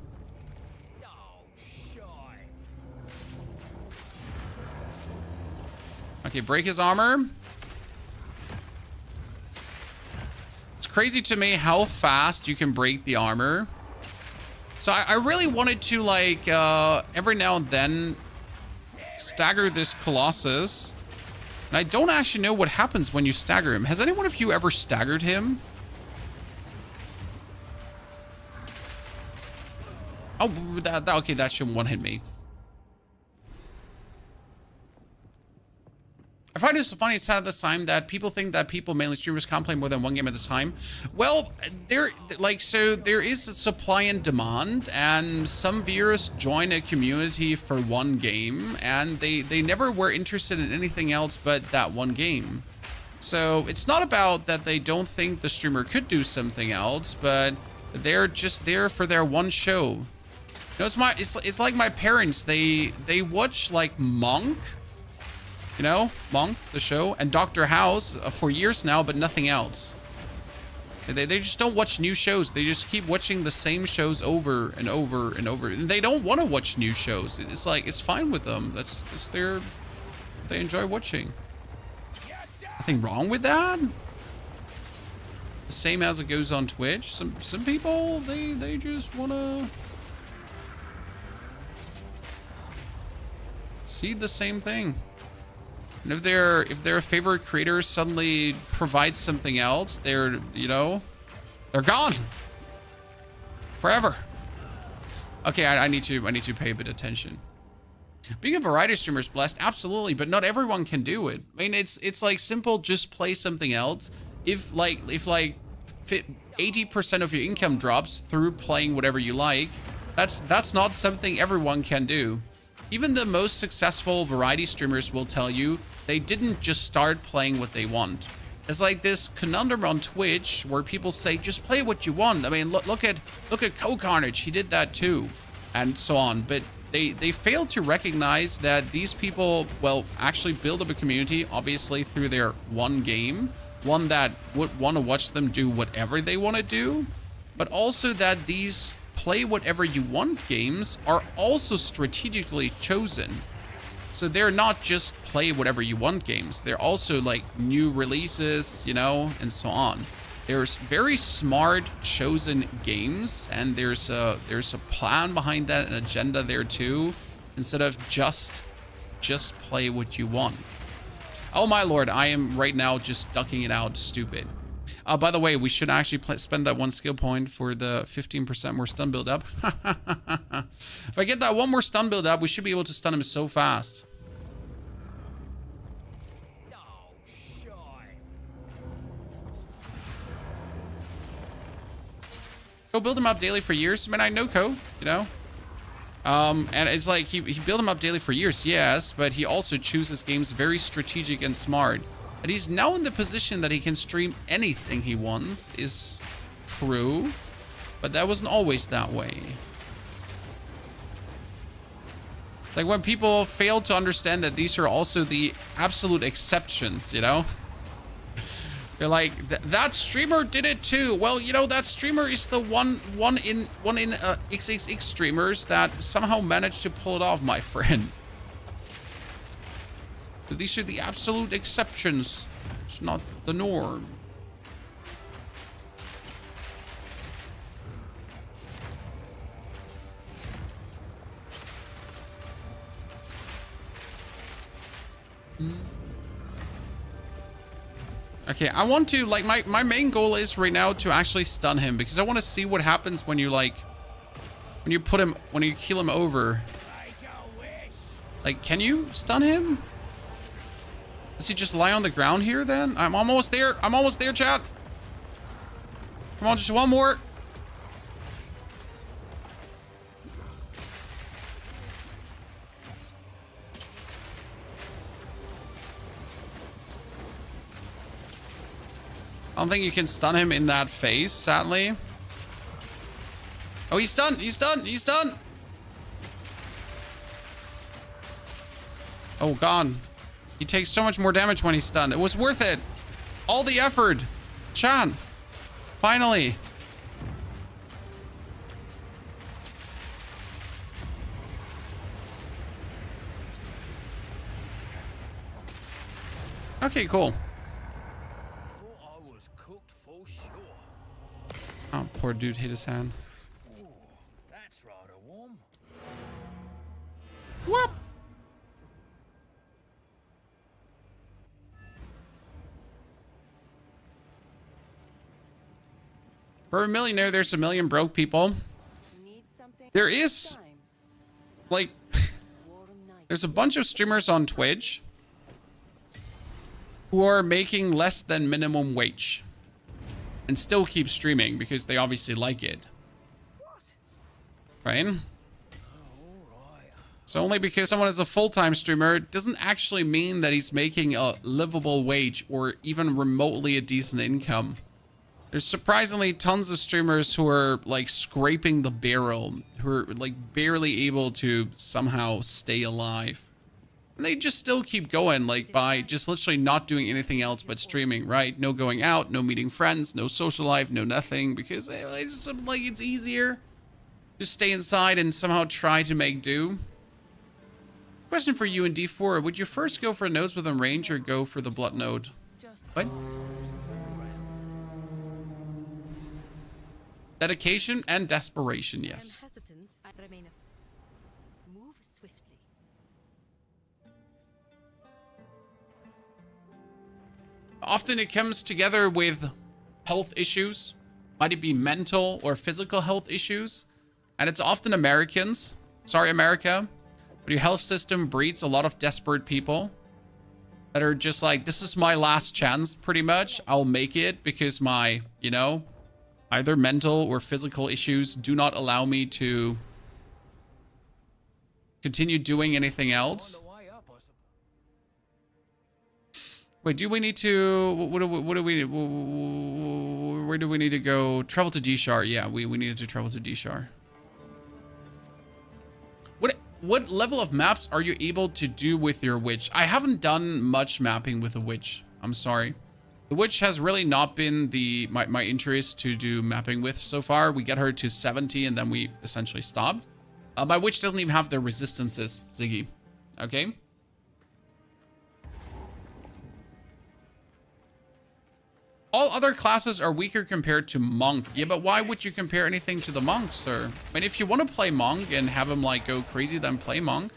Okay, break his armor. It's crazy to me how fast you can break the armor. So I really wanted to, like, every now and then stagger this Colossus. And I don't actually know what happens when you stagger him. Has any one of you ever staggered him? Oh, okay, that should one-hit me. I find it so funny, it's sad at this time that people think that people, mainly streamers, can't play more than one game at a time. Well, there is a supply and demand, and some viewers join a community for one game, and they never were interested in anything else but that one game. So it's not about that they don't think the streamer could do something else, but they're just there for their one show. You know, it's like my parents. They watch like Monk. You know, Monk, the show, and Dr. House for years now, but nothing else. They just don't watch new shows. They just keep watching the same shows over and over and over. And they don't want to watch new shows. It's like, it's fine with them. That's they enjoy watching. Nothing wrong with that. The same as it goes on Twitch. Some people, they just want to see the same thing. And if their favorite creator suddenly provides something else, they're gone forever. Okay, I need to pay a bit of attention. Being a variety streamer is blessed, absolutely, but not everyone can do it. I mean, it's like simple, just play something else. If 80% of your income drops through playing whatever you like, That's not something everyone can do. Even the most successful variety streamers will tell you they didn't just start playing what they want. It's like this conundrum on Twitch where people say, just play what you want. I mean, look at Co-Carnage. He did that too, and so on. But they fail to recognize that these people, well, actually build up a community, obviously through their one game, one that would want to watch them do whatever they want to do, but also that these play whatever you want games are also strategically chosen. So they're not just play whatever you want games. They're also like new releases, you know, and so on. There's very smart chosen games, and there's a plan behind that, an agenda there too, instead of just play what you want. Oh my lord, I am right now just ducking it out stupid. By the way, we should actually spend that 1 skill point for the 15% more stun build up. If I get that 1 more stun build up, we should be able to stun him so fast. Go build him up daily for years. I mean, I know Ko, you know. And it's like he built him up daily for years, yes, but he also chooses games very strategic and smart. And he's now in the position that he can stream anything he wants is true, but that wasn't always that way. It's like when people fail to understand that these are also the absolute exceptions, you know? They're like, that streamer did it too. Well, you know, that streamer is the one in XXX streamers that somehow managed to pull it off, my friend. So these are the absolute exceptions. It's not the norm. Okay, I want to, like, my main goal is right now to actually stun him, because I want to see what happens when you, like, when you kill him over. Like, can you stun him? Does he just lie on the ground here then? I'm almost there. I'm almost there, chat. Come on, just one more. I don't think you can stun him in that phase, sadly. Oh, he's stunned. He's stunned. He's stunned. Oh, God. He takes so much more damage when he's stunned. It was worth it. All the effort. Chan. Finally. Okay, cool. Oh, poor dude hit his hand. Ooh, that's rather warm. Whoop. For a millionaire, there's a million broke people. There is, like, there's a bunch of streamers on Twitch who are making less than minimum wage and still keep streaming because they obviously like it. Right? So only because someone is a full-time streamer doesn't actually mean that he's making a livable wage or even remotely a decent income. There's surprisingly tons of streamers who are like scraping the barrel, who are like barely able to somehow stay alive. And they just still keep going, like by just literally not doing anything else but streaming, right? No going out, no meeting friends, no social life, no nothing, because it's like it's easier. Just stay inside and somehow try to make do. Question for you in D4, would you first go for nodes within range or go for the blood node? What? Dedication and desperation, yes. Move swiftly. Often it comes together with health issues. Might it be mental or physical health issues? And it's often Americans. Sorry, America. But your health system breeds a lot of desperate people that are just like, this is my last chance, pretty much. I'll make it because my, you know, either mental or physical issues do not allow me to continue doing anything On else. the way up, I suppose. Wait, do we need to... What do we... Where do we need to go? Travel to D-Shar. Yeah, we needed to travel to D-Shar. What level of maps are you able to do with your witch? I haven't done much mapping with a witch. I'm sorry. The witch has really not been my interest to do mapping with so far. We get her to 70 and then we essentially stopped. My witch doesn't even have the resistances, Ziggy. Okay? All other classes are weaker compared to monk. Yeah, but why would you compare anything to the monk, sir? I mean, if you want to play monk and have him like go crazy, then play monk.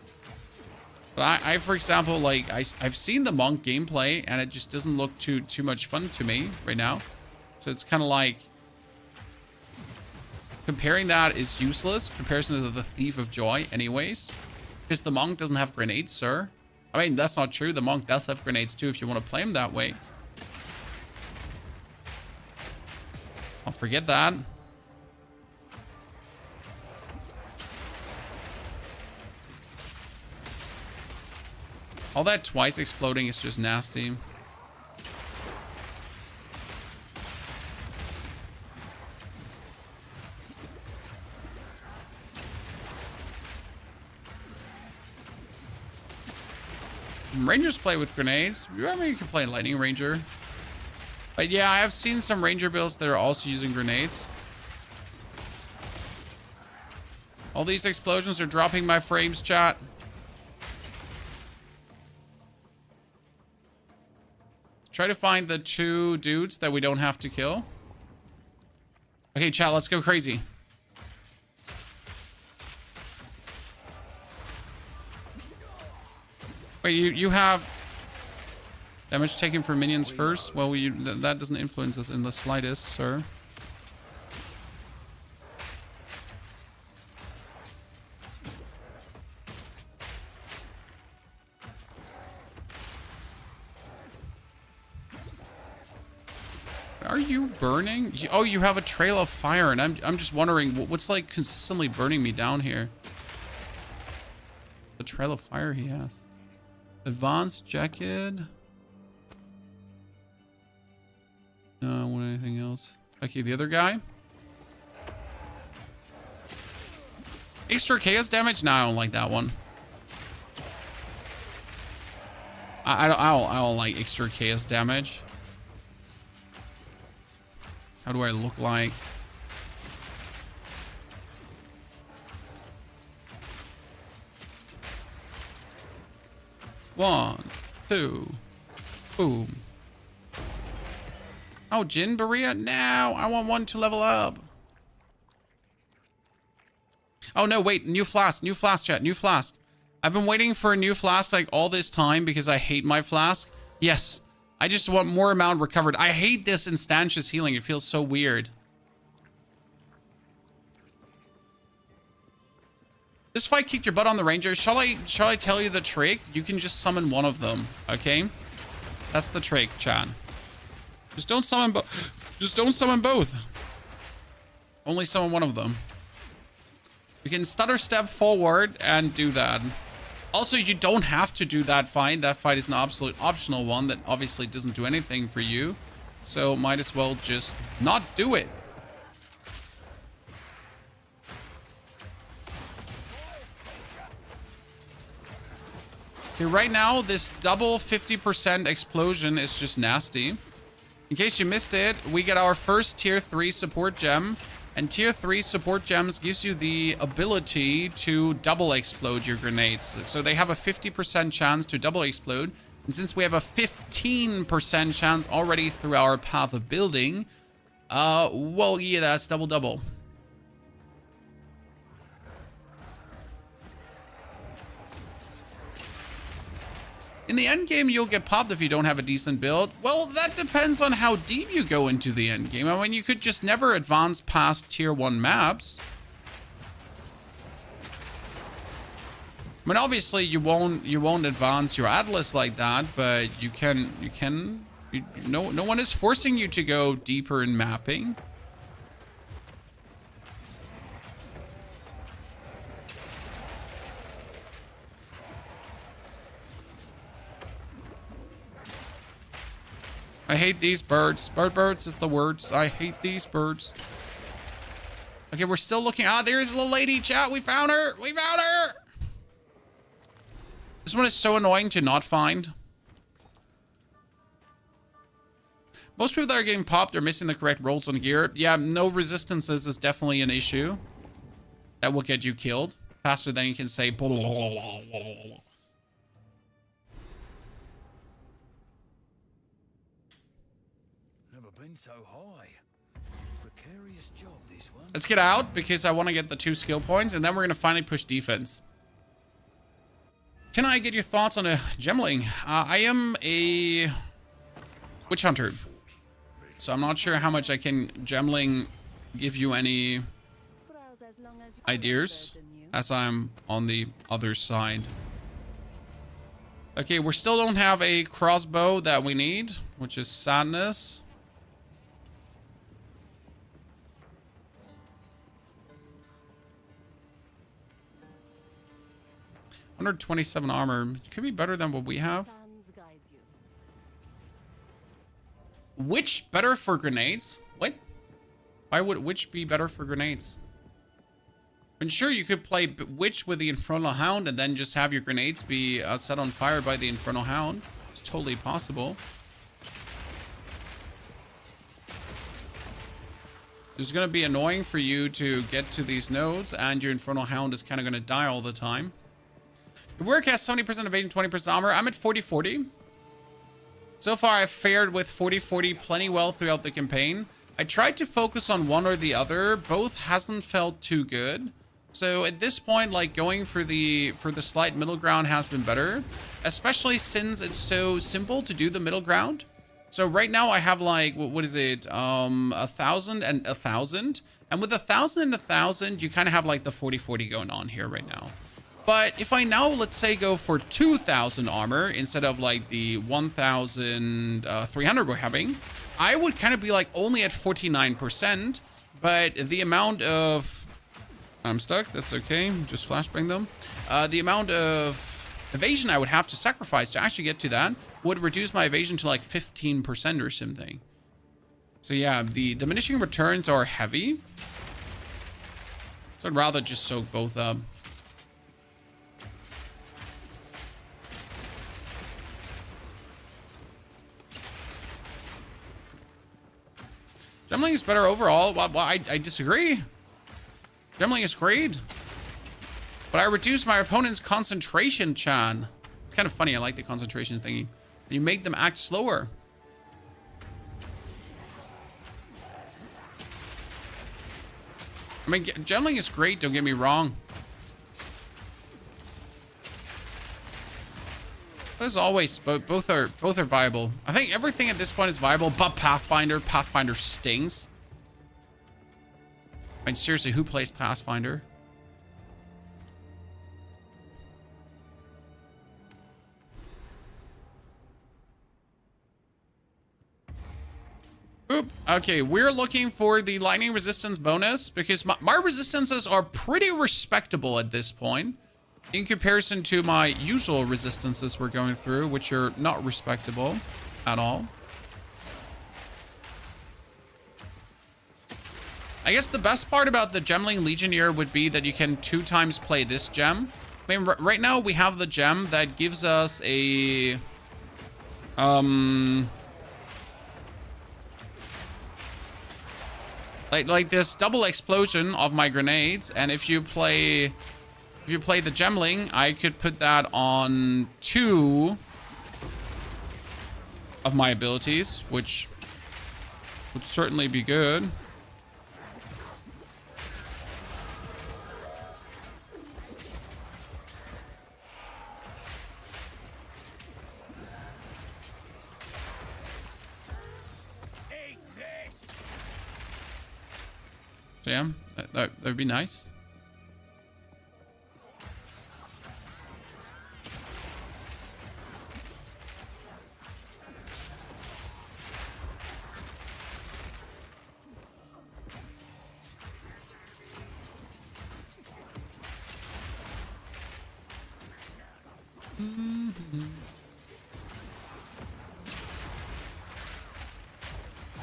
But I for example, like I've seen the monk gameplay and it just doesn't look too much fun to me right now. So it's kind of like comparing that is useless. Comparison to the Thief of Joy, anyways, because the monk doesn't have grenades, sir. I mean, that's not true. The monk does have grenades too if you want to play him that way. I'll forget that. All that twice exploding is just nasty. Rangers play with grenades. I mean, you can play Lightning Ranger. But yeah, I have seen some Ranger builds that are also using grenades. All these explosions are dropping my frames, chat. Try to find the 2 dudes that we don't have to kill. Okay, chat, let's go crazy. Wait, you have damage taken for minions first? Well, that doesn't influence us in the slightest, sir. Are you burning? Oh, you have a trail of fire, and I'm just wondering what's like consistently burning me down here. The trail of fire he has. Advanced jacket. No, I don't want anything else. Okay, the other guy. Extra chaos damage? No, I don't like that one. I don't like extra chaos damage. How do I look like? One, two, boom. Oh, Jin Berea? No, I want one to level up. Oh no, wait, new flask, chat, new flask. I've been waiting for a new flask like all this time because I hate my flask. Yes, I just want more amount recovered. I hate this instantious healing. It feels so weird. This fight kicked your butt on the Ranger. Shall I tell you the trick? You can just summon one of them, okay? That's the trick, chat. Just don't summon both. Just don't summon both. Only summon one of them. You can stutter step forward and do that. Also, you don't have to do that fight. That fight is an absolute optional one that obviously doesn't do anything for you. So might as well just not do it. Okay, right now, this double 50% explosion is just nasty. In case you missed it, we get our first tier 3 support gem. And tier 3 support gems gives you the ability to double explode your grenades. So they have a 50% chance to double explode. And since we have a 15% chance already through our path of building, well, yeah, that's double. In the end game, you'll get popped if you don't have a decent build. Well, that depends on how deep you go into the end game. I mean, you could just never advance past tier 1 maps. I mean, obviously you won't advance your Atlas like that, but no one is forcing you to go deeper in mapping. I hate these birds. Birds is the words. I hate these birds. Okay, we're still looking. Ah, there's a little lady, chat. We found her. We found her. This one is so annoying to not find. Most people that are getting popped are missing the correct rolls on gear. Yeah, no resistances is definitely an issue. That will get you killed faster than you can say. Never been so high. Precarious job, this one. Let's get out because I want to get the 2 skill points and then we're going to finally push defense. Can I get your thoughts on a gemling? I am a witch hunter. So I'm not sure how much I can gemling give you any ideas as I'm on the other side. Okay, we still don't have a crossbow that we need, which is sadness. $127 armor. Could be better than what we have. Witch better for grenades? What? Why would Witch be better for grenades? I'm sure you could play Witch with the Infernal Hound and then just have your grenades be set on fire by the Infernal Hound. It's totally possible. It's going to be annoying for you to get to these nodes and your Infernal Hound is kind of going to die all the time. Your work has 70% evasion, 20% armor. I'm at 40-40. So far, I've fared with 40-40 plenty well throughout the campaign. I tried to focus on one or the other. Both hasn't felt too good. So at this point, like going for the slight middle ground has been better, especially since it's so simple to do the middle ground. So right now I have like, what is it? 1,000 and 1,000. And with 1,000 and 1,000, you kind of have like the 40-40 going on here right now. But if I now, let's say, go for 2,000 armor instead of like the 1,300 we're having, I would kind of be like only at 49%. But the amount of... I'm stuck. That's okay. Just flashbang them. The amount of evasion I would have to sacrifice to actually get to that would reduce my evasion to like 15% or something. So yeah, the diminishing returns are heavy. So I'd rather just soak both up. Gemling is better overall. Well, I disagree. Gemling is great. But I reduce my opponent's concentration, Chan. It's kind of funny. I like the concentration thingy. You make them act slower. I mean, Gemling is great. Don't get me wrong. But as always, both are viable. I think everything at this point is viable, but Pathfinder. Pathfinder stings. I mean, seriously, who plays Pathfinder? Oop. Okay, we're looking for the lightning resistance bonus because my resistances are pretty respectable at this point in comparison to my usual resistances we're going through, which are not respectable at all. I guess the best part about the Gemling Legionnaire would be that you can 2 times play this gem. I mean, right now we have the gem that gives us a... Like this double explosion of my grenades, and if you play the Gemling, I could put that on 2 of my abilities, which would certainly be good. So yeah, that would be nice.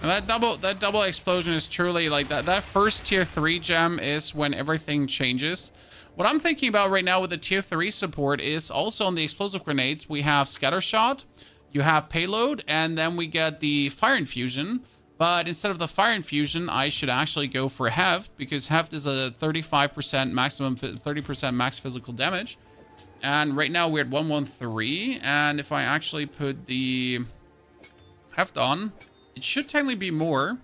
And that double explosion is truly like that first tier 3 gem is when everything changes. What I'm thinking about right now with the tier 3 support is also on the explosive grenades, we have scatter shot, you have payload, and then we get the fire infusion. But instead of the fire infusion, I should actually go for heft, because heft is a 35% maximum, 30% max physical damage. And right now we're at 113, and if I actually put the heft on, it should technically be more,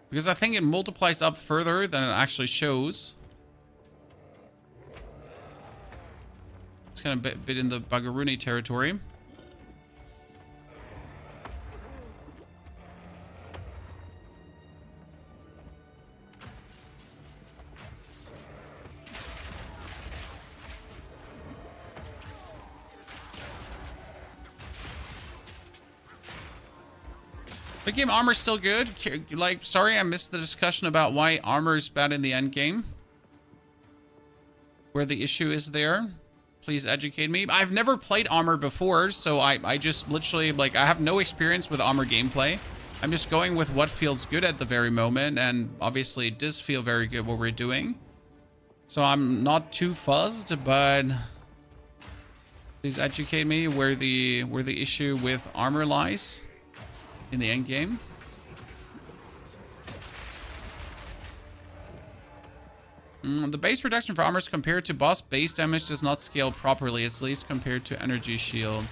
because I think it multiplies up further than it actually shows. It's kind of a bit in the Buggeroonie territory. The game armor's still good. Like, sorry I missed the discussion about why armor is bad in the end game. Where the issue is there. Please educate me. I've never played armor before, so I just literally, like, I have no experience with armor gameplay. I'm just going with what feels good at the very moment, and obviously it does feel very good what we're doing. So I'm not too fuzzed, but please educate me where the issue with armor lies in the end game. The base reduction for armors compared to boss base damage does not scale properly, at least compared to energy shield.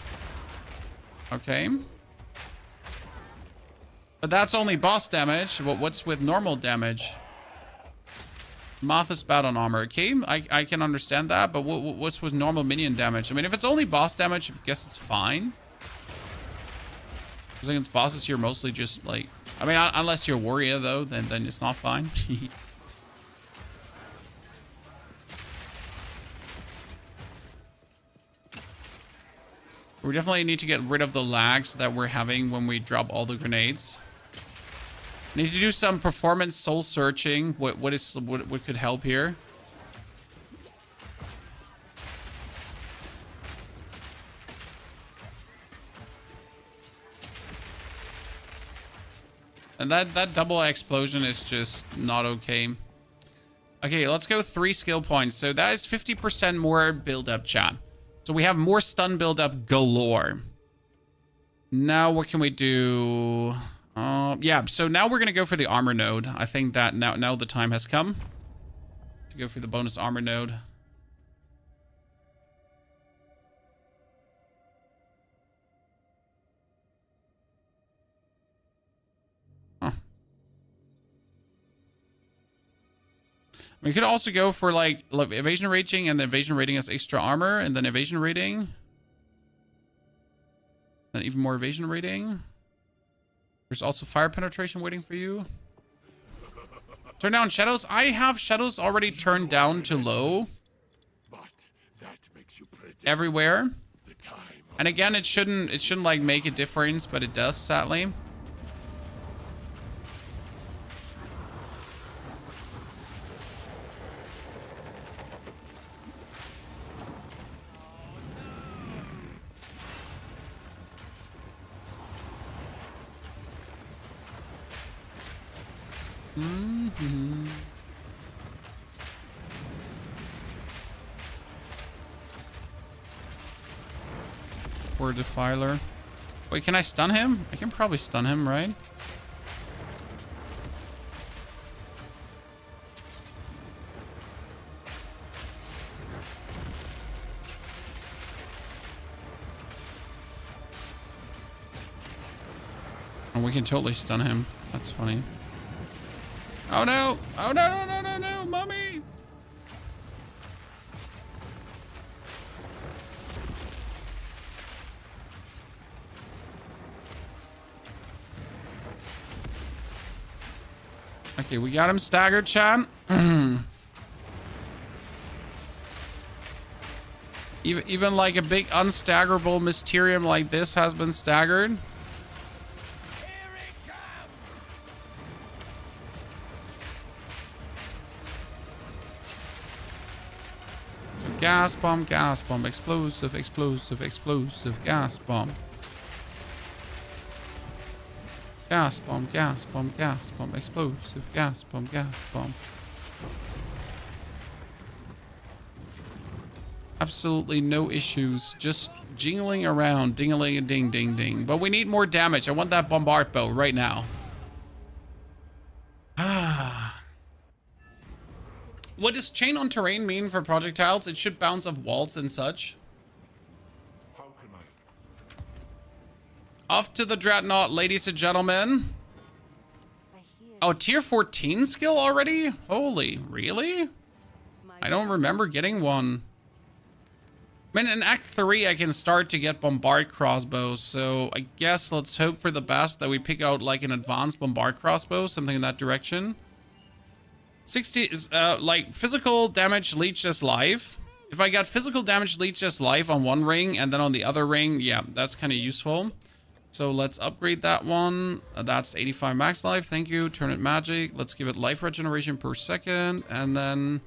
Okay. But that's only boss damage. What's with normal damage? Moth is bad on armor. Okay, I can understand that, but what's with normal minion damage? I mean, if it's only boss damage, I guess it's fine. Because against bosses, you're mostly just like... I mean, unless you're warrior, though, then it's not fine. We definitely need to get rid of the lags that we're having when we drop all the grenades. Need to do some performance soul searching. What could help here? And that double explosion is just not okay. Okay, let's go 3 skill points. So that is 50% more build up, chat. So we have more stun build up galore. Now what can we do? Yeah, so now we're gonna go for the armor node. I think that now the time has come to go for the bonus armor node. We could also go for like evasion rating, and the evasion rating as extra armor, and then evasion rating. Then even more evasion rating. There's also fire penetration waiting for you. Turn down shadows. I have shadows already turned down to low. Everywhere. And again, it shouldn't like make a difference, but it does, sadly. Poor Defiler. Wait, can I stun him? I can probably stun him, right? And we can totally stun him. That's funny. Oh no! Oh no, mommy! Okay, we got him staggered, chat. even like a big unstaggerable Mysterium like this has been staggered. Gas bomb, explosive, gas bomb. Gas bomb, gas bomb, gas bomb, explosive, gas bomb, gas bomb. Absolutely no issues. Just jingling around, ding-a-ling, ding, ding, ding. But we need more damage. I want that bombard bow right now. What does chain on terrain mean for projectiles? It should bounce off walls and such. Off to the Dreadnought, ladies and gentlemen. Oh, tier 14 skill already? Holy, really? I don't remember getting one. I mean, in Act 3, I can start to get bombard crossbows, so I guess let's hope for the best that we pick out like an advanced bombard crossbow, something in that direction. 60 is, like, physical damage leech as life. If I got physical damage leech as life on one ring and then on the other ring, yeah, that's kind of useful. So let's upgrade that one. That's 85 max life. Thank you. Turn it magic. Let's give it life regeneration per second. And then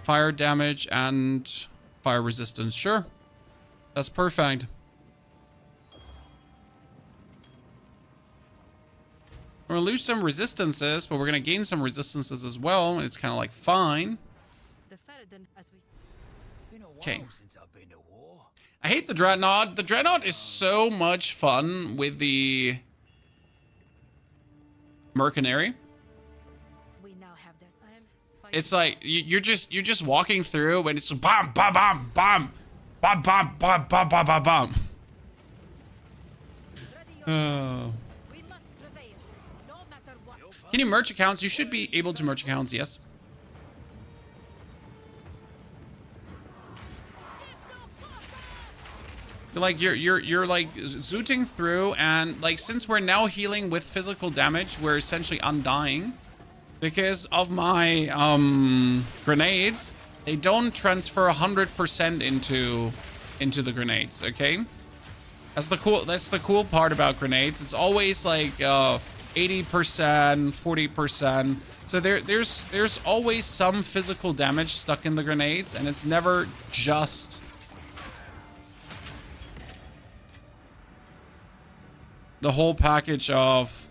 fire damage and fire resistance. Sure. That's perfect. We're gonna lose some resistances, but we're gonna gain some resistances as well. It's kind of like fine. Okay. I hate the Dreadnought. The Dreadnought is so much fun with the Mercenary. It's like you're just walking through and it's bomb, bomb, bomb, bomb, bomb, bomb, bomb, bomb, bomb, bomb, bomb. Oh. Can you merge accounts? You should be able to merge accounts, yes. Like you're like zooting through, and like since we're now healing with physical damage, we're essentially undying because of my grenades. They don't transfer 100% into the grenades. Okay, that's the cool part about grenades. It's always like 80%, 40%. So there's always some physical damage stuck in the grenades, and it's never just the whole package of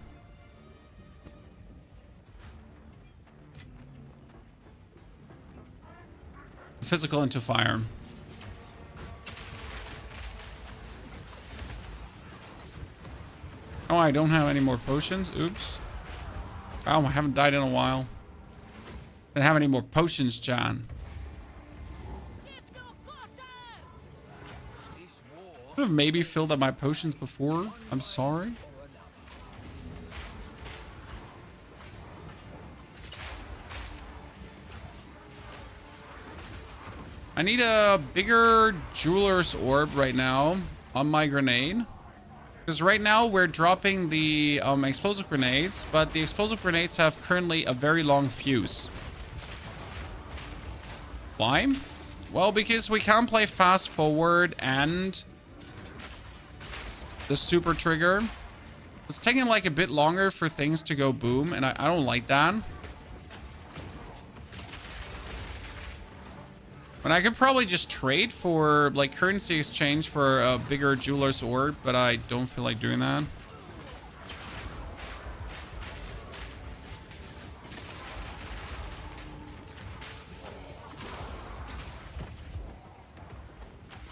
physical into fire. Oh, I don't have any more potions. Oops. Oh, I haven't died in a while. I don't have any more potions, John. I could have maybe filled up my potions before. I'm sorry. I need a bigger jeweler's orb right now on my grenade. Because right now we're dropping the explosive grenades, but the explosive grenades have currently a very long fuse. Why? Well, because we can't play fast forward and the super trigger. It's taking like a bit longer for things to go boom, and I don't like that. And I could probably just trade for like currency exchange for a bigger jeweler's orb, but I don't feel like doing that.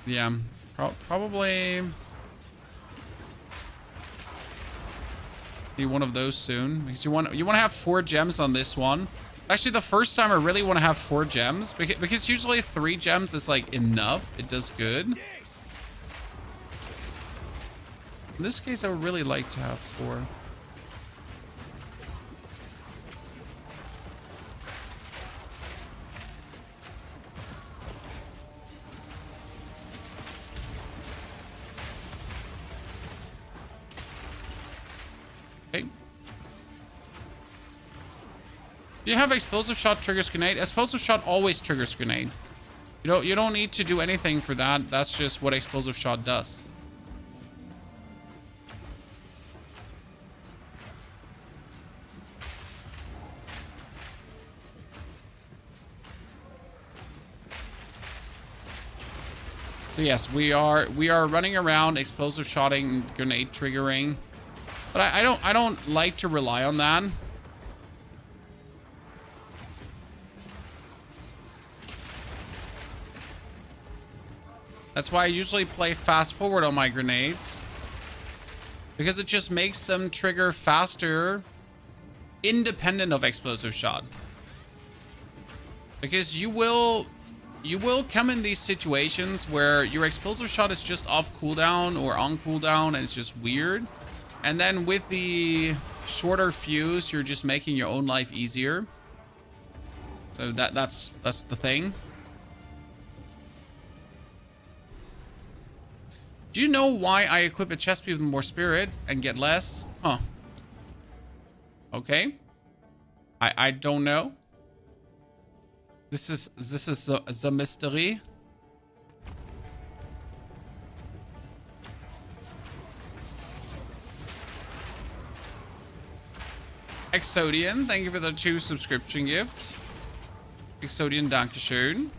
Yeah, probably need one of those soon, because you want to have 4 gems on this one. Actually, the first time I really want to have 4 gems, because usually 3 gems is like enough. It does good. In this case, I would really like to have 4. Okay. Do you have explosive shot triggers grenade? Explosive shot always triggers grenade. You don't need to do anything for that. That's just what explosive shot does. So yes, we are running around explosive shotting, grenade triggering. But I don't like to rely on that. That's why I usually play fast forward on my grenades. Because it just makes them trigger faster, independent of explosive shot. Because you will come in these situations where your explosive shot is just off cooldown or on cooldown and it's just weird. And then with the shorter fuse, you're just making your own life easier. So that's the thing. Do you know why I equip a chest piece with more spirit and get less? Huh. Okay. I don't know. This is the mystery. Exodian, thank you for the 2 subscription gifts. Exodian, dankeschön.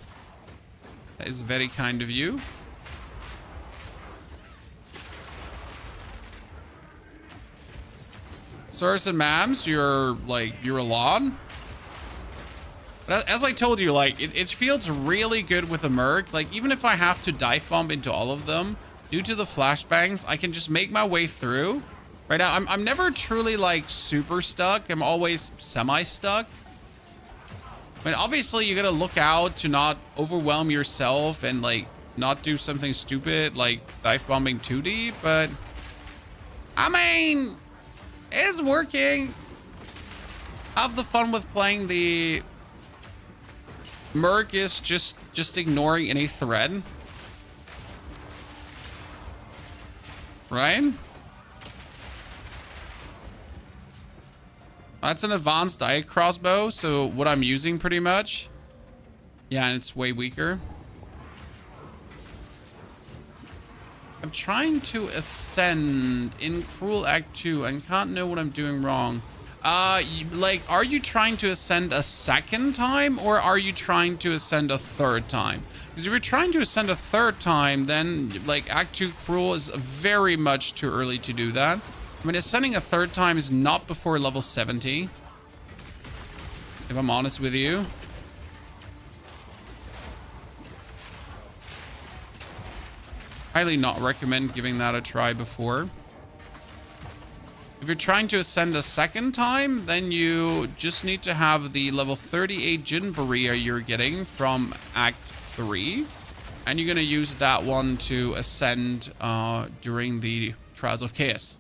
That is very kind of you. Sirs and ma'ams, you're a lot. But as I told you, like, it feels really good with a Merc. Like, even if I have to dive bomb into all of them, due to the flashbangs, I can just make my way through. Right now, I'm never truly, like, super stuck. I'm always semi-stuck. I mean, obviously, you gotta look out to not overwhelm yourself and, like, not do something stupid, like dive bombing 2D, but... I mean... it's working. Have the fun with playing the Merc is just ignoring any thread. Right? That's an advanced diet crossbow, so what I'm using pretty much. Yeah, and it's way weaker. I'm trying to ascend in Cruel Act 2 and can't know what I'm doing wrong. Like, are you trying to ascend a second time or are you trying to ascend a third time? Because if you're trying to ascend a third time, then, like, Act 2 Cruel is very much too early to do that. I mean, ascending a third time is not before level 70. If I'm honest with you. Highly not recommend giving that a try before. If you're trying to ascend a second time, then you just need to have the level 38 Jin Berea you're getting from Act 3. And you're going to use that one to ascend during the Trials of Chaos.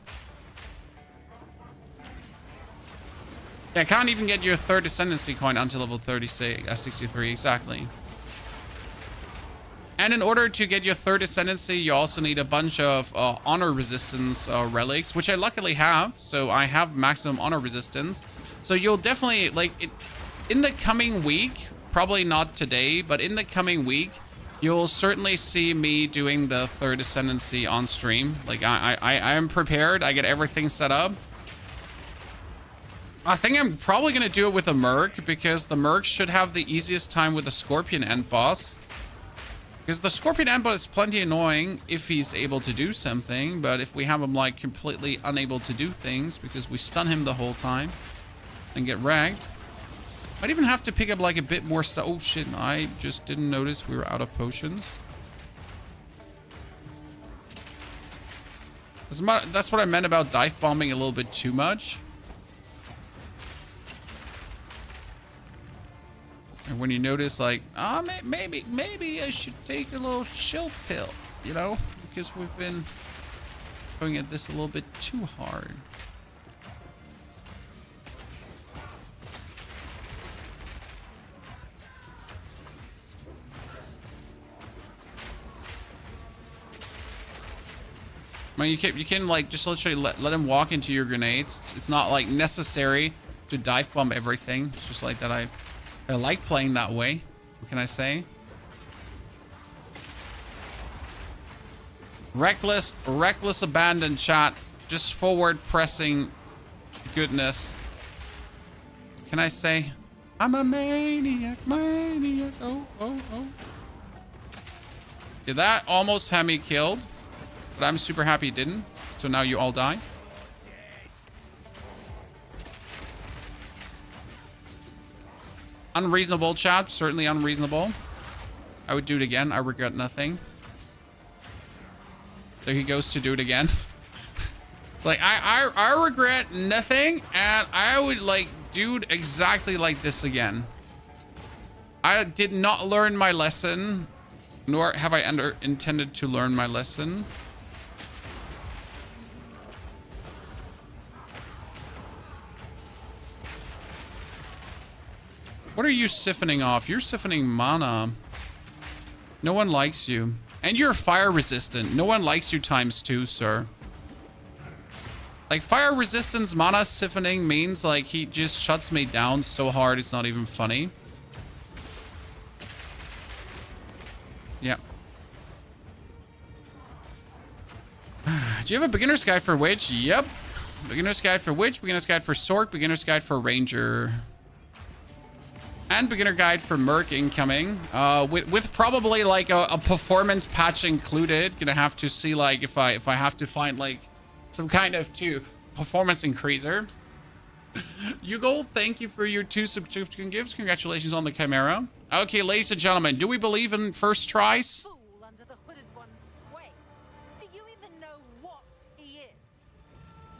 Yeah, I can't even get your third Ascendancy coin until level 63, exactly. And in order to get your third Ascendancy, you also need a bunch of honor resistance relics, which I luckily have. So I have maximum honor resistance. So you'll definitely, like, in the coming week, probably not today, but in the coming week, you'll certainly see me doing the third Ascendancy on stream. Like, I am prepared. I get everything set up. I think I'm probably going to do it with a Merc, because the Merc should have the easiest time with the Scorpion end boss. Because the Scorpion end boss is plenty annoying if he's able to do something, but if we have him, like, completely unable to do things because we stun him the whole time and get wrecked. Might even have to pick up, like, a bit more stuff. Oh shit, I just didn't notice we were out of potions. That's what I meant about dive bombing a little bit too much. And when you notice, like, oh, maybe I should take a little chill pill, you know, because we've been going at this a little bit too hard. I mean, you can like just literally let him walk into your grenades. It's not like necessary to dive bomb everything. It's just like that. I like playing that way. What can I say? Reckless abandon, chat. Just forward pressing goodness. What can I say? I'm a maniac. Oh. Yeah, that almost had me killed, but I'm super happy it didn't. So now you all die. Unreasonable, chat. Certainly unreasonable. I would do it again. I regret nothing. There he goes to do it again. It's like, I regret nothing, and I would, like, do it exactly like this again. I did not learn my lesson, nor have I intended to learn my lesson. What are you siphoning off? You're siphoning mana. No one likes you. And you're fire resistant. No one likes you ×2, sir. Like, fire resistance mana siphoning means, like, he just shuts me down so hard it's not even funny. Yeah. Do you have a beginner's guide for Witch? Yep. Beginner's guide for Witch, beginner's guide for Sork, beginner's guide for Ranger. And beginner guide for Merc incoming. With probably like a performance patch included. Gonna have to see like if I have to find like some kind of performance increaser. Hugo, thank you for your 2 subscription gifts. Congratulations on the Chimera. Okay, ladies and gentlemen, do we believe in first tries? Fool under the hooded one's sway. Do you even know what he is?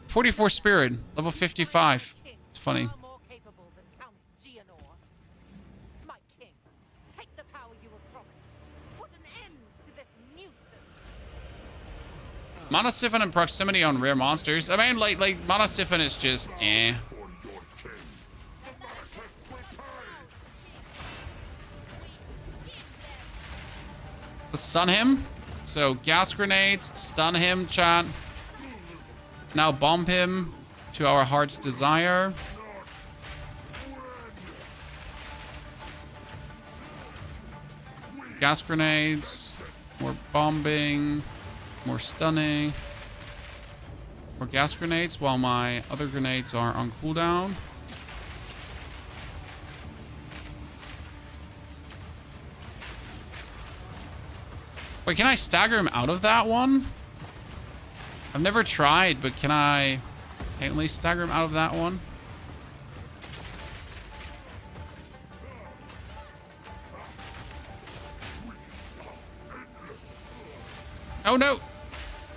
44 spirit, level 55. It's funny. Far more capable than Count Gianor. My king, take the power you were promised. Put an end to this nuisance. Mana Siphon and proximity on rare monsters. I mean, like Mana Siphon is just eh. Let's stun him. So gas grenades, stun him, chat. Now bomb him to our heart's desire. Gas grenades, more bombing, more stunning, more gas grenades while my other grenades are on cooldown. Wait, can I stagger him out of that one? I've never tried, but can I at least stagger him out of that one? Oh no!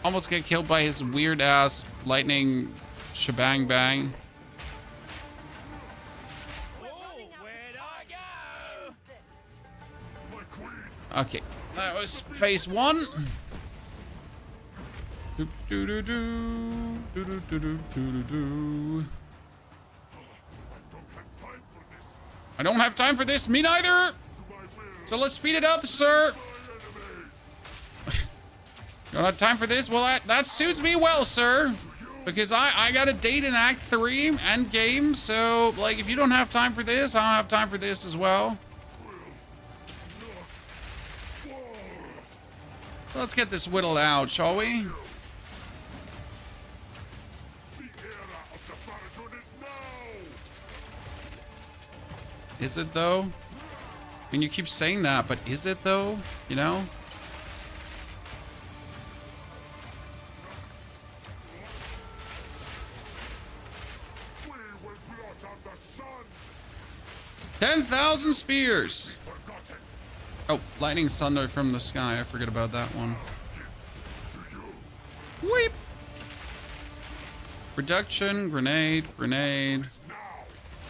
Almost get killed by his weird ass lightning shebang bang. Okay, that was phase 1. I don't have time for this. Me neither. So let's speed it up, sir. You don't have time for this? Well, that suits me well, sir. Because I got a date in Act 3, endgame. So, like, if you don't have time for this, I don't have time for this as well. Let's get this whittled out, shall we? Is it though? I mean, you keep saying that, but is it though? You know? We will blot out the sun. 10,000 spears. Oh, lightning thunder from the sky. I forget about that one. Weep. Reduction, grenade, grenade.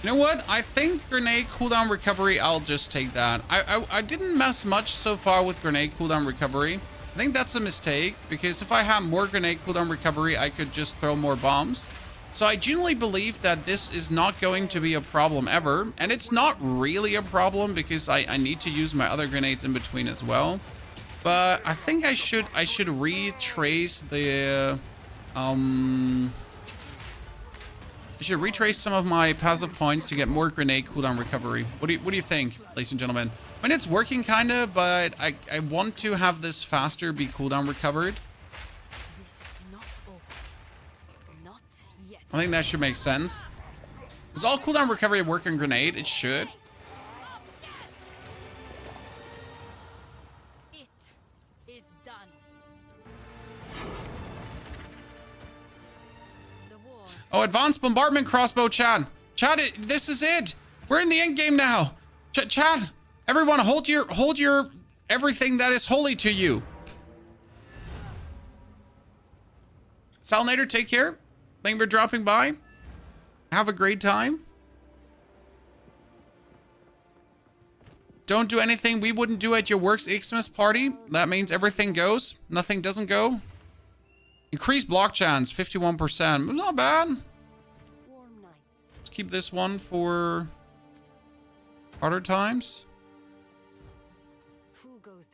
You know what? I think grenade cooldown recovery, I'll just take that. I didn't mess much so far with grenade cooldown recovery. I think that's a mistake, because if I have more grenade cooldown recovery, I could just throw more bombs. So I genuinely believe that this is not going to be a problem ever. And it's not really a problem because I need to use my other grenades in between as well. But I think I should retrace the I should retrace some of my passive points to get more grenade cooldown recovery. What do you think, ladies and gentlemen? I mean, it's working kinda, but I want to have this faster be cooldown recovered. This is not over. Not yet. I think that should make sense. Does all cooldown recovery work on grenade? It should. It is done. The war. Oh, advanced bombardment crossbow, Chad. Chad, this is it. We're in the end game now. Chad, everyone, hold your everything that is holy to you. Salinator, take care. Thank you for dropping by. Have a great time. Don't do anything we wouldn't do at your work's Xmas party. That means everything goes. Nothing doesn't go. Increased block chance, 51%. Not bad. Let's keep this one for harder times.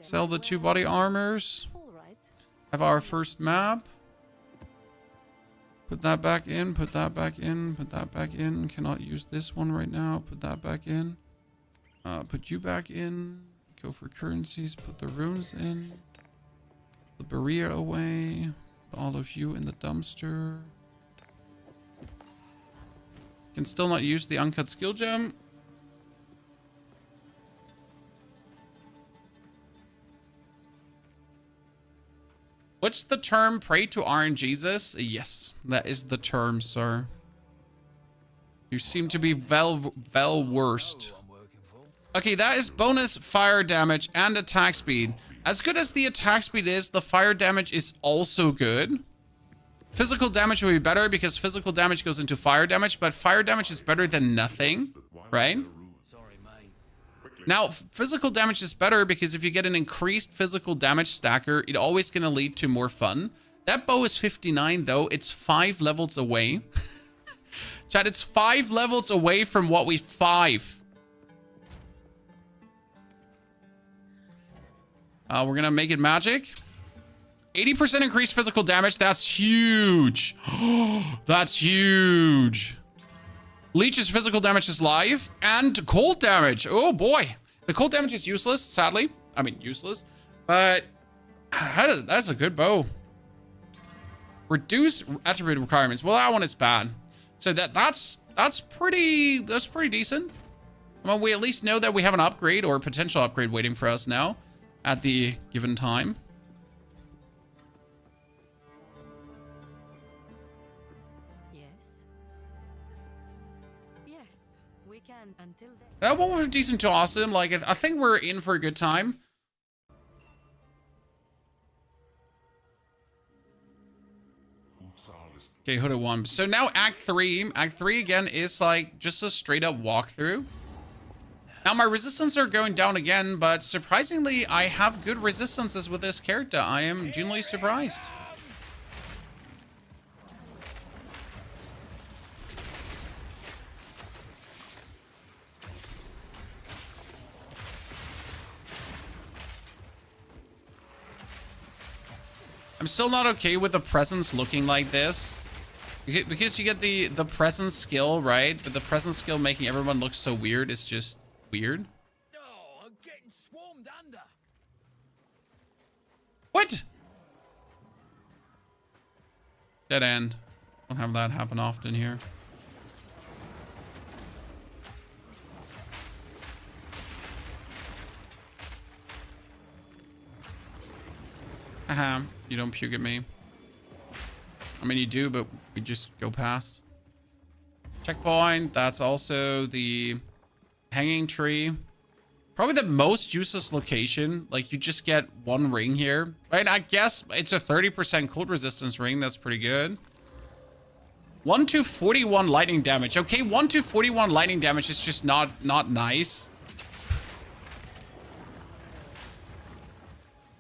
Sell the 2 body armors. Have our first map. Put that back in, put that back in, put that back in. Cannot use this one right now. Put that back in. Put you back in. Go for currencies. Put the runes in. The Berea away. Put all of you in the dumpster. Can still not use the uncut skill gem. What's the term? Pray to RNGesus? Yes, that is the term, sir. You seem to be well worst. Okay, that is bonus fire damage and attack speed. As good as the attack speed is, the fire damage is also good. Physical damage will be better because physical damage goes into fire damage, but fire damage is better than nothing, right? Now, physical damage is better because if you get an increased physical damage stacker, it's always going to lead to more fun. That bow is 59, though. It's 5 levels away. Chat, it's 5 levels away from what we 5. We're going to make it magic. 80% increased physical damage. That's huge. That's huge. Leech's physical damage is live. And cold damage. Oh, boy. The cold damage is useless, sadly. I mean, useless. But that's a good bow. Reduce attribute requirements. Well, that one is bad. So that's pretty decent. Well, we at least know that we have an upgrade or potential upgrade waiting for us now at the given time. Until then. That one was decent to awesome. Like, I think we're in for a good time. Okay, Hooded one. So now Act 3. Act 3 again is like just a straight up walkthrough. Now my resistances are going down again, but surprisingly, I have good resistances with this character. I am genuinely surprised. I'm still not okay with the presence looking like this. Because you get the presence skill, right? But the presence skill making everyone look so weird is just weird. Oh, I'm getting swarmed under. What? Dead end. Don't have that happen often here. Haha, you don't puke at me. I mean, you do, but we just go past. Checkpoint, that's also the hanging tree. Probably the most useless location. Like, you just get one ring here. Right, I guess it's a 30% cold resistance ring. That's pretty good. 1 to 41 lightning damage. Okay, 1 to 41 lightning damage is just not nice.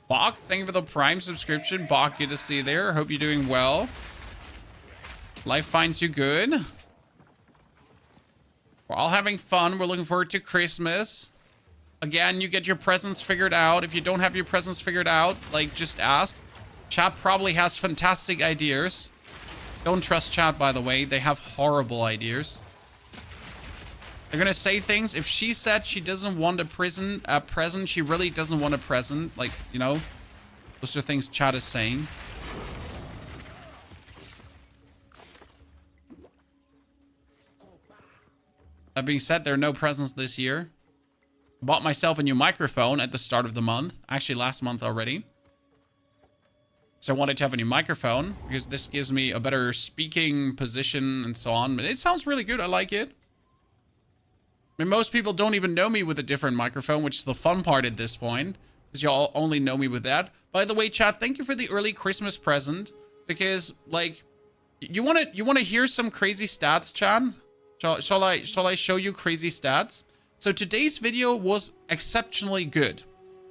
Bach, thank you for the Prime subscription. Bach, good to see you there. Hope you're doing well. Life finds you good. We're all having fun. We're looking forward to Christmas. Again, you get your presents figured out. If you don't have your presents figured out, like, just ask. Chat probably has fantastic ideas. Don't trust chat, by the way. They have horrible ideas. They're gonna say things. If she said she doesn't want a present, she really doesn't want a present. Like, you know, those are things chat is saying. That being said, there are no presents this year. Bought myself a new microphone at the start of the month. Actually, last month already. So I wanted to have a new microphone because this gives me a better speaking position and so on. But it sounds really good. I like it. mean, most people don't even know me with a different microphone, which is the fun part at this point, because y'all only know me with that. By the way, chat, thank you for the early Christmas present, because like, you want to hear some crazy stats, chat? Shall I show you crazy stats? So today's video was exceptionally good.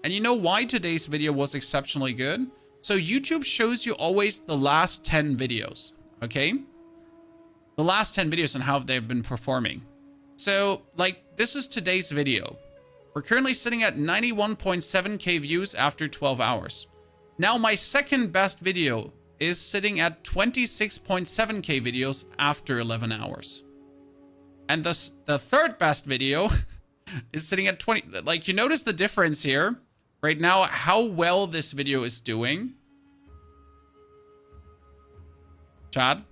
And you know why today's video was exceptionally good? So YouTube shows you always the last 10 videos, okay? The last 10 videos and how they've been performing. So, like, this is today's video. We're currently sitting at 91.7k views after 12 hours. Now, my second best video is sitting at 26.7k videos after 11 hours. And the third best video is sitting at 20. Like, you notice the difference here right now, how well this video is doing. Chad,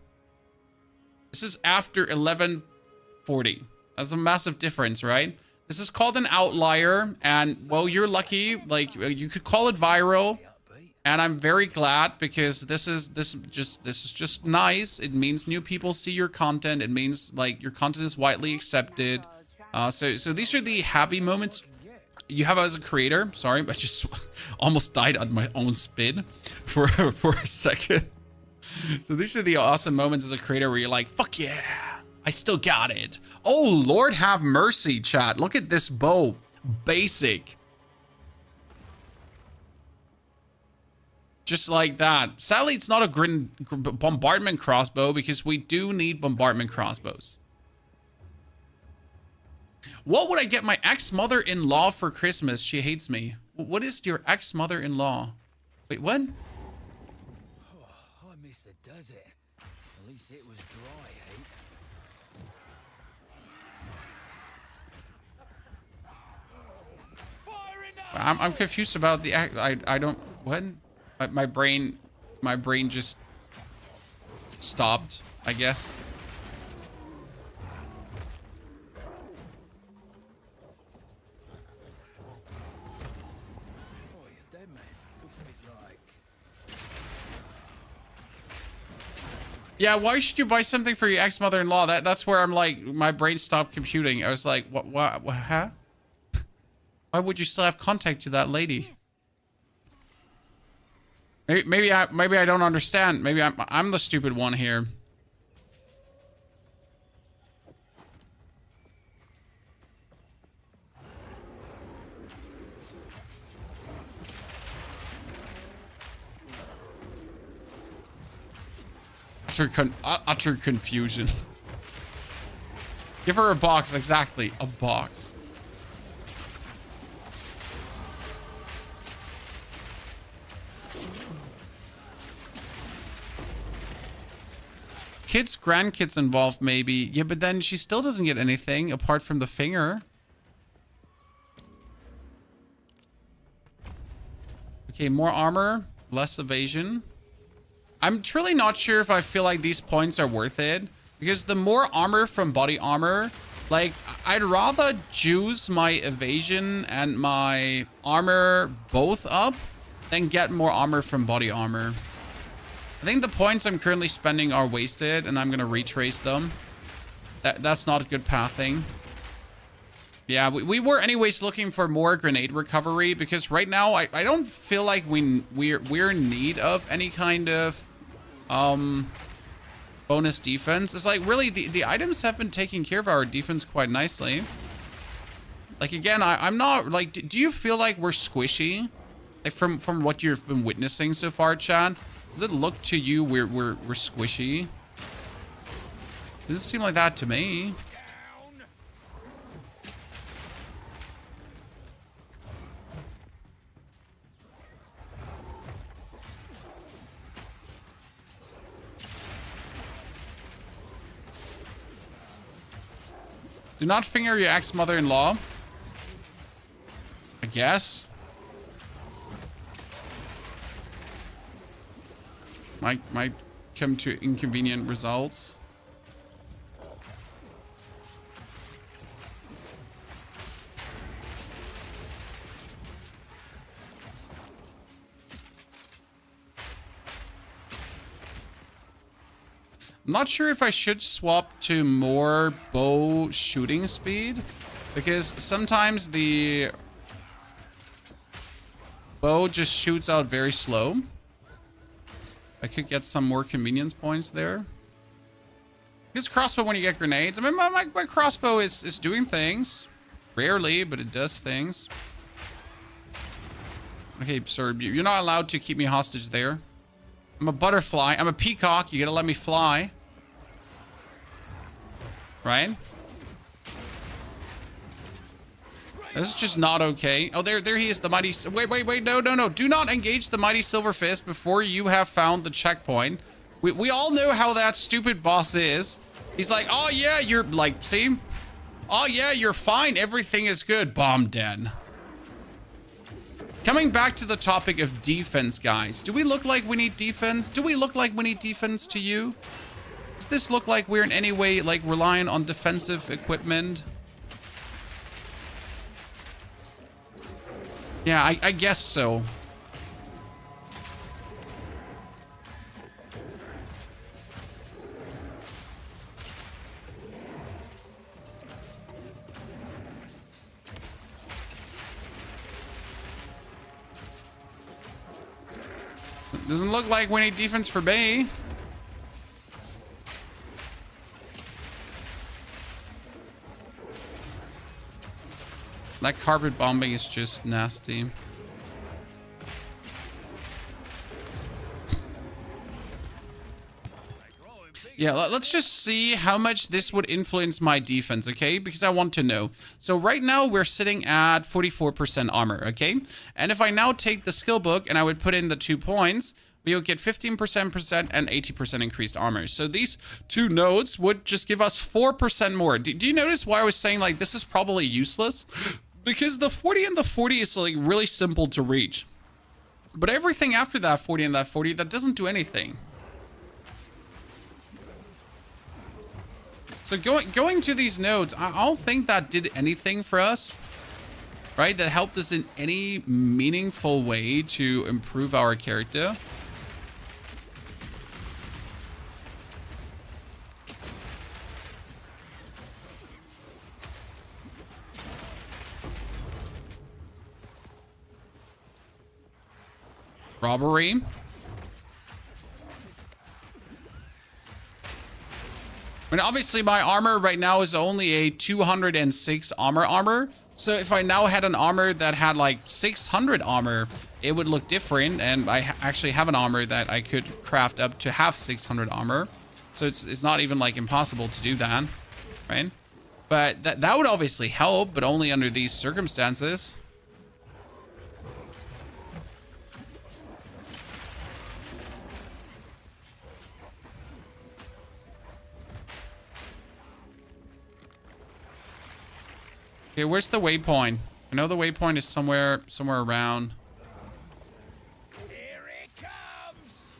this is after 11:40. That's a massive difference, right? This is called an outlier, and well, you're lucky. Like, you could call it viral, and I'm very glad because this is just nice. It means new people see your content. It means like your content is widely accepted. So these are the happy moments you have as a creator. Sorry, I just almost died on my own spin for a second. So these are the awesome moments as a creator where you're like, fuck yeah, I still got it. Oh, Lord have mercy, chat. Look at this bow. Basic. Just like that. Sadly, it's not a bombardment crossbow because we do need bombardment crossbows. What would I get my ex-mother-in-law for Christmas? She hates me. What is your ex-mother-in-law? Wait, what? I miss the desert. At least it was dry, eh? I'm confused about the I don't what? My brain just stopped, I guess. Oh, you're dead, man. Looks a bit like... Yeah, why should you buy something for your ex-mother-in-law? That's where I'm like, my brain stopped computing. I was like, what, huh? Why would you still have contact to that lady? Maybe I don't understand. Maybe I'm the stupid one here. Utter confusion. Give her a box, exactly. A box. Kids, grandkids involved, maybe. Yeah, but then she still doesn't get anything apart from the finger. Okay, more armor, less evasion. I'm truly not sure if I feel like these points are worth it. Because the more armor from body armor, like, I'd rather juice my evasion and my armor both up than get more armor from body armor. I think the points I'm currently spending are wasted, and I'm going to retrace them. That's not good pathing. Yeah, we were anyways looking for more grenade recovery, because right now I don't feel like we're in need of any kind of bonus defense. It's like, really, the items have been taking care of our defense quite nicely. Like, again, I'm not, like, do you feel like we're squishy? Like, from what you've been witnessing so far, Chad? Does it look to you we're squishy? Doesn't seem like that to me. Do not finger your ex-mother-in-law. I guess. Might come to inconvenient results. I'm not sure if I should swap to more bow shooting speed, Because sometimes the bow just shoots out very slow. I could get some more convenience points there. Use crossbow when you get grenades. I mean, my crossbow is doing things. Rarely, but it does things. Okay, sir, you're not allowed to keep me hostage there. I'm a butterfly. I'm a peacock. You gotta let me fly. Right? This is just not okay. Oh, there he is, the mighty... Wait, no. Do not engage the mighty silver fist before you have found the checkpoint. We all know how that stupid boss is. He's like, oh yeah, you're like, see? Oh yeah, you're fine. Everything is good. Bomb dead. Coming back to the topic of defense, guys. Do we look like we need defense? Do we look like we need defense to you? Does this look like we're in any way like relying on defensive equipment? Yeah, I guess so. Doesn't look like we need defense for Bay. That carpet bombing is just nasty. Yeah, let's just see how much this would influence my defense, okay? Because I want to know. So right now we're sitting at 44% armor, okay? And if I now take the skill book and I would put in the 2 points, we would get 15% and 80% increased armor. So these 2 nodes would just give us 4% more. Do you notice why I was saying like this is probably useless? Because the 40 and the 40 is like really simple to reach. But everything after that 40 and that 40, that doesn't do anything. So going to these nodes, I don't think that did anything for us, right? That helped us in any meaningful way to improve our character. Robbery. I mean, obviously my armor right now is only a 206 armor. So if I now had an armor that had like 600 armor, it would look different. And I actually have an armor that I could craft up to have 600 armor. So it's not even like impossible to do that, right? But that would obviously help, but only under these circumstances. Okay, where's the waypoint? I know the waypoint is somewhere around. Here it comes!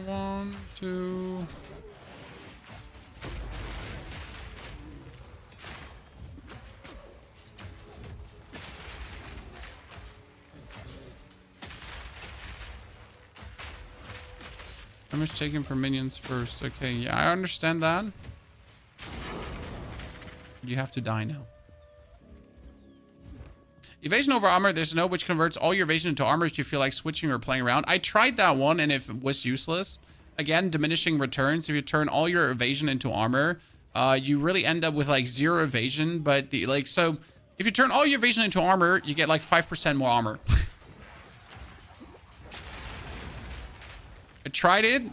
One, two. Damage taken from minions first. Okay, yeah, I understand that. You have to die now. Evasion over armor. There's a node which converts all your evasion into armor if you feel like switching or playing around. I tried that one and it was useless. Again, diminishing returns. If you turn all your evasion into armor, you really end up with like 0 evasion. But so if you turn all your evasion into armor, you get like 5% more armor. I tried it.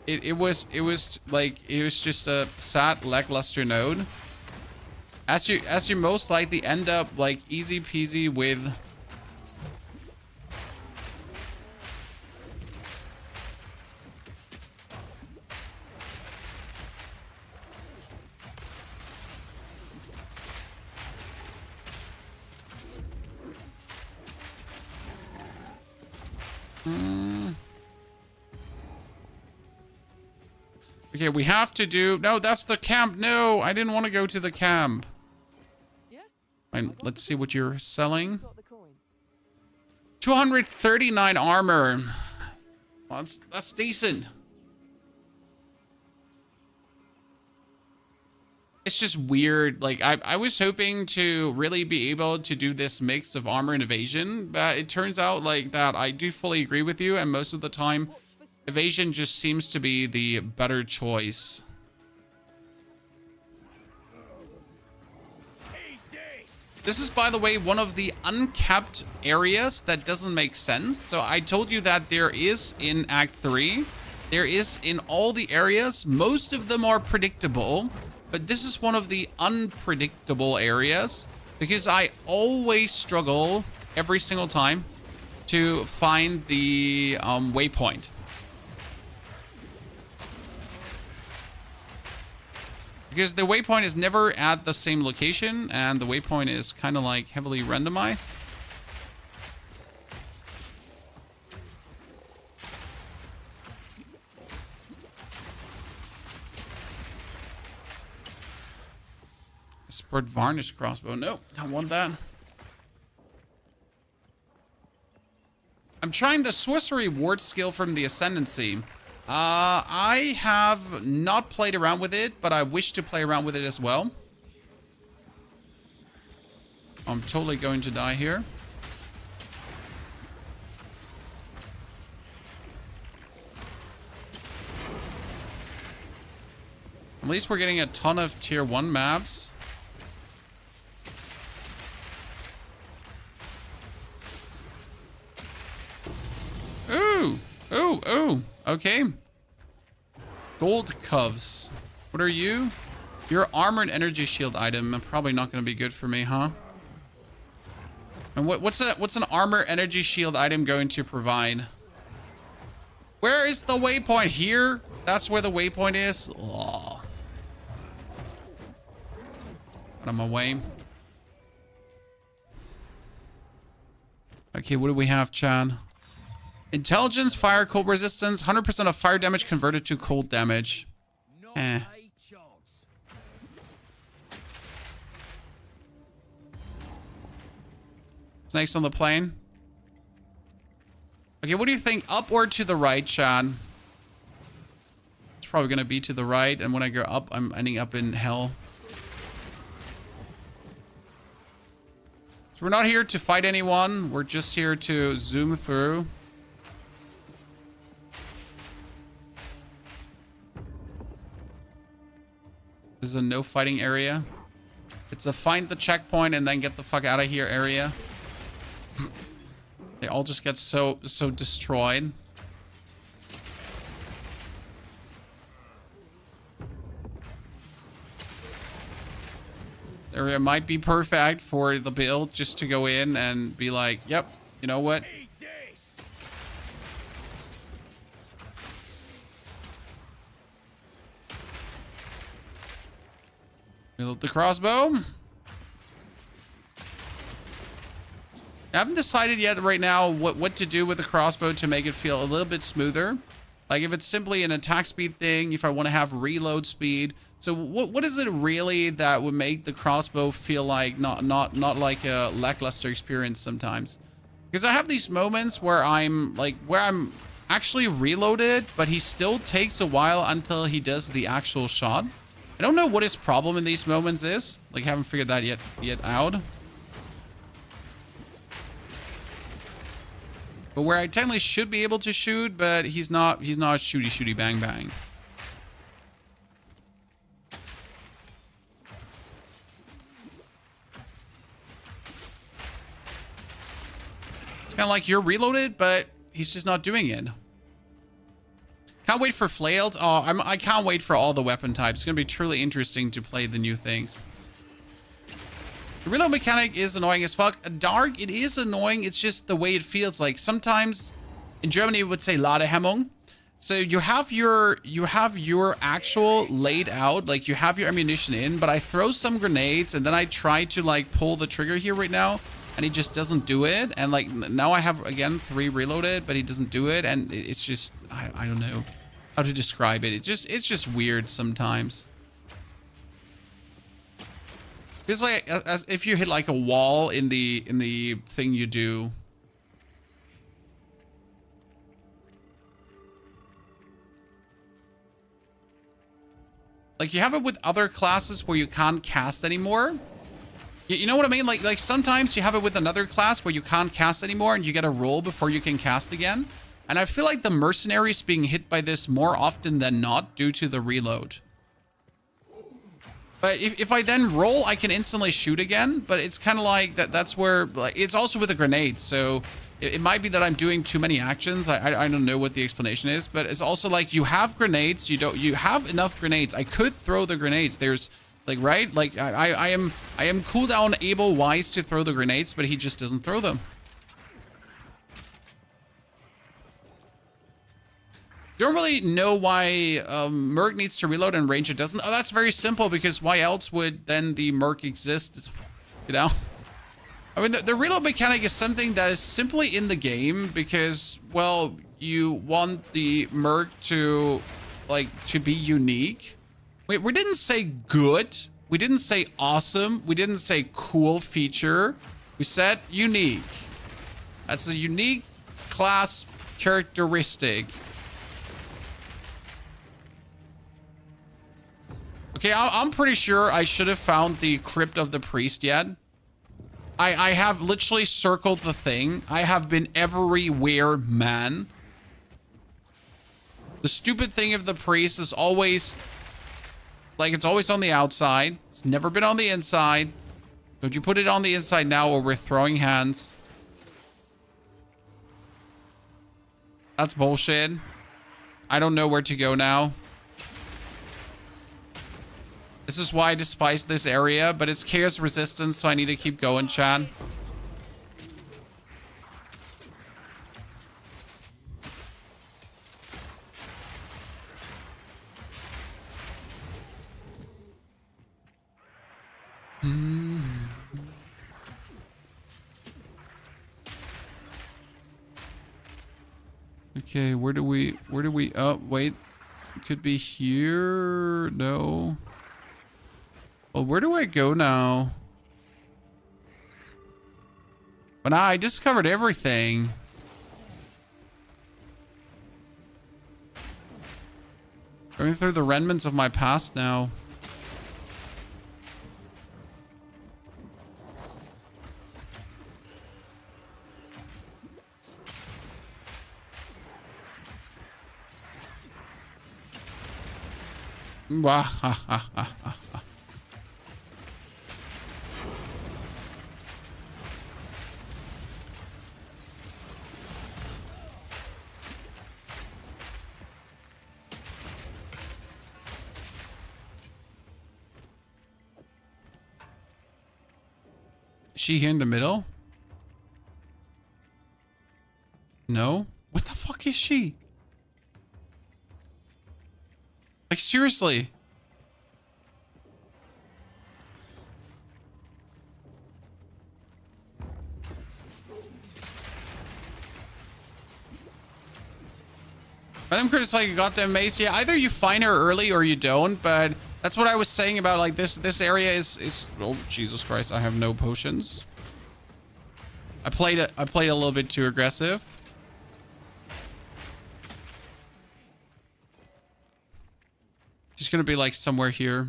It was just a sad lackluster node. As you most likely end up like easy peasy with Okay, we have to do... No, that's the camp. No, I didn't want to go to the camp. Yeah? Fine, let's see what you're selling. Got the coin. 239 armor. Well, that's decent. It's just weird. Like, I was hoping to really be able to do this mix of armor and evasion, but it turns out like that I do fully agree with you, and most of the time evasion just seems to be the better choice. This is, by the way, one of the uncapped areas that doesn't make sense. So I told you that there is in Act 3. There is in all the areas. Most of them are predictable. But this is one of the unpredictable areas. Because I always struggle every single time to find the waypoint. Because the waypoint is never at the same location, and the waypoint is kind of like heavily randomized. Spurt varnish crossbow. No, don't want that. I'm trying the sorcery ward skill from the Ascendancy. I have not played around with it, but I wish to play around with it as well. I'm totally going to die here. At least we're getting a ton of tier 1 maps. Ooh! Ooh! Ooh! Okay. Gold Coves. What are you? Your armor and energy shield item. Probably not going to be good for me, huh? And what's an armor energy shield item going to provide? Where is the waypoint? Here? That's where the waypoint is? Oh. Out of my way. Okay, what do we have, Chad? Intelligence, fire, cold resistance, 100% of fire damage converted to cold damage. Eh. Snakes on the plane. Okay, what do you think? Up or to the right, Chad? It's probably going to be to the right, and when I go up, I'm ending up in hell. So we're not here to fight anyone. We're just here to zoom through. This is a no fighting area. It's a find the checkpoint and then get the fuck out of here area. They all just get so destroyed. Area might be perfect for the build, just to go in and be like, yep, you know what? Reload the crossbow. I haven't decided yet right now what to do with the crossbow to make it feel a little bit smoother. Like if it's simply an attack speed thing, if I want to have reload speed. So what is it really that would make the crossbow feel like not like a lackluster experience sometimes? Because I have these moments where I'm actually reloaded, but he still takes a while until he does the actual shot. I don't know what his problem in these moments is. Like, haven't figured that yet out. But where I technically should be able to shoot, but he's not shooty bang bang. It's kind of like you're reloaded, but he's just not doing it. Can't wait for flailed. Oh, I can't wait for all the weapon types. It's going to be truly interesting to play the new things. The reload mechanic is annoying as fuck. Dark, it is annoying. It's just the way it feels. Like sometimes in Germany, we would say Ladehemmung. So you have your actual laid out, like you have your ammunition in, but I throw some grenades and then I try to like pull the trigger here right now. And he just doesn't do it. And like now I have again 3 reloaded, but he doesn't do it. And it's just, I don't know how to describe it. It's just weird sometimes. It's like as if you hit like a wall in the thing you do. Like, you have it with other classes where you can't cast anymore. You know what I mean? Like sometimes you have it with another class where you can't cast anymore and you get a roll before you can cast again. And I feel like the Mercenary is being hit by this more often than not due to the reload. But if I then roll, I can instantly shoot again. But it's kind of like that's where, like, it's also with a grenade. So it might be that I'm doing too many actions. I don't know what the explanation is, but it's also like you have grenades. You have enough grenades. I could throw the grenades. There's like, right? Like I am cooldown able wise to throw the grenades, but he just doesn't throw them. Don't really know why Merc needs to reload and Ranger doesn't. Oh, that's very simple, because why else would then the Merc exist? You know? I mean, the reload mechanic is something that is simply in the game because, well, you want the Merc to, like, to be unique. We didn't say good. We didn't say awesome. We didn't say cool feature. We said unique. That's a unique class characteristic. Okay, I'm pretty sure I should have found the Crypt of the Priest yet. I have literally circled the thing. I have been everywhere, man. The stupid thing of the priest is always... like, it's always on the outside. It's never been on the inside. Don't you put it on the inside now or we're throwing hands. That's bullshit. I don't know where to go now. This is why I despise this area, but it's chaos resistance, so I need to keep going, chat. Okay, where do we, oh, wait. It could be here. No. Well, where do I go now? But I discovered everything. Going through the remnants of my past now. Wah, ha, ha, ha, ha. Is she here in the middle? No? What the fuck is she? Like, seriously. Venom Crit is like a goddamn maze. Yeah, either you find her early or you don't, but that's what I was saying about, like, this area is oh Jesus Christ, I have no potions. I played a little bit too aggressive. She's gonna be like somewhere here.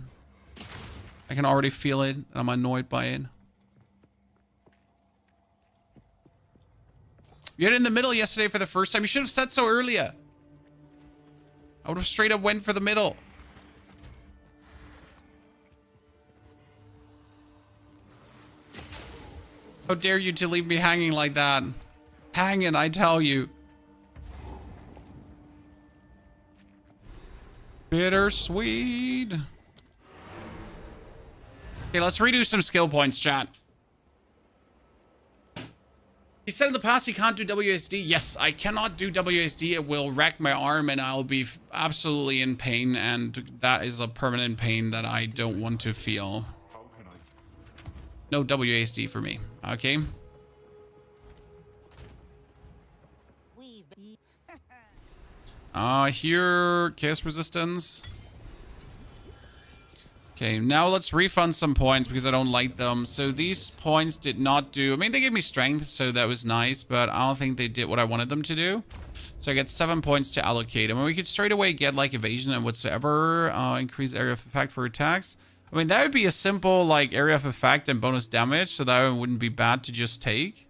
I can already feel it, and I'm annoyed by it. You had it in the middle yesterday for the first time. You should have said so earlier. I would have straight up went for the middle. How dare you to leave me hanging like that? Hanging, I tell you. Bittersweet. Okay, let's redo some skill points, chat. He said in the past he can't do WSD. Yes, I cannot do WSD. It will wreck my arm and I'll be absolutely in pain. And that is a permanent pain that I don't want to feel. No WSD for me. Okay. Here, chaos resistance. Okay, now let's refund some points because I don't like them. So these points did not do... I mean, they gave me strength, so that was nice, but I don't think they did what I wanted them to do. So I get 7 points to allocate. I mean, we could straight away get like evasion and whatsoever, increase area of effect for attacks. I mean, that would be a simple like area of effect and bonus damage, so that wouldn't be bad to just take.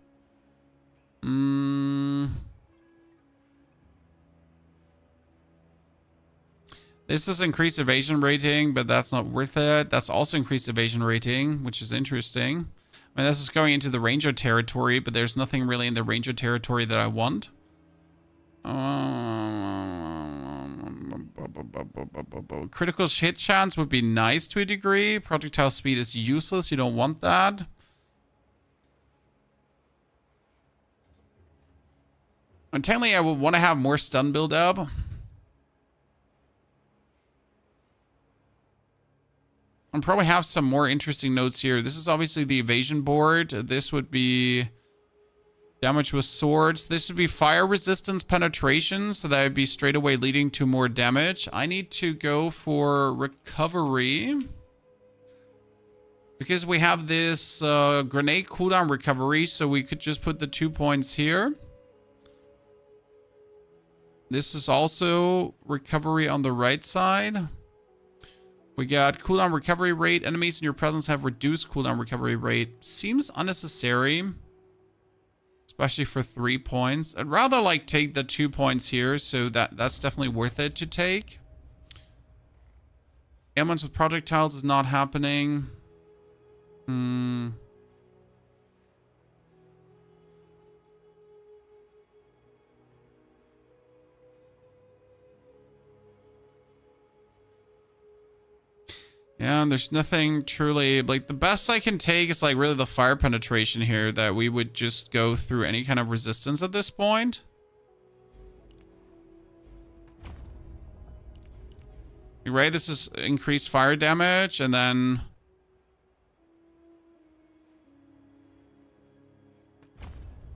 This is increased evasion rating, but that's not worth it. That's also increased evasion rating, which is interesting. I mean, this is going into the ranger territory, but there's nothing really in the ranger territory that I want. Critical hit chance would be nice to a degree. Projectile speed is useless. You don't want that. And technically, I would want to have more stun build up. I'll probably have some more interesting notes here. This is obviously the evasion board. This would be damage with swords. This would be fire resistance penetration, so that would be straight away leading to more damage. I need to go for recovery, because we have this grenade cooldown recovery, so we could just put the 2 points here. This is also recovery on the right side. We got cooldown recovery rate. Enemies in your presence have reduced cooldown recovery rate. Seems unnecessary, especially for 3 points. I'd rather like take the 2 points here, so that's definitely worth it to take. Ailments with projectiles is not happening. Yeah, there's nothing truly, like, the best I can take is like really the fire penetration here, that we would just go through any kind of resistance at this point. Right, this is increased fire damage, and then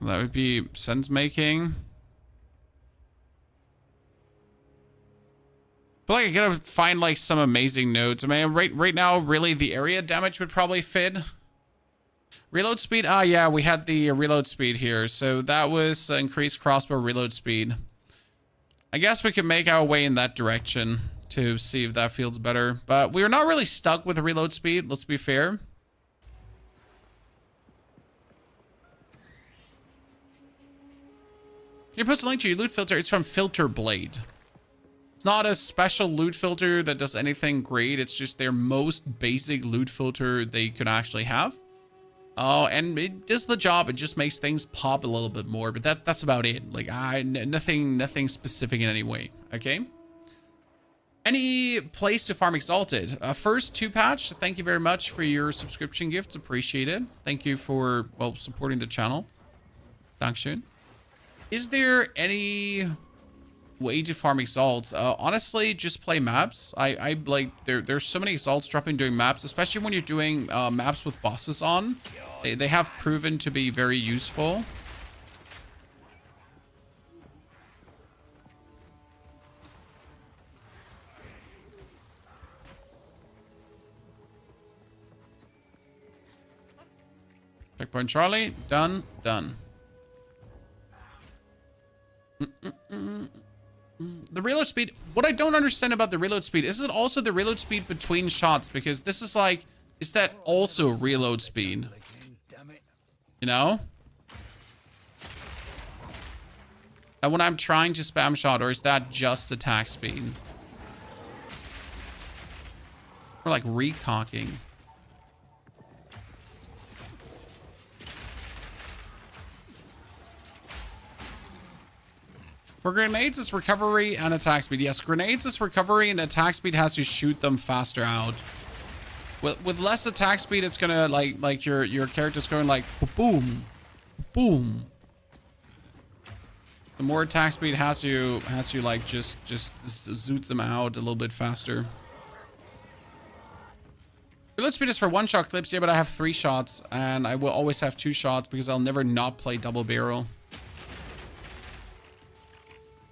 that would be sense making. I feel like I gotta find like some amazing notes. I mean, right now, really the area damage would probably fit. Reload speed. Ah, yeah, we had the reload speed here, so that was increased crossbow reload speed. I guess we could make our way in that direction to see if that feels better, but we're not really stuck with the reload speed. Let's be fair. Can you post a link to your loot filter? It's from Filter Blade. It's not a special loot filter that does anything great. It's just their most basic loot filter they could actually have. Oh, and it does the job. It just makes things pop a little bit more, but that's about it. Like, nothing specific in any way. Okay. Any place to farm Exalted? First, 2Patch, thank you very much for your subscription gifts. Appreciate it. Thank you for, well, supporting the channel. Dankeschön. Is there any way to farm Exalts? Honestly, just play maps. I like, there's so many Exalts dropping during maps, especially when you're doing maps with bosses on. They have proven to be very useful. Checkpoint Charlie, done. The reload speed, what I don't understand about the reload speed, is it also the reload speed between shots? Because this is like, is that also reload speed? You know? And when I'm trying to spam shot, or is that just attack speed? Or like recocking. For grenades, it's recovery and attack speed. Yes, grenades is recovery, and attack speed has to shoot them faster out. With less attack speed, it's gonna like your character's going like boom, boom. The more attack speed has you like just zoots them out a little bit faster. Reload speed is for 1-shot clips, yeah, but I have 3 shots, and I will always have 2 shots because I'll never not play double barrel.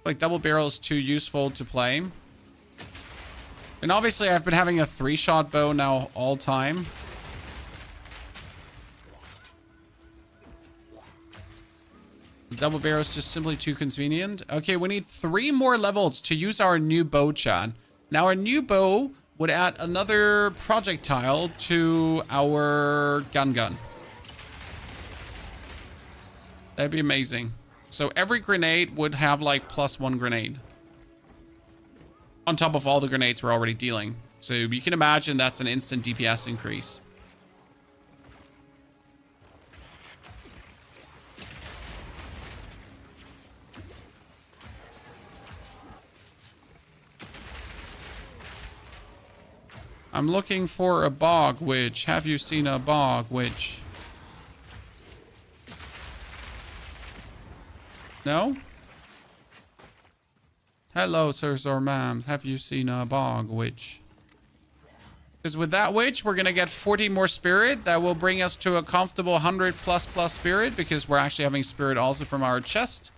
Like, double barrel is too useful to play. And obviously I've been having a 3-shot bow now all time. double barrel is just simply too convenient. Okay, we need 3 more levels to use our new bow, Chad. Now, our new bow would add another projectile to our gun. That'd be amazing. So every grenade would have like +1 grenade. On top of all the grenades we're already dealing. So you can imagine that's an instant DPS increase. I'm looking for a bog witch. Have you seen a bog witch? No? Hello, sirs or ma'ams. Have you seen a bog witch? Because with that witch, we're going to get 40 more spirit. That will bring us to a comfortable 100++ spirit, because we're actually having spirit also from our chest.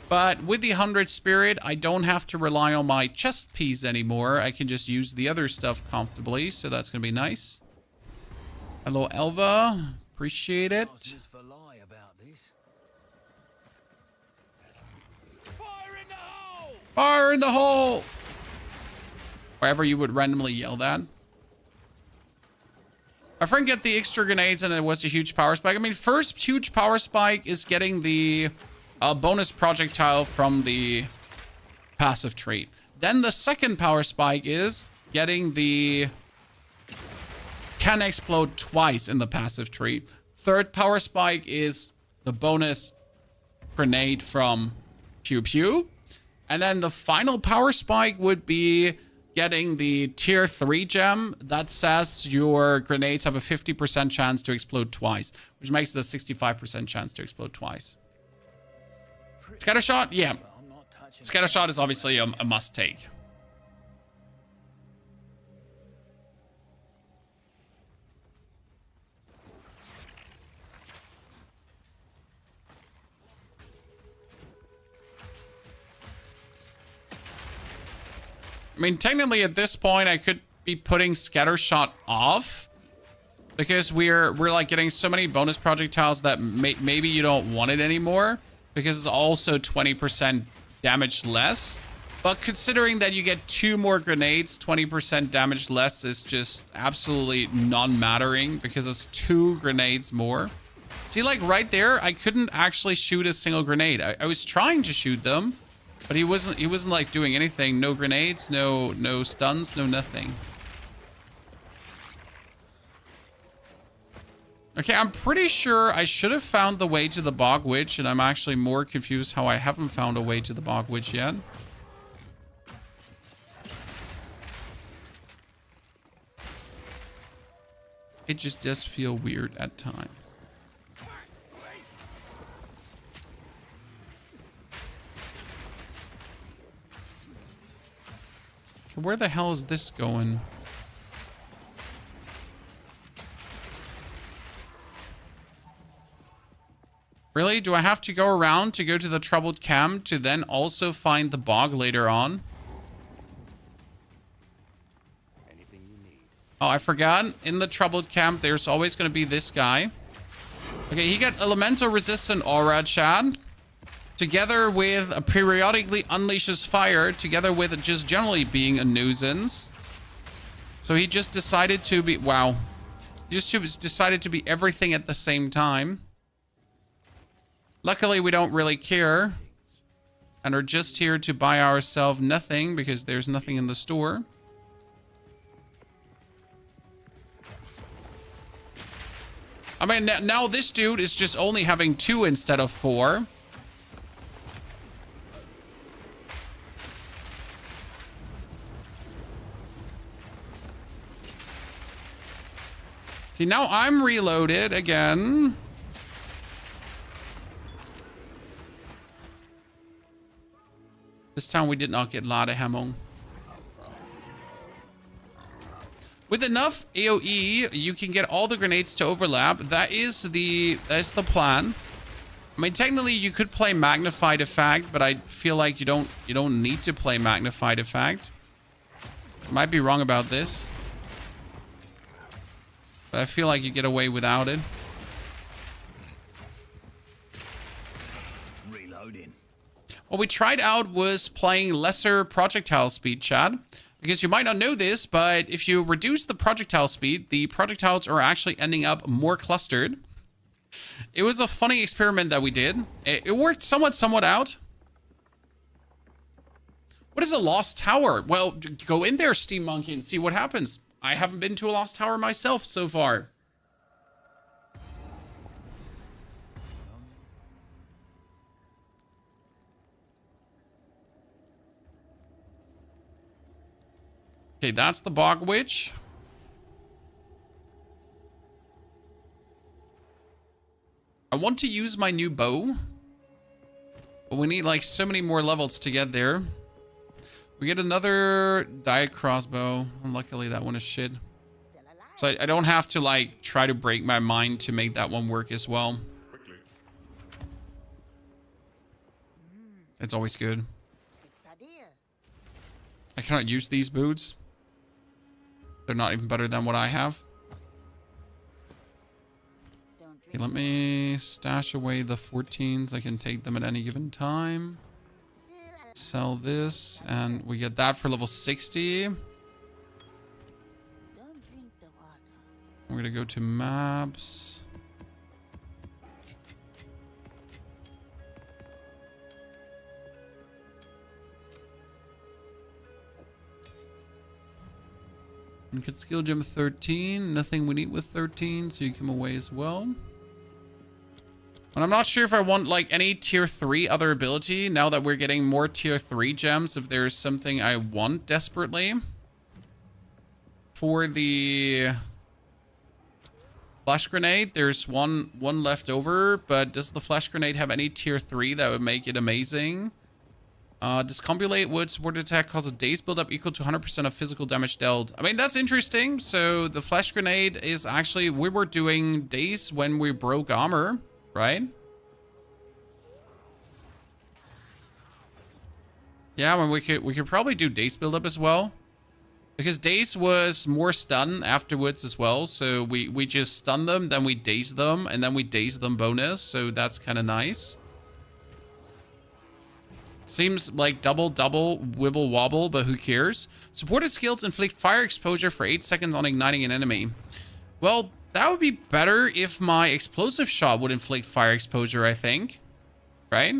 But with the 100 spirit, I don't have to rely on my chest piece anymore. I can just use the other stuff comfortably, so that's going to be nice. Hello, Elva. Appreciate it. Just for lie about this. Fire in the hole! Wherever you would randomly yell that. My friend get the extra grenades and it was a huge power spike. I mean, first huge power spike is getting the bonus projectile from the passive trait. Then the second power spike is getting the can explode twice in the passive trait. Third power spike is the bonus grenade from Pew Pew. And then the final power spike would be getting the tier 3 gem that says your grenades have a 50% chance to explode twice, which makes it a 65% chance to explode twice. Scattershot? Yeah. Scattershot is obviously a must take. I mean, technically at this point, I could be putting Scattershot off, because we're like getting so many bonus projectiles that maybe you don't want it anymore, because it's also 20% damage less. But considering that you get 2 more grenades, 20% damage less is just absolutely non-mattering, because it's 2 grenades more. See, like right there, I couldn't actually shoot a single grenade. I was trying to shoot them, but he wasn't like doing anything. No grenades, no stuns, no nothing. Okay, I'm pretty sure I should have found the way to the Bog Witch, and I'm actually more confused how I haven't found a way to the Bog Witch yet. It just does feel weird at times. So where the hell is this going? Really? Do I have to go around to go to the troubled camp to then also find the bog later on? Anything you need. Oh, I forgot. In the troubled camp, there's always going to be this guy. Okay, he got elemental resistant aura, Chad. Together with a periodically unleashes fire, together with just generally being a nuisance. So he just decided to be, wow. He just decided to be everything at the same time. Luckily, we don't really care. And are just here to buy ourselves nothing, because there's nothing in the store. I mean, now this dude is just only having 2 instead of 4. See, now I'm reloaded again. This time we did not get Ladehemmung. With enough AoE, you can get all the grenades to overlap. That is the plan. I mean, technically you could play Magnified Effect, but I feel like you don't need to play Magnified Effect. Might be wrong about this. But I feel like you get away without it. Reloading. What we tried out was playing lesser projectile speed, Chad. Because you might not know this, but if you reduce the projectile speed, the projectiles are actually ending up more clustered. It was a funny experiment that we did. It worked somewhat out. What is a lost tower? Well, go in there, Steam Monkey, and see what happens. I haven't been to a lost tower myself so far. Okay, that's the Bog Witch. I want to use my new bow. But we need like so many more levels to get there. We get another Diet Crossbow. Luckily that one is shit. So I don't have to like try to break my mind to make that one work as well. It's always good. I cannot use these boots. They're not even better than what I have. Okay, let me stash away the 14s. I can take them at any given time. Sell this, and we get that for level 60. I'm gonna go to maps. We could skill gem 13. Nothing we need with 13, so you come away as well. And I'm not sure if I want like any tier 3 other ability now that we're getting more tier 3 gems. If there's something I want desperately. For the flash grenade, there's one left over, but does the flash grenade have any tier 3 that would make it amazing? Discombulate would support attack cause a daze buildup equal to 100% of physical damage dealt. I mean, that's interesting. So the flash grenade is actually, we were doing daze when we broke armor, right? Yeah, well, we could probably do daze buildup as well. Because daze was more stun afterwards as well. So we just stun them, then we daze them, and then we daze them bonus. So that's kind of nice. Seems like double wibble wobble, but who cares? Supported skills inflict fire exposure for 8 seconds on igniting an enemy. Well, that would be better if my explosive shot would inflict fire exposure, I think. Right?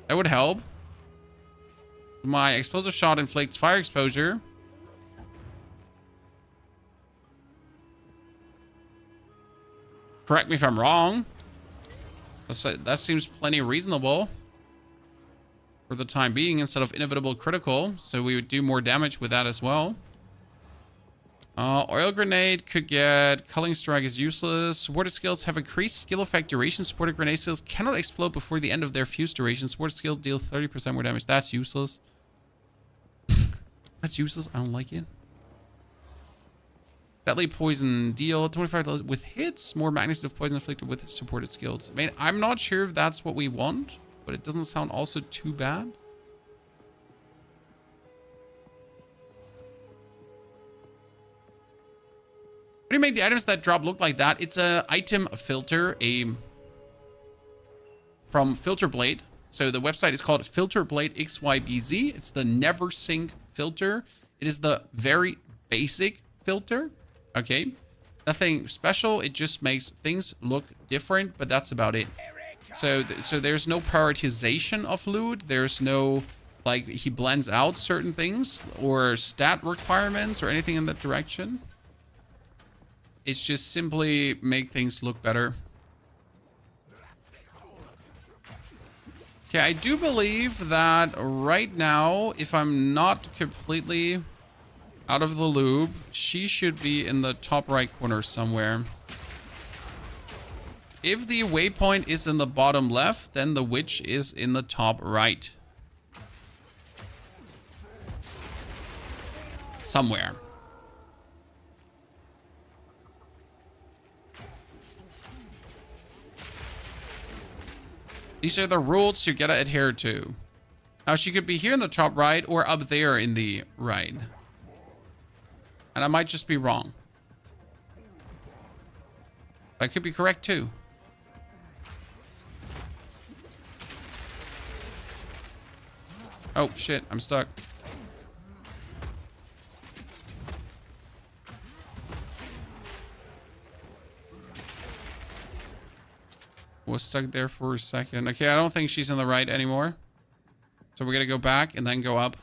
That would help. My explosive shot inflicts fire exposure. Correct me if I'm wrong. That seems plenty reasonable for the time being instead of inevitable critical. So we would do more damage with that as well. Oil grenade could get culling strike is useless. Supported skills have increased skill effect duration. Supported grenade skills cannot explode before the end of their fuse duration. Supported skill deal 30% more damage. That's useless. That's useless. I don't like it. Deadly poison deal 25 with hits, more magnitude of poison inflicted with supported skills. I mean, I'm not sure if that's what we want, but it doesn't sound also too bad. What do you make the items that drop look like that? It's a item filter, from Filter Blade. So the website is called Filter Blade XYBZ. It's the never sync filter. It is the very basic filter. Okay, nothing special. It just makes things look different, but that's about it. So there's no prioritization of loot. There's no, like, he blends out certain things or stat requirements or anything in that direction. It's just simply make things look better. Okay, I do believe that right now, if I'm not completely out of the loop, she should be in the top right corner somewhere. If the waypoint is in the bottom left, then the witch is in the top right. Somewhere. These are the rules you gotta adhere to. Now she could be here in the top right or up there in the right. And I might just be wrong. I could be correct too. Oh, shit. I'm stuck. Was stuck there for a second. Okay, I don't think she's on the right anymore. So we're gonna go back and then go up.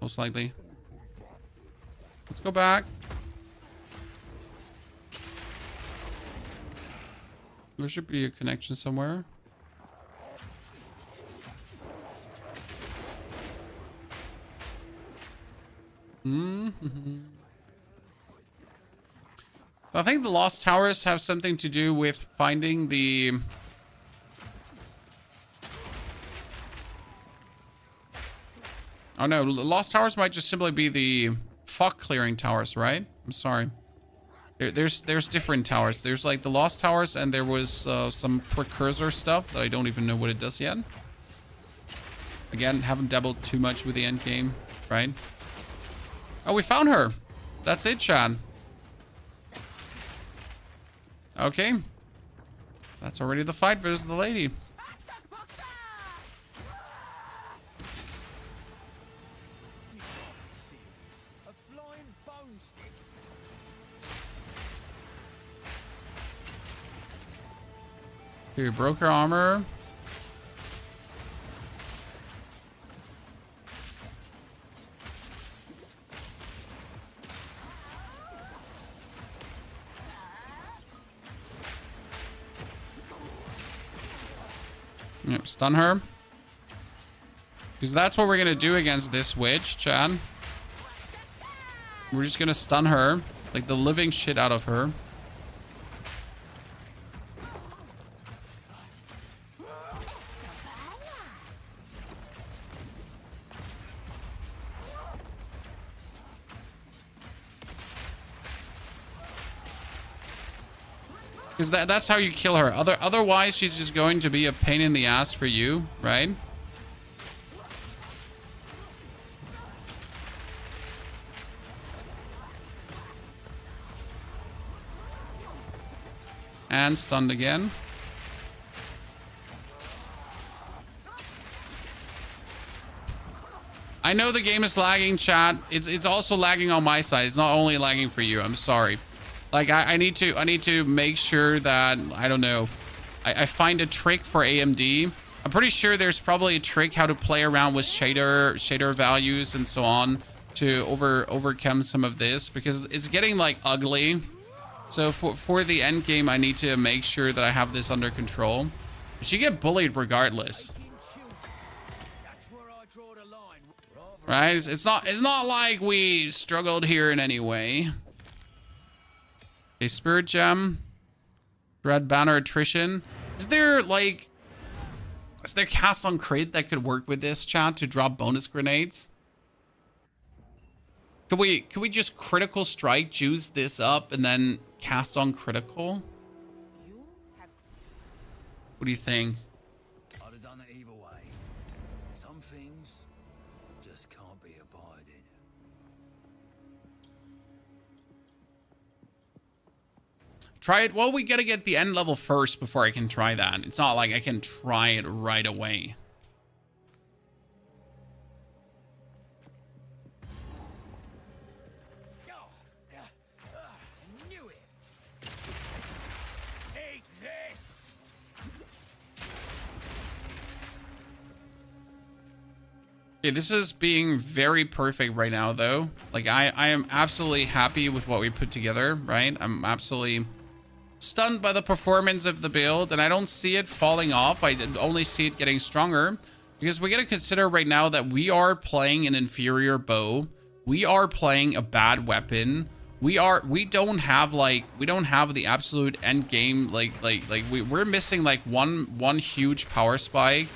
Most likely. Let's go back. There should be a connection somewhere. So I think the Lost Towers have something to do with finding the... Oh no, Lost Towers might just simply be the fog clearing towers, right? I'm sorry. There's different towers. There's like the Lost Towers, and there was some precursor stuff that I don't even know what it does yet. Again, haven't dabbled too much with the end game, right? Oh, we found her. That's it, Chan. Okay. That's already the fight versus the lady. A flying bone stick. Okay, we broke her armor. Yep, stun her. Because that's what we're going to do against this witch, Chad. We're just going to stun her. Like the living shit out of her. Because that's how you kill her. Otherwise, she's just going to be a pain in the ass for you, right? And stunned again. I know the game is lagging, chat. It's also lagging on my side. It's not only lagging for you. I'm sorry. Like I need to make sure that I don't know. I find a trick for AMD. I'm pretty sure there's probably a trick how to play around with shader values and so on to overcome some of this, because it's getting like ugly. So for the end game, I need to make sure that I have this under control. She get bullied regardless. Right? It's not like we struggled here in any way. Okay, Spirit Gem. Red Banner Attrition. Is there cast on crit that could work with this, chat, to drop bonus grenades? Could we just critical strike, juice this up, and then cast on critical? What do you think? I'd have done it either way. Some things just can't be abided. Try it. Well, we gotta get the end level first before I can try that. It's not like I can try it right away. Knew it. Take this. Okay, this is being very perfect right now, though. Like, I am absolutely happy with what we put together, right? I'm absolutely stunned by the performance of the build, and I don't see it falling off. I only see it getting stronger, because we got to consider right now that we are playing an inferior bow. We are playing a bad weapon. We don't have the absolute end game. We're missing like one huge power spike,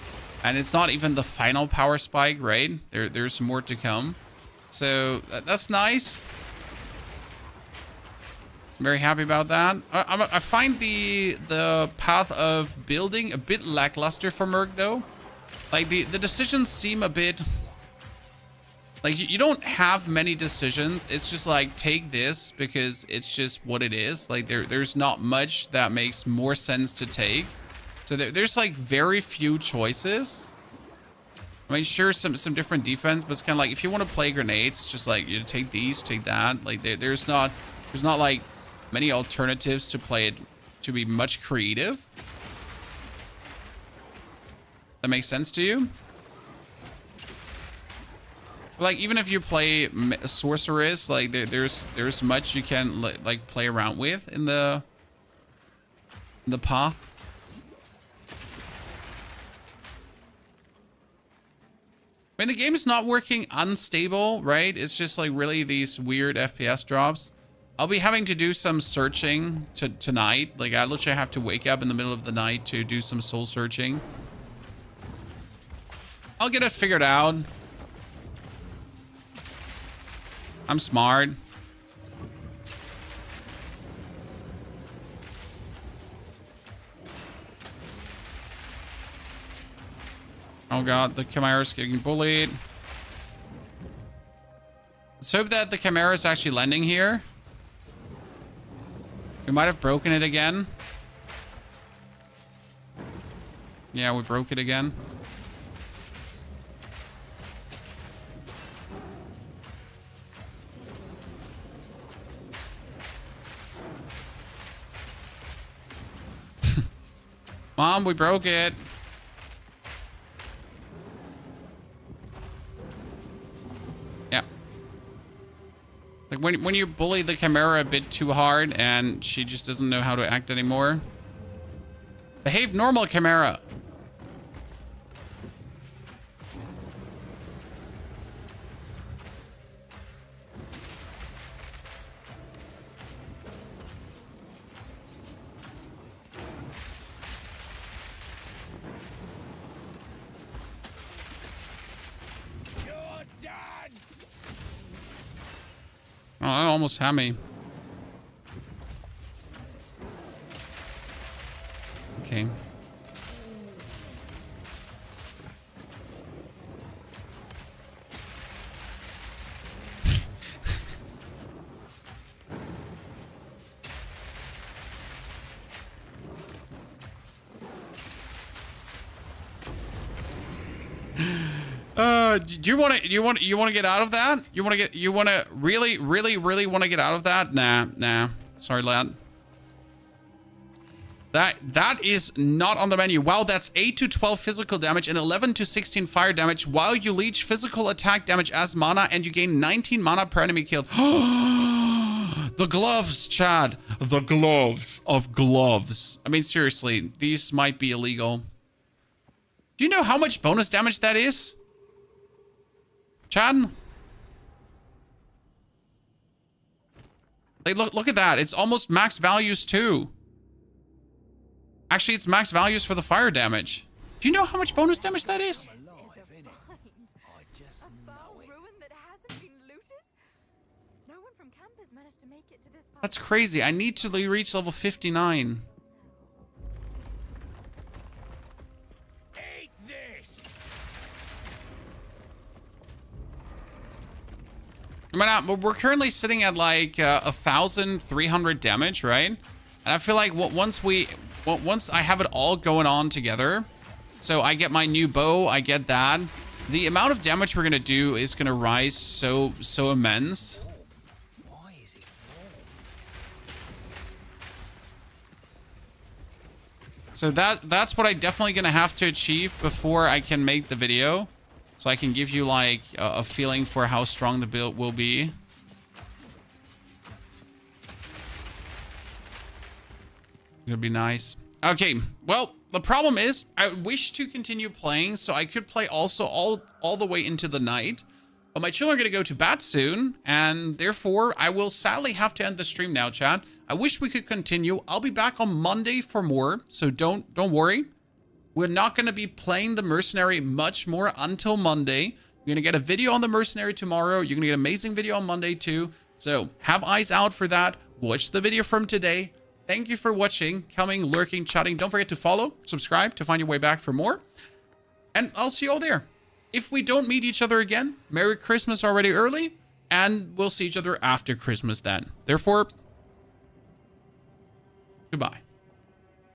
and it's not even the final power spike, right? There's more to come. So that's nice. Very happy about that. I find the path of building a bit lackluster for Merc, though. Like the decisions seem a bit like you don't have many decisions. It's just like take this because it's just what it is. Like there's not much that makes more sense to take. So there's like very few choices. I mean, sure, some different defense, but it's kind of like if you want to play grenades, it's just like you take these, take that. Like there's not like many alternatives to play it to be much creative. That makes sense to you? Like even if you play sorceress, like there's much you can like play around with in the path. I mean, the game is not working unstable, right? It's just like really these weird FPS drops. I'll be having to do some searching tonight. Like I literally have to wake up in the middle of the night to do some soul searching. I'll get it figured out. I'm smart. Oh god, the Chimera's getting bullied. Let's hope that the Chimera is actually landing here. We might have broken it again. Yeah, we broke it again. Mom, we broke it. Yeah. Like when you bully the Chimera a bit too hard and she just doesn't know how to act anymore. Behave normal, Chimera. Oh, that almost had me. Okay. Do you want to get out of that? You want to really want to get out of that? Nah. Sorry, lad. That is not on the menu. Wow, that's 8 to 12 physical damage and 11 to 16 fire damage while you leech physical attack damage as mana and you gain 19 mana per enemy killed. The gloves, Chad. The gloves of gloves. I mean, seriously, these might be illegal. Do you know how much bonus damage that is? Chad? Like, look at that. It's almost max values too. Actually, it's max values for the fire damage. Do you know how much bonus damage that is? That's crazy. I need to reach level 59. I mean, we're currently sitting at like 1,300 damage, right? And I feel like once I have it all going on together, so I get my new bow, I get that, the amount of damage we're gonna do is gonna rise so immense. So that's what I definitely gonna have to achieve before I can make the video. So I can give you like a feeling for how strong the build will be. It'll be nice. Okay, well, the problem is I wish to continue playing so I could play also all the way into the night. But my children are going to go to bed soon, and therefore I will sadly have to end the stream now, chat. I wish we could continue. I'll be back on Monday for more, so don't worry. We're not going to be playing the Mercenary much more until Monday. You're going to get a video on the Mercenary tomorrow. You're going to get an amazing video on Monday too. So have eyes out for that. Watch the video from today. Thank you for watching, coming, lurking, chatting. Don't forget to follow, subscribe to find your way back for more. And I'll see you all there. If we don't meet each other again, Merry Christmas already early. And we'll see each other after Christmas then. Therefore, goodbye.